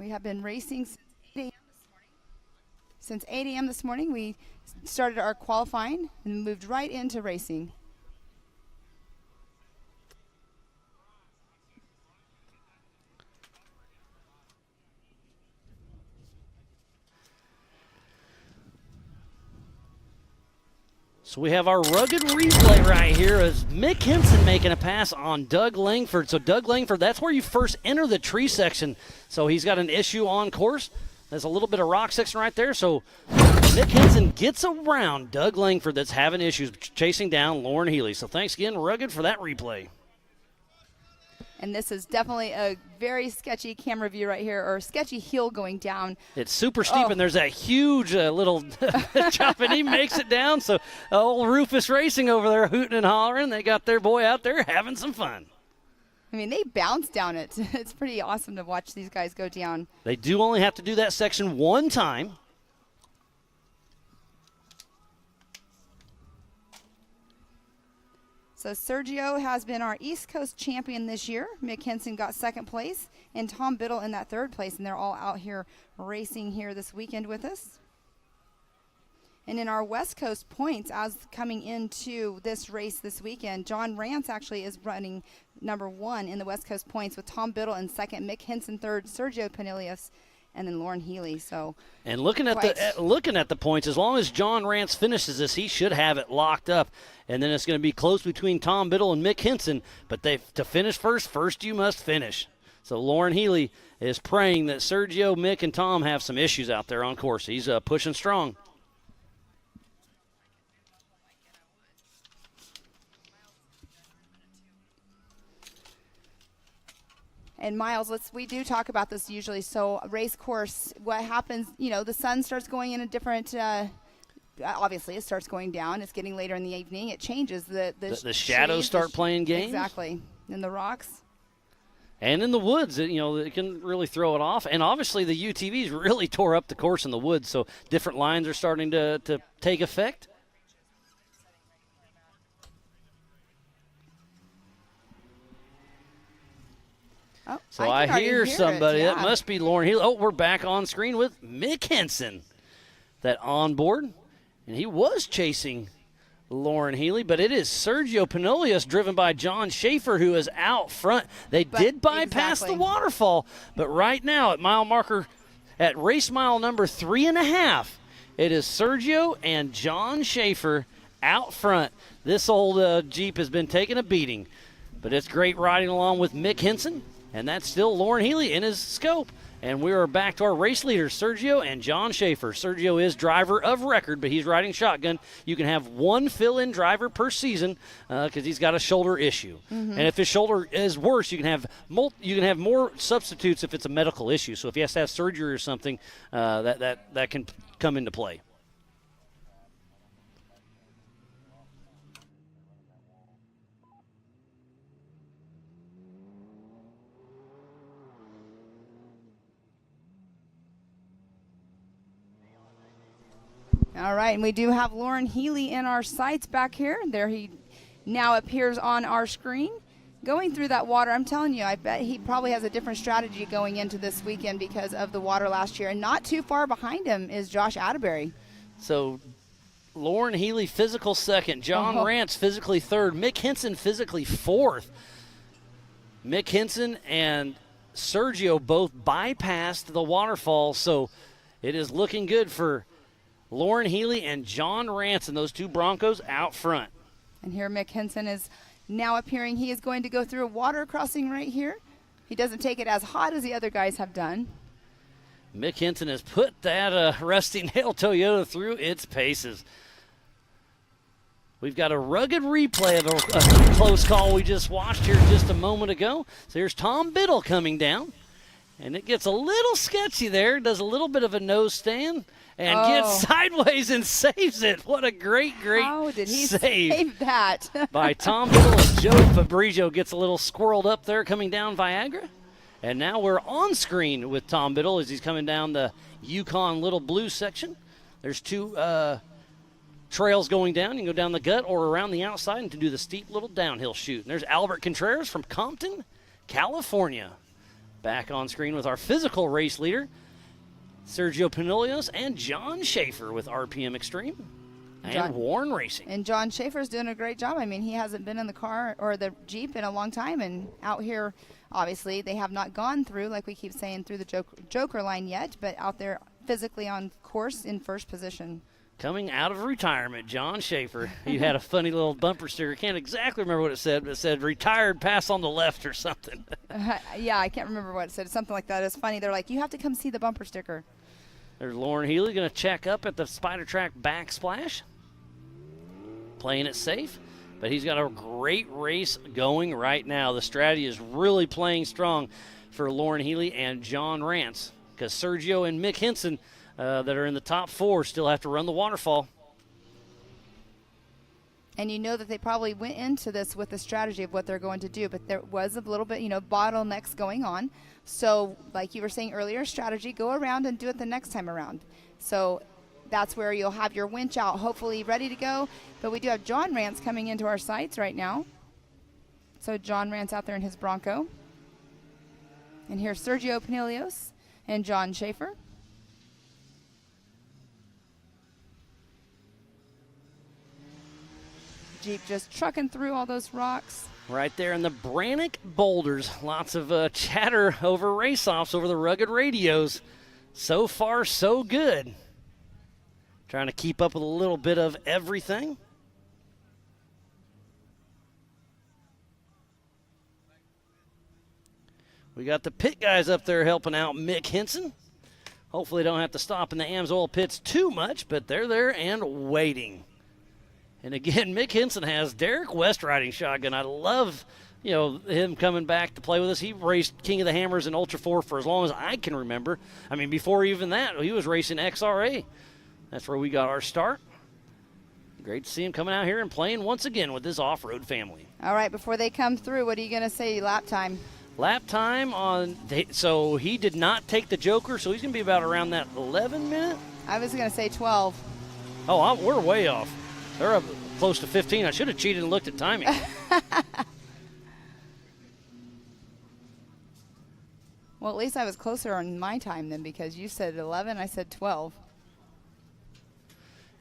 We have been racing since 8 a.m. this morning. We started our qualifying and moved right into racing. So we have our rugged replay right here as Mick Henson making a pass on Doug Langford. So Doug Langford, that's where you first enter the tree section. So he's got an issue on course. There's a little bit of rock section right there. So Mick Henson gets around Doug Langford that's having issues chasing down Lauren Healy. So thanks again, Rugged, for that replay. And this is definitely a very sketchy camera view right here, or sketchy hill going down. It's super steep, and there's that huge little chop, and he makes it down. So old Rufus Racing over there hooting and hollering. They got their boy out there having some fun. I mean, they bounce down it. It's pretty awesome to watch these guys go down. They do only have to do that section one time. So Sergio has been our East Coast champion this year. Mick Henson got second place, and Tom Biddle in that third place, and they're all out here racing here this weekend with us. And in our West Coast points, as coming into this race this weekend, John Rance actually is running number 1 in the West Coast points with Tom Biddle in second, Mick Henson third, Sergio Pinilius, and then Lauren Healy. So, and looking at the points, as long as John Rance finishes this, he should have it locked up. And then it's going to be close between Tom Biddle and Mick Henson. But to finish first you must finish. So Lauren Healy is praying that Sergio, Mick, and Tom have some issues out there on course. He's pushing strong. And Miles, we do talk about this usually. So a race course, what happens, the sun starts going in a different, obviously it starts going down. It's getting later in the evening. It changes. The shadows start playing games. Exactly. In the rocks. And in the woods, it can really throw it off. And obviously the UTVs really tore up the course in the woods, so different lines are starting to take effect. Oh, so I hear somebody. That must be Lauren Healy. Oh, we're back on screen with Mick Henson. That on board. And he was chasing Lauren Healy, but it is Sergio Pinilius driven by John Schaefer who is out front. They did bypass the waterfall, but right now at mile marker, at race mile number 3.5, it is Sergio and John Schaefer out front. This old Jeep has been taking a beating, but it's great riding along with Mick Henson. And that's still Lauren Healy in his scope. And we are back to our race leaders, Sergio and John Schaefer. Sergio is driver of record, but he's riding shotgun. You can have one fill-in driver per season because he's got a shoulder issue. Mm-hmm. And if his shoulder is worse, you can have more substitutes if it's a medical issue. So if he has to have surgery or something, that can come into play. All right, and we do have Lauren Healy in our sights back here. There he now appears on our screen. Going through that water, I'm telling you, I bet he probably has a different strategy going into this weekend because of the water last year. And not too far behind him is Josh Atterbury. So Lauren Healy physical second, John Rance physically third, Mick Henson physically fourth. Mick Henson and Sergio both bypassed the waterfall, so it is looking good for Lauren Healy and John Rance and those two Broncos out front. And here Mick Henson is now appearing. He is going to go through a water crossing right here. He doesn't take it as hot as the other guys have done. Mick Henson has put that Rusty Nail Toyota through its paces. We've got a rugged replay of a close call we just watched here just a moment ago. So here's Tom Biddle coming down. And it gets a little sketchy there. Does a little bit of a nose stand. And gets sideways and saves it. What a great How did he save that? by Tom Biddle. And Joe Fabrizio gets a little squirreled up there coming down Viagra. And now we're on screen with Tom Biddle as he's coming down the Yukon Little Blue section. There's two trails going down. You can go down the gut or around the outside and to do the steep little downhill shoot. And there's Albert Contreras from Compton, California. Back on screen with our physical race leader, Sergio Pinillos, and John Schaefer with RPM Extreme and Warren Racing. And John Schaefer's doing a great job. I mean, he hasn't been in the car or the Jeep in a long time, and out here, obviously, they have not gone through, like we keep saying, through the Joker line yet, but out there physically on course in first position. Coming out of retirement, John Schaefer. You had a funny little bumper sticker. Can't exactly remember what it said, but it said retired, pass on the left or something. Yeah, I can't remember what it said. Something like that. It's funny. They're like, you have to come see the bumper sticker. There's Lauren Healy going to check up at the Spider Track backsplash. Playing it safe, but he's got a great race going right now. The strategy is really playing strong for Lauren Healy and John Rance, because Sergio and Mick Henson that are in the top 4 still have to run the waterfall. And you know that they probably went into this with the strategy of what they're going to do, but there was a little bit, bottlenecks going on. So like you were saying earlier, strategy, go around and do it the next time around. So that's where you'll have your winch out, hopefully ready to go. But we do have John Rance coming into our sights right now. So John Rance out there in his Bronco. And here's Sergio Pinillos and John Schaefer. Jeep just trucking through all those rocks. Right there in the Brannock boulders. Lots of chatter over race-offs over the rugged radios. So far, so good. Trying to keep up with a little bit of everything. We got the pit guys up there helping out Mick Henson. Hopefully they don't have to stop in the AMSOIL pits too much, but they're there and waiting. And again, Mick Henson has Derek West riding shotgun. I love, him coming back to play with us. He raced King of the Hammers and Ultra4 for as long as I can remember. I mean, before even that, he was racing XRA. That's where we got our start. Great to see him coming out here and playing once again with his off-road family. All right, before they come through, what are you going to say lap time? Lap time so he did not take the Joker, so he's going to be about around that 11 minute. I was going to say 12. Oh, we're way off. They're up close to 15. I should have cheated and looked at timing. Well, at least I was closer on my time then, because you said 11, I said 12.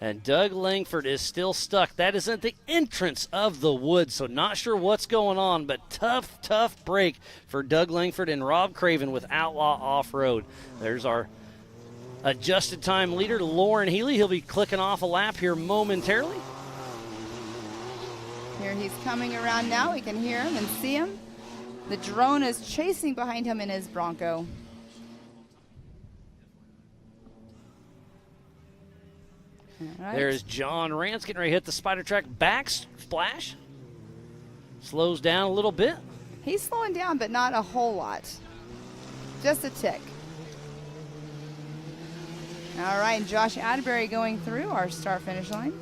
And Doug Langford is still stuck. That is at the entrance of the woods, so not sure what's going on, but tough break for Doug Langford and Rob Craven with Outlaw Off-Road. There's our adjusted time leader, Lauren Healy. He'll be clicking off a lap here momentarily. Here he's coming around now. We can hear him and see him. The drone is chasing behind him in his Bronco. Right. There's John Rance getting ready to hit the Spider Track back splash. Slows down a little bit. He's slowing down, but not a whole lot. Just a tick. All right, and Josh Adbury going through our start-finish line.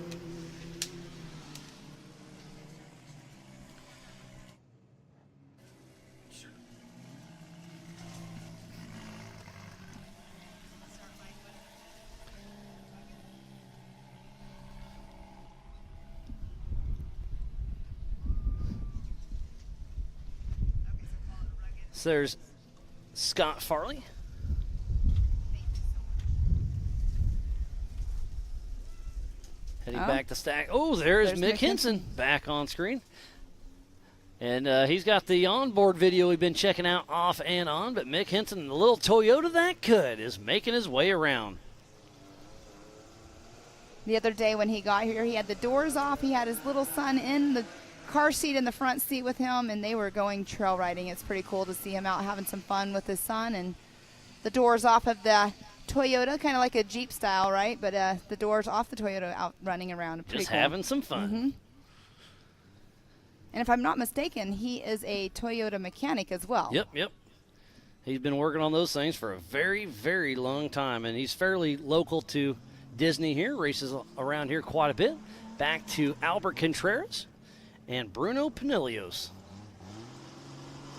So there's Scott Farley. Heading back to stack. Oh, there's Mick Henson back on screen. And he's got the onboard video we've been checking out off and on, but Mick Henson, the little Toyota that could, is making his way around. The other day when he got here, he had the doors off. He had his little son in the car seat in the front seat with him, and they were going trail riding. It's pretty cool to see him out having some fun with his son, and the doors off of the Toyota, kind of like a Jeep style, right? But the doors off the Toyota out running around. Pretty Just cool. having some fun. Mm-hmm. And if I'm not mistaken, he is a Toyota mechanic as well. Yep. He's been working on those things for a very, very long time, and he's fairly local to Disney here, races around here quite a bit. Back to Albert Contreras and Bruno Pinillos.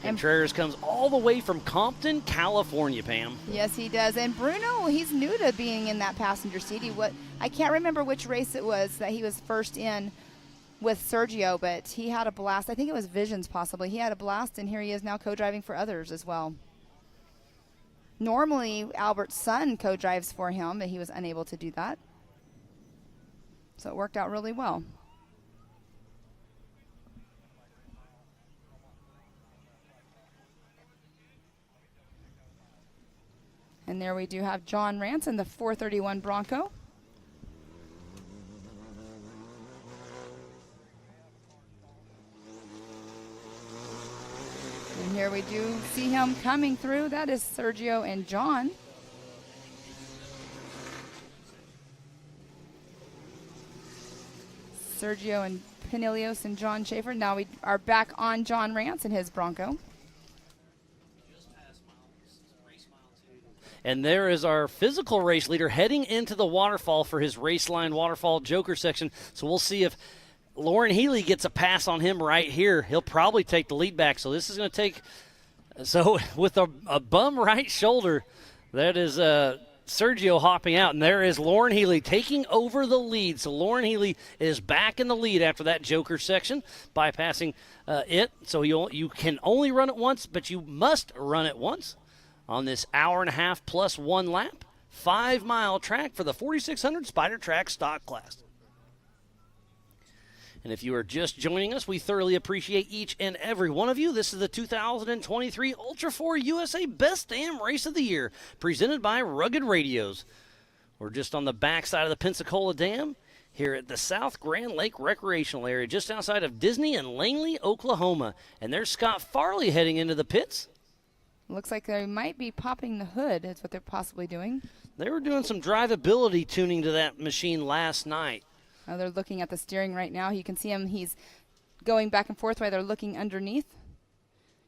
Contreras comes all the way from Compton, California, Pam. Yes, he does. And Bruno, he's new to being in that passenger seat. I can't remember which race it was that he was first in with Sergio, but he had a blast. I think it was Visions possibly. He had a blast, and here he is now co-driving for others as well. Normally, Albert's son co-drives for him, but he was unable to do that. So it worked out really well. And there we do have John Rance in the 431 Bronco. And here we do see him coming through. That is Sergio and John. Sergio and Pinilios and John Schaefer. Now we are back on John Rance and his Bronco. And there is our physical race leader heading into the waterfall for his Raceline Waterfall Joker section. So we'll see if Lauren Healy gets a pass on him right here. He'll probably take the lead back. So this is going to take – so with a bum right shoulder, that is Sergio hopping out. And there is Lauren Healy taking over the lead. So Lauren Healy is back in the lead after that Joker section, bypassing it. So you can only run it once, but you must run it once on this hour-and-a-half plus 1 lap, 5-mile track for the 4600 Spider Track stock class. And if you are just joining us, we thoroughly appreciate each and every one of you. This is the 2023 Ultra4 USA Best Damn Race of the Year, presented by Rugged Radios. We're just on the backside of the Pensacola Dam here at the South Grand Lake Recreational Area, just outside of Disney and Langley, Oklahoma. And there's Scott Farley heading into the pits. Looks like they might be popping the hood. That's what they're possibly doing. They were doing some drivability tuning to that machine last night. They're looking at the steering right now. You can see him. He's going back and forth while they're looking underneath.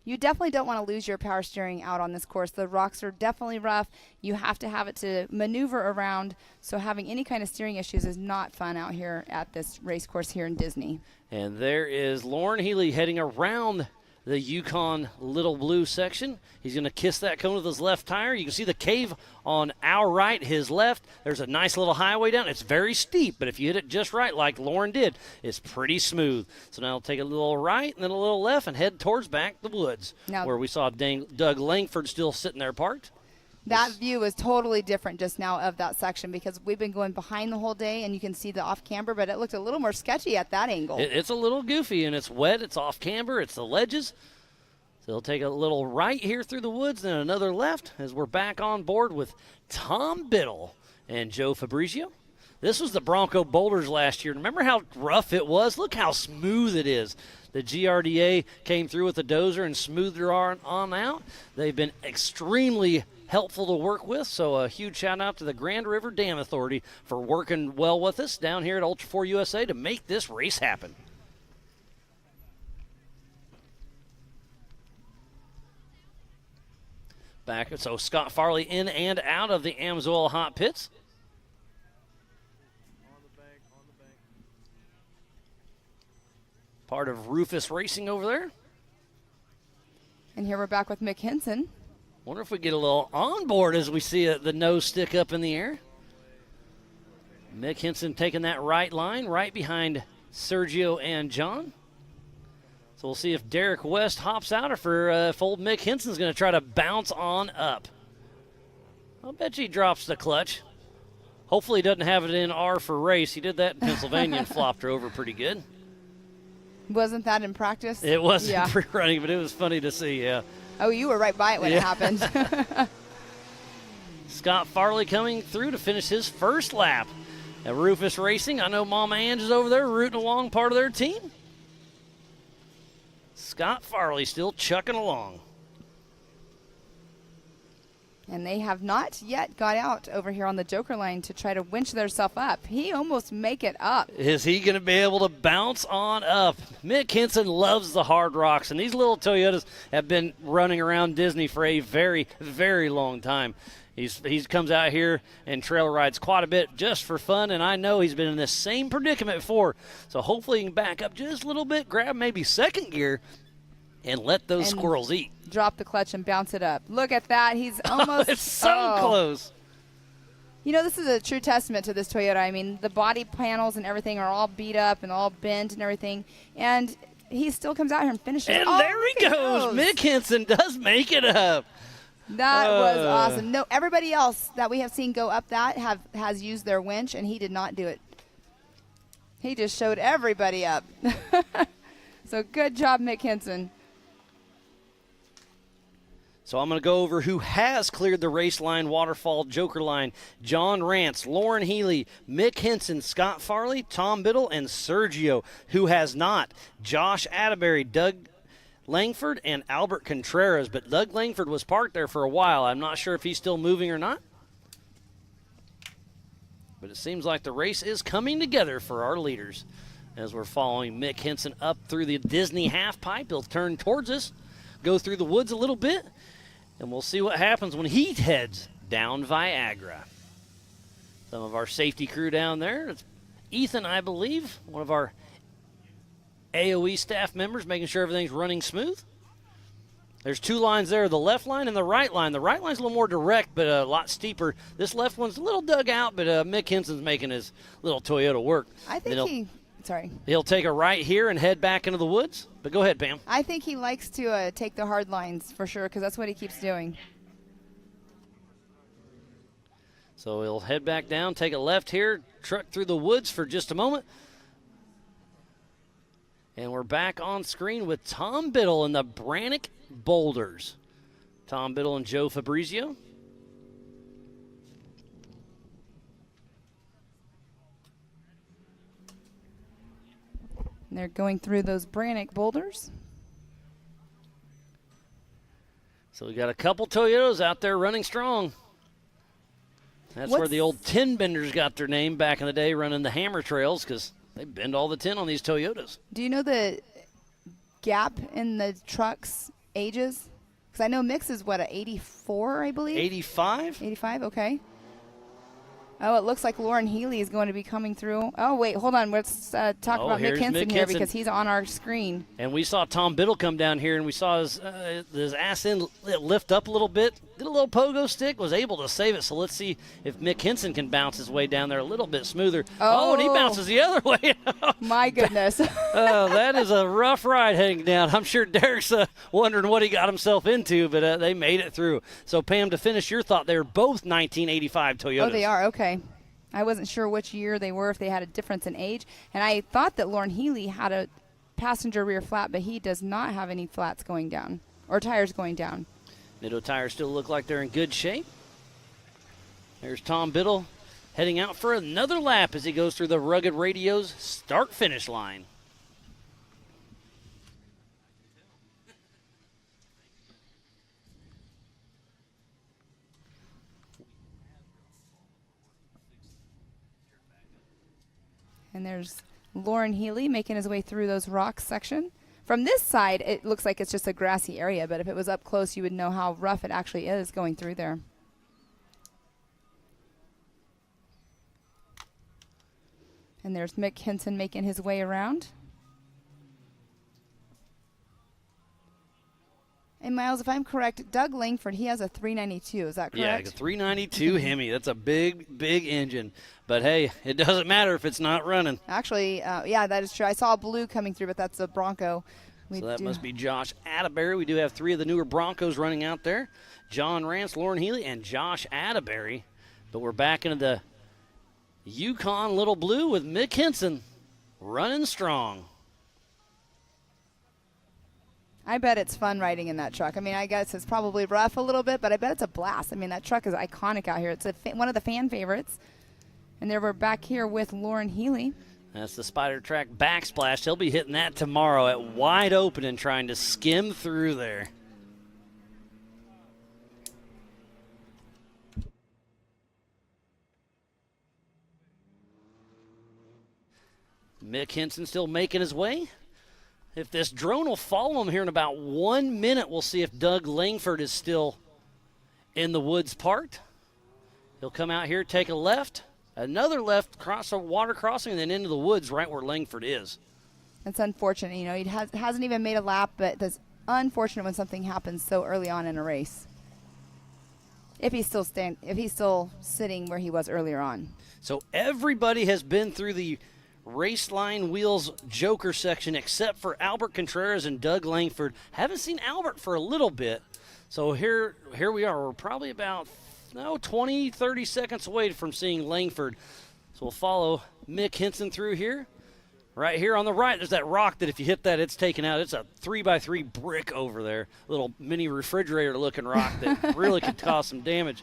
You definitely don't want to lose your power steering out on this course. The rocks are definitely rough. You have to have it to maneuver around, so having any kind of steering issues is not fun out here at this race course here in Disney. And there is Lauren Healy heading around the Yukon Little Blue section. He's going to kiss that cone with his left tire. You can see the cave on our right, his left. There's a nice little highway down. It's very steep, but if you hit it just right like Lauren did, it's pretty smooth. So now I'll take a little right and then a little left and head towards back the woods, now, where we saw Doug Langford still sitting there parked. That view is totally different just now of that section because we've been going behind the whole day, and you can see the off-camber, but it looked a little more sketchy at that angle. It's a little goofy, and it's wet. It's off-camber. It's the ledges. So he'll take a little right here through the woods, then another left as we're back on board with Tom Biddle and Joe Fabrizio. This was the Bronco Boulders last year. Remember how rough it was? Look how smooth it is. The GRDA came through with the dozer and smoothed her on out. They've been extremely helpful to work with, so a huge shout out to the Grand River Dam Authority for working well with us down here at Ultra4 USA to make this race happen. Back, so Scott Farley in and out of the Amsoil hot pits. Part of Rufus Racing over there. And here we're back with Mick Henson. Wonder if we get a little onboard as we see the nose stick up in the air. Mick Henson taking that right line right behind Sergio and John. So we'll see if Derek West hops out or if old Mick Henson's going to try to bounce on up. I'll bet he drops the clutch. Hopefully he doesn't have it in R for race. He did that in Pennsylvania and flopped her over pretty good. Wasn't that in practice? It wasn't pre-running, but it was funny to see, yeah. Oh, you were right by it when it happened. Scott Farley coming through to finish his first lap at Rufus Racing. I know Mama Ange is over there rooting along part of their team. Scott Farley still chucking along. And they have not yet got out over here on the Joker line to try to winch themselves up. He almost make it up. Is he going to be able to bounce on up? Mick Henson loves the hard rocks, and these little Toyotas have been running around Disney for a very, very long time. He comes out here and trail rides quite a bit just for fun, and I know he's been in this same predicament before. So hopefully he can back up just a little bit, grab maybe second gear, and let those squirrels eat. Drop the clutch and bounce it up. Look at that. He's almost it's so close. You know, this is a true testament to this Toyota. I mean, the body panels and everything are all beat up and all bent and everything. And he still comes out here and finishes. And there he goes. Mick Henson does make it up. That was awesome. No, everybody else that we have seen go up that has used their winch, and he did not do it. He just showed everybody up. So good job, Mick Henson. So I'm going to go over who has cleared the race line, waterfall, joker line. John Rance, Lauren Healy, Mick Henson, Scott Farley, Tom Biddle, and Sergio. Who has not? Josh Atterbury, Doug Langford, and Albert Contreras. But Doug Langford was parked there for a while. I'm not sure if he's still moving or not. But it seems like the race is coming together for our leaders as we're following Mick Henson up through the Disney half pipe. He'll turn towards us, go through the woods a little bit, and we'll see what happens when he heads down Viagra. Some of our safety crew down there. It's Ethan, I believe, one of our AOE staff members, making sure everything's running smooth. There's two lines there, the left line and the right line. The right line's a little more direct, but a lot steeper. This left one's a little dug out, but Mick Henson's making his little Toyota work. I think he'll take a right here and head back into the woods. But go ahead, Pam. I think he likes to take the hard lines for sure, because that's what he keeps doing. So he'll head back down, take a left here, truck through the woods for just a moment. And we're back on screen with Tom Biddle and the Brannick Boulders. Tom Biddle and Joe Fabrizio. And they're going through those Brannick boulders. So we got a couple Toyotas out there running strong. That's where the old tin benders got their name back in the day, running the hammer trails, because they bend all the tin on these Toyotas. Do you know the gap in the trucks' ages? Because I know Mix is, what, a 84, I believe? 85? 85, okay. Oh, it looks like Lauren Healy is going to be coming through. Oh, wait, hold on. Let's talk about Mick Henson here, because he's on our screen. And we saw Tom Biddle come down here, and we saw his ass end lift up a little bit. Did a little pogo stick, was able to save it. So let's see if Mick Henson can bounce his way down there a little bit smoother. Oh, and he bounces the other way. My goodness. That is a rough ride heading down. I'm sure Derek's wondering what he got himself into, but they made it through. So, Pam, to finish your thought, they're both 1985 Toyotas. Oh, they are, okay. I wasn't sure which year they were, if they had a difference in age. And I thought that Lauren Healy had a passenger rear flat, but he does not have any flats going down or tires going down. Nitto tires still look like they're in good shape. There's Tom Biddle heading out for another lap as he goes through the Rugged Radio's start-finish line. And there's Lauren Healy making his way through those rocks section. From this side, it looks like it's just a grassy area, but if it was up close, you would know how rough it actually is going through there. And there's Mick Henson making his way around. And Miles, if I'm correct, Doug Langford, he has a 392. Is that correct? Yeah, a 392 Hemi. That's a big, big engine. But, hey, it doesn't matter if it's not running. Actually, yeah, that is true. I saw a blue coming through, but that's a Bronco. So that must be Josh Atterbury. We do have three of the newer Broncos running out there. John Rance, Lauren Healy, and Josh Atterbury. But we're back into the Yukon Little Blue with Mick Henson running strong. I bet it's fun riding in that truck. I mean, I guess it's probably rough a little bit, but I bet it's a blast. I mean, that truck is iconic out here. It's one of the fan favorites. And there we're back here with Lauren Healy. That's the Spider Track Backsplash. He'll be hitting that tomorrow at wide open and trying to skim through there. Mick Henson still making his way. If this drone will follow him here in about 1 minute, we'll see if Doug Langford is still in the woods parked. He'll come out here, take a left, another left, cross a water crossing, and then into the woods right where Langford is. It's unfortunate. You know, he hasn't even made a lap, but it's unfortunate when something happens so early on in a race. If he's still sitting where he was earlier on. So everybody has been through the Race Line Wheels Joker section except for Albert Contreras and Doug Langford. Haven't seen Albert for a little bit, So here we are. We're probably about 20, 30 seconds away from seeing Langford. So we'll follow Mick Henson through here. Right here on the right, there's that rock that if you hit that, it's taken out. It's a 3x3 brick over there. Little mini refrigerator-looking rock that really could cause some damage.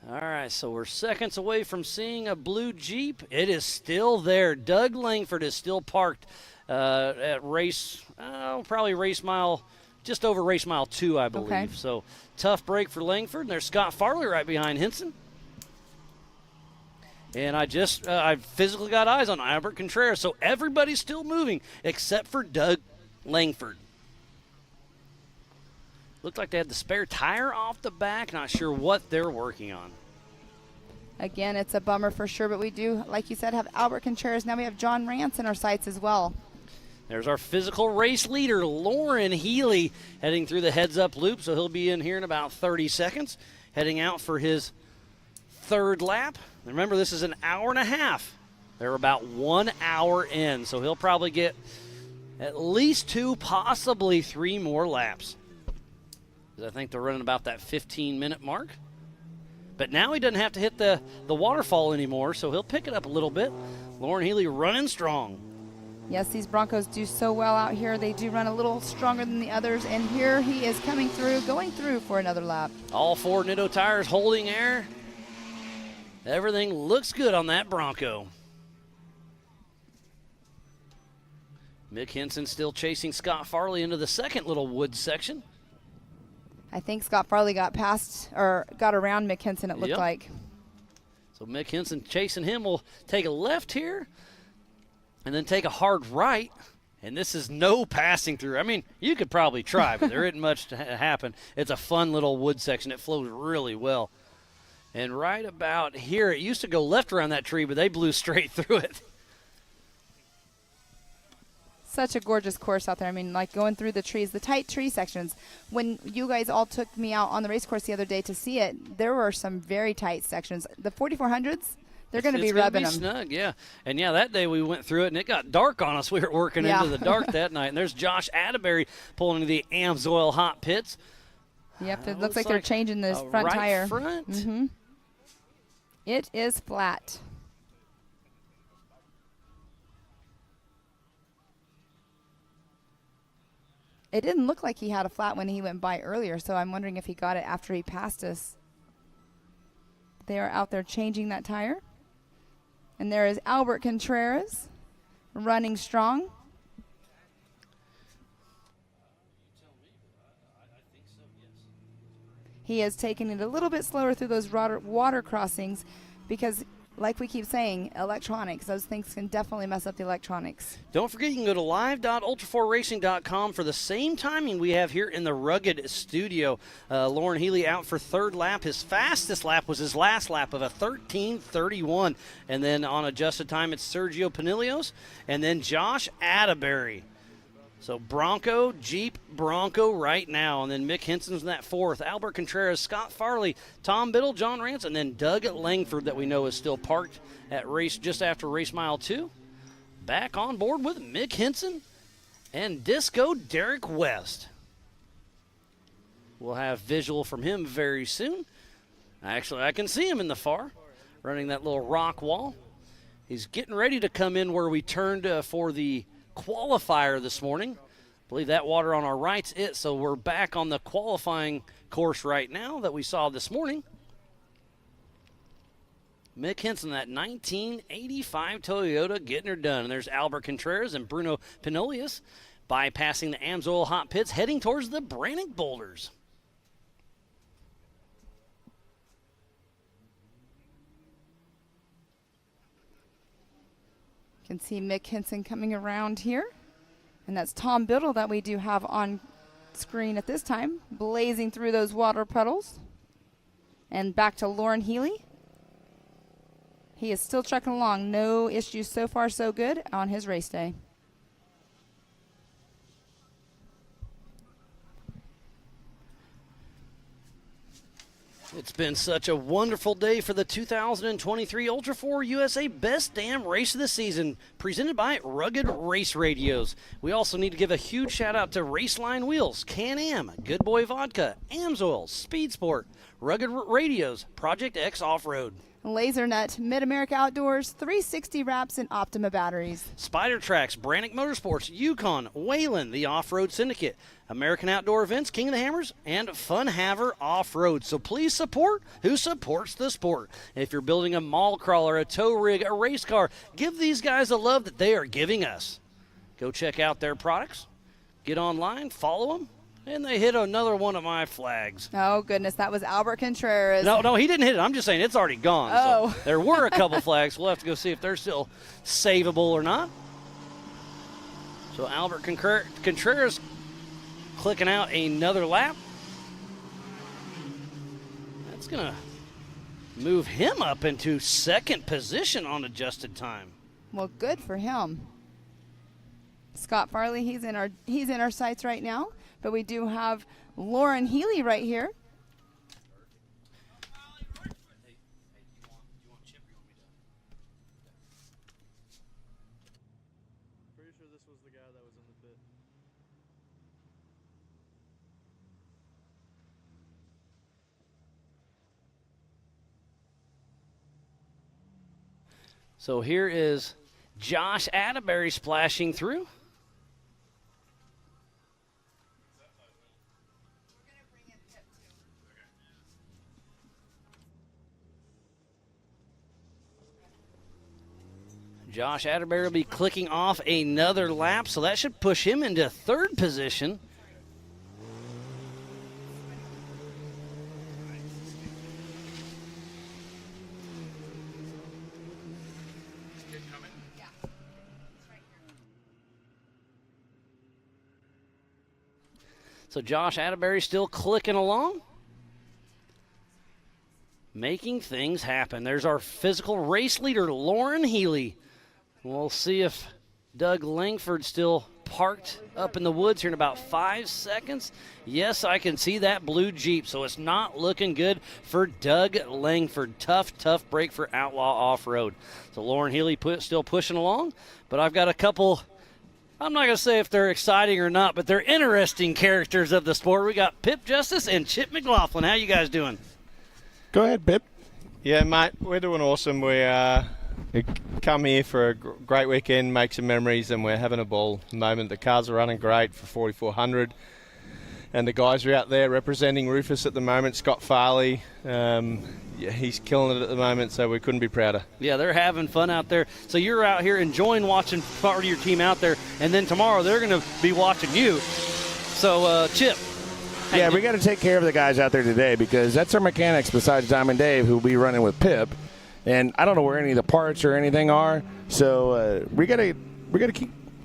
All right, so we're seconds away from seeing a blue Jeep. It is still there. Doug Langford is still parked at probably race mile, just over race mile 2, I believe. Okay. So tough break for Langford. And there's Scott Farley right behind Henson. And I physically got eyes on Albert Contreras, so everybody's still moving except for Doug Langford. Looked like they had the spare tire off the back. Not sure what they're working on. Again, it's a bummer for sure, but we do, like you said, have Albert Contreras. Now we have John Rance in our sights as well. There's our physical race leader, Lauren Healy, heading through the heads-up loop, so he'll be in here in about 30 seconds, heading out for his third lap. Remember, this is an hour and a half. They're about 1 hour in, so he'll probably get at least 2, possibly 3 more laps. I think they're running about that 15-minute mark. But now he doesn't have to hit the waterfall anymore, so he'll pick it up a little bit. Lauren Healy running strong. Yes, these Broncos do so well out here. They do run a little stronger than the others, and here he is coming through, going through for another lap. All 4 Nitto tires holding air. Everything looks good on that Bronco. Mick Henson still chasing Scott Farley into the second little woods section. I think Scott Farley got past or got around Mick Henson, it looked like. So Mick Henson chasing him will take a left here and then take a hard right. And this is no passing through. I mean, you could probably try, but there isn't much to happen. It's a fun little wood section. It flows really well. And right about here, it used to go left around that tree, but they blew straight through it. Such a gorgeous course out there. I mean, like going through the trees, the tight tree sections. When you guys all took me out on the race course the other day to see it, there were some very tight sections. The 4400s, they're going to be rubbing them. Snug, yeah. And yeah, that day we went through it and it got dark on us. We were working into the dark that night. And there's Josh Atterbury pulling into the AMSOIL hot pits. Yep, it looks like they're changing this front tire. Front. Mm-hmm. It is flat. It didn't look like he had a flat when he went by earlier, so I'm wondering if he got it after he passed us. They are out there changing that tire. And there is Albert Contreras running strong. He is taking it a little bit slower through those water crossings because, like we keep saying, electronics, those things can definitely mess up the electronics. Don't forget, you can go to live.ultra4racing.com for the same timing we have here in the Rugged Studio. Lauren Healy out for third lap. His fastest lap was his last lap of a 13:31. And then on adjusted time, it's Sergio Pinillos and then Josh Atterbury. So Bronco, Jeep, Bronco right now. And then Mick Henson's in that fourth. Albert Contreras, Scott Farley, Tom Biddle, John Rance, and then Doug Langford that we know is still parked at race just after race mile 2. Back on board with Mick Henson and Disco Derek West. We'll have visual from him very soon. Actually, I can see him in the far, running that little rock wall. He's getting ready to come in where we turned for the qualifier this morning. I believe that water on our right's it, so we're back on the qualifying course right now that we saw this morning. Mick Henson, that 1985 Toyota, getting her done. And there's Albert Contreras and Bruno Pinillos bypassing the AMSOIL hot pits, heading towards the Brannick Boulders. You can see Mick Henson coming around here. And that's Tom Biddle that we do have on screen at this time, blazing through those water puddles. And back to Lauren Healy. He is still trucking along. No issues so far, so good on his race day. It's been such a wonderful day for the 2023 Ultra4 USA Best Damn Race of the Season, presented by Rugged Race Radios. We also need to give a huge shout out to Raceline Wheels, Can-Am, Good Boy Vodka, Amsoil, Speed Sport, Rugged Radios, Project X Off-Road, Laser Nut, Mid-America Outdoors, 360 Wraps, and Optima Batteries. Spider Tracks, Brannick Motorsports, Yukon, Whalen, the Off-Road Syndicate, American Outdoor Events, King of the Hammers, and Fun Haver Off-Road. So please support who supports the sport. If you're building a mall crawler, a tow rig, a race car, give these guys the love that they are giving us. Go check out their products, get online, follow them, and they hit another one of my flags. Oh, goodness, that was Albert Contreras. No, he didn't hit it. I'm just saying it's already gone. Oh. So there were a couple flags. We'll have to go see if they're still savable or not. So Albert Contreras clicking out another lap. That's going to move him up into second position on adjusted time. Well, good for him. Scott Farley, he's in our sights right now. But we do have Lauren Healy right here. Pretty sure this was the guy that was in the pit. So here is Josh Atterbury splashing through. Josh Atterbury will be clicking off another lap, so that should push him into third position. So Josh Atterbury still clicking along, making things happen. There's our physical race leader, Lauren Healy. We'll see if Doug Langford's still parked up in the woods here in about 5 seconds. Yes, I can see that blue Jeep, so it's not looking good for Doug Langford. Tough break for Outlaw Off-Road. So Lauren Healy still pushing along, but I've got a couple, I'm not going to say if they're exciting or not, but they're interesting characters of the sport. We got Pip Justice and Chip McLaughlin. How you guys doing? Go ahead, Pip. Yeah, mate, we're doing awesome. We come here for a great weekend, make some memories, and we're having a ball at the moment. The cars are running great for 4400, and the guys are out there representing Rufus at the moment. Scott Farley, he's killing it at the moment, so we couldn't be prouder. Yeah, they're having fun out there. So you're out here enjoying watching part of your team out there, and then tomorrow they're going to be watching you. So, Chip. Yeah, we got to take care of the guys out there today because that's our mechanics besides Diamond Dave, who will be running with Pip. And I don't know where any of the parts or anything are, so we gotta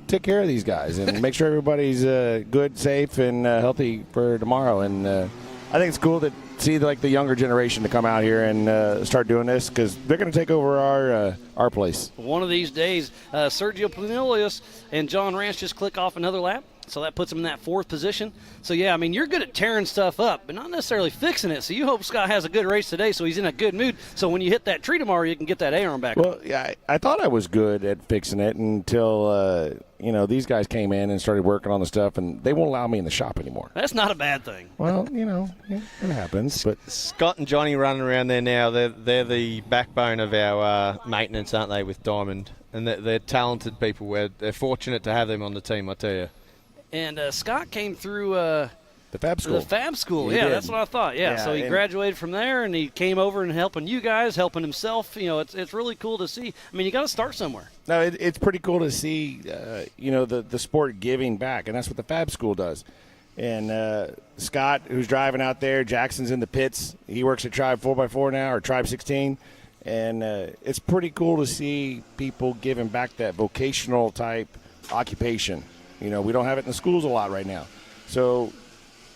take care of these guys and make sure everybody's good, safe, and healthy for tomorrow. And I think it's cool to see the younger generation to come out here and start doing this because they're going to take over our place. One of these days, Sergio Planilius and John Ranch just click off another lap. So that puts him in that fourth position. So, yeah, I mean, you're good at tearing stuff up, but not necessarily fixing it. So you hope Scott has a good race today so he's in a good mood. So when you hit that tree tomorrow, you can get that A-arm back. Well, yeah, I thought I was good at fixing it until, these guys came in and started working on the stuff, and they won't allow me in the shop anymore. That's not a bad thing. Well, it happens. But Scott and Johnny running around there now, they're the backbone of our maintenance, aren't they, with Diamond? And they're talented people. They're fortunate to have them on the team, I tell you. And Scott came through the Fab School. The Fab School, He yeah, did. that's what I thought. Yeah, so he graduated from there, and he came over and helping you guys, helping himself. It's really cool to see. I mean, you got to start somewhere. No, it's pretty cool to see, the sport giving back, and that's what the Fab School does. And Scott, who's driving out there, Jackson's in the pits. He works at Tribe 4x4 now, or Tribe 16. And it's pretty cool to see people giving back that vocational type occupation. We don't have it in the schools a lot right now. So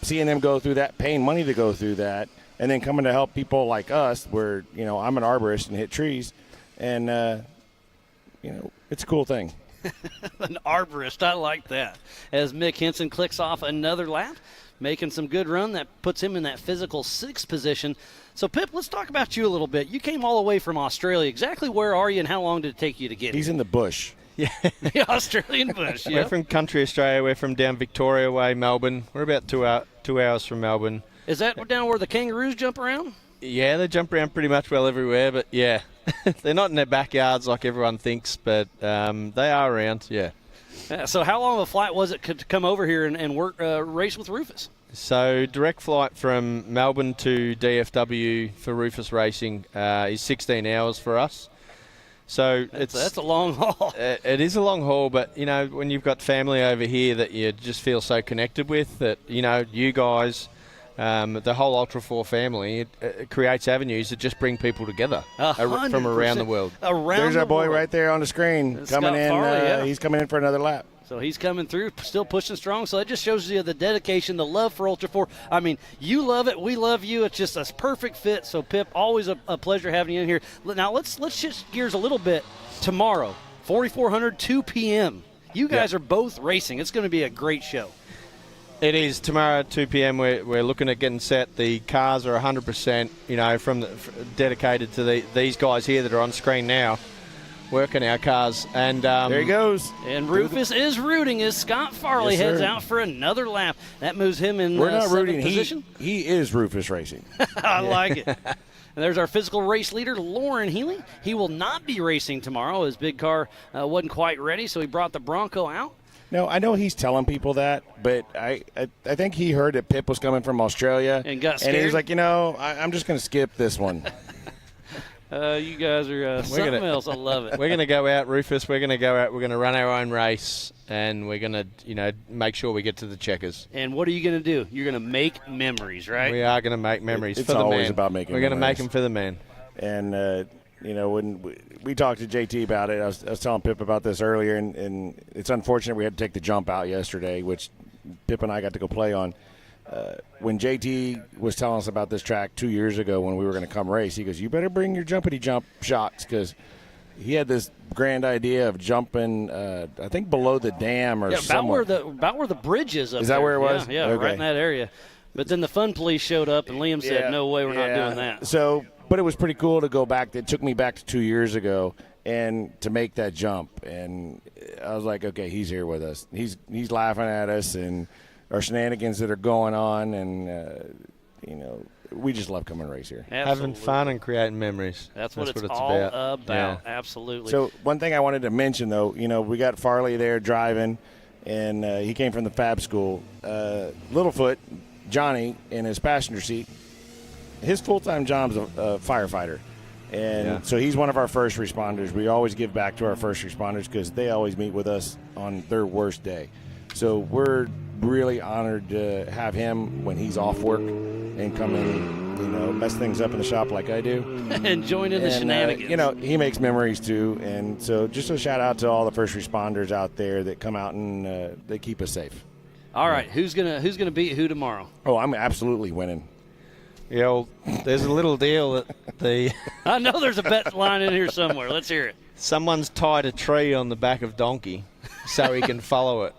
seeing them go through that, paying money to go through that, and then coming to help people like us where, I'm an arborist and hit trees. And, it's a cool thing. An arborist. I like that. As Mick Henson clicks off another lap, making some good run. That puts him in that physical 6th position. So, Pip, let's talk about you a little bit. You came all the way from Australia. Exactly where are you and how long did it take you to get He's here? in the bush. Yeah. The Australian bush, yeah. We're from country Australia. We're from down Victoria way, Melbourne. We're about 2 hours from Melbourne. Is that down where the kangaroos jump around? Yeah, they jump around pretty much well everywhere, but yeah. They're not in their backyards like everyone thinks, but they are around, yeah. So how long of a flight was it to come over here and work race with Rufus? So direct flight from Melbourne to DFW for Rufus Racing is 16 hours for us. So that's a long haul. It is a long haul, but, you know, when you've got family over here that you just feel so connected with, that, you know, you guys, the whole Ultra4 family, it creates avenues that just bring people together from around the world. There's our boy right there on the screen coming in. Farley, He's coming in for another lap. So he's coming through, still pushing strong. So that just shows you the dedication, the love for Ultra4. I mean, you love it. We love you. It's just a perfect fit. So, Pip, always a pleasure having you in here. Now, let's shift gears a little bit. Tomorrow, 4,400, 2 p.m. You guys are both racing. It's going to be a great show. It is. Tomorrow at 2 p.m. We're looking at getting set. The cars are 100%, you know, dedicated to these guys here that are on screen now, working our cars. And there he goes. And Rufus is rooting as Scott Farley heads out for another lap. That moves him in We're not rooting. position. He is Rufus Racing. I like it. And there's our physical race leader, Lauren Healy. He will not be racing tomorrow. His big car wasn't quite ready, so he brought the Bronco out. No, I know he's telling people that, but I think he heard that Pip was coming from Australia. And got scared? And he was like, I'm just going to skip this one. You guys are something else. I love it. We're going to go out, Rufus. We're going to go out. We're going to run our own race, and we're going to, you know, make sure we get to the checkers. And what are you going to do? You're going to make memories, right? We are going to make memories It's for the man. always about making We're going to make memories. them for the man. And, you know, when we talked to JT about it, I was telling Pip about this earlier, and it's unfortunate we had to take the jump out yesterday, which Pip and I got to go play on. When JT was telling us about this track 2 years ago when we were going to come race, he goes, you better bring your jumpity-jump shocks, because he had this grand idea of jumping, I think, below the dam or somewhere. About where the bridge is up Is that there. where it was? Yeah, Okay. right in that area. But then the fun police showed up, and Liam said, no way, we're not doing that. So, but it was pretty cool to go back. It took me back to 2 years ago and to make that jump. And I was like, okay, he's here with us. He's laughing at us and our shenanigans that are going on. And, you know, we just love coming race here. Absolutely. Having fun and creating memories. That's what it's all about. Yeah. Absolutely. So one thing I wanted to mention, though, you know, we got Farley there driving, and he came from the Fab School. Littlefoot, Johnny, in his passenger seat, his full-time job's a firefighter. And so he's one of our first responders. We always give back to our first responders because they always meet with us on their worst day. So we're really honored to have him when he's off work and come in, you know, mess things up in the shop like I do. And join in the shenanigans. You know, he makes memories too. And so just a shout out to all the first responders out there that come out and they keep us safe. All right, who's gonna beat who tomorrow? Oh, I'm absolutely winning. Yeah, well, there's a little deal that the I know there's a bet line in here somewhere. Let's hear it. Someone's tied a tree on the back of Donkey so he can follow it.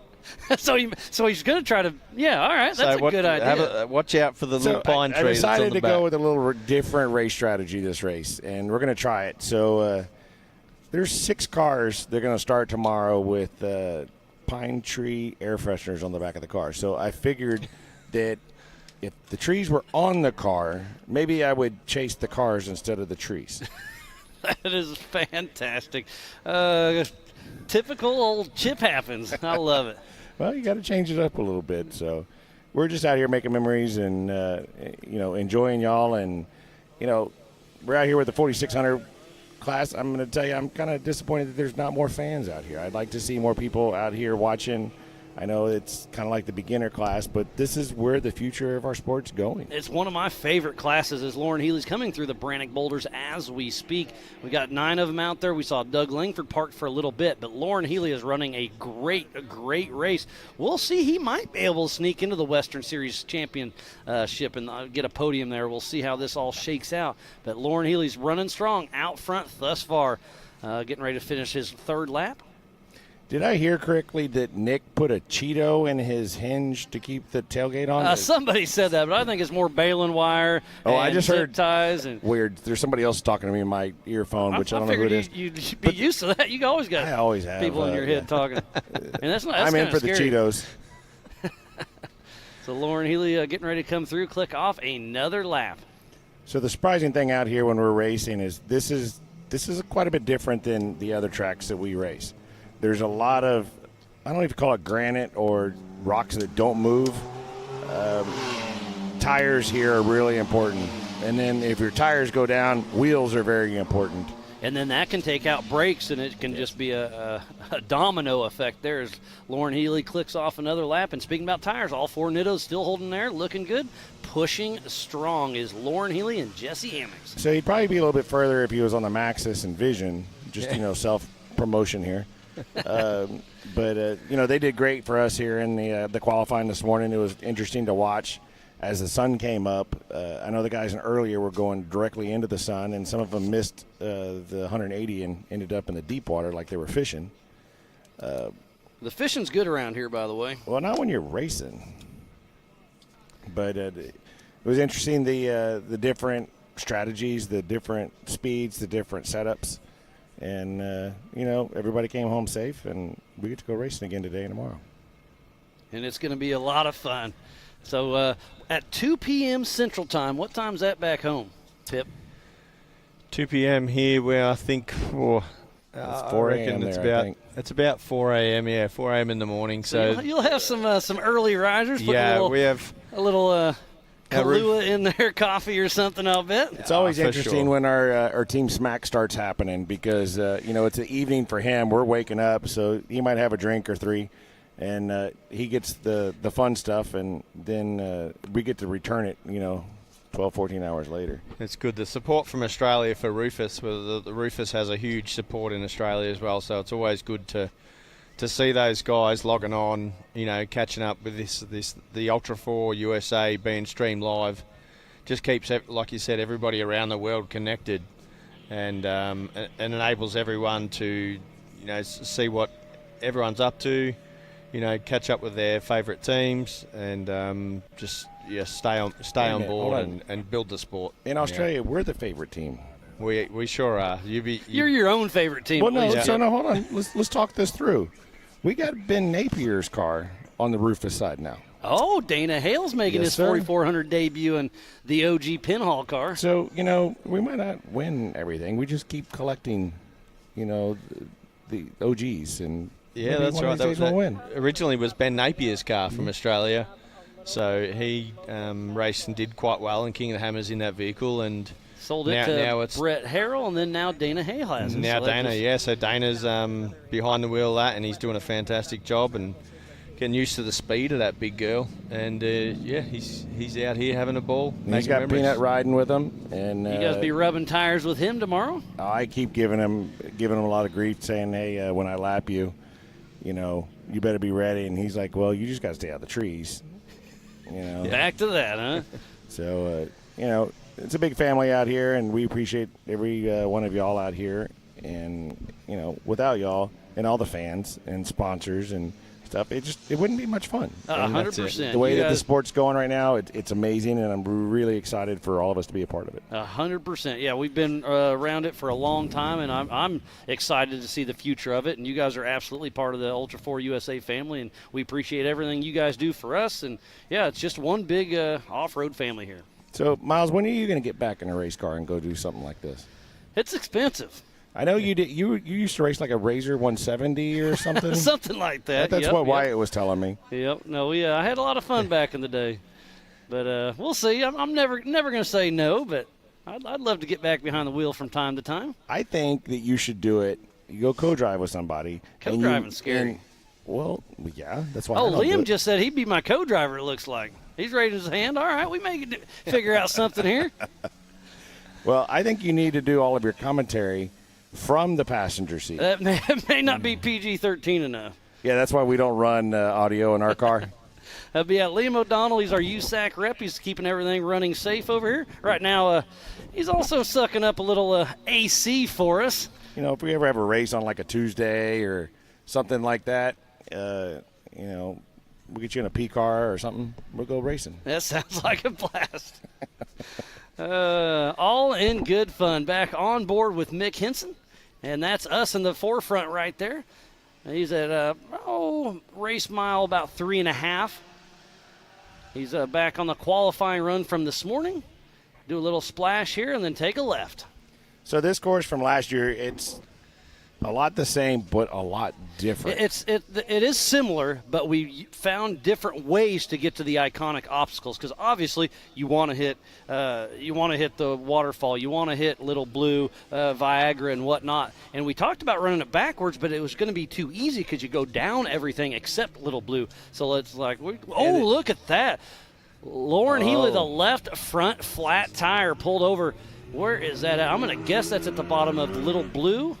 so he's going to try to. Yeah, all right, that's a good idea. Watch out for the little pine tree. I decided that's on the to back. go with a little different race strategy this race, and we're going to try it. So there's 6 cars. They're going to start tomorrow with pine tree air fresheners on the back of the car. So I figured that if the trees were on the car, maybe I would chase the cars instead of the trees. That is fantastic. Typical old Chip happens. I love it. Well, you got to change it up a little bit. So we're just out here making memories and, you know, enjoying y'all. And, you know, we're out here with the 4,600 class. I'm going to tell you, I'm kind of disappointed that there's not more fans out here. I'd like to see more people out here watching. I know it's kind of like the beginner class, but this is where the future of our sport's going. It's one of my favorite classes as Lauren Healy's coming through the Brannock Boulders as we speak. We got 9 of them out there. We saw Doug Langford parked for a little bit, but Lauren Healy is running a great race. We'll see. He might be able to sneak into the Western Series championship and get a podium there. We'll see how this all shakes out. But Lauren Healy's running strong out front thus far, getting ready to finish his 3rd lap. Did I hear correctly that Nick put a Cheeto in his hinge to keep the tailgate on? Somebody said that, but I think it's more baling wire. Oh, and I just zip heard ties and weird. There's somebody else talking to me in my earphone, which I don't know who it is. You'd be used to that. You always got I always have, people in your head talking. And that's I'm in for scary. the Cheetos. So Lauren Healy getting ready to come through, click off another lap. So the surprising thing out here when we're racing is this is quite a bit different than the other tracks that we race. There's a lot of, I don't even call it granite or rocks that don't move. Tires here are really important. And then if your tires go down, wheels are very important. And then that can take out brakes, and it can just be a domino effect there as Lauren Healy clicks off another lap. And speaking about tires, all 4 Nittos still holding there, looking good. Pushing strong is Lauren Healy and Jesse Ammons. So he'd probably be a little bit further if he was on the Maxxis and Vision, just, self-promotion here. But they did great for us here in the qualifying this morning. It was interesting to watch as the sun came up. I know the guys earlier were going directly into the sun, and some of them missed the 180 and ended up in the deep water like they were fishing. The fishing's good around here, by the way. Well, not when you're racing. But it was interesting, the different strategies, the different speeds, the different setups. And, everybody came home safe, and we get to go racing again today and tomorrow. And it's going to be a lot of fun. So at 2 p.m. Central Time, what time's that back home, Pip? 2 p.m. here, where I think it's 4 a.m. It's about 4 a.m. 4 a.m. in the morning. So you'll have some early risers. We have a little Kahlua in their coffee or something, I'll bet. It's always interesting when our team smack starts happening because, it's an evening for him. We're waking up, so he might have a drink or 3, and he gets the fun stuff, and then we get to return it, 12, 14 hours later. It's good. The support from Australia for Rufus, the Rufus has a huge support in Australia as well, so it's always good to see those guys logging on, catching up with the Ultra4 USA being streamed live. Just keeps, like you said, everybody around the world connected, and enables everyone to, see what everyone's up to, catch up with their favourite teams, and stay on board and build the sport. In Australia, we're the favorite team. We sure are. You're your own favorite team. Well, no, hold on. Let's talk this through. We got Ben Napier's car on the Rufus side now. Oh, Dana Hale's making his 4400 debut in the OG Pinhall car. So, we might not win everything. We just keep collecting, the OGs. And that's right. We'll win. Originally was Ben Napier's car from Australia. So he raced and did quite well in King of the Hammers in that vehicle. And sold it to Brett Harrell, and then now Dana Hale has it. Now so Dana's behind the wheel of that, and he's doing a fantastic job and getting used to the speed of that big girl. And, he's out here having a ball. He's got memories. Peanut riding with him. And you guys be rubbing tires with him tomorrow? I keep giving him a lot of grief, saying, hey, when I lap you, you better be ready. And he's like, well, you just got to stay out of the trees. Back to that, huh? So, it's a big family out here, and we appreciate every one of y'all out here. And, without y'all and all the fans and sponsors and stuff, it wouldn't be much fun. 100%. The way that the sport's going right now, it's amazing, and I'm really excited for all of us to be a part of it. 100%. Yeah, we've been around it for a long time, and I'm excited to see the future of it. And you guys are absolutely part of the Ultra4 USA family, and we appreciate everything you guys do for us. And, it's just one big off-road family here. So, Miles, when are you going to get back in a race car and go do something like this? It's expensive. I know you did. You used to race like a Razor 170 or something. Something like that. That's what Wyatt was telling me. Yep. No, I had a lot of fun back in the day, but we'll see. I'm never going to say no, but I'd love to get back behind the wheel from time to time. I think that you should do it. You go co-drive with somebody. Co-driving's scary. Well, yeah, that's why. Liam just said he'd be my co-driver. It looks like he's raising his hand. All right, we may figure out something here. Well, I think you need to do all of your commentary from the passenger seat. That may not be PG-13 enough. Yeah, that's why we don't run audio in our car. But Liam O'Donnell, he's our USAC rep. He's keeping everything running safe over here. Right now, he's also sucking up a little AC for us. If we ever have a race on like a Tuesday or something like that, we'll get you in a P car or something. We'll go racing. That sounds like a blast. All in good fun. Back on board with Mick Henson, and that's us in the forefront right there. He's at, race mile about 3.5. He's back on the qualifying run from this morning. Do a little splash here and then take a left. So this course from last year, it's a lot the same, but a lot different. It is similar, but we found different ways to get to the iconic obstacles. Because obviously, you want to hit the waterfall, you want to hit Little Blue, Viagra, and whatnot. And we talked about running it backwards, but it was going to be too easy because you go down everything except Little Blue. So it's like, look at that. Lauren Healy, the left front flat tire pulled over. Where is that at? I'm going to guess that's at the bottom of Little Blue.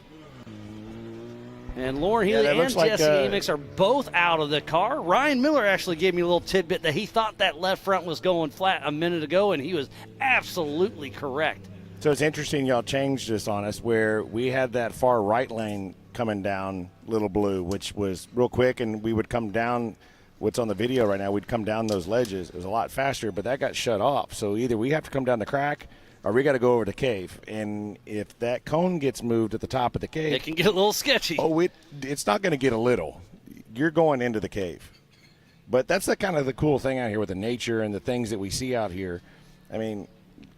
And Lauren Healy and Jesse Amix are both out of the car. Ryan Miller actually gave me a little tidbit that he thought that left front was going flat a minute ago, and he was absolutely correct. So it's interesting y'all changed this on us where we had that far right lane coming down Little Blue, which was real quick, and we would come down what's on the video right now. We'd come down those ledges. It was a lot faster, but that got shut off. So either we have to come down the crack or we got to go over the cave. And if that cone gets moved at the top of the cave, it can get a little sketchy. Oh, it's not going to get a little. You're going into the cave. But that's the kind of the cool thing out here with the nature and the things that we see out here. I mean,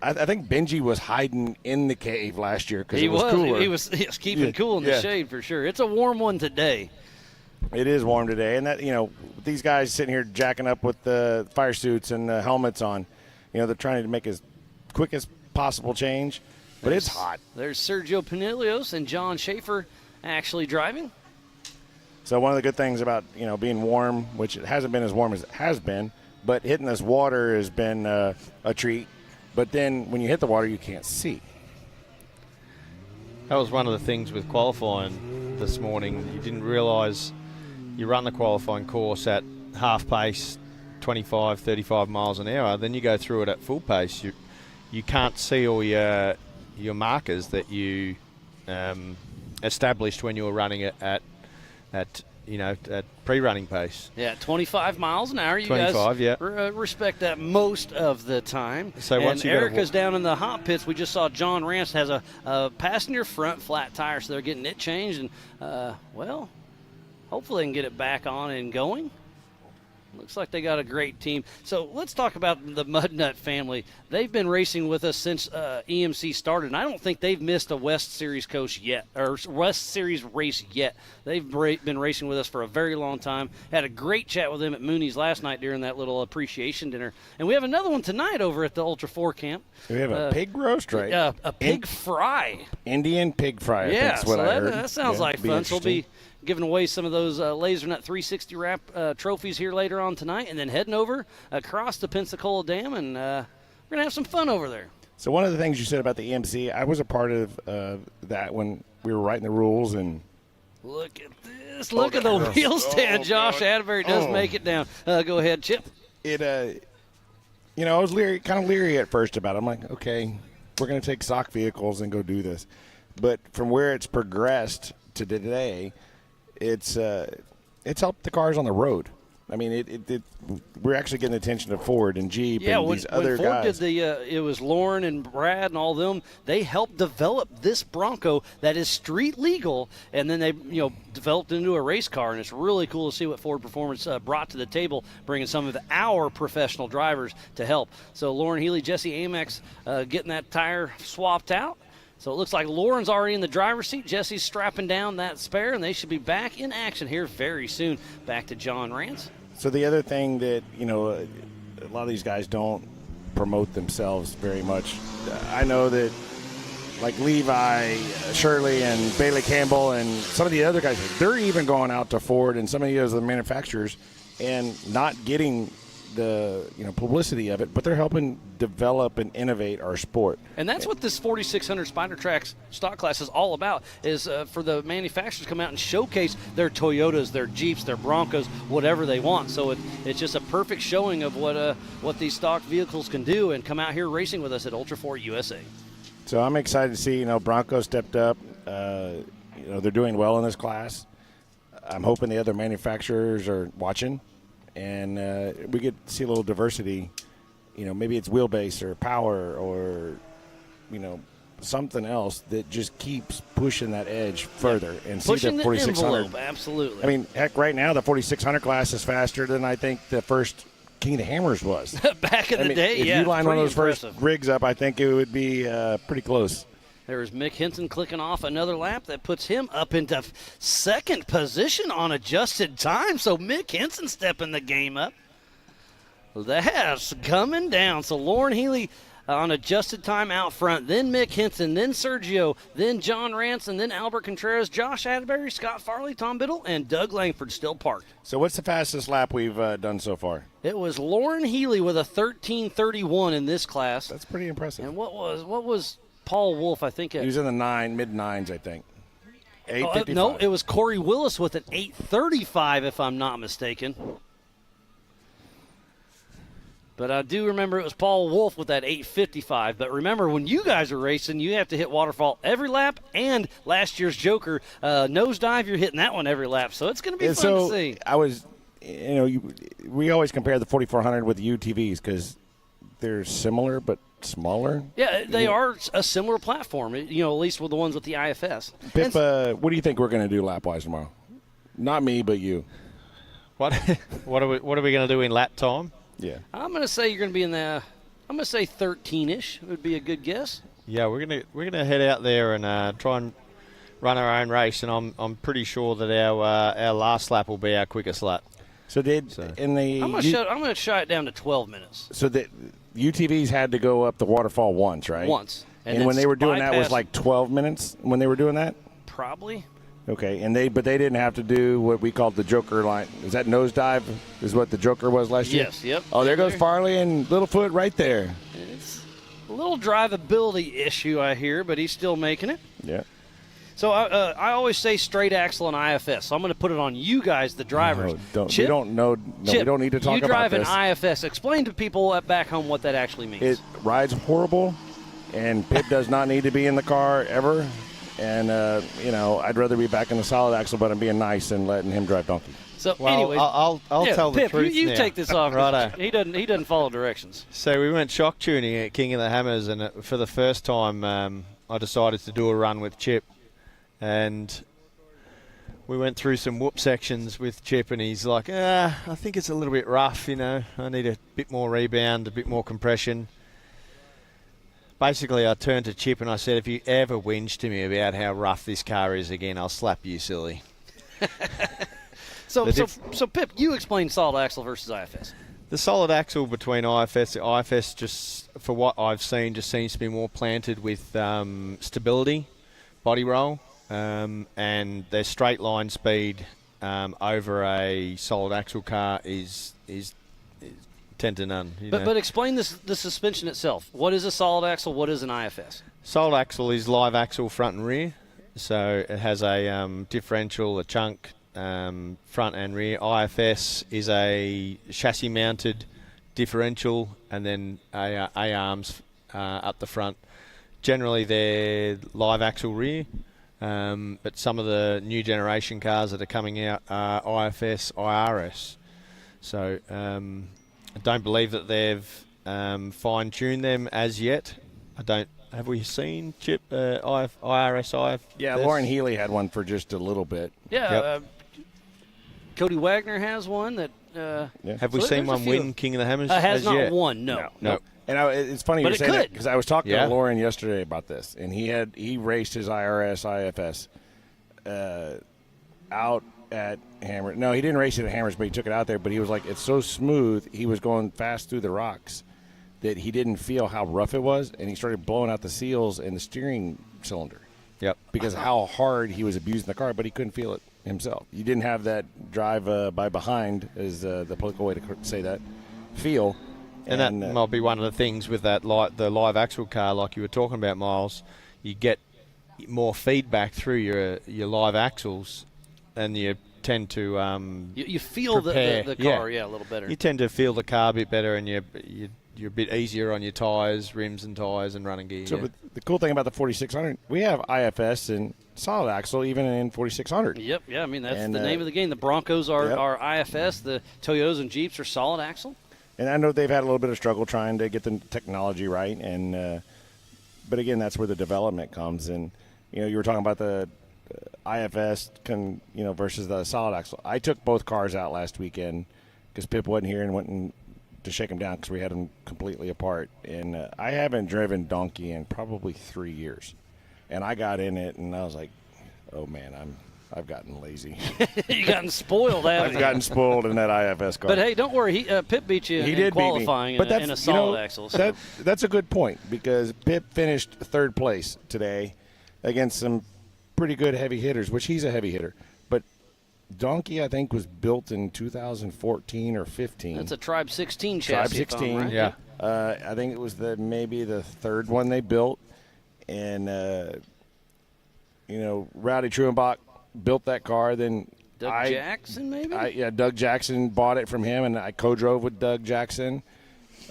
I think Benji was hiding in the cave last year because it was cooler. He was keeping cool in the shade for sure. It's a warm one today. It is warm today, and that these guys sitting here jacking up with the fire suits and the helmets on, they're trying to make as quick as possible change, but it's hot. There's Sergio Pinilios and John Schaefer actually driving. So one of the good things about being warm, which it hasn't been as warm as it has been, but hitting this water has been a treat. But then when you hit the water, you can't see. That was one of the things with qualifying this morning. You didn't realise you run the qualifying course at half pace, 25, 35 miles an hour. Then you go through it at full pace. You can't see all your markers that you established when you were running it at pre-running pace. Yeah, 25 miles an hour. You 25, guys respect that most of the time. So once you Erica's down in the hot pits. We just saw John Rance has a passenger front flat tire, so they're getting it changed. And, hopefully they can get it back on and going. Looks like they got a great team. So let's talk about the Mudnut family. They've been racing with us since EMC started, and I don't think they've missed a West Series coach yet, or West Series race yet. They've been racing with us for a very long time. Had a great chat with them at Mooney's last night during that little appreciation dinner. And we have another one tonight over at the Ultra4 camp. We have a pig roast, right? A pig fry. Indian pig fry, I think is what I heard. That sounds like fun. So we'll be giving away some of those LaserNut 360 wrap trophies here later on tonight, and then heading over across the Pensacola Dam, and we're going to have some fun over there. So one of the things you said about the EMC, I was a part of that when we were writing the rules. And look at this. Look at the wheel stand. Josh Atterbury does make it down. Go ahead, Chip. I was kind of leery at first about it. I'm like, okay, we're going to take stock vehicles and go do this. But from where it's progressed to today, it's helped the cars on the road. I mean, we're actually getting the attention of Ford and Jeep and these other guys. Yeah, when Ford did it was Lauren and Brad and all them. They helped develop this Bronco that is street legal, and then they developed into a race car. And it's really cool to see what Ford Performance brought to the table, bringing some of our professional drivers to help. So Lauren Healy, Jesse Amex getting that tire swapped out. So it looks like Lauren's already in the driver's seat. Jesse's strapping down that spare, and they should be back in action here very soon. Back to John Rance. So the other thing that, a lot of these guys don't promote themselves very much. I know that, like Levi, Shirley, and Bailey Campbell, and some of the other guys, they're even going out to Ford and some of the other manufacturers and not getting the publicity of it, but they're helping develop and innovate our sport. And that's what this 4600 Spider Tracks stock class is all about, is for the manufacturers to come out and showcase their Toyotas, their Jeeps, their Broncos, whatever they want. So it's just a perfect showing of what these stock vehicles can do, and come out here racing with us at Ultra4 USA. So I'm excited to see, Bronco stepped up. They're doing well in this class. I'm hoping the other manufacturers are watching, and we get to see a little diversity. Maybe it's wheelbase or power or, something else that just keeps pushing that edge further and pushing see the 4600. envelope, absolutely. I mean, heck, right now the 4600 class is faster than I think the first King of the Hammers was. Back in the day, if you line one of those first rigs up, I think it would be pretty close. There's Mick Henson clicking off another lap that puts him up into second position on adjusted time. So Mick Henson stepping the game up. That's coming down. So Lauren Healy on adjusted time out front, then Mick Henson, then Sergio, then John Ranson, then Albert Contreras, Josh Atterbury, Scott Farley, Tom Biddle, and Doug Langford still parked. So what's the fastest lap we've done so far? It was Lauren Healy with a 13:31 in this class. That's pretty impressive. And what was Paul Wolf, I think? He was in the mid-nines, I think. 8:55. No, it was Corey Willis with an 8:35, if I'm not mistaken. But I do remember it was Paul Wolf with that 8:55. But remember, when you guys are racing, you have to hit waterfall every lap. And last year's Joker, nosedive, you're hitting that one every lap. So it's going to be fun to see. I was, we always compare the 4400 with the UTVs because they're similar but smaller. Yeah, they are a similar platform, at least with the ones with the IFS. Pip, what do you think we're going to do lap-wise tomorrow? Not me, but you. What are we going to do in lap time? Yeah. I'm going to say you're going to be in I'm going to say 13-ish would be a good guess. Yeah, we're gonna head out there and try and run our own race, and I'm pretty sure that our last lap will be our quickest lap. I'm going to shy it down to 12 minutes. So the UTVs had to go up the waterfall once, right? Once. And when they were doing that, was like 12 minutes when they were doing that? Probably. Okay, but they didn't have to do what we called the Joker line. Is that nosedive? Is what the Joker was last year? Yes, yep. Oh, there goes Farley and Littlefoot right there. It's a little drivability issue, I hear, but he's still making it. Yeah. So I always say straight axle and IFS. So I'm going to put it on you guys, the drivers. We don't know. No, we don't need to talk about this. You drive an IFS. Explain to people back home what that actually means. It rides horrible, and Pip does not need to be in the car ever. And, I'd rather be back in the solid axle, but I'm being nice and letting him drive donkey. So, anyways, I'll tell Pip, the truth you now. take this off. Righto. He doesn't follow directions. So we went shock tuning at King of the Hammers, and for the first time, I decided to do a run with Chip. And we went through some whoop sections with Chip, and he's like, I think it's a little bit rough, I need a bit more rebound, a bit more compression. Basically, I turned to Chip and I said, if you ever whinge to me about how rough this car is again, I'll slap you silly. So Pip, you explain solid axle versus IFS. The solid axle between IFS just, for what I've seen, just seems to be more planted with stability, body roll, and their straight line speed over a solid axle car is 10 to none. But explain the suspension itself. What is a solid axle? What is an IFS? Solid axle is live axle front and rear. So it has a differential, a chunk, front and rear. IFS is a chassis mounted differential and then A-arms up the front. Generally they're live axle rear. But some of the new generation cars that are coming out are IFS, IRS. So I don't believe that they've fine-tuned them as yet. Have we seen Chip IRS? Yeah, Lauren Healy had one for just a little bit. Yeah, yep. Cody Wagner has one that. Have we seen one win King of the Hammers? Has not yet? won. No. And it's funny but you're saying that because I was talking Yeah. to Lauren yesterday about this, and he raced his IRS IFS out at Hammer. No, he didn't race it at Hammers, but he took it out there. But he was like, it's so smooth. He was going fast through the rocks that he didn't feel how rough it was, and he started blowing out the seals in the steering cylinder. Yep. Because of how hard he was abusing the car, but he couldn't feel it himself. You didn't have that drive by behind, is the political way to say that, feel. And that might be one of the things with that the live axle car, like you were talking about, Miles. You get more feedback through your live axles, and you tend to you feel the car a little better. You tend to feel the car a bit better, and you you're a bit easier on your tyres, rims and tyres, and running gear. So but the cool thing about the 4600, we have IFS and solid axle even in 4600. Yep, yeah, I mean, that's the name of the game. The Broncos are IFS, the Toyotas and Jeeps are solid axle. And I know they've had a little bit of struggle trying to get the technology right, and but again, that's where the development comes. And you were talking about the IFS versus the solid axle. I took both cars out last weekend because Pip wasn't here and went to shake them down because we had them completely apart. And I haven't driven Donkey in probably 3 years. And I got in it, and I was like, oh, man, I've gotten lazy. You've gotten spoiled, haven't you? I've gotten spoiled in that IFS car. But, hey, don't worry. Pip beat you in qualifying in a solid axle. So. That's a good point because Pip finished third place today against some pretty good heavy hitters, which he's a heavy hitter. But Donkey, I think, was built in 2014 or 15. That's a Tribe 16 chassis. Tribe 16, right? yeah. I think it was maybe the third one they built. And, Rowdy Truenbach built that car. Then Doug Jackson, maybe? Doug Jackson bought it from him, and I co-drove with Doug Jackson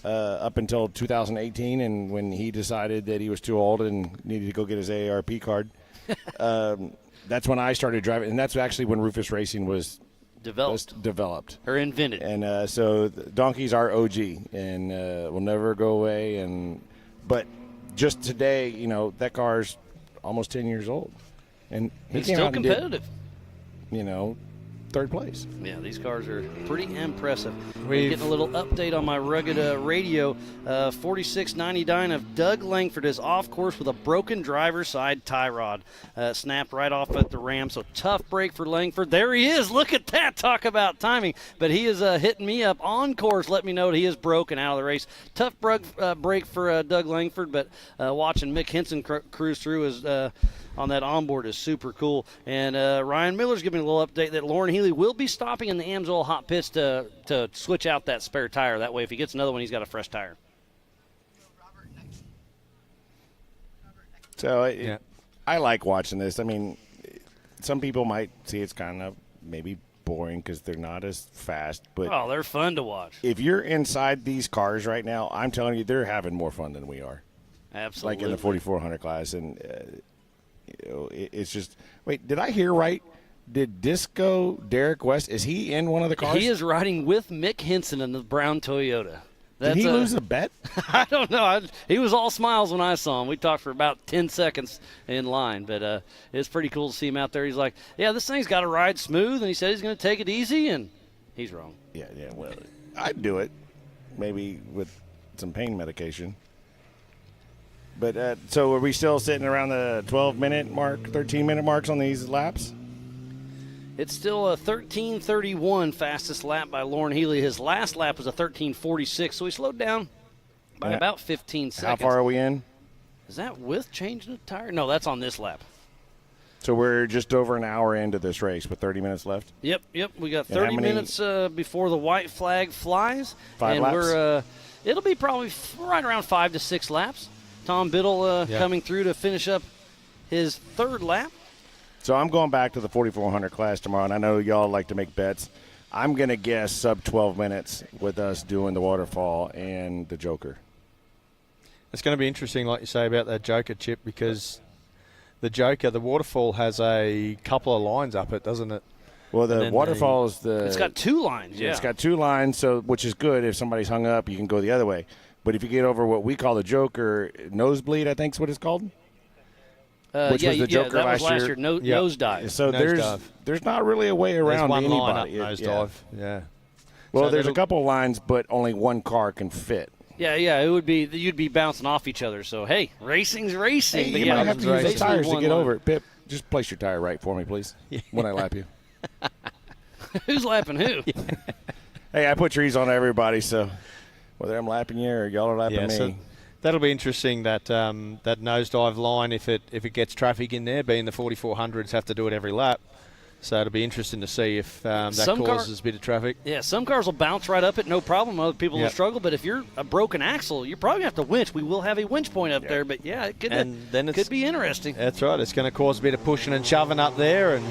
up until 2018. And when he decided that he was too old and needed to go get his AARP card, that's when I started driving, and that's actually when Rufus Racing was developed or invented. And so Donkey's our OG, and will never go away. But just today, that car's almost 10 years old, and it's still competitive. Third place. Yeah, these cars are pretty impressive. We're getting a little update on my rugged radio. 4699 of Doug Langford is off course with a broken driver's side tie rod. Snapped right off at the ram, so tough break for Langford. There he is. Look at that. Talk about timing. But he is hitting me up on course. Let me know that he is broken out of the race. Tough break for Doug Langford, but watching Mick Henson cruise through is on that onboard is super cool. And Ryan Miller's giving a little update that Lauren Healy will be stopping in the Amsoil hot pits to switch out that spare tire. That way, if he gets another one, he's got a fresh tire. So I like watching this. I mean, some people might see it's kind of maybe boring because they're not as fast. But they're fun to watch. If you're inside these cars right now, I'm telling you, they're having more fun than we are. Absolutely. Like in the 4400 class. And it's just – wait, did I hear right? Did Disco Derek West, is he in one of the cars? He is riding with Mick Henson in the brown Toyota. Did he lose a bet? I don't know. He was all smiles when I saw him. We talked for about 10 seconds in line, but it's pretty cool to see him out there. He's like, yeah, this thing's got to ride smooth, and he said he's going to take it easy, and he's wrong. Yeah, well, I'd do it, maybe with some pain medication. But so are we still sitting around the 12-minute mark, 13-minute marks on these laps? It's still a 13:31 fastest lap by Lauren Healy. His last lap was a 13:46, so he slowed down by about 15 seconds. How far are we in? Is that with changing the tire? No, that's on this lap. So we're just over an hour into this race with 30 minutes left? Yep. We got 30 minutes before the white flag flies. 5 laps? It'll be probably right around 5 to 6 laps. Tom Biddle coming through to finish up his third lap. So I'm going back to the 4400 class tomorrow, and I know y'all like to make bets. I'm going to guess sub 12 minutes with us doing the waterfall and the Joker. It's going to be interesting, like you say, about that Joker, Chip, because the Joker, the waterfall has a couple of lines up it, doesn't it? Well, the waterfall is It's got 2 lines, It's got 2 lines, so which is good. If somebody's hung up, you can go the other way. But if you get over what we call the Joker, nosebleed, I think is what it's called. Which was the Joker that was last year. Nosedive. So there's not really a way around there's one anybody. Line up nosedive. Yeah. Well, So there's a couple of lines, but only one car can fit. Yeah, it would be you'd be bouncing off each other. So hey, racing's racing. Hey, but you might have to use those tires to get line. over it. Pip, just place your tire right for me, please, when I lap you. Who's lapping who? Hey, I put trees on everybody, so whether I'm lapping you or y'all are lapping me. So that'll be interesting. That that nosedive line, if it gets traffic in there, being the 4400s have to do it every lap. So it'll be interesting to see if that causes a bit of traffic. Yeah, some cars will bounce right up it, no problem. Other people will struggle. But if you're a broken axle, you're probably going to have to winch. We will have a winch point up there. But, yeah, it could be interesting. That's right. It's going to cause a bit of pushing and shoving up there, and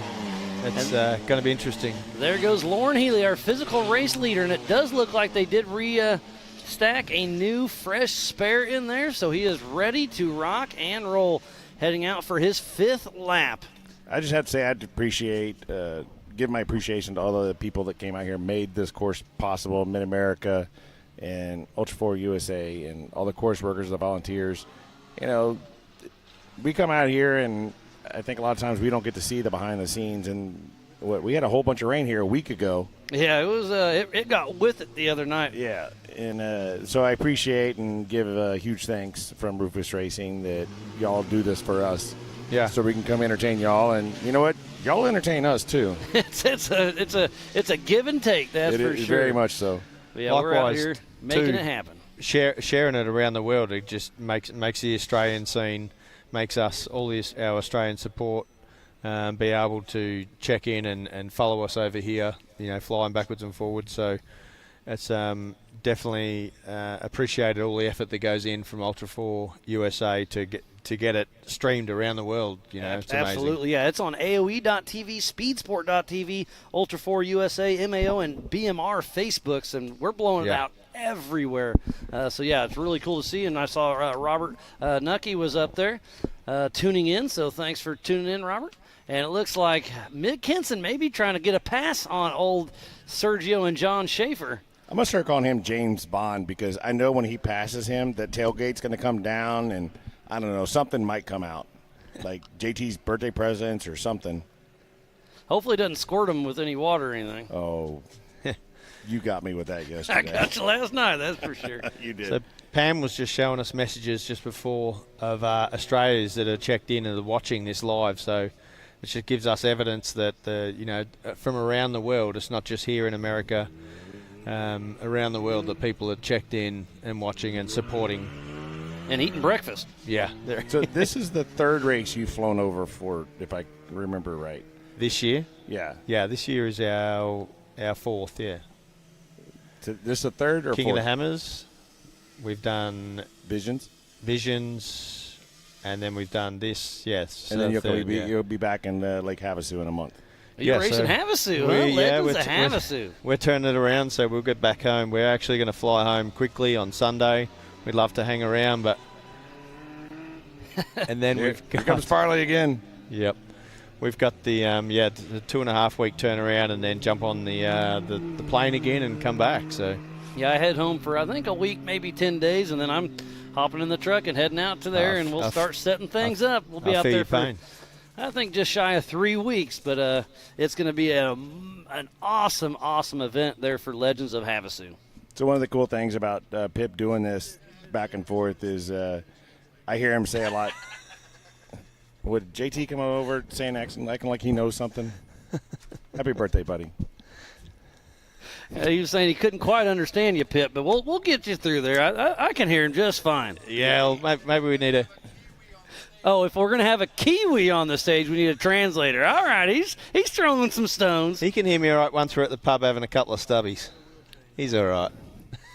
it's going to be interesting. There goes Lauren Healy, our physical race leader. And it does look like they did stack a new, fresh spare in there, so he is ready to rock and roll, heading out for his 5th lap. I just have to say I'd appreciate, give my appreciation to all the people that came out here and made this course possible, Mid-America and Ultra4 USA and all the course workers, the volunteers. You know, we come out here and I think a lot of times we don't get to see the behind the scenes, and we had a whole bunch of rain here a week ago. Yeah, it was. It got with it the other night. Yeah, and so I appreciate and give a huge thanks from Rufus Racing that y'all do this for us. Yeah. So we can come entertain y'all, and you know what? Y'all entertain us too. It's a give and take. That's for sure. Very much so. But yeah, we're out here making it happen. Sharing it around the world, it just makes the Australian scene, makes us all our Australian support be able to check in and follow us over here, you know, flying backwards and forwards. So it's definitely appreciated all the effort that goes in from Ultra4 USA to get it streamed around the world. You know, it's amazing. Absolutely, yeah. It's on AOE.TV, Speedsport.tv, Ultra4 USA, MAO, and BMR Facebooks, and we're blowing it out everywhere. So yeah, it's really cool to see. And I saw Robert Nucky was up there tuning in. So thanks for tuning in, Robert. And it looks like Mick Henson may be trying to get a pass on old Sergio and John Schaefer. I'm going to start calling him James Bond because I know when he passes him, that tailgate's going to come down and, I don't know, something might come out. Like JT's birthday presents or something. Hopefully it doesn't squirt him with any water or anything. Oh, you got me with that yesterday. I got you last night, that's for sure. You did. So Pam was just showing us messages just before of Australians that are checked in and are watching this live. So it just gives us evidence that from around the world, it's not just here in America, around the world that people are checked in and watching and supporting. And eating breakfast. Yeah. So this is the 3rd race you've flown over for, if I remember right. This year? Yeah. Yeah, this year is our 4th, yeah. So this is the 3rd or 4th? King of the Hammers. We've done Visions, and then we've done this, yes. And then you'll be back in Lake Havasu in a month. You're racing Havasu, huh? Legends of Havasu. We're turning it around, so we'll get back home. We're actually going to fly home quickly on Sunday. We'd love to hang around, but... And then here comes Farley again. Yep. We've got the 2.5-week turnaround and then jump on the plane again and come back, so... Yeah, I head home for, I think, a week, maybe 10 days, and then I'm hopping in the truck and heading out to there, and we'll start setting things up. We'll be out there for, I think, just shy of 3 weeks, but it's going to be an awesome, awesome event there for Legends of Havasu. So one of the cool things about Pip doing this back and forth is I hear him say a lot. Would JT come over saying acting like he knows something? Happy birthday, buddy. He was saying he couldn't quite understand you, Pip, but we'll get you through there. I can hear him just fine. Yeah, well, maybe we need a... Oh, if we're going to have a Kiwi on the stage, we need a translator. All right, he's throwing some stones. He can hear me all right once we're at the pub having a couple of stubbies. He's all right.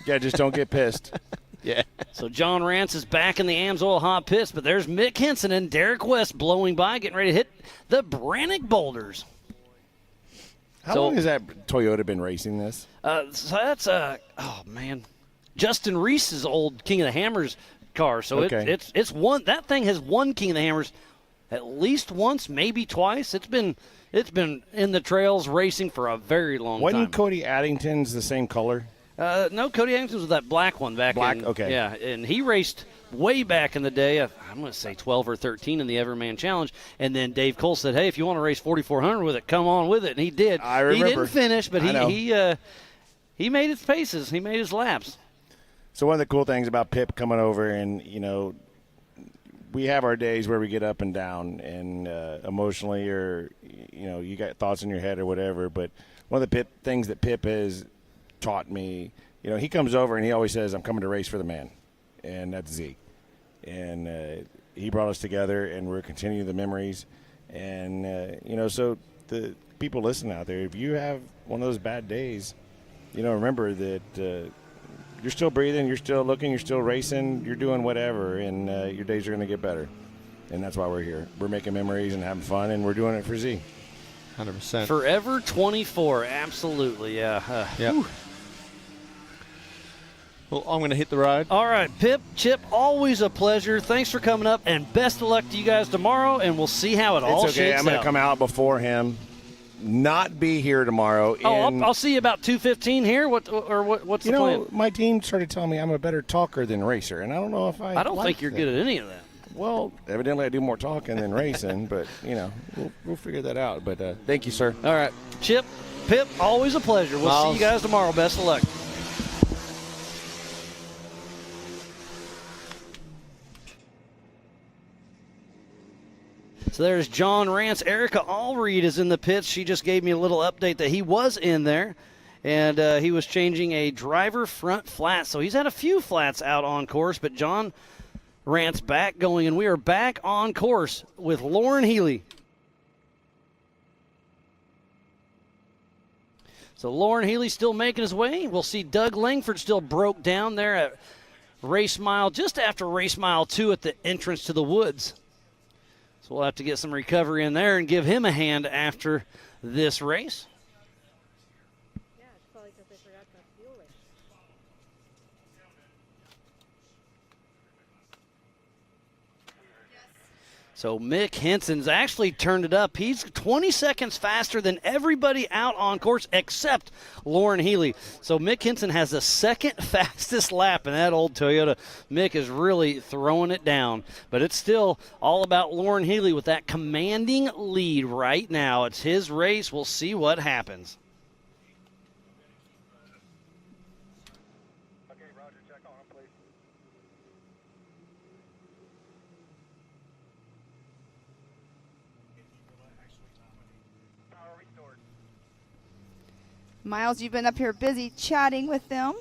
Yeah, just don't get pissed. Yeah. So John Rance is back in the Amsoil hot pits, but there's Mick Henson and Derek West blowing by, getting ready to hit the Brannock Boulders. How long has that Toyota been racing this? So that's Justin Reese's old King of the Hammers car. So it's one. That thing has won King of the Hammers at least once, maybe twice. It's been in the trails racing for a very long time. Wasn't Cody Addington's the same color? No, Cody Addington was that black one back in. Okay. Yeah, and he raced way back in the day. I'm going to say 12 or 13 in the Everman Challenge. And then Dave Cole said, hey, if you want to race 4,400 with it, come on with it. And he did. I remember. He didn't finish, but he made his paces. He made his laps. So one of the cool things about Pip coming over, and, we have our days where we get up and down and emotionally, or, you got thoughts in your head or whatever. But one of the things that Pip has taught me, he comes over and he always says, I'm coming to race for the man. And that's Z. And he brought us together, and we're continuing the memories. And, so the people listening out there, if you have one of those bad days, remember that you're still breathing, you're still looking, you're still racing, you're doing whatever, and your days are going to get better. And that's why we're here. We're making memories and having fun, and we're doing it for Z. 100%. Forever 24, absolutely, yeah. Yep. Well, I'm going to hit the road. All right, Pip, Chip, always a pleasure. Thanks for coming up, and best of luck to you guys tomorrow, and we'll see how it all It's okay. shakes I'm going out. to come out before him, not be here tomorrow. I'll see you about 2:15 here. What's the plan? My team started telling me I'm a better talker than racer, and I don't know if I don't think you're good at any of that. Well, evidently I do more talking than racing, but, we'll figure that out. But thank you, sir. All right. Chip, Pip, always a pleasure. We'll see you guys tomorrow. Best of luck. So there's John Rance. Erica Allreed is in the pits. She just gave me a little update that he was in there, and he was changing a driver front flat. So he's had a few flats out on course, but John Rance back going, and we are back on course with Lauren Healy. So Lauren Healy still making his way. We'll see Doug Langford still broke down there at race mile, just after race mile 2 at the entrance to the woods. So we'll have to get some recovery in there and give him a hand after this race. So Mick Henson's actually turned it up. He's 20 seconds faster than everybody out on course except Lauren Healy. So Mick Henson has the second fastest lap in that old Toyota. Mick is really throwing it down. But it's still all about Lauren Healy with that commanding lead right now. It's his race. We'll see what happens. Miles, you've been up here busy chatting with them.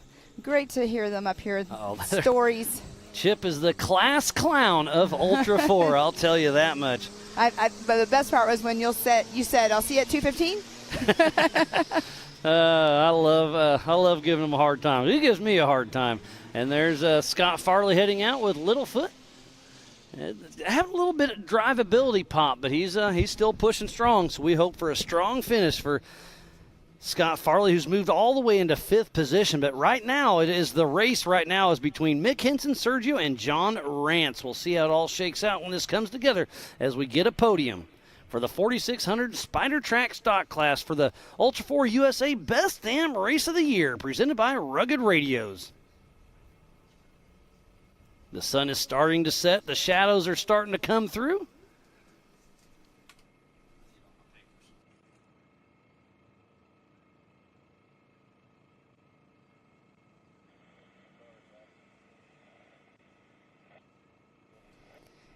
Great to hear them up here. Stories. Chip is the class clown of Ultra 4. I'll tell you that much. But the best part was when you said, "I'll see you at 2:15." I love giving him a hard time. He gives me a hard time. And there's Scott Farley heading out with Littlefoot. Having a little bit of drivability pop, but he's still pushing strong. So we hope for a strong finish for Scott Farley, who's moved all the way into 5th position. But right now, the race right now is between Mick Henson, Sergio, and John Rance. We'll see how it all shakes out when this comes together as we get a podium for the 4600 Spider Track Stock Class for the Ultra 4 USA Best Damn Race of the Year, presented by Rugged Radios. The sun is starting to set. The shadows are starting to come through.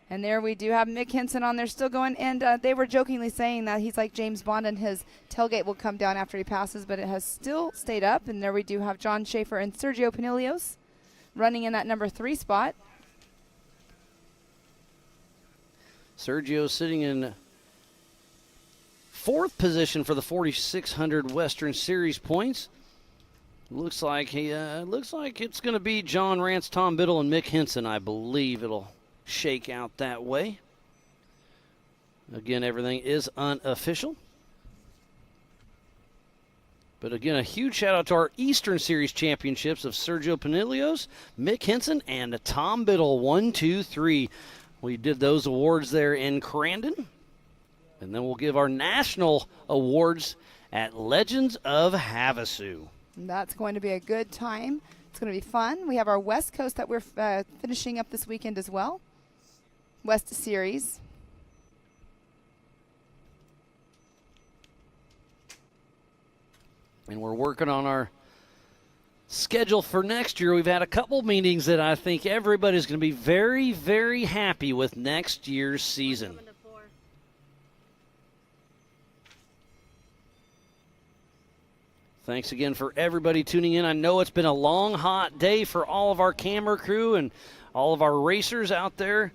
And there we do have Mick Henson on there still going. And they were jokingly saying that he's like James Bond and his tailgate will come down after he passes, but it has still stayed up. And there we do have John Schaefer and Sergio Pinilios running in that number 3 spot. Sergio sitting in 4th position for the 4600 Western Series points. Looks like it's going to be John Rance, Tom Biddle, and Mick Henson. I believe it'll shake out that way. Again, everything is unofficial. But again, a huge shout out to our Eastern Series championships of Sergio Pinilios, Mick Henson, and Tom Biddle. 1, 2, 3. We did those awards there in Crandon. And then we'll give our national awards at Legends of Havasu. That's going to be a good time. It's going to be fun. We have our West Coast that we're finishing up this weekend as well. West Series. And we're working on our schedule for next year. We've had a couple meetings that I think everybody's going to be very, very happy with next year's season. Thanks again for everybody tuning in. I know it's been a long, hot day for all of our camera crew and all of our racers out there.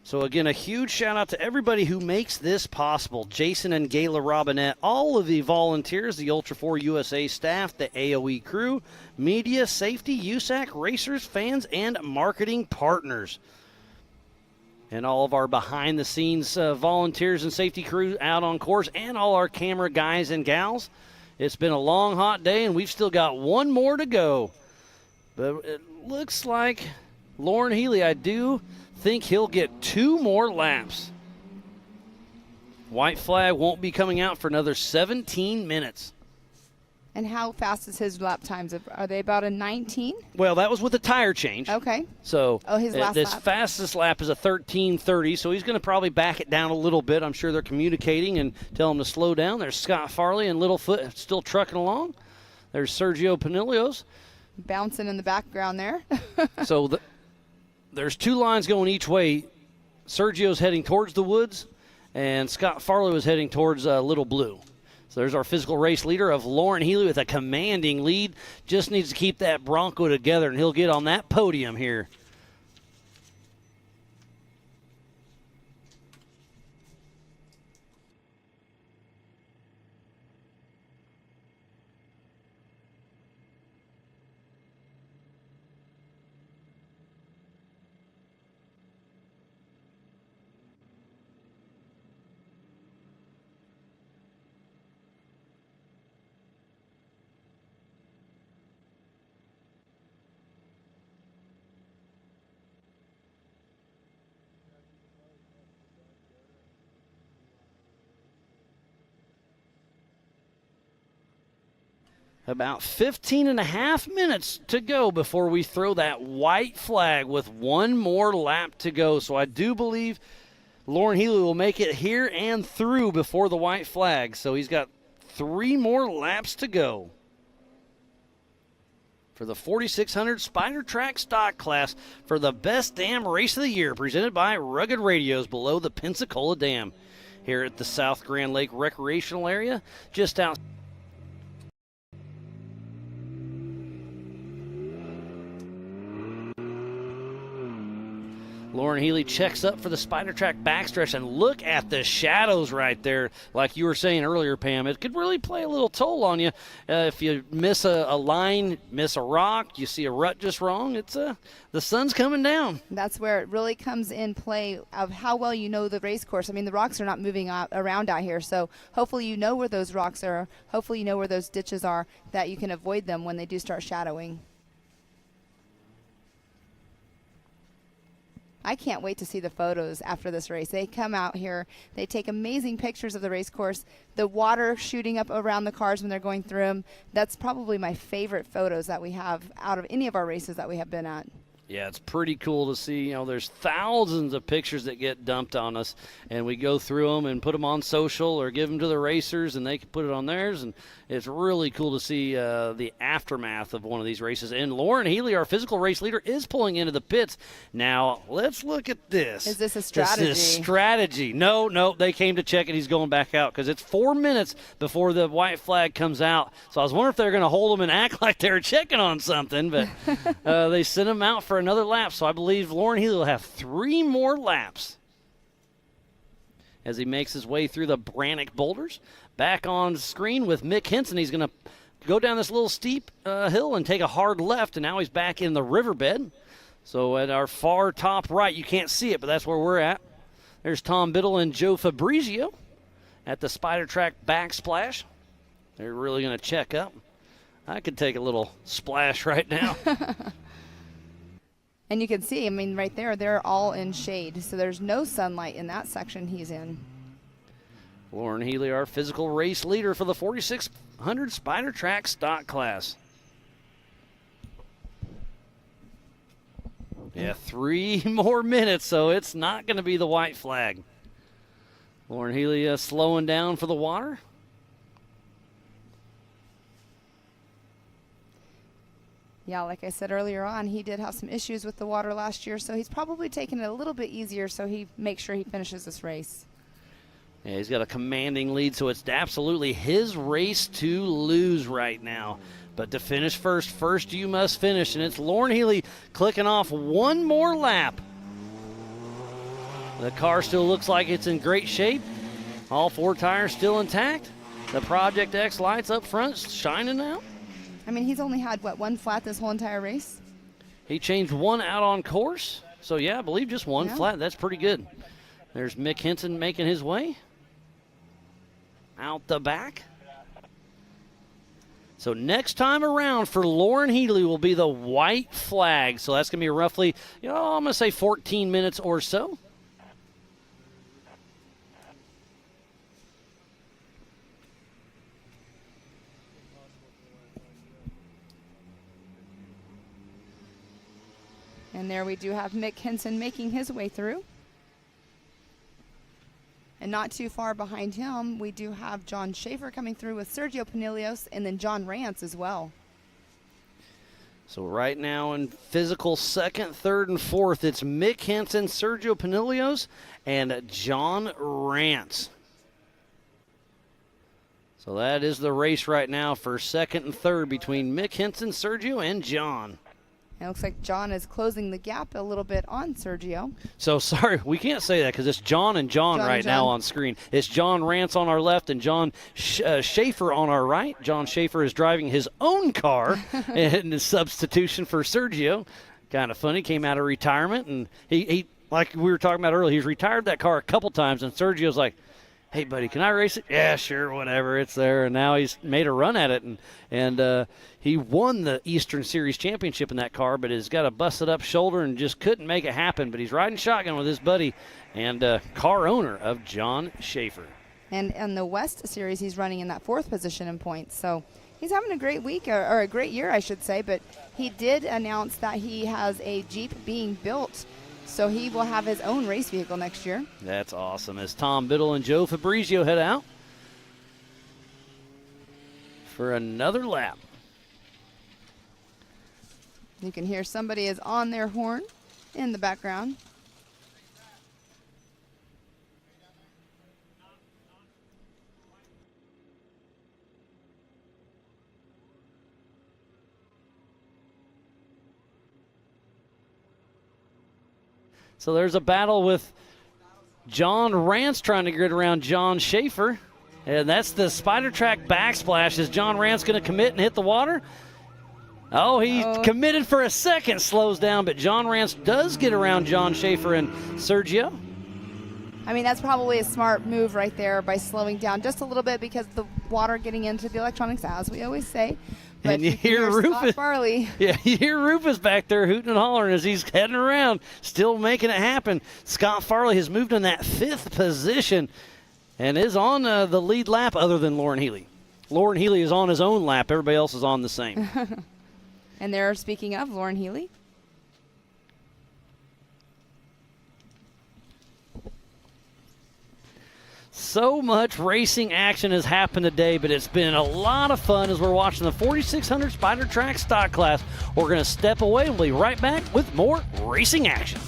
So, again, a huge shout-out to everybody who makes this possible. Jason and Gayla Robinette, all of the volunteers, the Ultra 4 USA staff, the AOE crew, media, safety, USAC, racers, fans, and marketing partners. And all of our behind-the-scenes volunteers and safety crew out on course, and all our camera guys and gals. It's been a long, hot day, and we've still got one more to go. But it looks like Lauren Healy, I do think he'll get 2 more laps. White flag won't be coming out for another 17 minutes. And how fast is his lap times? Are they about a 19? Well, that was with a tire change. Okay. So his last his lap. fastest lap is a 13:30, so he's going to probably back it down a little bit. I'm sure they're communicating and tell him to slow down. There's Scott Farley and Littlefoot still trucking along. There's Sergio Panilios. Bouncing in the background there. So there's 2 lines going each way. Sergio's heading towards the woods, and Scott Farley was heading towards Little Blue. So there's our physical race leader of Lauren Healy with a commanding lead. Just needs to keep that Bronco together, and he'll get on that podium here. About 15 and a half minutes to go before we throw that white flag with 1 more lap to go. So I do believe Lauren Healy will make it here and through before the white flag. So he's got 3 more laps to go for the 4600 Spider Track Stock Class for the best dam race of the year, presented by Rugged Radios below the Pensacola Dam here at the South Grand Lake Recreational Area, just out. Lauren Healy checks up for the Spider Track backstretch, and look at the shadows right there. Like you were saying earlier, Pam, it could really play a little toll on you. If you miss a line, miss a rock, you see a rut just wrong, it's the sun's coming down. That's where it really comes in play of how well you know the race course. I mean, the rocks are not moving around out here, so hopefully you know where those rocks are. Hopefully you know where those ditches are, that you can avoid them when they do start shadowing. I can't wait to see the photos after this race. They come out here, they take amazing pictures of the race course, the water shooting up around the cars when they're going through them. That's probably my favorite photos that we have out of any of our races that we have been at. Yeah, it's pretty cool to see. You know, there's thousands of pictures that get dumped on us, and we go through them and put them on social or give them to the racers, and they can put it on theirs. And it's really cool to see the aftermath of one of these races. And Lauren Healy, our physical race leader, is pulling into the pits. Now, let's look at this. Is this a strategy? This is strategy. No, they came to check it. He's going back out because it's 4 minutes before the white flag comes out. So I was wondering if they're going to hold him and act like they're checking on something, but they sent him out for another lap. So I believe Lauren Healy will have 3 more laps as he makes his way through the Brannock boulders. Back on screen with Mick Henson. He's going to go down this little steep hill and take a hard left, and now he's back in the riverbed. So at our far top right, you can't see it, but that's where we're at. There's Tom Biddle and Joe Fabrizio at the Spider Track backsplash. They're really going to check up. I could take a little splash right now. And you can see, I mean, right there, they're all in shade. So there's no sunlight in that section he's in. Lauren Healy, our physical race leader for the 4600 Spider Track Stock Class. Yeah, 3 more minutes, so it's not going to be the white flag. Lauren Healy slowing down for the water. Yeah, like I said earlier on, he did have some issues with the water last year, so he's probably taking it a little bit easier so he makes sure he finishes this race. Yeah, he's got a commanding lead, so it's absolutely his race to lose right now. But to finish first you must finish, and it's Lauren Healy clicking off 1 more lap. The car still looks like it's in great shape. All 4 tires still intact. The Project X lights up front shining out. I mean, he's only had, 1 flat this whole entire race? He changed 1 out on course. So, yeah, I believe just 1 flat. That's pretty good. There's Mick Henson making his way out the back. So next time around for Lauren Healy will be the white flag. So that's going to be roughly, I'm going to say 14 minutes or so. And there we do have Mick Henson making his way through. And not too far behind him, we do have John Schaefer coming through with Sergio Pinillos and then John Rance as well. So right now in physical second, third, and fourth, it's Mick Henson, Sergio Pinillos, and John Rance. So that is the race right now for second and third between Mick Henson, Sergio, and John. It looks like John is closing the gap a little bit on Sergio. So, sorry, we can't say that because it's John and John right now on screen. It's John Rance on our left and John Schaefer on our right. John Schaefer is driving his own car in substitution for Sergio. Kind of funny. Came out of retirement, and he, like we were talking about earlier, he's retired that car a couple times, and Sergio's like, hey, buddy, can I race it? Yeah, sure, whatever. It's there. And now he's made a run at it. And he won the Eastern Series championship in that car, but has got a busted-up shoulder and just couldn't make it happen. But he's riding shotgun with his buddy and car owner of John Schaefer. And in the West Series, he's running in that fourth position in points. So he's having a great week, or a great year, I should say. But he did announce that he has a Jeep being built, so he will have his own race vehicle next year. That's awesome. As Tom Biddle and Joe Fabrizio head out for another lap. You can hear somebody is on their horn in the background. So there's a battle with John Rance trying to get around John Schaefer. And that's the Spider Track backsplash. Is John Rance going to commit and hit the water? Oh, he committed for a second, slows down, but John Rance does get around John Schaefer and Sergio. I mean, that's probably a smart move right there by slowing down just a little bit because the water getting into the electronics, as we always say. But and you hear Rufus. Farley. Yeah, you hear Rufus back there hooting and hollering as he's heading around, still making it happen. Scott Farley has moved in that fifth position and is on the lead lap other than Lauren Healy. Lauren Healy is on his own lap. Everybody else is on the same. And they're speaking of Lauren Healy. So much racing action has happened today, but it's been a lot of fun as we're watching the 4600 Spider Track stock class. We're going to step away and we'll be right back with more racing action.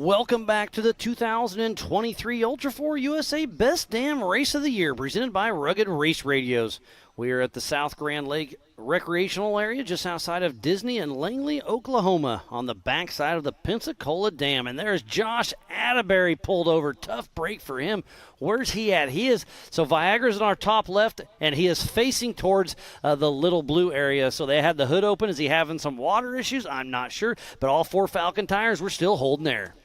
Welcome back to the 2023 Ultra4 USA Best Damn Race of the Year, presented by Rugged Race Radios. We are at the South Grand Lake recreational area just outside of Disney in Langley, Oklahoma, on the backside of the Pensacola Dam. And there's Josh Atterbury pulled over. Tough break for him. Where's he at? So Viagra's in our top left, and he is facing towards the Little Blue area. So they had the hood open. Is he having some water issues? I'm not sure. But all 4 Falcon tires were still holding there.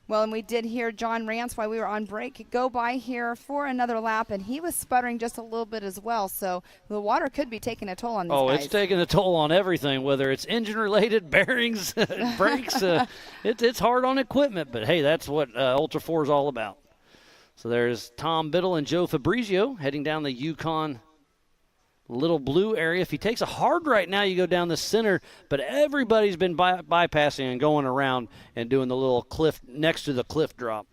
Well, and we did hear John Rance while we were on break go by here for another lap, and he was sputtering just a little bit as well. So the water could be taking a toll on these guys. It's taking a toll on everything, whether it's engine-related, bearings, brakes. It's hard on equipment, but, hey, that's what Ultra4 is all about. So there's Tom Biddle and Joe Fabrizio heading down the Yukon Little Blue area. If he takes a hard right now, you go down the center, but everybody's been bypassing and going around and doing the little cliff next to the cliff drop.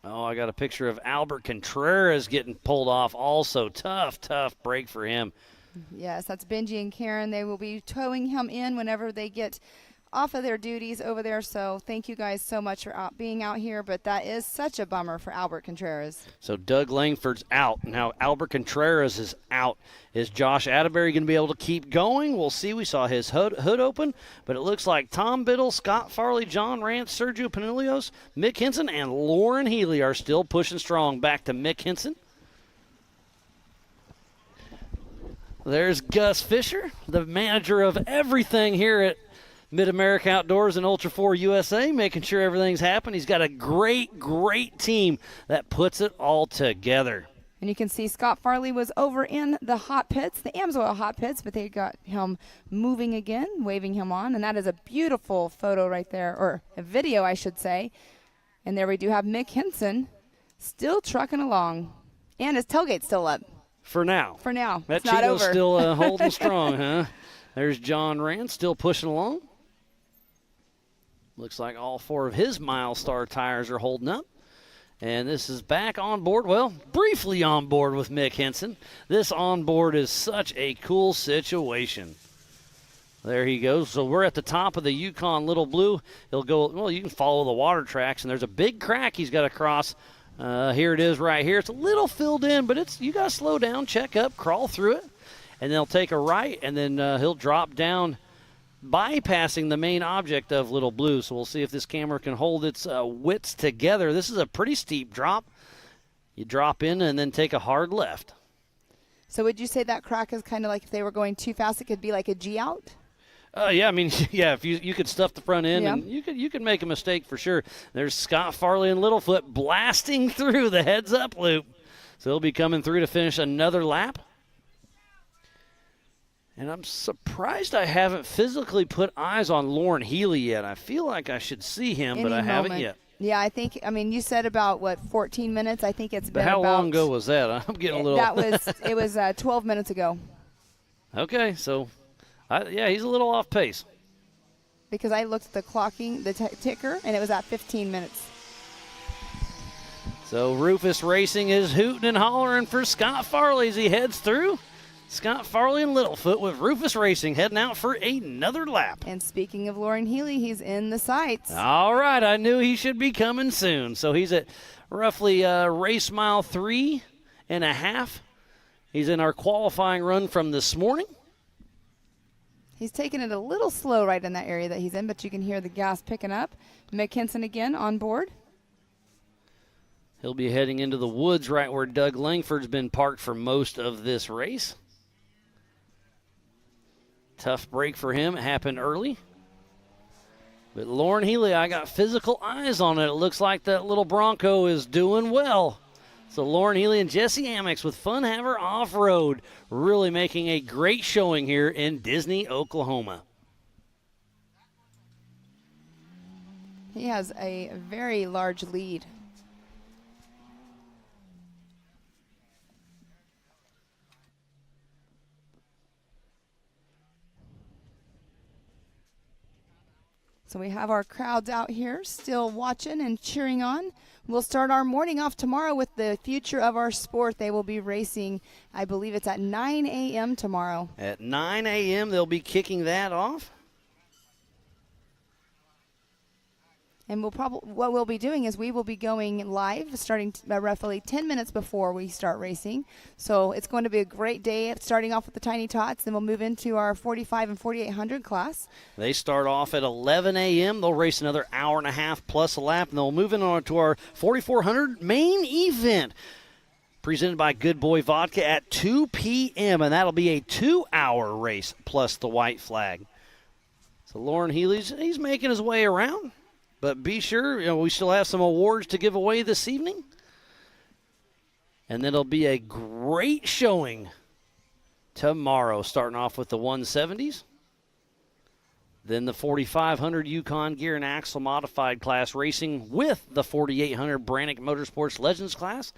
Oh, I got a picture of Albert Contreras getting pulled off also. Tough break for him. Yes, that's Benji and Karen. They will be towing him in whenever they get off of their duties over there. So thank you guys so much for being out here, but that is such a bummer for Albert Contreras. So Doug Langford's out. Now Albert Contreras is out. Is Josh Atterbury going to be able to keep going? We'll see. We saw his hood open, but it looks like Tom Biddle, Scott Farley, John Rance, Sergio Pinilios, Mick Henson, and Lauren Healy are still pushing strong. Back to Mick Henson. There's Gus Fisher, the manager of everything here at Mid-America Outdoors and Ultra4 USA, making sure everything's happening. He's got a great team that puts it all together. And you can see Scott Farley was over in the hot pits, the Amsoil hot pits, but they got him moving again, waving him on. And that is a beautiful photo right there, or a video, I should say. And there we do have Mick Henson still trucking along. And his tailgate's still up. For now. That It's not Cheeto's over. still holding strong, huh? There's John Rance still pushing along. Looks like all 4 of his Milestar tires are holding up. And this is back on board, well, briefly on board with Mick Henson. This on board is such a cool situation. There he goes. So we're at the top of the Yukon Little Blue. He'll go, well, you can follow the water tracks, and there's a big crack he's got to cross. Here it is right here. It's a little filled in, but you got to slow down, check up, crawl through it. And then he'll take a right, and then he'll drop down, bypassing the main object of Little Blue. So we'll see if this camera can hold its wits together. This is a pretty steep drop. You drop in and then take a hard left. So would you say that crack is kind of like if they were going too fast, it could be like a G out? Yeah, I mean, yeah, if you could stuff the front end, and you could make a mistake for sure. There's Scott Farley and Littlefoot blasting through the heads-up loop. So he'll be coming through to finish another lap. And I'm surprised I haven't physically put eyes on Lauren Healy yet. I feel like I should see him, but I haven't yet. Yeah, you said about, 14 minutes? I think it's been how long ago was that? I'm getting a little. It was 12 minutes ago. Okay, so, he's a little off pace. Because I looked at the ticker, and it was at 15 minutes. So Rufus Racing is hooting and hollering for Scott Farley as he heads through. Scott Farley and Littlefoot with Rufus Racing heading out for another lap. And speaking of Lauren Healy, he's in the sights. All right, I knew he should be coming soon. So he's at roughly race mile 3.5. He's in our qualifying run from this morning. He's taking it a little slow right in that area that he's in, but you can hear the gas picking up. Mick Henson again on board. He'll be heading into the woods right where Doug Langford's been parked for most of this race. Tough break for him. It happened early. But Lauren Healy, I got physical eyes on it. It looks like that little Bronco is doing well. So Lauren Healy and Jesse Amex with Fun Haver Off-Road really making a great showing here in Disney, Oklahoma. He has a very large lead. So we have our crowds out here still watching and cheering on. We'll start our morning off tomorrow with the future of our sport. They will be racing, I believe it's at 9 a.m. tomorrow. At 9 a.m. they'll be kicking that off. And what we'll be doing is we will be going live starting roughly 10 minutes before we start racing. So it's going to be a great day, starting off with the Tiny Tots. Then we'll move into our 45 and 4800 class. They start off at 11 a.m. They'll race another hour and a half plus a lap, and they'll move in on to our 4400 main event, presented by Good Boy Vodka at 2 p.m., and that'll be a 2-hour race plus the white flag. So Lauren he's making his way around. But be sure, we still have some awards to give away this evening. And then it'll be a great showing tomorrow, starting off with the 170s. Then the 4500 Yukon Gear and Axle Modified class racing with the 4800 Brannick Motorsports Legends class.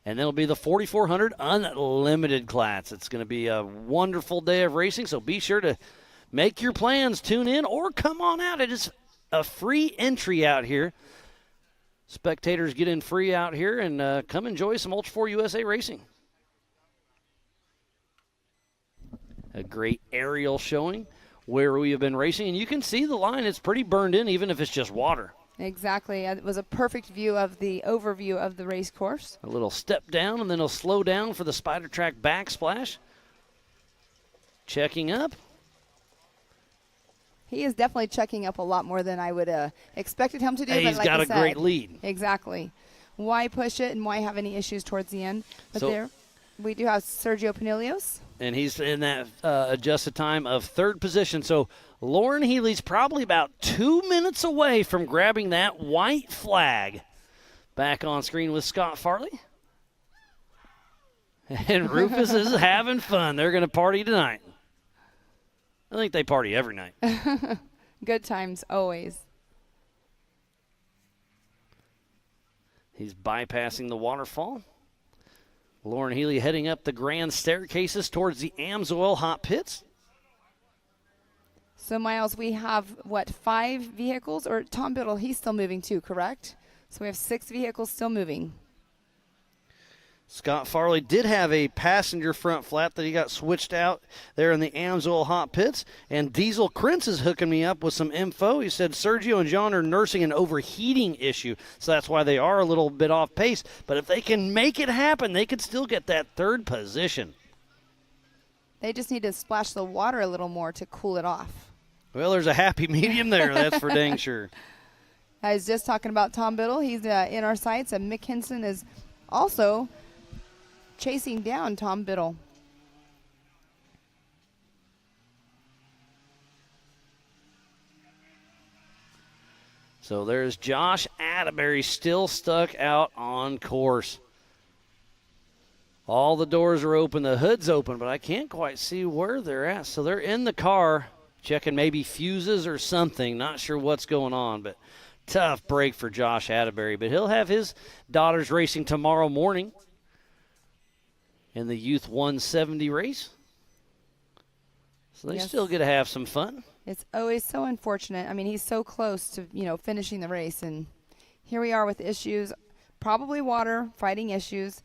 And then it'll be the 4400 Unlimited class. It's going to be a wonderful day of racing, so be sure to make your plans, tune in, or come on out. It is a free entry out here. Spectators get in free out here and come enjoy some Ultra4 USA racing. A great aerial showing where we have been racing. And you can see the line. It's pretty burned in, even if it's just water. Exactly. It was a perfect view of the overview of the race course. A little step down, and then it'll slow down for the Spider Track backsplash. Checking up. He is definitely checking up a lot more than I would expected him to do. Hey, but he's like got I a said, great lead. Exactly. Why push it and why have any issues towards the end? But So- there we do have Sergio Pinilios. And he's in that adjusted time of third position. So Lauren Healy's probably about 2 minutes away from grabbing that white flag. Back on screen with Scott Farley. And Rufus is having fun. They're going to party tonight. I think they party every night. Good times, always. He's bypassing the waterfall. Lauren Healy heading up the grand staircases towards the Amsoil hot pits. So, Miles, we have, 5 vehicles? Or Tom Biddle, he's still moving too, correct? So we have 6 vehicles still moving. Scott Farley did have a passenger front flap that he got switched out there in the Amsoil hot pits. And Diesel Krentz is hooking me up with some info. He said Sergio and John are nursing an overheating issue, so that's why they are a little bit off pace. But if they can make it happen, they could still get that third position. They just need to splash the water a little more to cool it off. Well, there's a happy medium there, that's for dang sure. I was just talking about Tom Biddle. He's in our sights, and Mick Henson is also chasing down Tom Biddle. So there's Josh Atterbury still stuck out on course. All the doors are open, the hood's open, but I can't quite see where they're at. So they're in the car, checking maybe fuses or something. Not sure what's going on, but tough break for Josh Atterbury. But he'll have his daughters racing tomorrow morning in the Youth 170 race. So they still get to have some fun. It's always so unfortunate. I mean, he's so close to, finishing the race, and here we are with issues, probably water, fighting issues,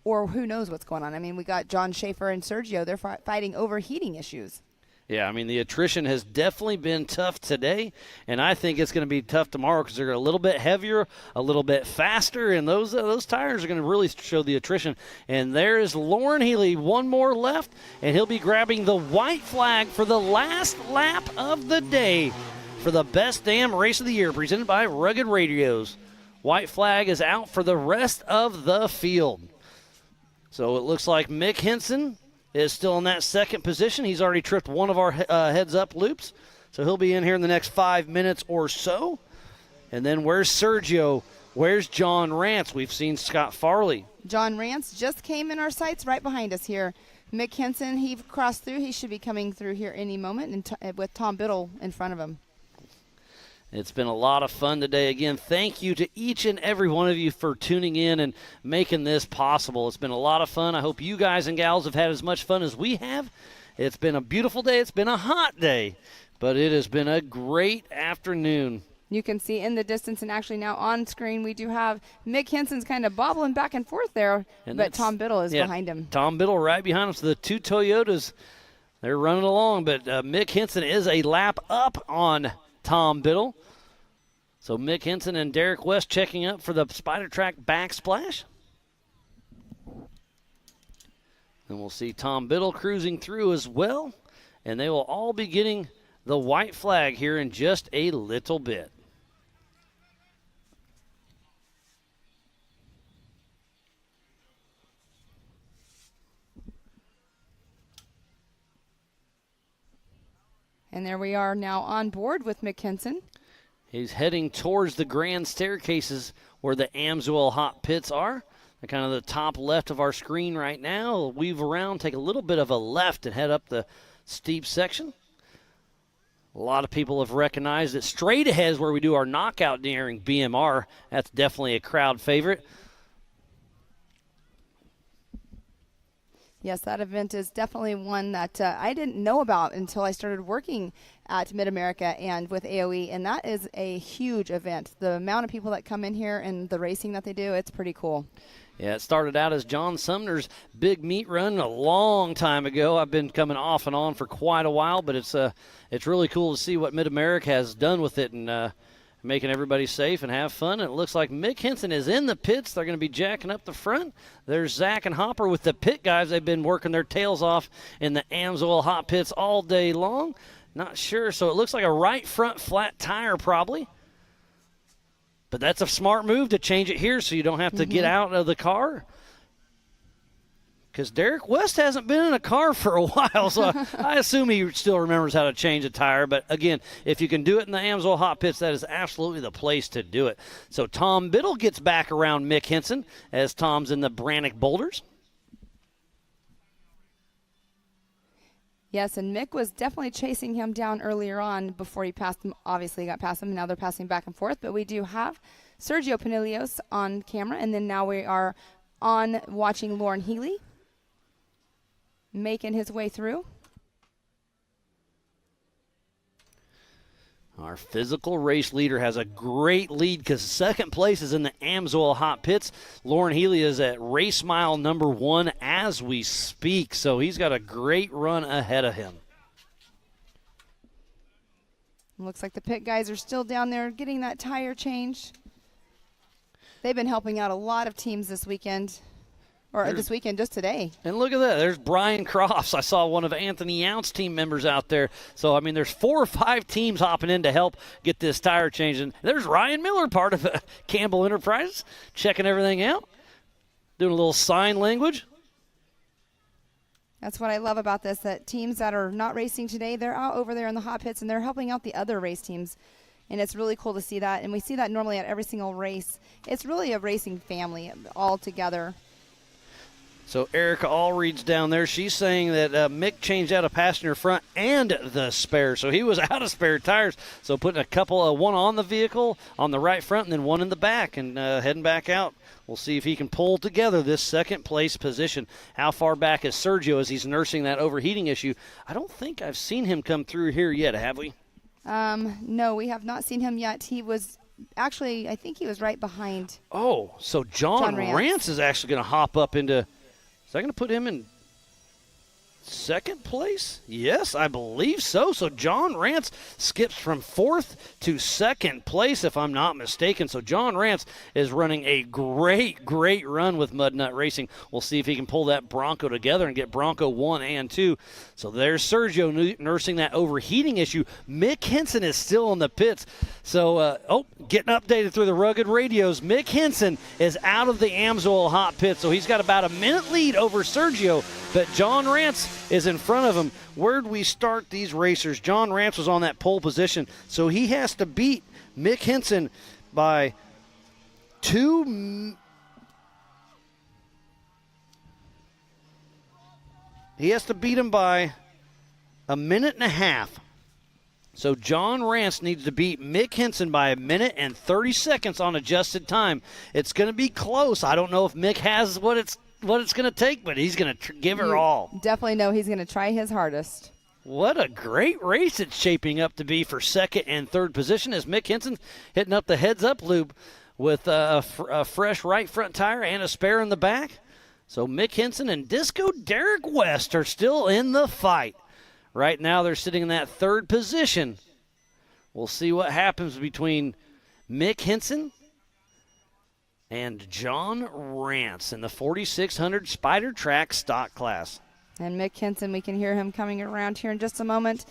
or who knows what's going on. I mean, we got John Schaefer and Sergio. They're fighting overheating issues. Yeah, I mean, the attrition has definitely been tough today, and I think it's going to be tough tomorrow because they're a little bit heavier, a little bit faster, and those tires are going to really show the attrition. And there is Lauren Healy, one more left, and he'll be grabbing the white flag for the last lap of the day for the best damn race of the year, presented by Rugged Radios. White flag is out for the rest of the field. So it looks like Mick Henson is still in that second position. He's already tripped one of our heads-up loops, so he'll be in here in the next 5 minutes or so. And then where's Sergio? Where's John Rance? We've seen Scott Farley. John Rance just came in our sights right behind us here. Mick Henson, he crossed through. He should be coming through here any moment, and with Tom Biddle in front of him. It's been a lot of fun today. Again, thank you to each and every one of you for tuning in and making this possible. It's been a lot of fun. I hope you guys and gals have had as much fun as we have. It's been a beautiful day. It's been a hot day, but it has been a great afternoon. You can see in the distance, and actually now on screen, we do have Mick Henson's kind of bobbling back and forth there, but Tom Biddle is behind him. Tom Biddle right behind him. So the two Toyotas, they're running along, but Mick Henson is a lap up on Tom Biddle. So Mick Henson and Derek West checking up for the Spider Track backsplash. And we'll see Tom Biddle cruising through as well. And they will all be getting the white flag here in just a little bit. And there we are now on board with Mick Henson. He's heading towards the grand staircases where the Amsoil hot pits are. They're kind of the top left of our screen right now. We'll weave around, take a little bit of a left and head up the steep section. A lot of people have recognized that straight ahead is where we do our knockout daring BMR. That's definitely a crowd favorite. Yes, that event is definitely one that I didn't know about until I started working at Mid-America and with AOE, and that is a huge event. The amount of people that come in here and the racing that they do, it's pretty cool. Yeah, it started out as John Sumner's big meet run a long time ago. I've been coming off and on for quite a while, but it's really cool to see what Mid-America has done with it and making everybody safe and have fun. And it looks like Mick Henson is in the pits. They're going to be jacking up the front. There's Zach and Hopper with the pit guys. They've been working their tails off in the Amsoil hot pits all day long. Not sure. So it looks like a right front flat tire probably. But that's a smart move to change it here so you don't have to get out of the car. Because Derek West hasn't been in a car for a while, so I assume he still remembers how to change a tire. But, again, if you can do it in the Amsoil hot pits, that is absolutely the place to do it. So Tom Biddle gets back around Mick Henson as Tom's in the Brannock Boulders. Yes, and Mick was definitely chasing him down earlier on before he passed him. Obviously, he got past him, and now they're passing back and forth. But we do have Sergio Pinilios on camera, and then now we are on watching Lauren Healy making his way through. Our physical race leader has a great lead because second place is in the Amsoil hot pits. Lauren Healy is at race mile number 1 as we speak, so he's got a great run ahead of him. Looks like the pit guys are still down there getting that tire changed. They've been helping out a lot of teams this weekend. Or this weekend, just today. And look at that. There's Brian Crofts. I saw one of Anthony Yount's team members out there. So, I mean, there's 4 or 5 teams hopping in to help get this tire changed. And there's Ryan Miller, part of Campbell Enterprises, checking everything out, doing a little sign language. That's what I love about this, that teams that are not racing today, they're out over there in the hot pits, and they're helping out the other race teams. And it's really cool to see that. And we see that normally at every single race. It's really a racing family all together. So Erica Allreed's down there. She's saying that Mick changed out a passenger front and the spare. So he was out of spare tires. So putting a couple, one on the vehicle on the right front and then one in the back and heading back out. We'll see if he can pull together this second place position. How far back is Sergio as he's nursing that overheating issue? I don't think I've seen him come through here yet, have we? No, we have not seen him yet. He was actually, I think he was right behind. Oh, so John Rance is actually going to hop up into... Is that going to put him in second place? Yes, I believe so. So John Rance skips from 4th to second place, if I'm not mistaken. So John Rance is running a great run with Mud Nut Racing. We'll see if he can pull that Bronco together and get Bronco 1 and 2. So there's Sergio nursing that overheating issue. Mick Henson is still in the pits. So, getting updated through the rugged radios. Mick Henson is out of the Amsoil hot pit, so he's got about a minute lead over Sergio, but John Rance is in front of him. Where'd we start these racers? John Rance was on that pole position, so he has to beat Mick Henson by 2. He has to beat him by a minute and a half. So John Rance needs to beat Mick Henson by a minute and 30 seconds on adjusted time. It's going to be close. I don't know if Mick has what it's going to take, but he's going to give her all. Definitely know he's going to try his hardest. What a great race it's shaping up to be for second and third position as Mick Henson hitting up the heads-up loop with a fresh right front tire and a spare in the back. So Mick Henson and Disco Derek West are still in the fight. Right now they're sitting in that third position. We'll see what happens between Mick Henson and John Rance in the 4600 Spider Track stock class. And Mick Henson, we can hear him coming around here in just a moment.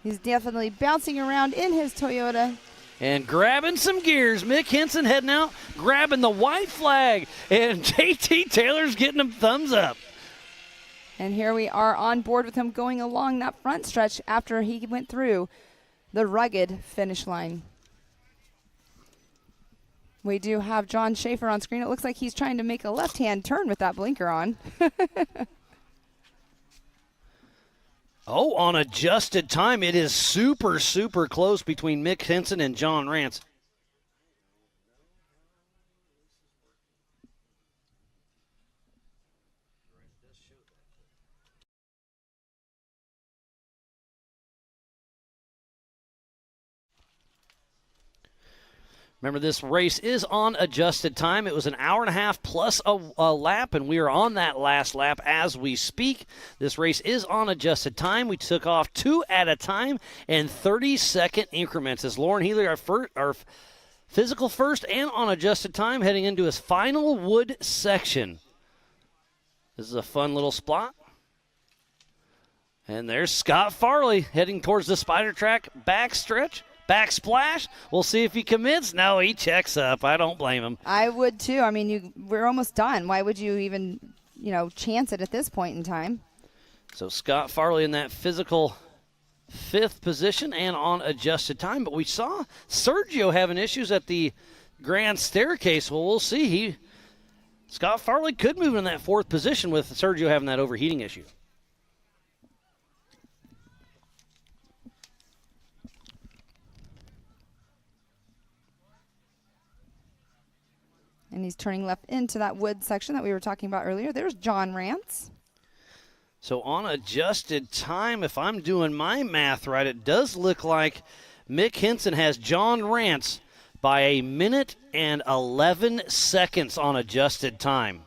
He's definitely bouncing around in his Toyota. And grabbing some gears. Mick Henson heading out, grabbing the white flag. And JT Taylor's getting him thumbs up. And here we are on board with him going along that front stretch after he went through the rugged finish line. We do have John Schaefer on screen. It looks like he's trying to make a left-hand turn with that blinker on. Oh, on adjusted time, it is super, super close between Mick Henson and John Rance. Remember, this race is on adjusted time. It was an hour and a half plus a lap, and we are on that last lap as we speak. This race is on adjusted time. We took off 2 at a time and 30-second increments as Lauren Healy, our physical first and on adjusted time, heading into his final wood section. This is a fun little spot. And there's Scott Farley heading towards the Spider Track backstretch. Backsplash. We'll see if he commits. No, he checks up. I don't blame him. I would too. I mean, we're almost done. Why would you even, chance it at this point in time? So Scott Farley in that physical 5th position and on adjusted time. But we saw Sergio having issues at the grand staircase. Well, we'll see. Scott Farley could move in that 4th position with Sergio having that overheating issue. And he's turning left into that wood section that we were talking about earlier. There's John Rance. So on adjusted time, if I'm doing my math right, it does look like Mick Henson has John Rance by 1 minute and 11 seconds on adjusted time.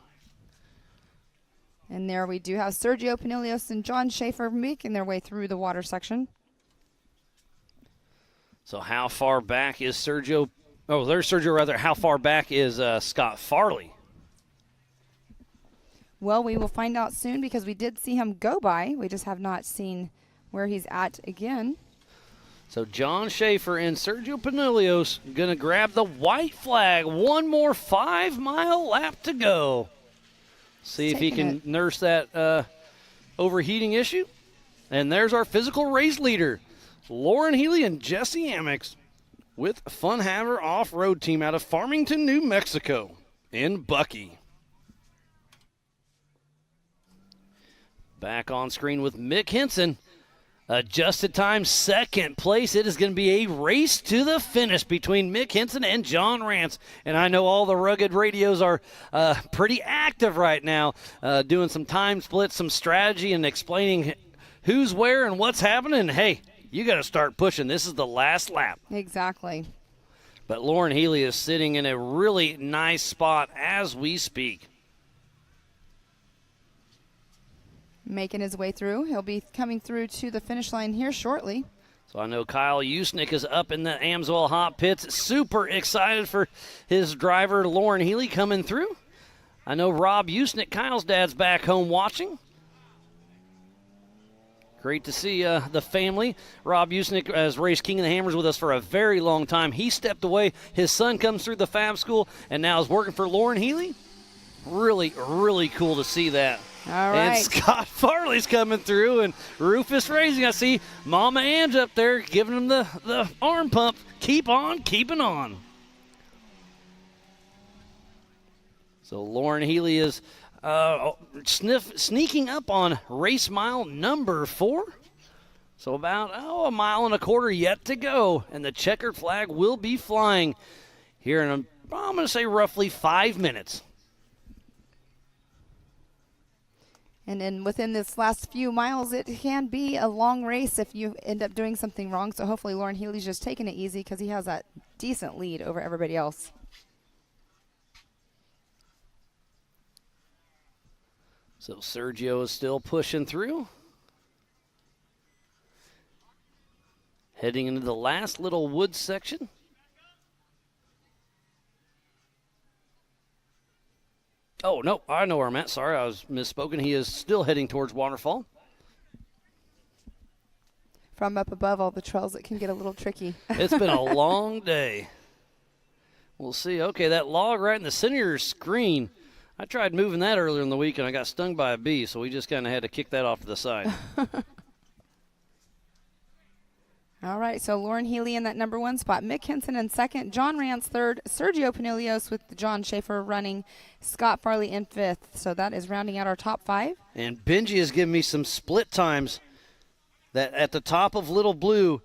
And there we do have Sergio Pinilios and John Schaefer making their way through the water section. So how far back is Sergio? Oh, there's Sergio, rather. How far back is Scott Farley? Well, we will find out soon because we did see him go by. We just have not seen where he's at again. So John Schaefer and Sergio Pinilios going to grab the white flag. One more 5-mile lap to go. See if he can nurse that overheating issue. And there's our physical race leader, Lauren Healy and Jesse Amex, with Fun Haver Off-Road Team out of Farmington, New Mexico, in Bucky. Back on screen with Mick Henson. Adjusted time, 2nd place. It is going to be a race to the finish between Mick Henson and John Rance. And I know all the rugged radios are pretty active right now, doing some time splits, some strategy, and explaining who's where and what's happening. And hey, you got to start pushing. This is the last lap. Exactly. But Lauren Healy is sitting in a really nice spot as we speak. Making his way through. He'll be coming through to the finish line here shortly. So I know Kyle Usnick is up in the Amsoil hot pits. Super excited for his driver, Lauren Healy, coming through. I know Rob Usnick, Kyle's dad's back home watching. Great to see the family. Rob Usnick has raced King of the Hammers with us for a very long time. He stepped away. His son comes through the Fab School and now is working for Lauren Healy. Really, really cool to see that. All right. And Scott Farley's coming through, and Rufus Racing. I see Mama Ann's up there giving him the arm pump. Keep on keeping on. So Lauren Healy is sneaking up on race mile number 4. So about a mile and a quarter yet to go, and the checkered flag will be flying here in, I'm going to say, roughly 5 minutes. And then within this last few miles, it can be a long race if you end up doing something wrong. So hopefully Lauren Healy's just taking it easy because he has that decent lead over everybody else. So Sergio is still pushing through. Heading into the last little wood section. Oh, no, I know where I'm at. Sorry, I was misspoken. He is still heading towards Waterfall. From up above all the trails, it can get a little tricky. It's been a long day. We'll see. Okay, that log right in the center of your screen, I tried moving that earlier in the week, and I got stung by a bee, so we just kind of had to kick that off to the side. All right, so Lauren Healy in that number 1 spot. Mick Henson in second. John Rance third. Sergio Pinilios with John Schaefer running. Scott Farley in fifth. So that is rounding out our top 5. And Benji has given me some split times that at the top of Little Blue,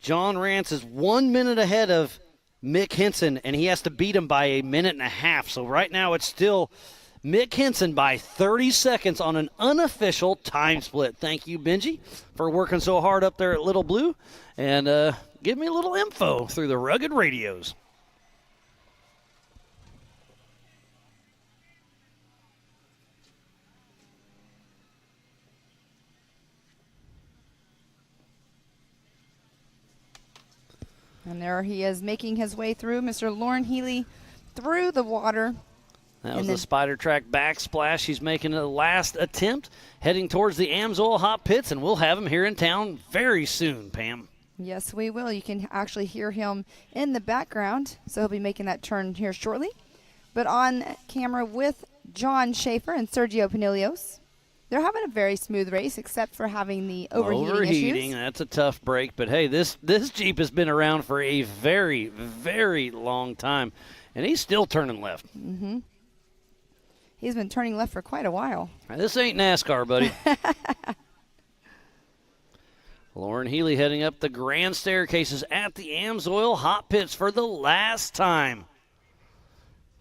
John Rance is 1 minute ahead of Mick Henson, and he has to beat him by a minute and a half. So right now it's still Mick Henson by 30 seconds on an unofficial time split. Thank you, Benji, for working so hard up there at Little Blue. And give me a little info through the rugged radios. And there he is making his way through. Mr. Lauren Healy through the water. That was the Spider Track backsplash. He's making a last attempt, heading towards the Amsoil Hot Pits, and we'll have him here in town very soon, Pam. Yes, we will. You can actually hear him in the background, so he'll be making that turn here shortly. But on camera with John Schaefer and Sergio Pinilios. They're having a very smooth race, except for having the overheating issues. That's a tough break. But, hey, this Jeep has been around for a very, very long time, and he's still turning left. Mm-hmm. He's been turning left for quite a while. This ain't NASCAR, buddy. Lauren Healy heading up the grand staircases at the Amsoil Hot Pits for the last time.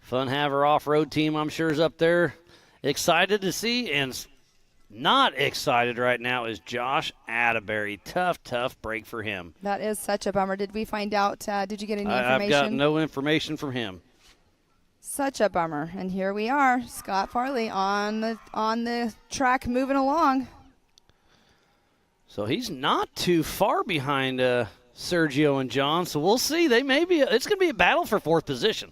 Fun Haver off-road team, I'm sure, is up there. Excited to see, and not excited right now is Josh Atterbury. Tough break for him. That is such a bummer. Did we find out, did you get any information? I've got no information from him. Such a bummer. And here we are, Scott Farley on the track moving along. So he's not too far behind Sergio and John, so we'll see. It's going to be a battle for 4th position.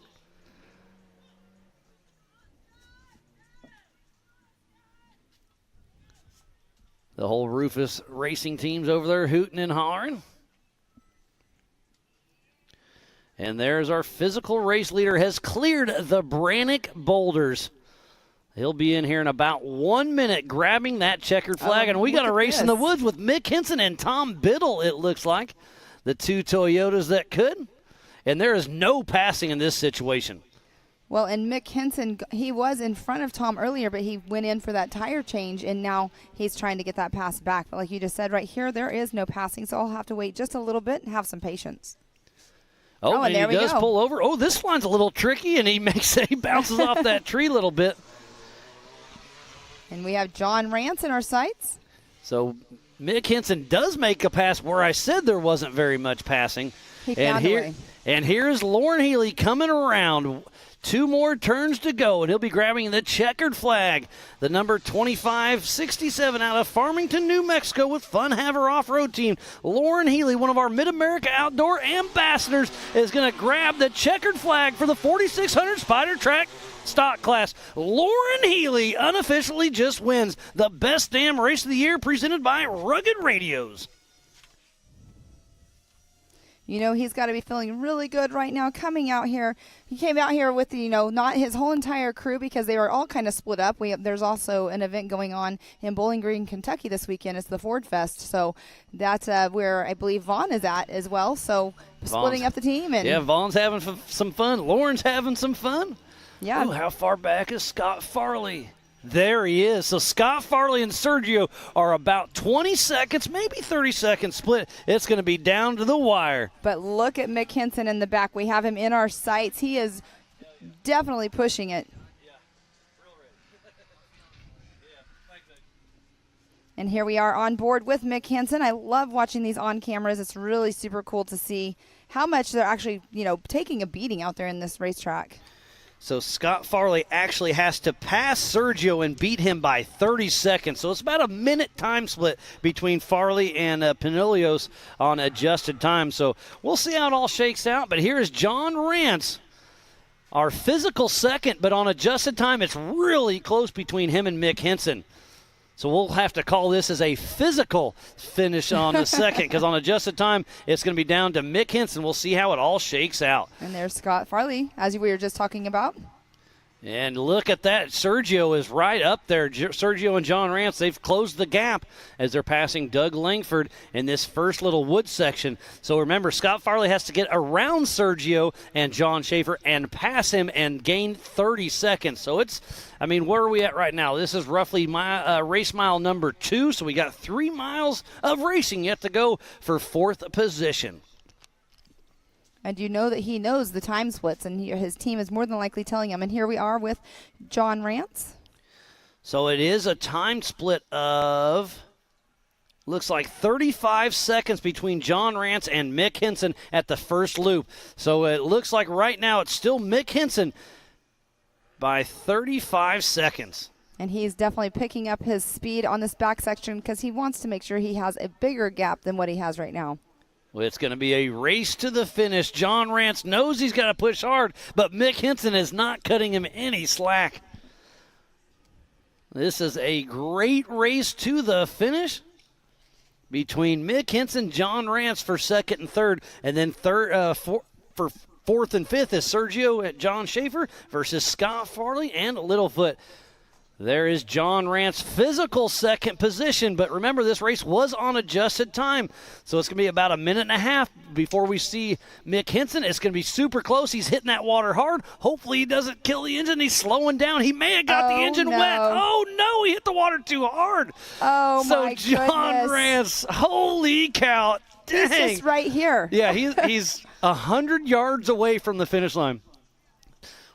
The whole Rufus Racing team's over there hooting and hollering. And there's our physical race leader, has cleared the Brannick boulders. He'll be in here in about 1 minute grabbing that checkered flag. And we got a race in the woods with Mick Henson and Tom Biddle, it looks like. The 2 Toyotas that could. And there is no passing in this situation. Well, and Mick Henson, he was in front of Tom earlier, but he went in for that tire change, and now he's trying to get that pass back. But like you just said right here, there is no passing, so I'll have to wait just a little bit and have some patience. Oh, and he does pull over. Oh, this one's a little tricky, and he bounces off that tree a little bit. And we have John Rance in our sights. So Mick Henson does make a pass where I said there wasn't very much passing. He found a way. And here's Lauren Healy coming around. 2 more turns to go, and he'll be grabbing the checkered flag. The number 2567 out of Farmington, New Mexico with Fun Haver Off-Road Team. Lauren Healy, one of our Mid-America Outdoor ambassadors, is going to grab the checkered flag for the 4600 Spider Track stock class. Lauren Healy unofficially just wins the best damn race of the year presented by Rugged Radios. You know, he's got to be feeling really good right now coming out here. He came out here with, not his whole entire crew because they were all kind of split up. There's also an event going on in Bowling Green, Kentucky this weekend. It's the Ford Fest. So that's where I believe Vaughn is at as well. So splitting up the team. And yeah, Vaughn's having some fun. Lauren's having some fun. Yeah. Ooh, how far back is Scott Farley? There he is. So Scott Farley and Sergio are about 20 seconds, maybe 30 seconds split. It's going to be down to the wire. But look at Mick Henson in the back. We have him in our sights. He is definitely pushing it. And here we are on board with Mick Henson. I love watching these on cameras. It's really super cool to see how much they're actually, taking a beating out there in this racetrack. So Scott Farley actually has to pass Sergio and beat him by 30 seconds. So it's about a minute time split between Farley and Pinilios on adjusted time. So we'll see how it all shakes out. But here is John Rance our physical second, but on adjusted time, it's really close between him and Mick Henson. So we'll have to call this as a physical finish on the second, because on adjusted time, it's going to be down to Mick Henson. We'll see how it all shakes out. And there's Scott Farley, as we were just talking about. And look at that. Sergio is right up there. Sergio and John Rance, they've closed the gap as they're passing Doug Langford in this first little wood section. So remember, Scott Farley has to get around Sergio and John Schaefer and pass him and gain 30 seconds. So it's, I mean, where are we at right now? This is roughly race mile number 2. So we got 3 miles of racing yet to go for 4th position. And you know that he knows the time splits, and his team is more than likely telling him. And here we are with John Rance. So it is a time split of, looks like 35 seconds between John Rance and Mick Henson at the first loop. So it looks like right now it's still Mick Henson by 35 seconds. And he's definitely picking up his speed on this back section because he wants to make sure he has a bigger gap than what he has right now. Well, it's going to be a race to the finish. John Rance knows he's got to push hard, but Mick Henson is not cutting him any slack. This is a great race to the finish between Mick Henson, John Rance for second and third, and then for fourth and fifth is Sergio at John Schaefer versus Scott Farley and Littlefoot. There is John Rance, physical second position, but remember this race was on adjusted time, so it's going to be about a minute and a half before we see Mick Henson. It's going to be super close. He's hitting that water hard. Hopefully he doesn't kill the engine. He's slowing down. He may have got the engine wet. Oh, no, he hit the water too hard. Oh, so my John goodness. Rance, holy cow. Dang. He's just right here. Yeah, he's 100 yards away from the finish line.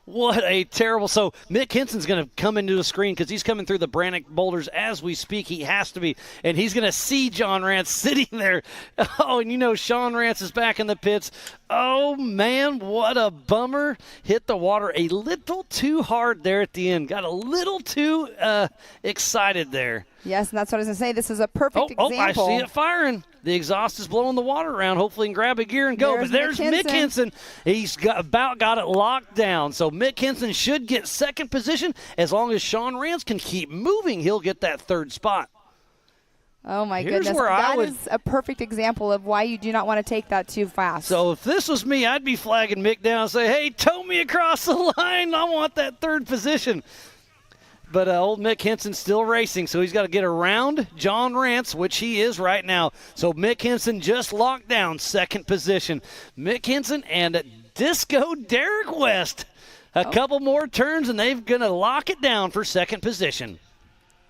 What a terrible. So Mick Henson's going to come into the screen because he's coming through the Brannock boulders as we speak. He has to be. And he's going to see John Rance sitting there. Oh, and you know Sean Rance is back in the pits. Oh, man, what a bummer. Hit the water a little too hard there at the end. Got a little too excited there. Yes, and that's what I was going to say. This is a perfect example. Oh, I see it firing. The exhaust is blowing the water around. Hopefully he can grab a gear and go. But there's Mick Henson. He's about got it locked down. So Mick Henson should get second position. As long as Sean Rance can keep moving, he'll get that third spot. Oh, my Here's goodness. where That is a perfect example of why you do not want to take that too fast. So if this was me, I'd be flagging Mick down and say, hey, tow me across the line. I want that third position. But old Mick Henson's still racing, so he's got to get around John Rance, which he is right now. So Mick Henson just locked down second position. Mick Henson and Disco Derek West. A couple more turns, and they're going to lock it down for second position.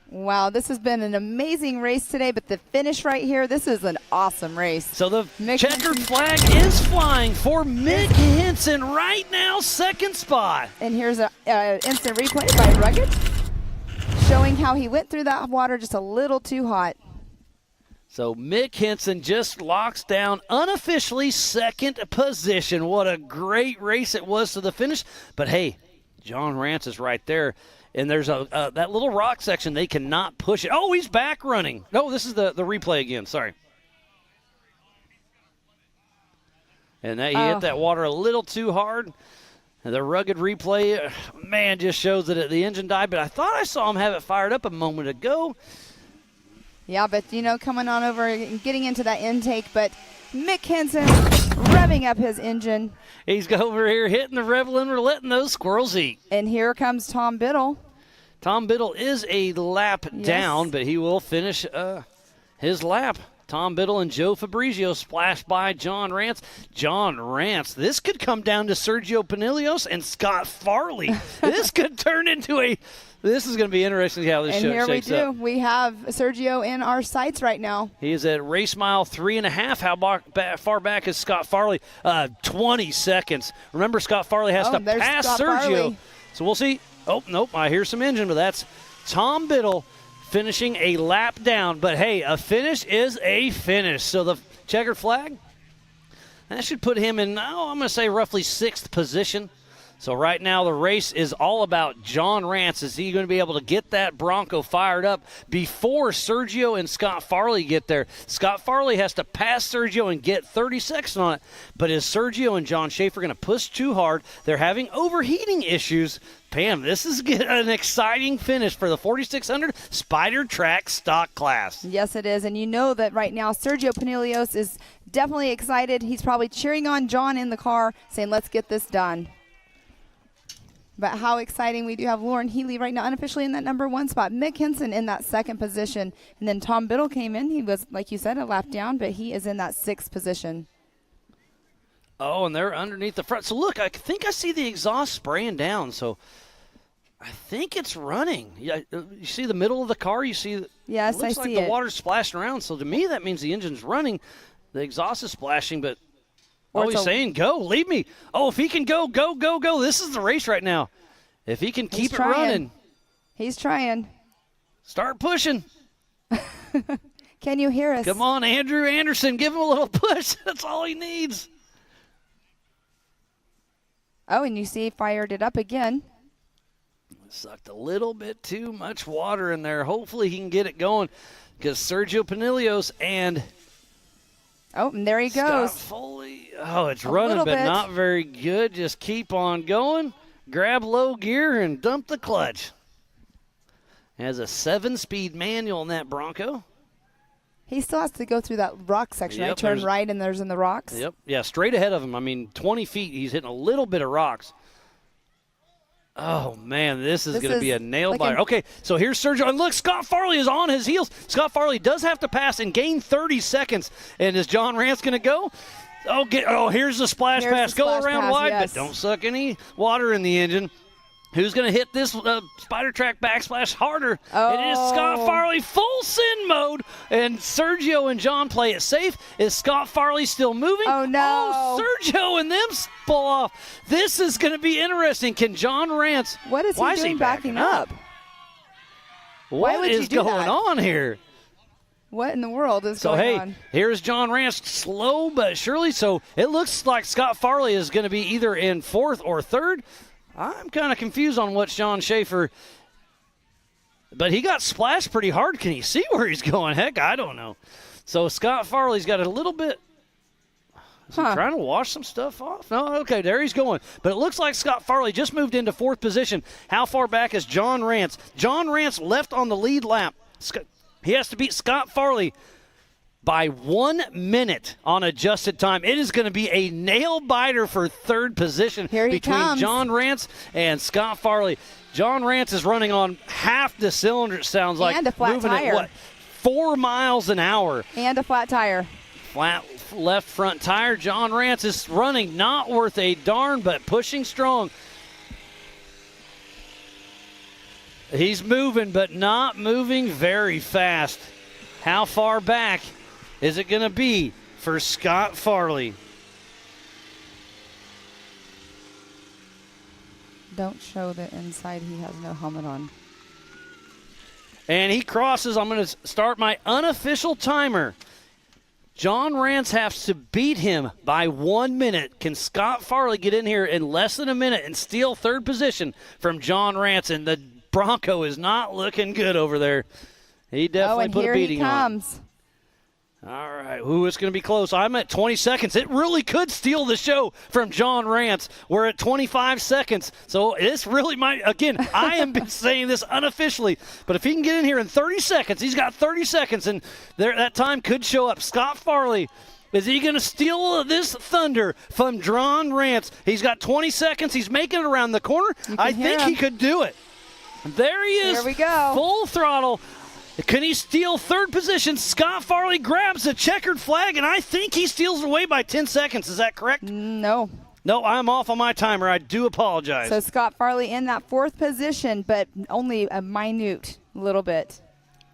Wow, this has been an amazing race today, but the finish right here, this is an awesome race. So the checkered flag is flying for Mick Henson right now, second spot. And here's an instant replay by Rugged, showing how he went through that water just a little too hot. So Mick Henson just locks down unofficially second position. What a great race it was to the finish. But hey, John Rance is right there. And there's that little rock section. They cannot push it. Oh, he's back running. No, this is the replay again. Sorry. And he hit that water a little too hard. And the Rugged replay, man, just shows that the engine died. But I thought I saw him have it fired up a moment ago. Yeah, but, coming on over and getting into that intake. But Mick Henson revving up his engine. He's over here hitting the revel and we're letting those squirrels eat. And here comes Tom Biddle. Tom Biddle is a lap down, but he will finish his lap. Tom Biddle and Joe Fabrizio splashed by John Rance. John Rance, this could come down to Sergio Pinilios and Scott Farley. This could turn into this is going to be interesting how this shakes up. And here we do. We have Sergio in our sights right now. He is at race mile 3.5. How far back is Scott Farley? 20 seconds. Remember, Scott Farley has to pass Scott Sergio. Farley. So we'll see. Oh, nope, I hear some engine, but that's Tom Biddle finishing a lap down. But, hey, a finish is a finish. So the checkered flag, that should put him in, I'm going to say roughly 6th position. So right now the race is all about John Rance. Is he going to be able to get that Bronco fired up before Sergio and Scott Farley get there? Scott Farley has to pass Sergio and get 30 seconds on it. But is Sergio and John Schaefer going to push too hard? They're having overheating issues. Pam, this is an exciting finish for the 4600 Spider Track stock class. Yes, it is. And you know that right now Sergio Pinilios is definitely excited. He's probably cheering on John in the car, saying, let's get this done. But how exciting. We do have Lauren Healy right now unofficially in that number 1 spot. Mick Henson in that 2nd position. And then Tom Biddle came in. He was, like you said, a lap down, but he is in that 6th position. Oh, and they're underneath the front. So, look, I think I see the exhaust spraying down. So, I think it's running. You see the middle of the car? You see yes, it looks I like see the it. water's splashing around. So, to me, that means the engine's running. The exhaust is splashing, but he's saying go. Leave me. Oh, if he can go, go, go, go. This is the race right now. If he can keep it running. He's trying. Start pushing. Can you hear us? Come on, Andrew Anderson. Give him a little push. That's all he needs. Oh, and you see fired it up again. Sucked a little bit too much water in there. Hopefully he can get it going because Sergio Pinilios and and there he goes. Scott Foley. Oh, it's running, but not very good. Just keep on going. Grab low gear and dump the clutch. Has a 7-speed manual in that Bronco. He still has to go through that rock section. I turn right and there's in the rocks. Yep. Yeah, straight ahead of him. I mean, 20 feet. He's hitting a little bit of rocks. Oh, man, this is going to be a nail biter. Okay, so here's Sergio. And look, Scott Farley is on his heels. Scott Farley does have to pass and gain 30 seconds. And is John Rance going to go? Here's the splash pass. Go around wide, but don't suck any water in the engine. Who's going to hit this Spider Track backsplash harder? It is Scott Farley, full send mode. And Sergio and John play it safe. Is Scott Farley still moving? Oh, no. Oh, Sergio and them pull off. This is going to be interesting. Can John Rance? What is he doing backing up? What is going on here? What in the world is going on? Here's John Rance, slow but surely. So it looks like Scott Farley is going to be either in 4th or 3rd. I'm kind of confused on what John Schaefer, but he got splashed pretty hard. Can he see where he's going? Heck, I don't know. So Scott Farley's got a little bit. Is he trying to wash some stuff off? No, okay, there he's going. But it looks like Scott Farley just moved into 4th position. How far back is John Rance? John Rance left on the lead lap. He has to beat Scott Farley by 1 minute on adjusted time. It is going to be a nail-biter for 3rd position between John Rance and Scott Farley. John Rance is running on half the cylinder, it sounds like. And a flat moving tire. at, 4 miles an hour. And a flat tire. Flat left front tire. John Rance is running not worth a darn, but pushing strong. He's moving, but not moving very fast. How far back is it going to be for Scott Farley? Don't show the inside. He has no helmet on. And he crosses. I'm going to start my unofficial timer. John Rance has to beat him by 1 minute. Can Scott Farley get in here in less than a minute and steal 3rd position from John Rance? And the Bronco is not looking good over there. He definitely put a beating on. All right. Ooh, it's going to be close. I'm at 20 seconds. It really could steal the show from John Rance. We're at 25 seconds. So this really might, again, I am saying this unofficially, but if he can get in here in 30 seconds, he's got 30 seconds, and that time could show up. Scott Farley, is he going to steal this thunder from John Rance? He's got 20 seconds. He's making it around the corner. I think he could do it. There he is. There we go. Full throttle. Can he steal 3rd position? Scott Farley grabs the checkered flag, and I think he steals it away by 10 seconds. Is that correct? No. No, I'm off on my timer. I do apologize. So Scott Farley in that 4th position, but only a minute little bit.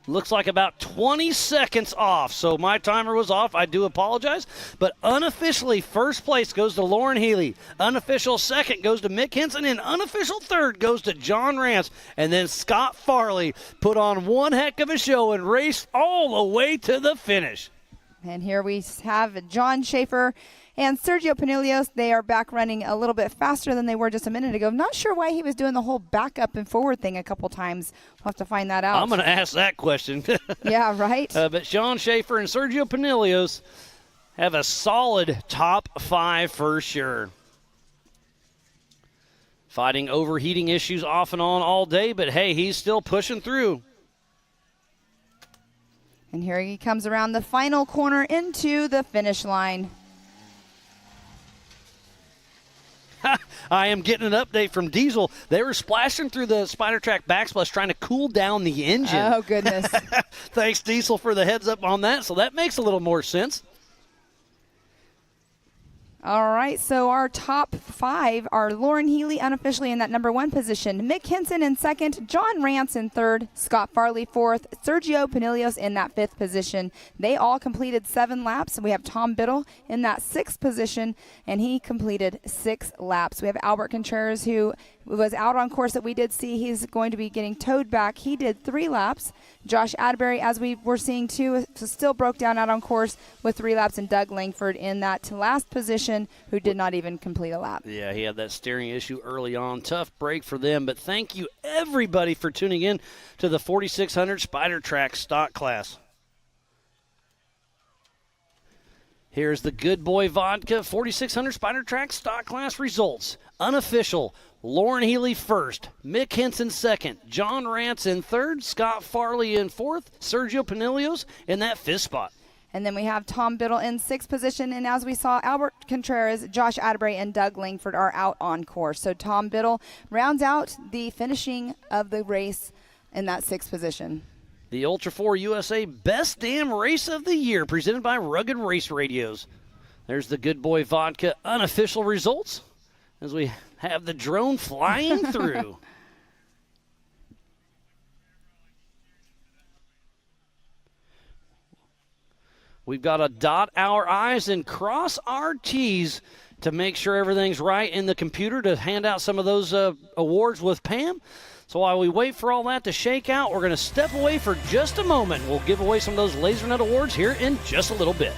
Looks like about 20 seconds off. So my timer was off. I do apologize. But unofficially, 1st place goes to Lauren Healy. Unofficial 2nd goes to Mick Henson. And unofficial 3rd goes to John Rance. And then Scott Farley put on one heck of a show and raced all the way to the finish. And here we have John Schaefer and Sergio Pinillos. They are back running a little bit faster than they were just a minute ago. Not sure why he was doing the whole back up and forward thing a couple times. We'll have to find that out. I'm going to ask that question. Yeah, right? But John Schaefer and Sergio Pinillos have a solid top 5 for sure. Fighting overheating issues off and on all day, but hey, he's still pushing through. And here he comes around the final corner into the finish line. I am getting an update from Diesel. They were splashing through the Spider Track backsplash trying to cool down the engine. Oh, goodness. Thanks, Diesel, for the heads up on that. So that makes a little more sense. All right, so our top 5 are Lauren Healy unofficially in that number 1 position, Mick Henson in 2nd, John Rance in 3rd, Scott Farley 4th, Sergio Pinillos in that 5th position. They all completed 7 laps. We have Tom Biddle in that 6th position, and he completed 6 laps. We have Albert Contreras, who was out on course that we did see. He's going to be getting towed back. He did 3 laps. Josh Adbury, as we were seeing too, still broke down out on course with 3 laps, and Doug Langford in that last position, who did not even complete a lap. Yeah, he had that steering issue early on. Tough break for them, but thank you everybody for tuning in to the 4600 Spider Track stock class. Here's the Good Boy Vodka 4600 Spider Track stock class results. Unofficial: Lauren Healy 1st, Mick Henson 2nd, John Rance in 3rd, Scott Farley in 4th, Sergio Pinillos in that 5th spot. And then we have Tom Biddle in 6th position. And as we saw, Albert Contreras, Josh Adbury, and Doug Langford are out on course. So Tom Biddle rounds out the finishing of the race in that 6th position. The Ultra4 USA Best Damn Race of the Year, presented by Rugged Race Radios. There's the Good Boy Vodka unofficial results as we have the drone flying through. We've got to dot our I's and cross our T's to make sure everything's right in the computer to hand out some of those awards with Pam. So while we wait for all that to shake out, we're going to step away for just a moment. We'll give away some of those LaserNet awards here in just a little bit.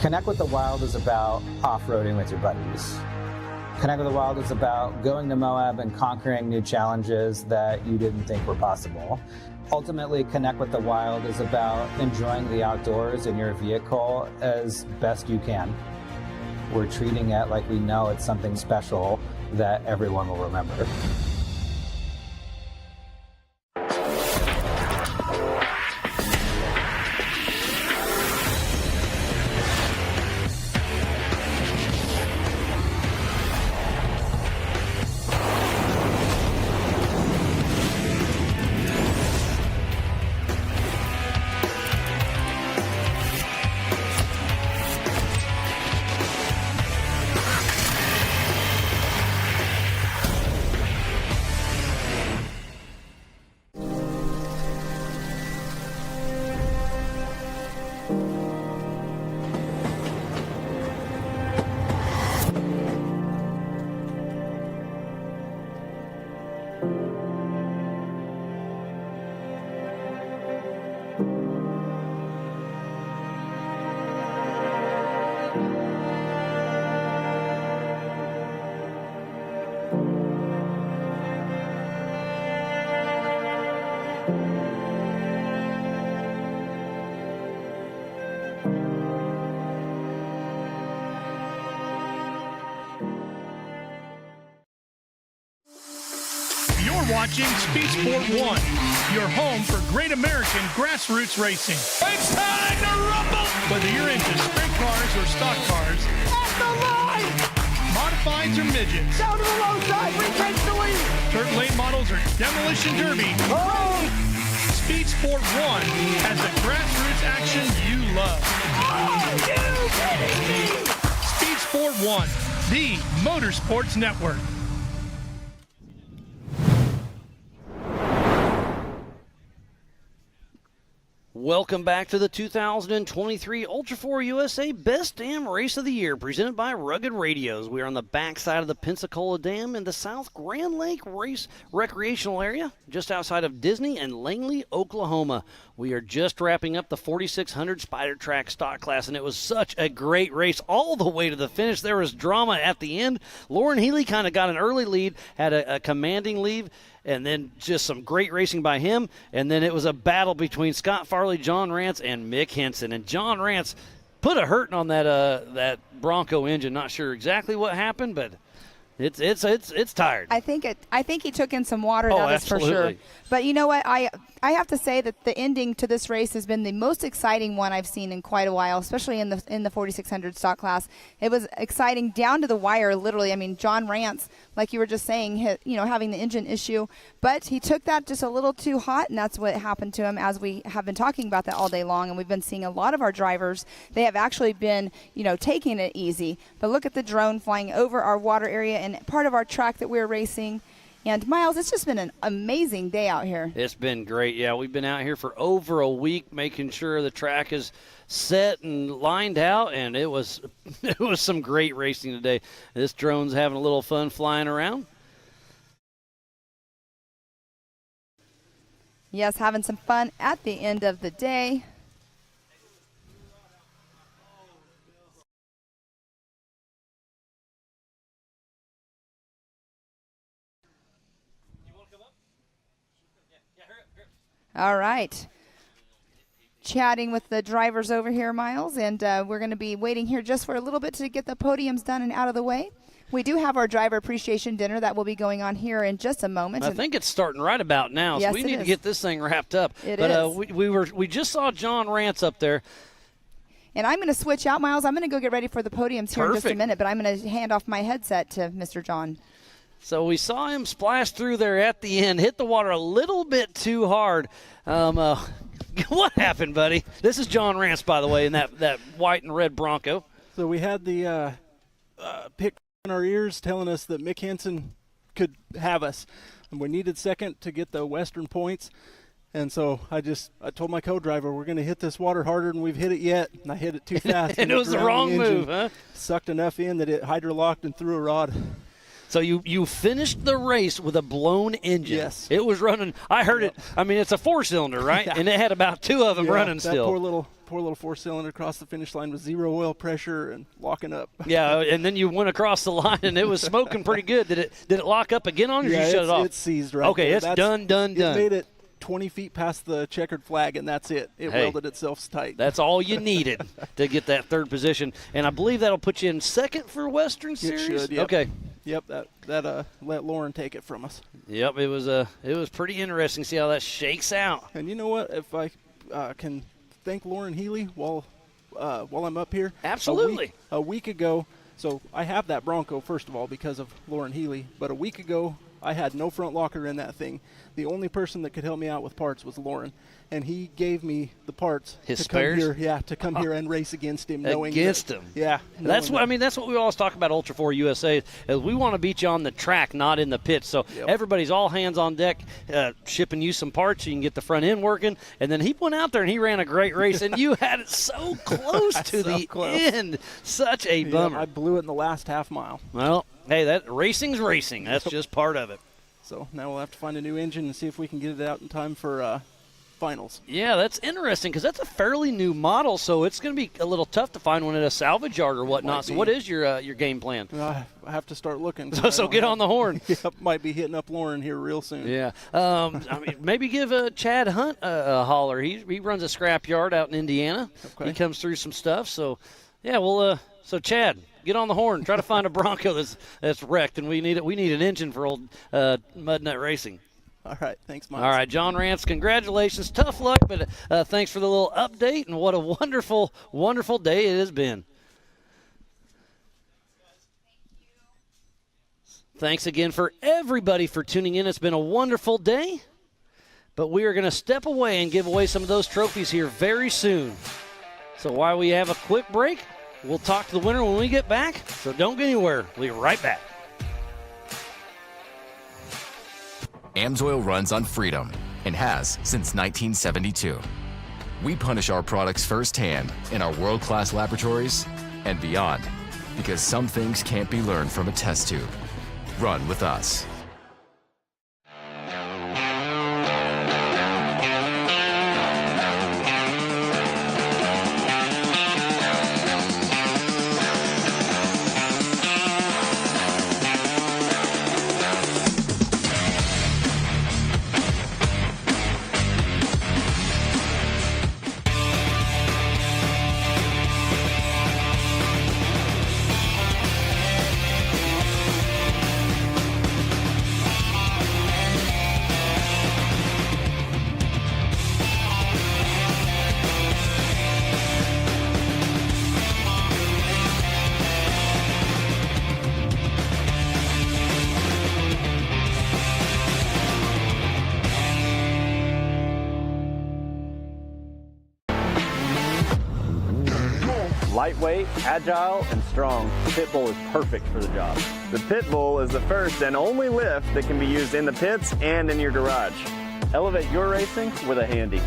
Connect with the Wild is about off-roading with your buddies. Connect with the Wild is about going to Moab and conquering new challenges that you didn't think were possible. Ultimately, Connect with the Wild is about enjoying the outdoors in your vehicle as best you can. We're treating it like we know it's something special that everyone will remember. Watching Speed Sport 1, your home for great American grassroots racing. It's time to rumble! Whether you're into sprint cars or stock cars, off the line! Modifieds or midgets, down to the low side, retake the lead! Dirt lane models or demolition derby. Oh! Speed Sport 1 has the grassroots action you love. Are you kidding me? Speed Sport 1, the Motorsports Network. Welcome back to the 2023 Ultra4 USA Best Dam Race of the Year, presented by Rugged Radios. We are on the backside of the Pensacola Dam in the South Grand Lake Race Recreational Area, just outside of Disney and Langley, Oklahoma. We are just wrapping up the 4600 Spider Track stock class, and it was such a great race all the way to the finish. There was drama at the end. Lauren Healy kind of got an early lead, had a commanding lead, and then just some great racing by him. And then it was a battle between Scott Farley, John Rance, and Mick Henson. And John Rance put a hurting on that Bronco engine. Not sure exactly what happened, but it's tired. I think he took in some water. That is for sure. But you know what? I have to say that the ending to this race has been the most exciting one I've seen in quite a while, especially in the 4600 stock class. It was exciting down to the wire, literally. I mean, John Rance, like you were just saying, having the engine issue, but he took that just a little too hot, and that's what happened to him, as we have been talking about that all day long. And we've been seeing a lot of our drivers, they have actually been, taking it easy. But look at the drone flying over our water area and part of our track that we're racing. And, Miles, it's just been an amazing day out here. It's been great. Yeah, we've been out here for over a week making sure the track is set and lined out, and it was some great racing today. This drone's having a little fun flying around. Yes, having some fun at the end of the day. All right. Chatting with the drivers over here, Miles, and we're going to be waiting here just for a little bit to get the podiums done and out of the way. We do have our driver appreciation dinner that will be going on here in just a moment. I think it's starting right about now, yes, so we need to get this thing wrapped up. It is. We just saw John Rance up there. And I'm going to switch out, Miles. I'm going to go get ready for the podiums here in just a minute, but I'm going to hand off my headset to Mr. John. So we saw him splash through there at the end, hit the water a little bit too hard. What happened, buddy? This is John Rance, by the way, in that white and red Bronco. So we had the pick in our ears telling us that Mick Henson could have us. And we needed second to get the Western points. And so I told my co-driver, we're going to hit this water harder than we've hit it yet. And I hit it too fast. And it was the wrong move, huh? Sucked enough in that it hydrolocked and threw a rod. So you finished the race with a blown engine. Yes. It was running. I heard it. I mean, it's a four-cylinder, right? Yeah. And it had about two of them running that still. Poor little four-cylinder across the finish line with zero oil pressure and locking up. Yeah, and then you went across the line, and it was smoking pretty good. Did it lock up again on you, or did you shut it off? It's seized right Okay, there. it's done. It made it 20 feet past the checkered flag, and that's it. It welded itself tight. That's all you needed to get that third position. And I believe that'll put you in second for Western Series? It should, yep. Okay. Yep, that let Lauren take it from us. Yep, it was pretty interesting to see how that shakes out. And you know what? If I can thank Lauren Healy while I'm up here. Absolutely. A week ago, so I have that Bronco, first of all, because of Lauren Healy. But a week ago, I had no front locker in that thing. The only person that could help me out with parts was Lauren. And he gave me the parts His to spares? come here. Yeah, to come here and race against him. Against him. Yeah. That's what we always talk about Ultra4 USA is we want to beat you on the track, not in the pits. So everybody's all hands on deck, shipping you some parts so you can get the front end working. And then he went out there and he ran a great race, and you had it so close to the end. Such a bummer. I blew it in the last half mile. Well, hey, that racing's racing. That's just part of it. So now we'll have to find a new engine and see if we can get it out in time for finals. Yeah, that's interesting because that's a fairly new model, so it's going to be a little tough to find one at a salvage yard or whatnot. So what is your game plan? I have to start looking. So get on the horn. Yep, might be hitting up Lauren here real soon. Yeah. I mean, maybe give Chad Hunt a holler. He runs a scrap yard out in Indiana. Okay. He comes through some stuff. So, yeah, so Chad, get on the horn. Try to find a Bronco that's wrecked, and we need an engine for old Mud Nut Racing. All right, thanks, Miles. All right, John Rance, congratulations. Tough luck, but thanks for the little update, and what a wonderful, wonderful day it has been. Thanks again for everybody for tuning in. It's been a wonderful day, but we are going to step away and give away some of those trophies here very soon. So while we have a quick break, we'll talk to the winner when we get back, so don't go anywhere. We'll be right back. AMSOIL runs on freedom and has since 1972. We punish our products firsthand in our world-class laboratories and beyond, because some things can't be learned from a test tube. Run with us. Lightweight, agile, and strong, the Pit Bull is perfect for the job. The Pit Bull is the first and only lift that can be used in the pits and in your garage. Elevate your racing with a Handy.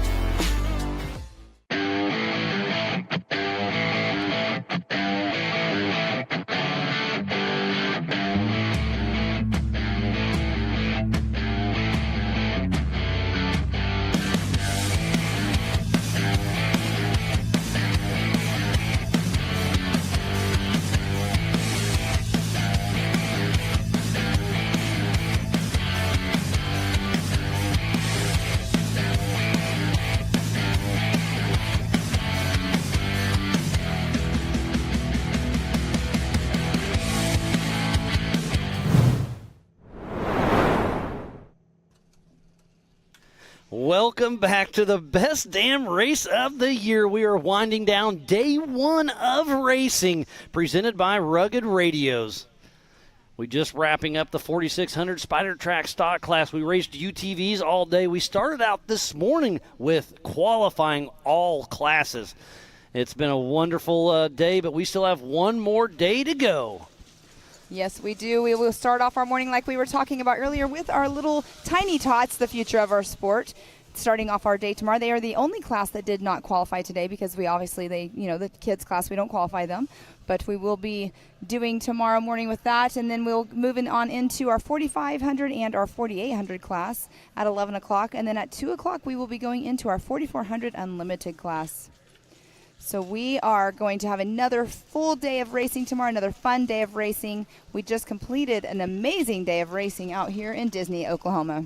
Welcome back to the best damn race of the year. We are winding down day one of racing, presented by Rugged Radios. We just wrapping up the 4600 Spider Track stock class. We raced UTVs all day. We started out this morning with qualifying all classes. It's been a wonderful day, but we still have one more day to go. Yes, we do. We will start off our morning like we were talking about earlier with our little tiny tots, the future of our sport. Starting off our day tomorrow. They are the only class that did not qualify today because we obviously, the kids class, we don't qualify them. But we will be doing tomorrow morning with that, and then we'll move on into our 4500 and our 4800 class at 11 o'clock. And then at 2 o'clock, we will be going into our 4400 Unlimited class. So we are going to have another full day of racing tomorrow, another fun day of racing. We just completed an amazing day of racing out here in Disney, Oklahoma.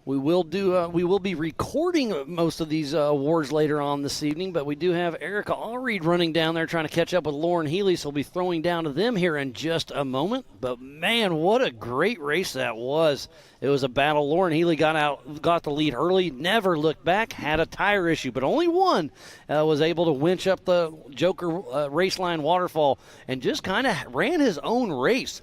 We will be recording most of these awards later on this evening, but we do have Erica Allreed running down there trying to catch up with Lauren Healy, so we'll be throwing down to them here in just a moment. But man, what a great race that was. It was a battle. Lauren Healy got the lead early, never looked back, had a tire issue, but only one was able to winch up the Joker Raceline waterfall and just kind of ran his own race.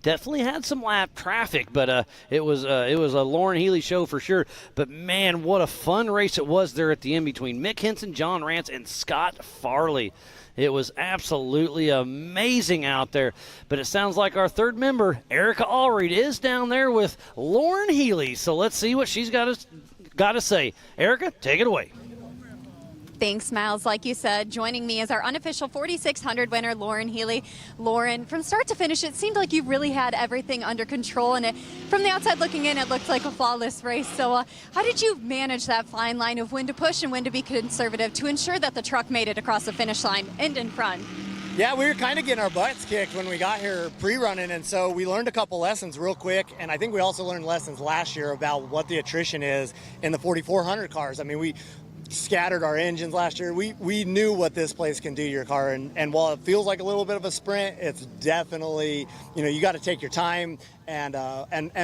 Definitely had some lap traffic, but it was a Lauren Healy show for sure. But man, what a fun race it was there at the end between Mick Henson, John Rance, and Scott Farley. It was absolutely amazing out there. But it sounds like our third member, Erica Allreed, is down there with Lauren Healy. So let's see what she's got to say. Erica, take it away. Thanks, Miles. Like you said, joining me is our unofficial 4600 winner, Lauren Healy. Lauren, from start to finish, it seemed like you really had everything under control, and from the outside looking in, it looked like a flawless race. So how did you manage that fine line of when to push and when to be conservative to ensure that the truck made it across the finish line and in front? Yeah, we were kind of getting our butts kicked when we got here pre-running, and so we learned a couple lessons real quick, and I think we also learned lessons last year about what the attrition is in the 4400 cars. I mean, we scattered our engines last year. We knew what this place can do to your car, and while it feels like a little bit of a sprint, it's definitely, you got to take your time and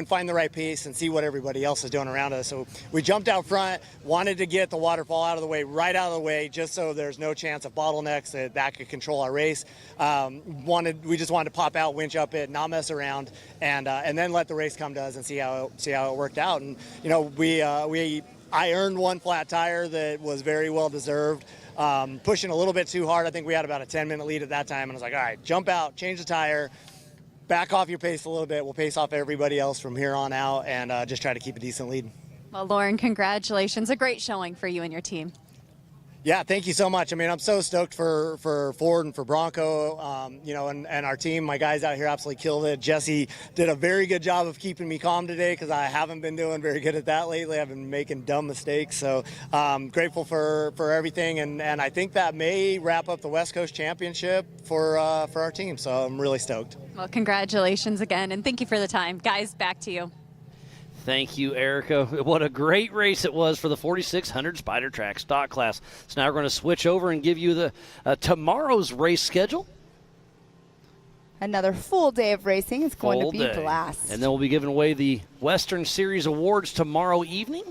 find the right pace and see what everybody else is doing around us. So we jumped out front, wanted to get the waterfall out of the way, right out of the way, just so there's no chance of bottlenecks that could control our race. We just wanted to pop out, winch up it, not mess around, and then let the race come to us and see how it worked out. And I earned one flat tire that was very well deserved. Pushing a little bit too hard. I think we had about a 10-minute lead at that time, and I was like, all right, jump out, change the tire, back off your pace a little bit. We'll pace off everybody else from here on out and just try to keep a decent lead. Well, Lauren, congratulations. A great showing for you and your team. Yeah, thank you so much. I mean, I'm so stoked for Ford and for Bronco, you know, and our team. My guys out here absolutely killed it. Jesse did a very good job of keeping me calm today because I haven't been doing very good at that lately. I've been making dumb mistakes. So grateful for everything. And I think that may wrap up the West Coast Championship for our team. So I'm really stoked. Well, congratulations again. And thank you for the time. Guys, back to you. Thank you, Erica. What a great race it was for the 4600 Spider Track stock class. So now we're going to switch over and give you the tomorrow's race schedule. Another full day of racing. It's going to be a blast. And then we'll be giving away the Western Series Awards tomorrow evening.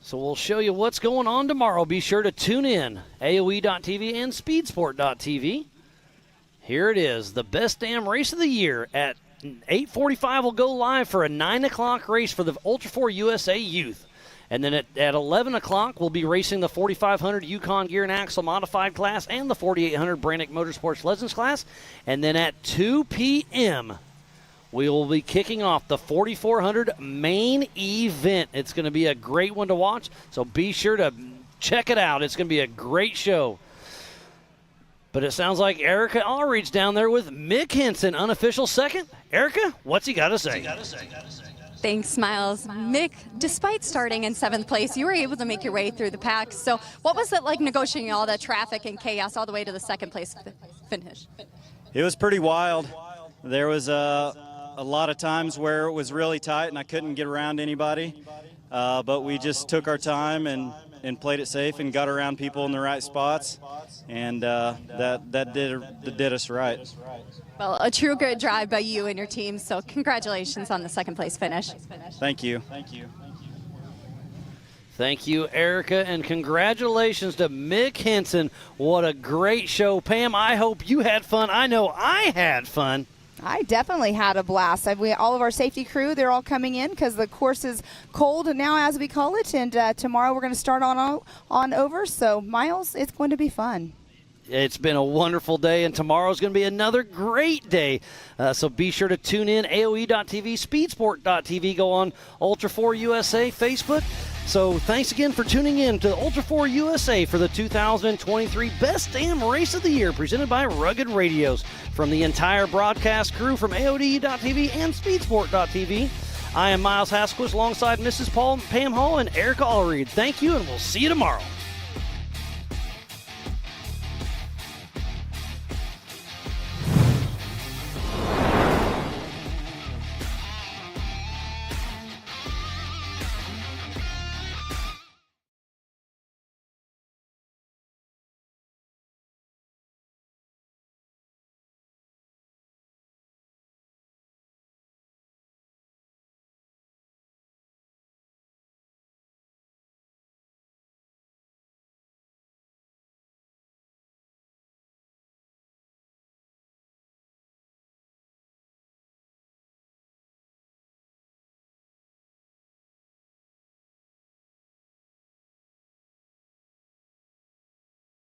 So we'll show you what's going on tomorrow. Be sure to tune in, AOE.TV and Speedsport.tv. Here it is, the best damn race of the year. At 8:45, we'll go live for a 9 o'clock race for the Ultra4 USA Youth. And then at 11 o'clock, we'll be racing the 4500 Yukon Gear and Axle Modified class and the 4800 Brannick Motorsports Legends class. And then at 2 p.m., we will be kicking off the 4400 main event. It's going to be a great one to watch, so be sure to check it out. It's going to be a great show. But it sounds like Erica Allred's down there with Mick Henson, unofficial second. Erica, what's he got to say? Thanks, Miles. Mick, despite starting in 7th place, you were able to make your way through the pack. So what was it like negotiating all that traffic and chaos all the way to the 2nd place finish? It was pretty wild. There was a lot of times where it was really tight and I couldn't get around anybody, but we just took our time and played it safe and got around people in the right spots, and that did us right. Well, a true good drive by you and your team, so congratulations on the 2nd place finish. Thank you. Thank you, Erica, and congratulations to Mick Henson. What a great show. Pam, I hope you had fun. I know I had fun. I definitely had a blast. All of our safety crew, they're all coming in because the course is cold now, as we call it, and tomorrow we're going to start on over. So, Miles, it's going to be fun. It's been a wonderful day, and tomorrow's going to be another great day. So be sure to tune in, AOE.TV, Speedsport.tv. Go on Ultra4 USA Facebook. So thanks again for tuning in to Ultra4 USA for the 2023 Best Damn Race of the Year, presented by Rugged Radios. From the entire broadcast crew from AOD.TV and Speedsport.tv, I am Miles Hasquist alongside Mrs. Pam Hall and Erica Allred. Thank you, and we'll see you tomorrow.